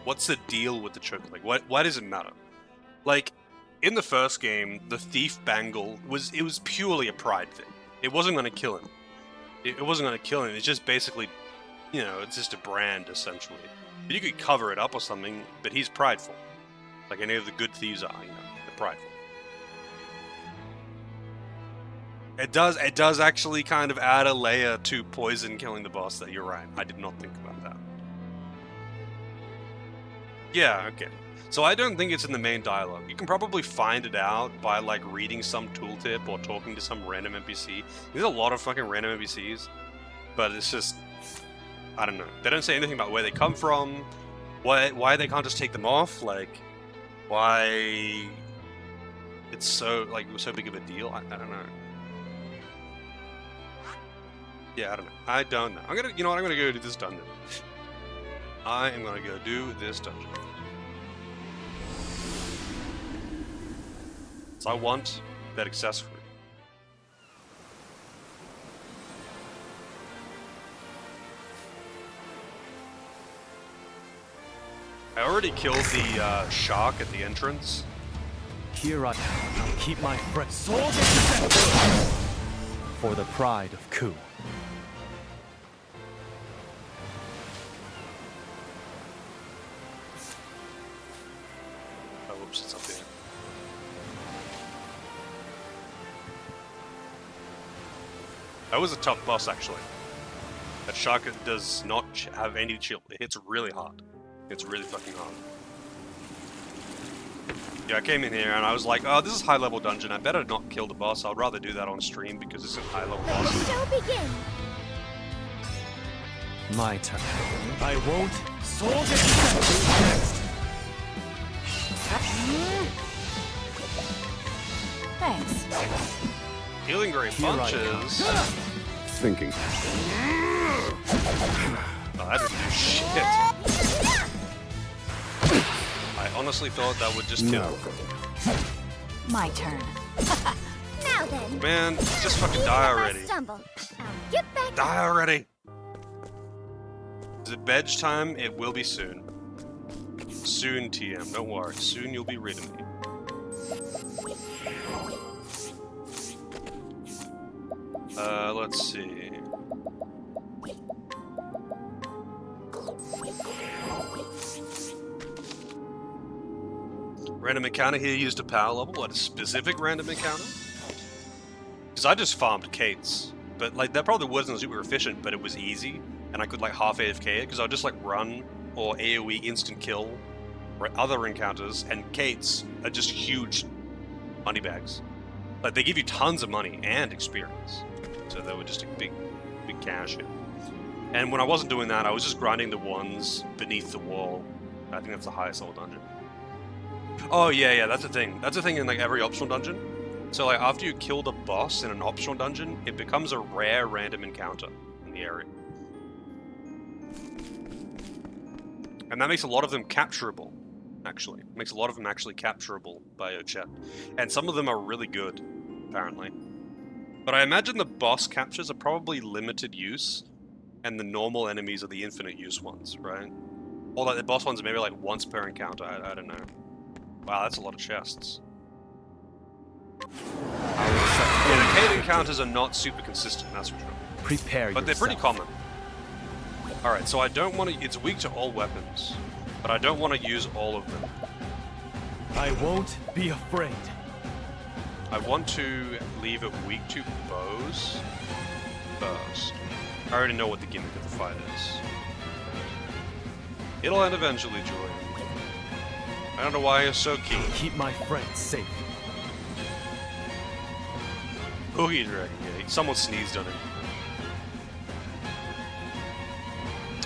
what's the deal with the choke? Like, why does it matter? Like, in the first game, the thief bangle was purely a pride thing. It wasn't going to kill him. It wasn't going to kill him. It's just basically, you know, it's just a brand essentially. But you could cover it up or something. But he's prideful, like any of the good thieves are. You know, they're prideful. It does actually kind of add a layer to poison killing the boss. That you're right. I did not think about that. Yeah. Okay. So I don't think it's in the main dialogue. You can probably find it out by like reading some tooltip or talking to some random NPC. There's a lot of fucking random NPCs, but it's just, I don't know. They don't say anything about where they come from, why they can't just take them off, like why it's so big of a deal. I don't know. Yeah, I don't know. I don't know. I'm gonna go do this dungeon. I am gonna go do this dungeon. So I want that accessory. I already killed the shark at the entrance. Here I keep my friend for the pride of Ku. Oh, whoops, it's up here. That was a tough boss, actually. That shark does not have any chill. It hits really hard. It's really fucking hard. Yeah, I came in here and I was like, oh, this is high-level dungeon. I better not kill the boss. I'd rather do that on stream because it's a high-level boss. Let the show begin. My turn. I won't. Next. Thanks. Healing great punches. Thinking. Oh, that didn't do shit. I honestly thought that would just kill. My turn. Now then. Man, just fucking die already. Stumble. I'll get back. Die already. Is it bedge time? It will be soon. Soon, TM. Don't worry. Soon you'll be rid of me. Let's see. Random encounter here used a power level at a specific random encounter? Because I just farmed Kate's. But like that probably wasn't super efficient, but it was easy. And I could like half AFK it because I'd just like run or AoE instant kill other encounters, and Kate's are just huge money bags. Like they give you tons of money and experience. So they were just a big cash in. And when I wasn't doing that, I was just grinding the ones beneath the wall. I think that's the highest level dungeon. Oh yeah, that's the thing. That's the thing in like every optional dungeon. So like after you kill the boss in an optional dungeon, it becomes a rare random encounter in the area. And that makes a lot of them capturable, actually. It makes a lot of them actually capturable by your chat. And some of them are really good, apparently. But I imagine the boss captures are probably limited use, and the normal enemies are the infinite use ones, right? Or like the boss ones are maybe like once per encounter, I don't know. Wow, that's a lot of chests. Yeah, the cave encounters are not super consistent, that's for sure. Prepare But they're pretty common. Alright, so I don't want to... It's weak to all weapons, but I don't want to use all of them. I won't be afraid. I want to leave it weak to bows first. I already know what the gimmick of the fight is. It'll end eventually, Julian. I don't know why you're so keen. Keep my friends safe. Cookie Dragon, yeah. Someone sneezed on him.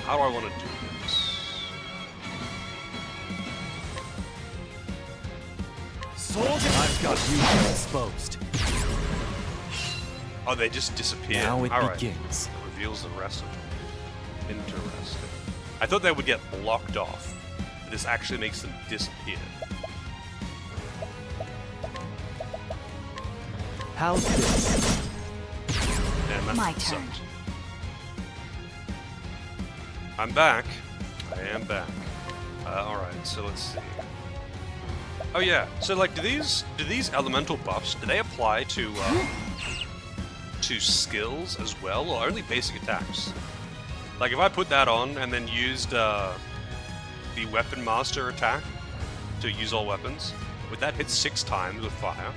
How do I want to do this? Soldier! I've got you exposed. Oh, they just disappear. Now it All right. begins. It reveals the rest of them. Interesting. I thought they would get blocked off. But this actually makes them disappear. How's this? Damn, that My sucked. turn. I'm back. I am back. Alright, so let's see. Oh yeah, so like, do these elemental buffs, do they apply to skills as well, or only basic attacks? Like, if I put that on and then used the Weapon Master attack to use all weapons, would that hit 6 times with fire?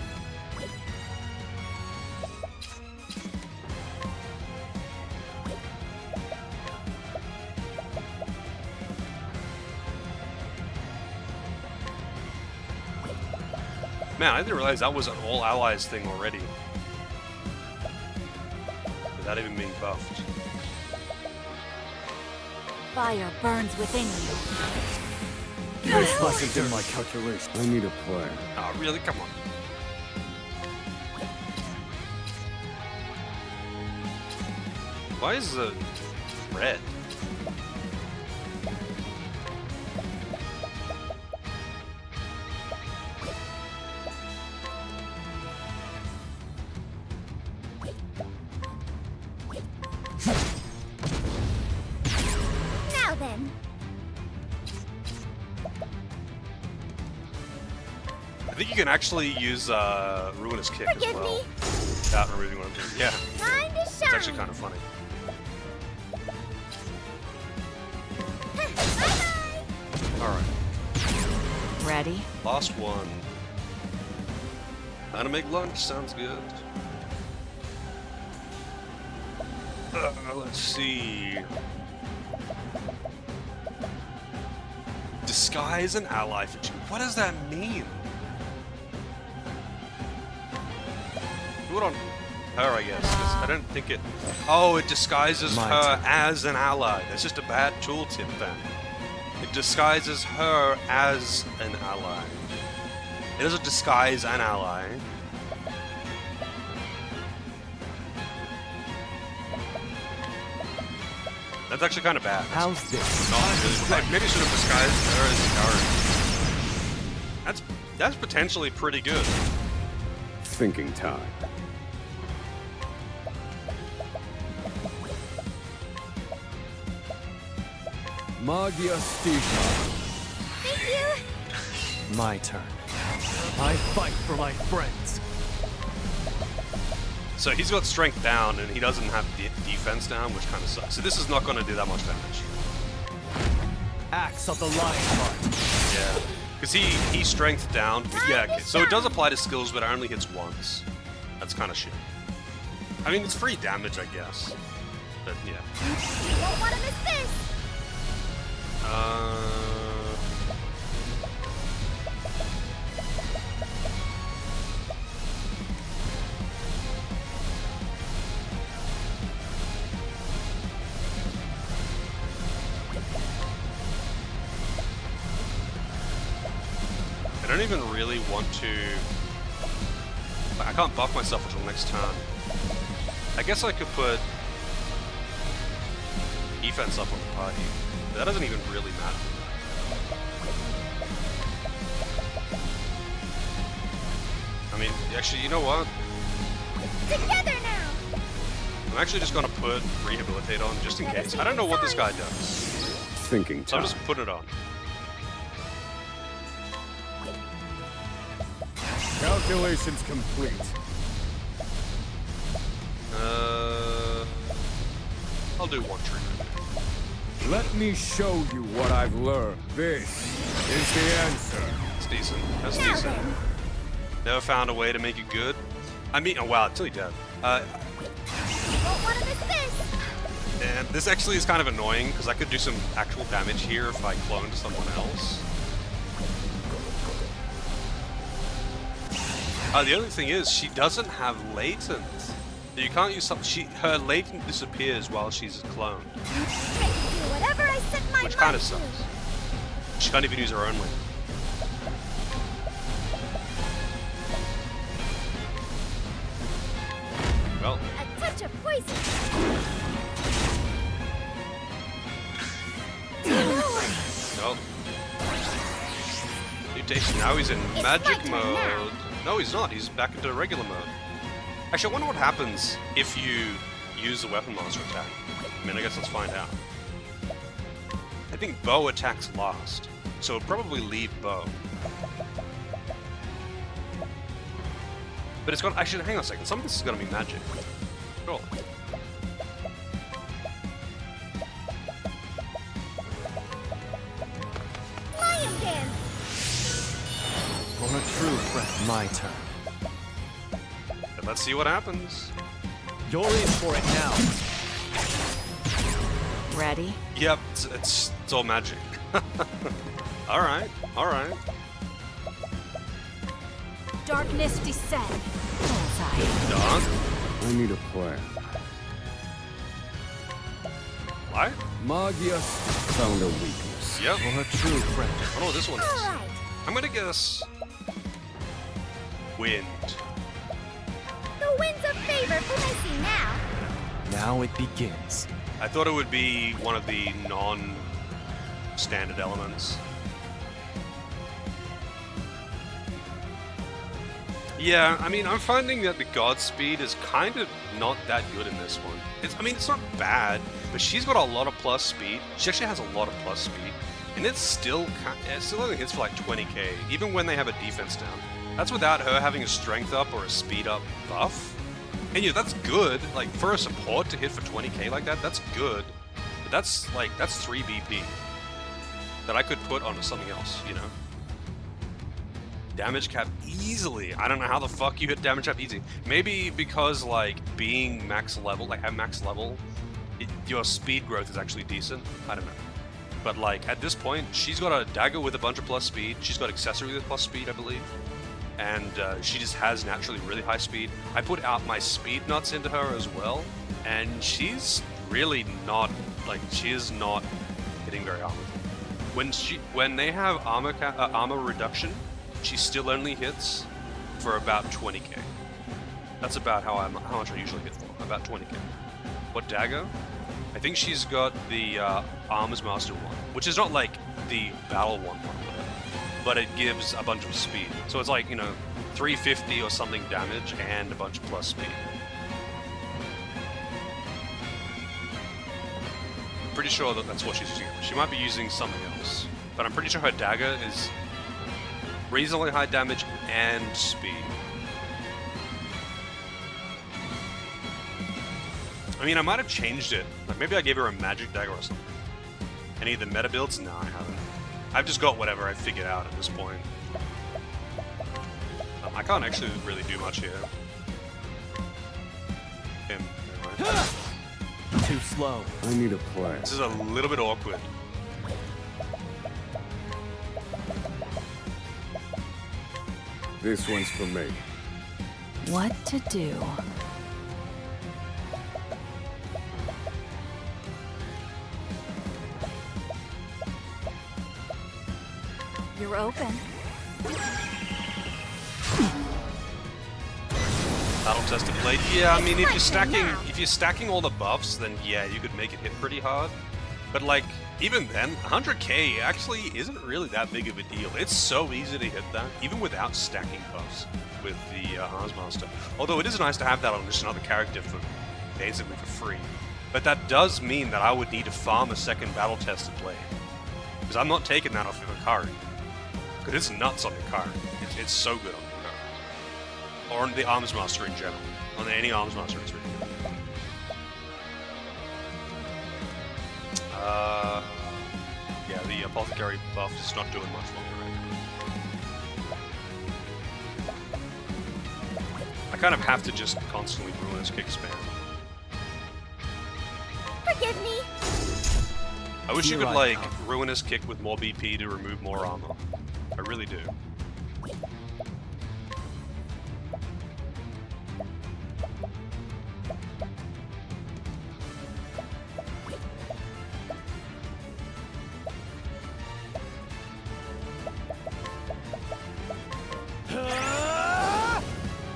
Man, I didn't realize that was an all allies thing already. Without even being buffed. Fire burns within you. This wasn't in my calculation. I need a plan. Oh, really? Come on. Why is the red? Now then. I think you can actually use Ruinous Kick as Forgive well. me. Without removing one of them. Yeah. Time to It's shine. actually kind of funny. Alright. Ready? Last one. How to make lunch sounds good. Let's see. Disguise an ally for 2. What does that mean? Do it on her, I guess. 'Cause I don't think it. Oh, it disguises her as an ally. That's just a bad tooltip then. It disguises her as an ally. It doesn't disguise an ally. That's actually kind of bad. How's this? Not really. Maybe should have disguised her as a coward. That's potentially pretty good. Thinking time. Magia Stigma. Thank you. My turn. I fight for my friends. So he's got strength down and he doesn't have defense down, which kind of sucks. So this is not going to do that much damage. Axe of the Lion Heart. Yeah. Because he's strength down. Yeah, okay. So it does apply to skills, but it only hits once. That's kind of shit. I mean, it's free damage, I guess. But yeah. You won't want to miss this. I don't even really want to. I can't buff myself until next turn. I guess I could put defense up on the party. But that doesn't even really matter. I mean, actually, you know what? Together now. I'm actually just gonna put Rehabilitate on just in case. I don't know what this guy does. Thinking So I'm time. just putting it on. Calculations complete. I'll do one treatment. Let me show you what I've learned. This is the answer. It's decent. That's decent. Never found a way to make it good. I mean, oh wow, it's really dead. Won't want to miss this. And this actually is kind of annoying because I could do some actual damage here if I cloned someone else. The other thing is she doesn't have latent. You can't use something. Her latent disappears while she's cloned, I can do whatever I set my which kind of mind to. sucks. She can't even use her own latent. Well, A touch of poison. no. Mutation. Now he's in It's magic my turn mode. now. No, he's not. He's back into regular mode. Actually, I wonder what happens if you use the Weapon Master attack. I mean, I guess let's find out. think bow attacks last, so it'll probably leave bow. But it's got, actually, hang on a second, some of this is gonna be magic. Sure. Lion dance! For a true friend, my turn. But let's see what happens. You're in for it now. Ready? Yep, it's all magic. Alright, alright. Darkness descend. Bullseye. Dog. I need a plan. What? Magius found a weakness. Yep. For a true friend. I don't know what this one is. Alright. I'm gonna guess... wind. The winds of favor for I see now. Now it begins. I thought it would be one of the non-standard elements. Yeah, I mean, I'm finding that the Godspeed is kind of not that good in this one. I mean, it's not bad, but she's got a lot of plus speed. She actually has a lot of plus speed, and it still only hits for like 20k, even when they have a defense down. That's without her having a strength up or a speed up buff. And yeah, that's good. Like, for a support to hit for 20k like that, that's good. But that's 3 BP that I could put onto something else, you know? Damage cap easily. I don't know how the fuck you hit damage cap easy. Maybe because, like, being max level, like, at max level, your speed growth is actually decent. I don't know. But, like, at this point, she's got a dagger with a bunch of plus speed. She's got accessory with plus speed, I believe. And she just has naturally really high speed. I put out my speed nuts into her as well, and she's really not, like, she is not hitting very hard. When they have armor reduction, she still only hits for about 20k. That's about how much I usually hit for, about 20k. What dagger? I think she's got the Arms Master one, which is not like the battle one, but it gives a bunch of speed. So it's like, you know, 350 or something damage and a bunch of plus speed. I'm pretty sure that that's what she's using. She might be using something else, but I'm pretty sure her dagger is reasonably high damage and speed. I mean, I might have changed it. Like, maybe I gave her a magic dagger or something. Any of the meta builds? No, I haven't. I've just got whatever I figured out at this point. I can't actually really do much here. Him, anyway. Too slow. I need a plan. This is a little bit awkward. This one's for me. What to do? You're open. Battle tested blade. Yeah, I mean, if you're stacking all the buffs, then yeah, you could make it hit pretty hard. But like, even then, 100k actually isn't really that big of a deal. It's so easy to hit that, even without stacking buffs with the Arms Master. Although it is nice to have that on just another character for basically for free. But that does mean that I would need to farm a second battle tested blade, because I'm not taking that off of Hikari. Because it's nuts on Hikari. It's so good on Hikari. Or on the Arms Master in general. On any Arms Master, it's really good. Yeah, the Apothecary buff is not doing much for me right now. I kind of have to just constantly Ruinous Kick spam. Forgive me. I wish you could, like, Ruinous Kick with more BP to remove more armor. I really do.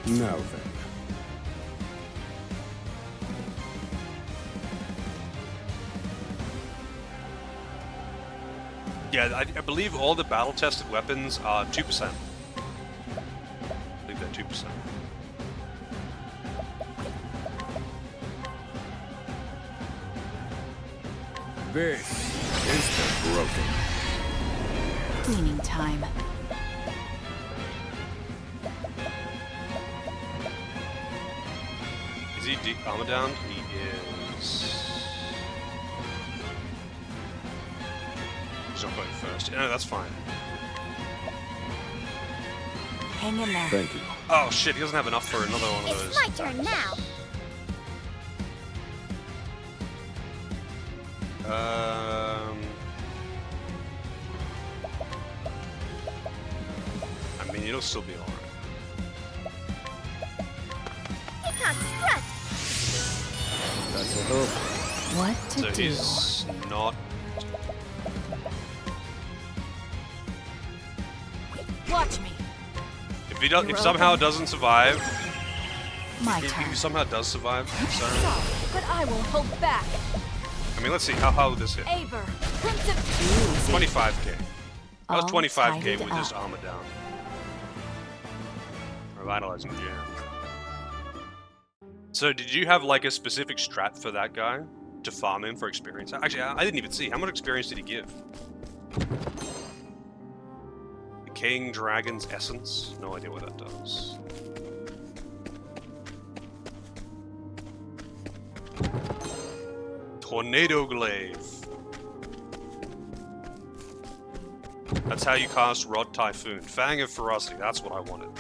Now then. Yeah, I believe all the battle-tested weapons are 2%. I believe they're 2%. This Instant-broken. Cleaning time. Is he armor down? He is. He's not going first. No, that's fine. Hang in there. Thank you. Oh shit, he doesn't have enough for another one of those. It's my turn now. I mean, it'll still be alright. Peacock strut. That's a hook. What to So do? he's not. Watch me. If he does, if somehow doesn't survive, My if turn. he somehow does survive, so But I won't hold back. I mean, let's see how would this hit. Aver, Prince of 25k. That was All 25k tidied with just up. armor down. Revitalizing jam. So did you have like a specific strat for that guy to farm him for experience? Actually, I didn't even see. How much experience did he give? Decaying Dragon's Essence? No idea what that does. Tornado Glaive. That's how you cast Rod Typhoon. Fang of Ferocity, that's what I wanted.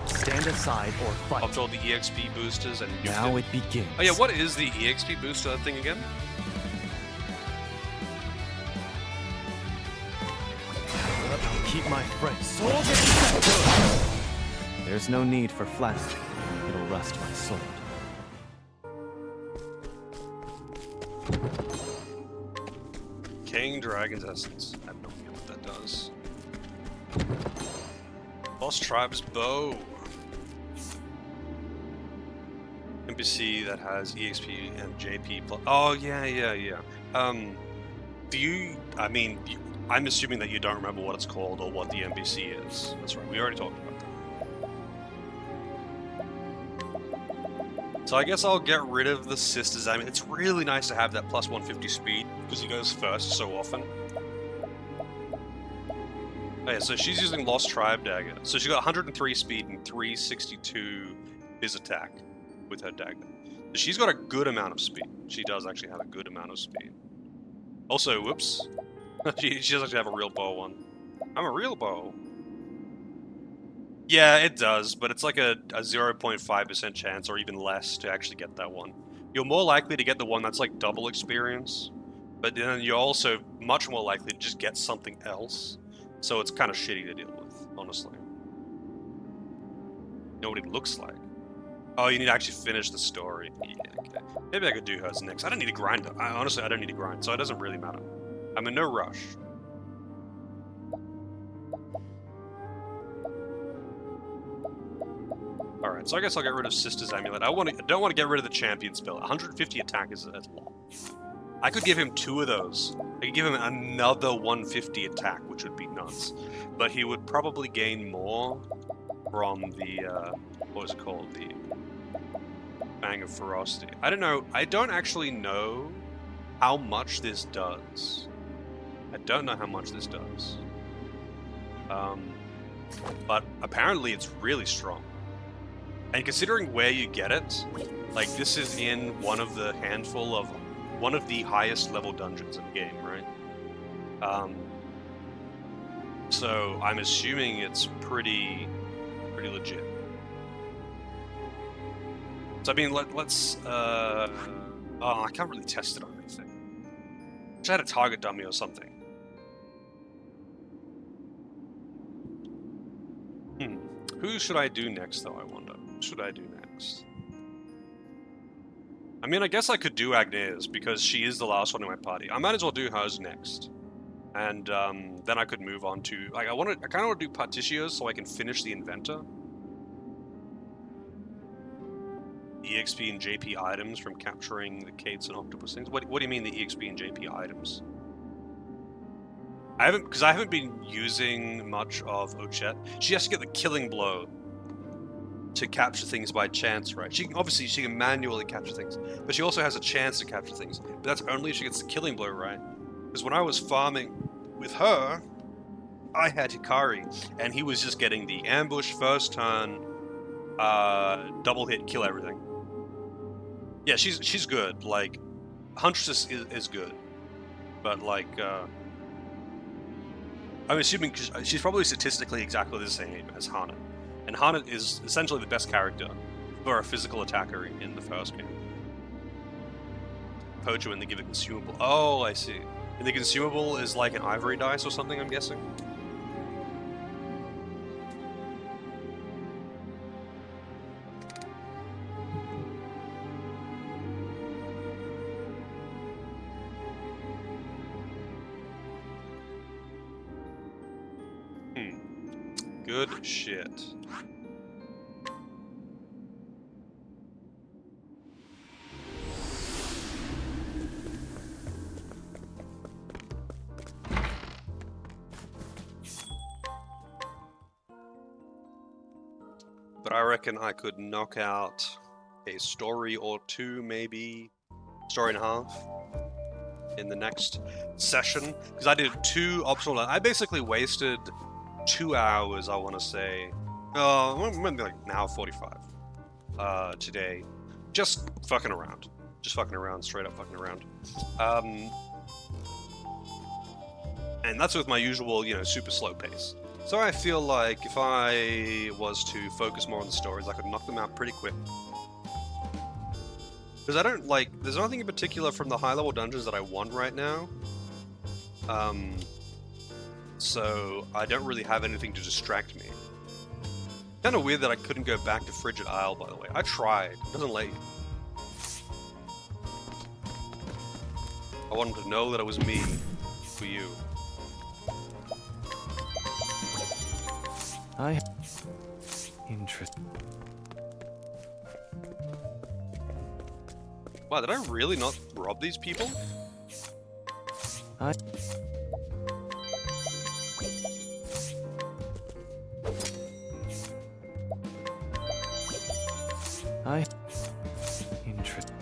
Stand aside or fight. Upped all the EXP boosters and Now it begins. Oh yeah, what is the EXP booster thing again? Keep my friends. There's no need for flattery. It'll rust my sword. King Dragon's Essence. I have no idea what that does. Lost Tribe's Bow. NPC that has EXP and JP plus. Oh, yeah. Do you. I mean, I'm assuming that you don't remember what it's called or what the NPC is. That's right, we already talked about that. So I guess I'll get rid of the Sisters. I mean, it's really nice to have that plus 150 speed because he goes first so often. Oh yeah, so she's using Lost Tribe Dagger. So she got 103 speed and 362 his attack with her dagger. So she's got a good amount of speed. She does actually have a good amount of speed. Also, whoops. she does actually have a real bow one. I'm a real bow. Yeah, it does, but it's like a 0.5% chance or even less to actually get that one. You're more likely to get the one that's like double experience, but then you're also much more likely to just get something else. So it's kind of shitty to deal with, honestly. You know what it looks like? Oh, you need to actually finish the story. Yeah, okay. Maybe I could do hers next. I don't need to grind. Honestly, I don't need to grind, so it doesn't really matter. I'm in no rush. Alright, so I guess I'll get rid of Sister's Amulet. I don't want to get rid of the champion spell. 150 attack is a lot. I could give him 2 of those. I could give him another 150 attack, which would be nuts. But he would probably gain more from the, what was it called? The Fang of Ferocity. I don't know. I don't actually know how much this does. I don't know how much this does. But apparently it's really strong. And considering where you get it, like this is in one of the handful of one of the highest level dungeons in the game, right? So I'm assuming it's pretty legit. So I mean, let's oh, I can't really test it on anything. Wish I had a target dummy or something. Who should I do next, though, I wonder? Who should I do next? I mean, I guess I could do Agnes, because she is the last one in my party. I might as well do hers next. And then I could move on to... Like, I kind of want to do Partitios so I can finish the Inventor. EXP and JP items from capturing the Kates and Octopus things. What do you mean the EXP and JP items? I haven't been using much of Ochette. She has to get the killing blow. to capture things by chance, right? She can manually capture things, but she also has a chance to capture things. But that's only if she gets the killing blow right. Because when I was farming with her, I had Hikari, and he was just getting the ambush first turn, double hit, kill everything. Yeah, she's good. Like, Huntress is good, but like, I'm assuming she's probably statistically exactly the same as Hana, and Hana is essentially the best character for a physical attacker in the first game. Poacher when they give a consumable. Oh, I see. And the consumable is like an ivory dice or something, I'm guessing. Good shit. But I reckon I could knock out a story or two, maybe story and a half in the next session, because I did 2 optional. I basically wasted 2 hours, I want to say. Maybe like an hour 45 today, just fucking around, straight up fucking around. And that's with my usual, super slow pace. So I feel like if I was to focus more on the stories, I could knock them out pretty quick. Because I don't like, there's nothing in particular from the high-level dungeons that I want right now. So I don't really have anything to distract me. Kind of weird that I couldn't go back to Frigid Isle, by the way. I tried. It doesn't let you. I wanted to know that it was me for you. Interesting. Wow, did I really not rob these people? Interesting.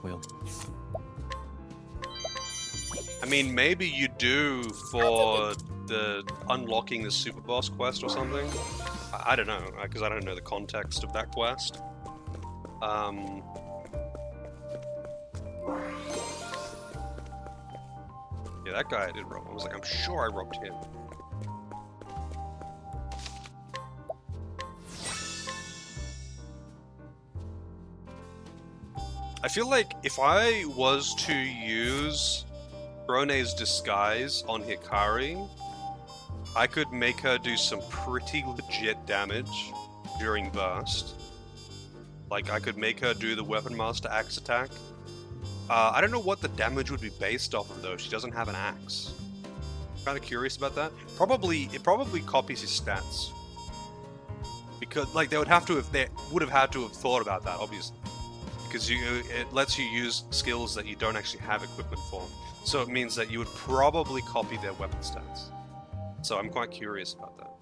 Well. I mean, maybe you do for the unlocking the super boss quest or something. I don't know, because I don't know the context of that quest. Yeah, that guy I did rob. I was like, I'm sure I robbed him. I feel like if I was to use Brone's disguise on Hikari, I could make her do some pretty legit damage during burst. Like, I could make her do the Weapon Master axe attack. I don't know what the damage would be based off of, though. She doesn't have an axe. I'm kind of curious about that. It probably copies his stats. Because, like, they would have had to have thought about that, obviously. Because it lets you use skills that you don't actually have equipment for. So it means that you would probably copy their weapon stats. So I'm quite curious about that.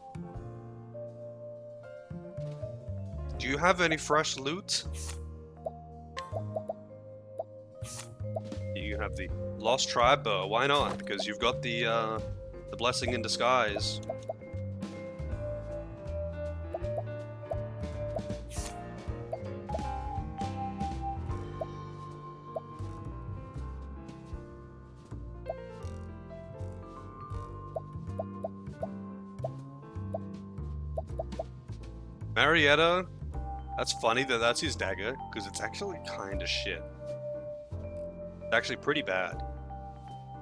Do you have any fresh loot? You have the Lost Tribe bow. Why not? Because you've got the Blessing in Disguise. Marietta, that's funny that that's his dagger, because it's actually kind of shit. It's actually pretty bad.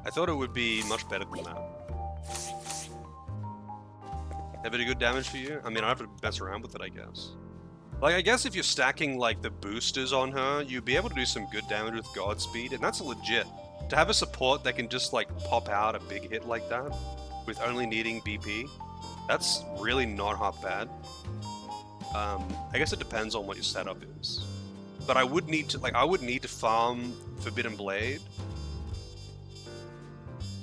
I thought it would be much better than that. Have any good damage for you? I mean, I have to mess around with it, I guess. Like, I guess if you're stacking, like, the boosters on her, you'd be able to do some good damage with Godspeed, and that's legit. To have a support that can just, like, pop out a big hit like that, with only needing BP, that's really not half bad. I guess it depends on what your setup is. But I would need to farm Forbidden Blade.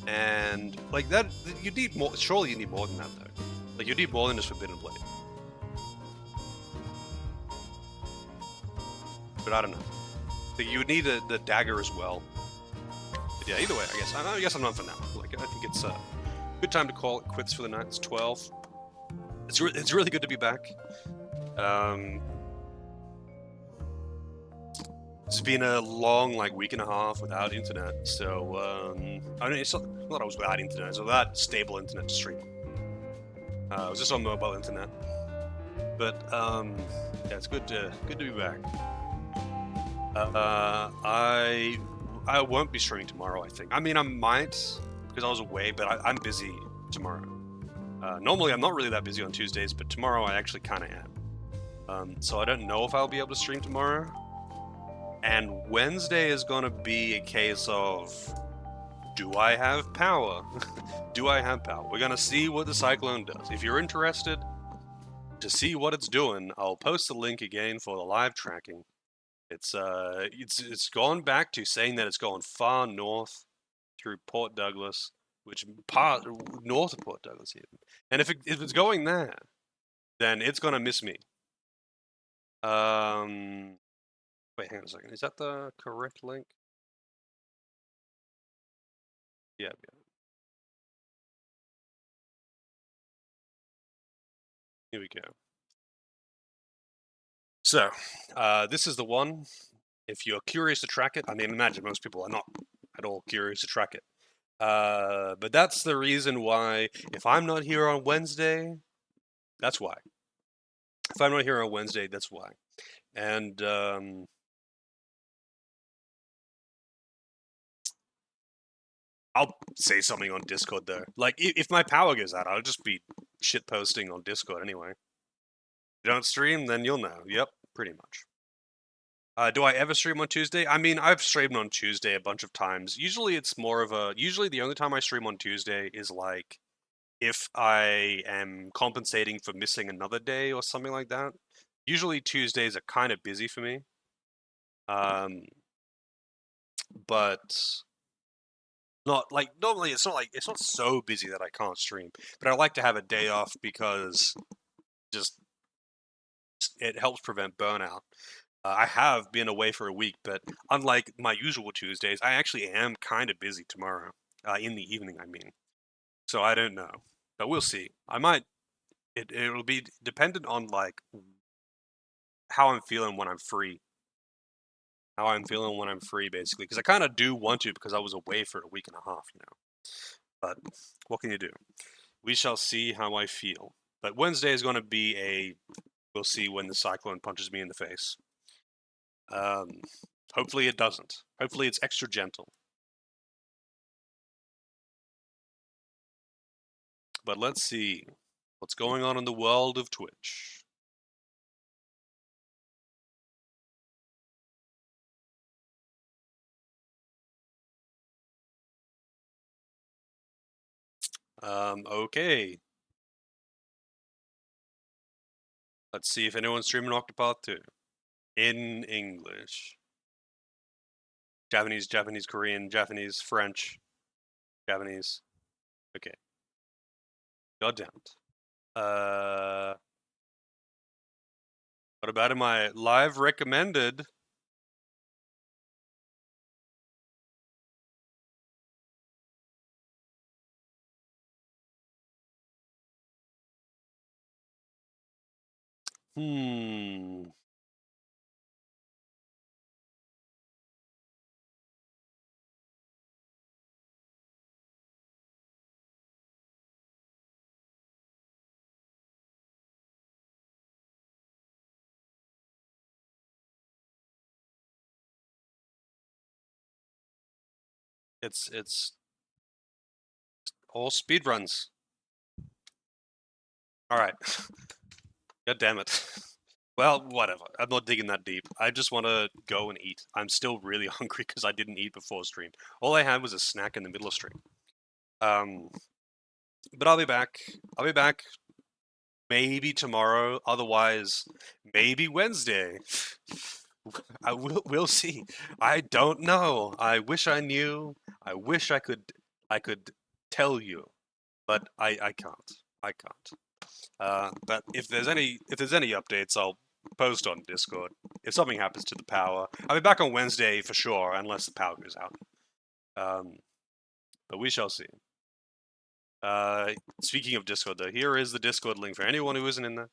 And, like, that, you need more, surely you need more than that, though. Like, you need more than just Forbidden Blade. But I don't know. But you would need the dagger as well. But yeah, either way, I guess I'm done for now. Like, I think it's a good time to call it quits for the night. It's 12. It's really good to be back. It's been a long, like, week and a half without internet, so, I mean, it's not that I was without internet, it's without stable internet to stream. I was just on mobile internet. But, yeah, it's good to be back. I won't be streaming tomorrow, I think. I mean, I might, because I was away, but I'm busy tomorrow. Normally, I'm not really that busy on Tuesdays, but tomorrow I actually kind of am. So I don't know if I'll be able to stream tomorrow. And Wednesday is going to be a case of, do I have power? Do I have power? We're going to see what the Cyclone does. If you're interested to see what it's doing, I'll post the link again for the live tracking. It's gone back to saying that it's going far north through Port Douglas, which part north of Port Douglas even. And if it's going there, then it's going to miss me. Wait, hang on a second. Is that the correct link? Yeah. Here we go. So, this is the one. If you're curious to track it, I mean, imagine most people are not at all curious to track it. But that's the reason why, if I'm not here on Wednesday, that's why. If I'm not here on Wednesday, that's why. And, I'll say something on Discord though. Like, if my power goes out, I'll just be shit posting on Discord anyway. If you don't stream, then you'll know. Yep, pretty much. Do I ever stream on Tuesday? I mean, I've streamed on Tuesday a bunch of times. Usually it's more of a... Usually the only time I stream on Tuesday is like if I am compensating for missing another day or something like that. Usually Tuesdays are kind of busy for me. But not like normally it's not so busy that I can't stream. But I like to have a day off because just it helps prevent burnout. I have been away for a week, but unlike my usual Tuesdays, I actually am kind of busy tomorrow. In the evening, I mean. So I don't know. But we'll see. I might... It'll be dependent on, like, how I'm feeling when I'm free. How I'm feeling when I'm free, basically. Because I kind of do want to, because I was away for a week and a half, you know. But what can you do? We shall see how I feel. But Wednesday is going to be a... We'll see when the Cyclone punches me in the face. Hopefully it doesn't. Hopefully it's extra gentle. But let's see what's going on in the world of Twitch. Okay. Let's see if anyone's streaming Octopath 2. In English. Japanese, Korean, Japanese, French, Japanese. Okay. God damn it. What about am I live recommended? It's all speedruns. Alright. God damn it. Well, whatever. I'm not digging that deep. I just want to go and eat. I'm still really hungry because I didn't eat before stream. All I had was a snack in the middle of stream. But I'll be back. I'll be back maybe tomorrow. Otherwise, maybe Wednesday. We'll see. I don't know. I wish I knew. I wish I could tell you, but I can't. I can't. But if there's any updates, I'll post on Discord. If something happens to the power, I'll be back on Wednesday for sure, unless the power goes out. But we shall see. Speaking of Discord, though, here is the Discord link for anyone who isn't in there.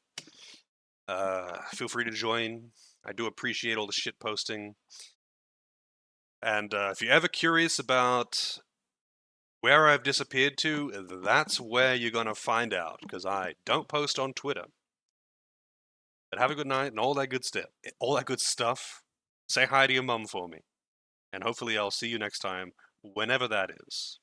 Feel free to join. I do appreciate all the shit posting. And if you're ever curious about where I've disappeared to, that's where you're gonna find out, because I don't post on Twitter. But have a good night and all that good stuff. Say hi to your mum for me. And hopefully I'll see you next time, whenever that is.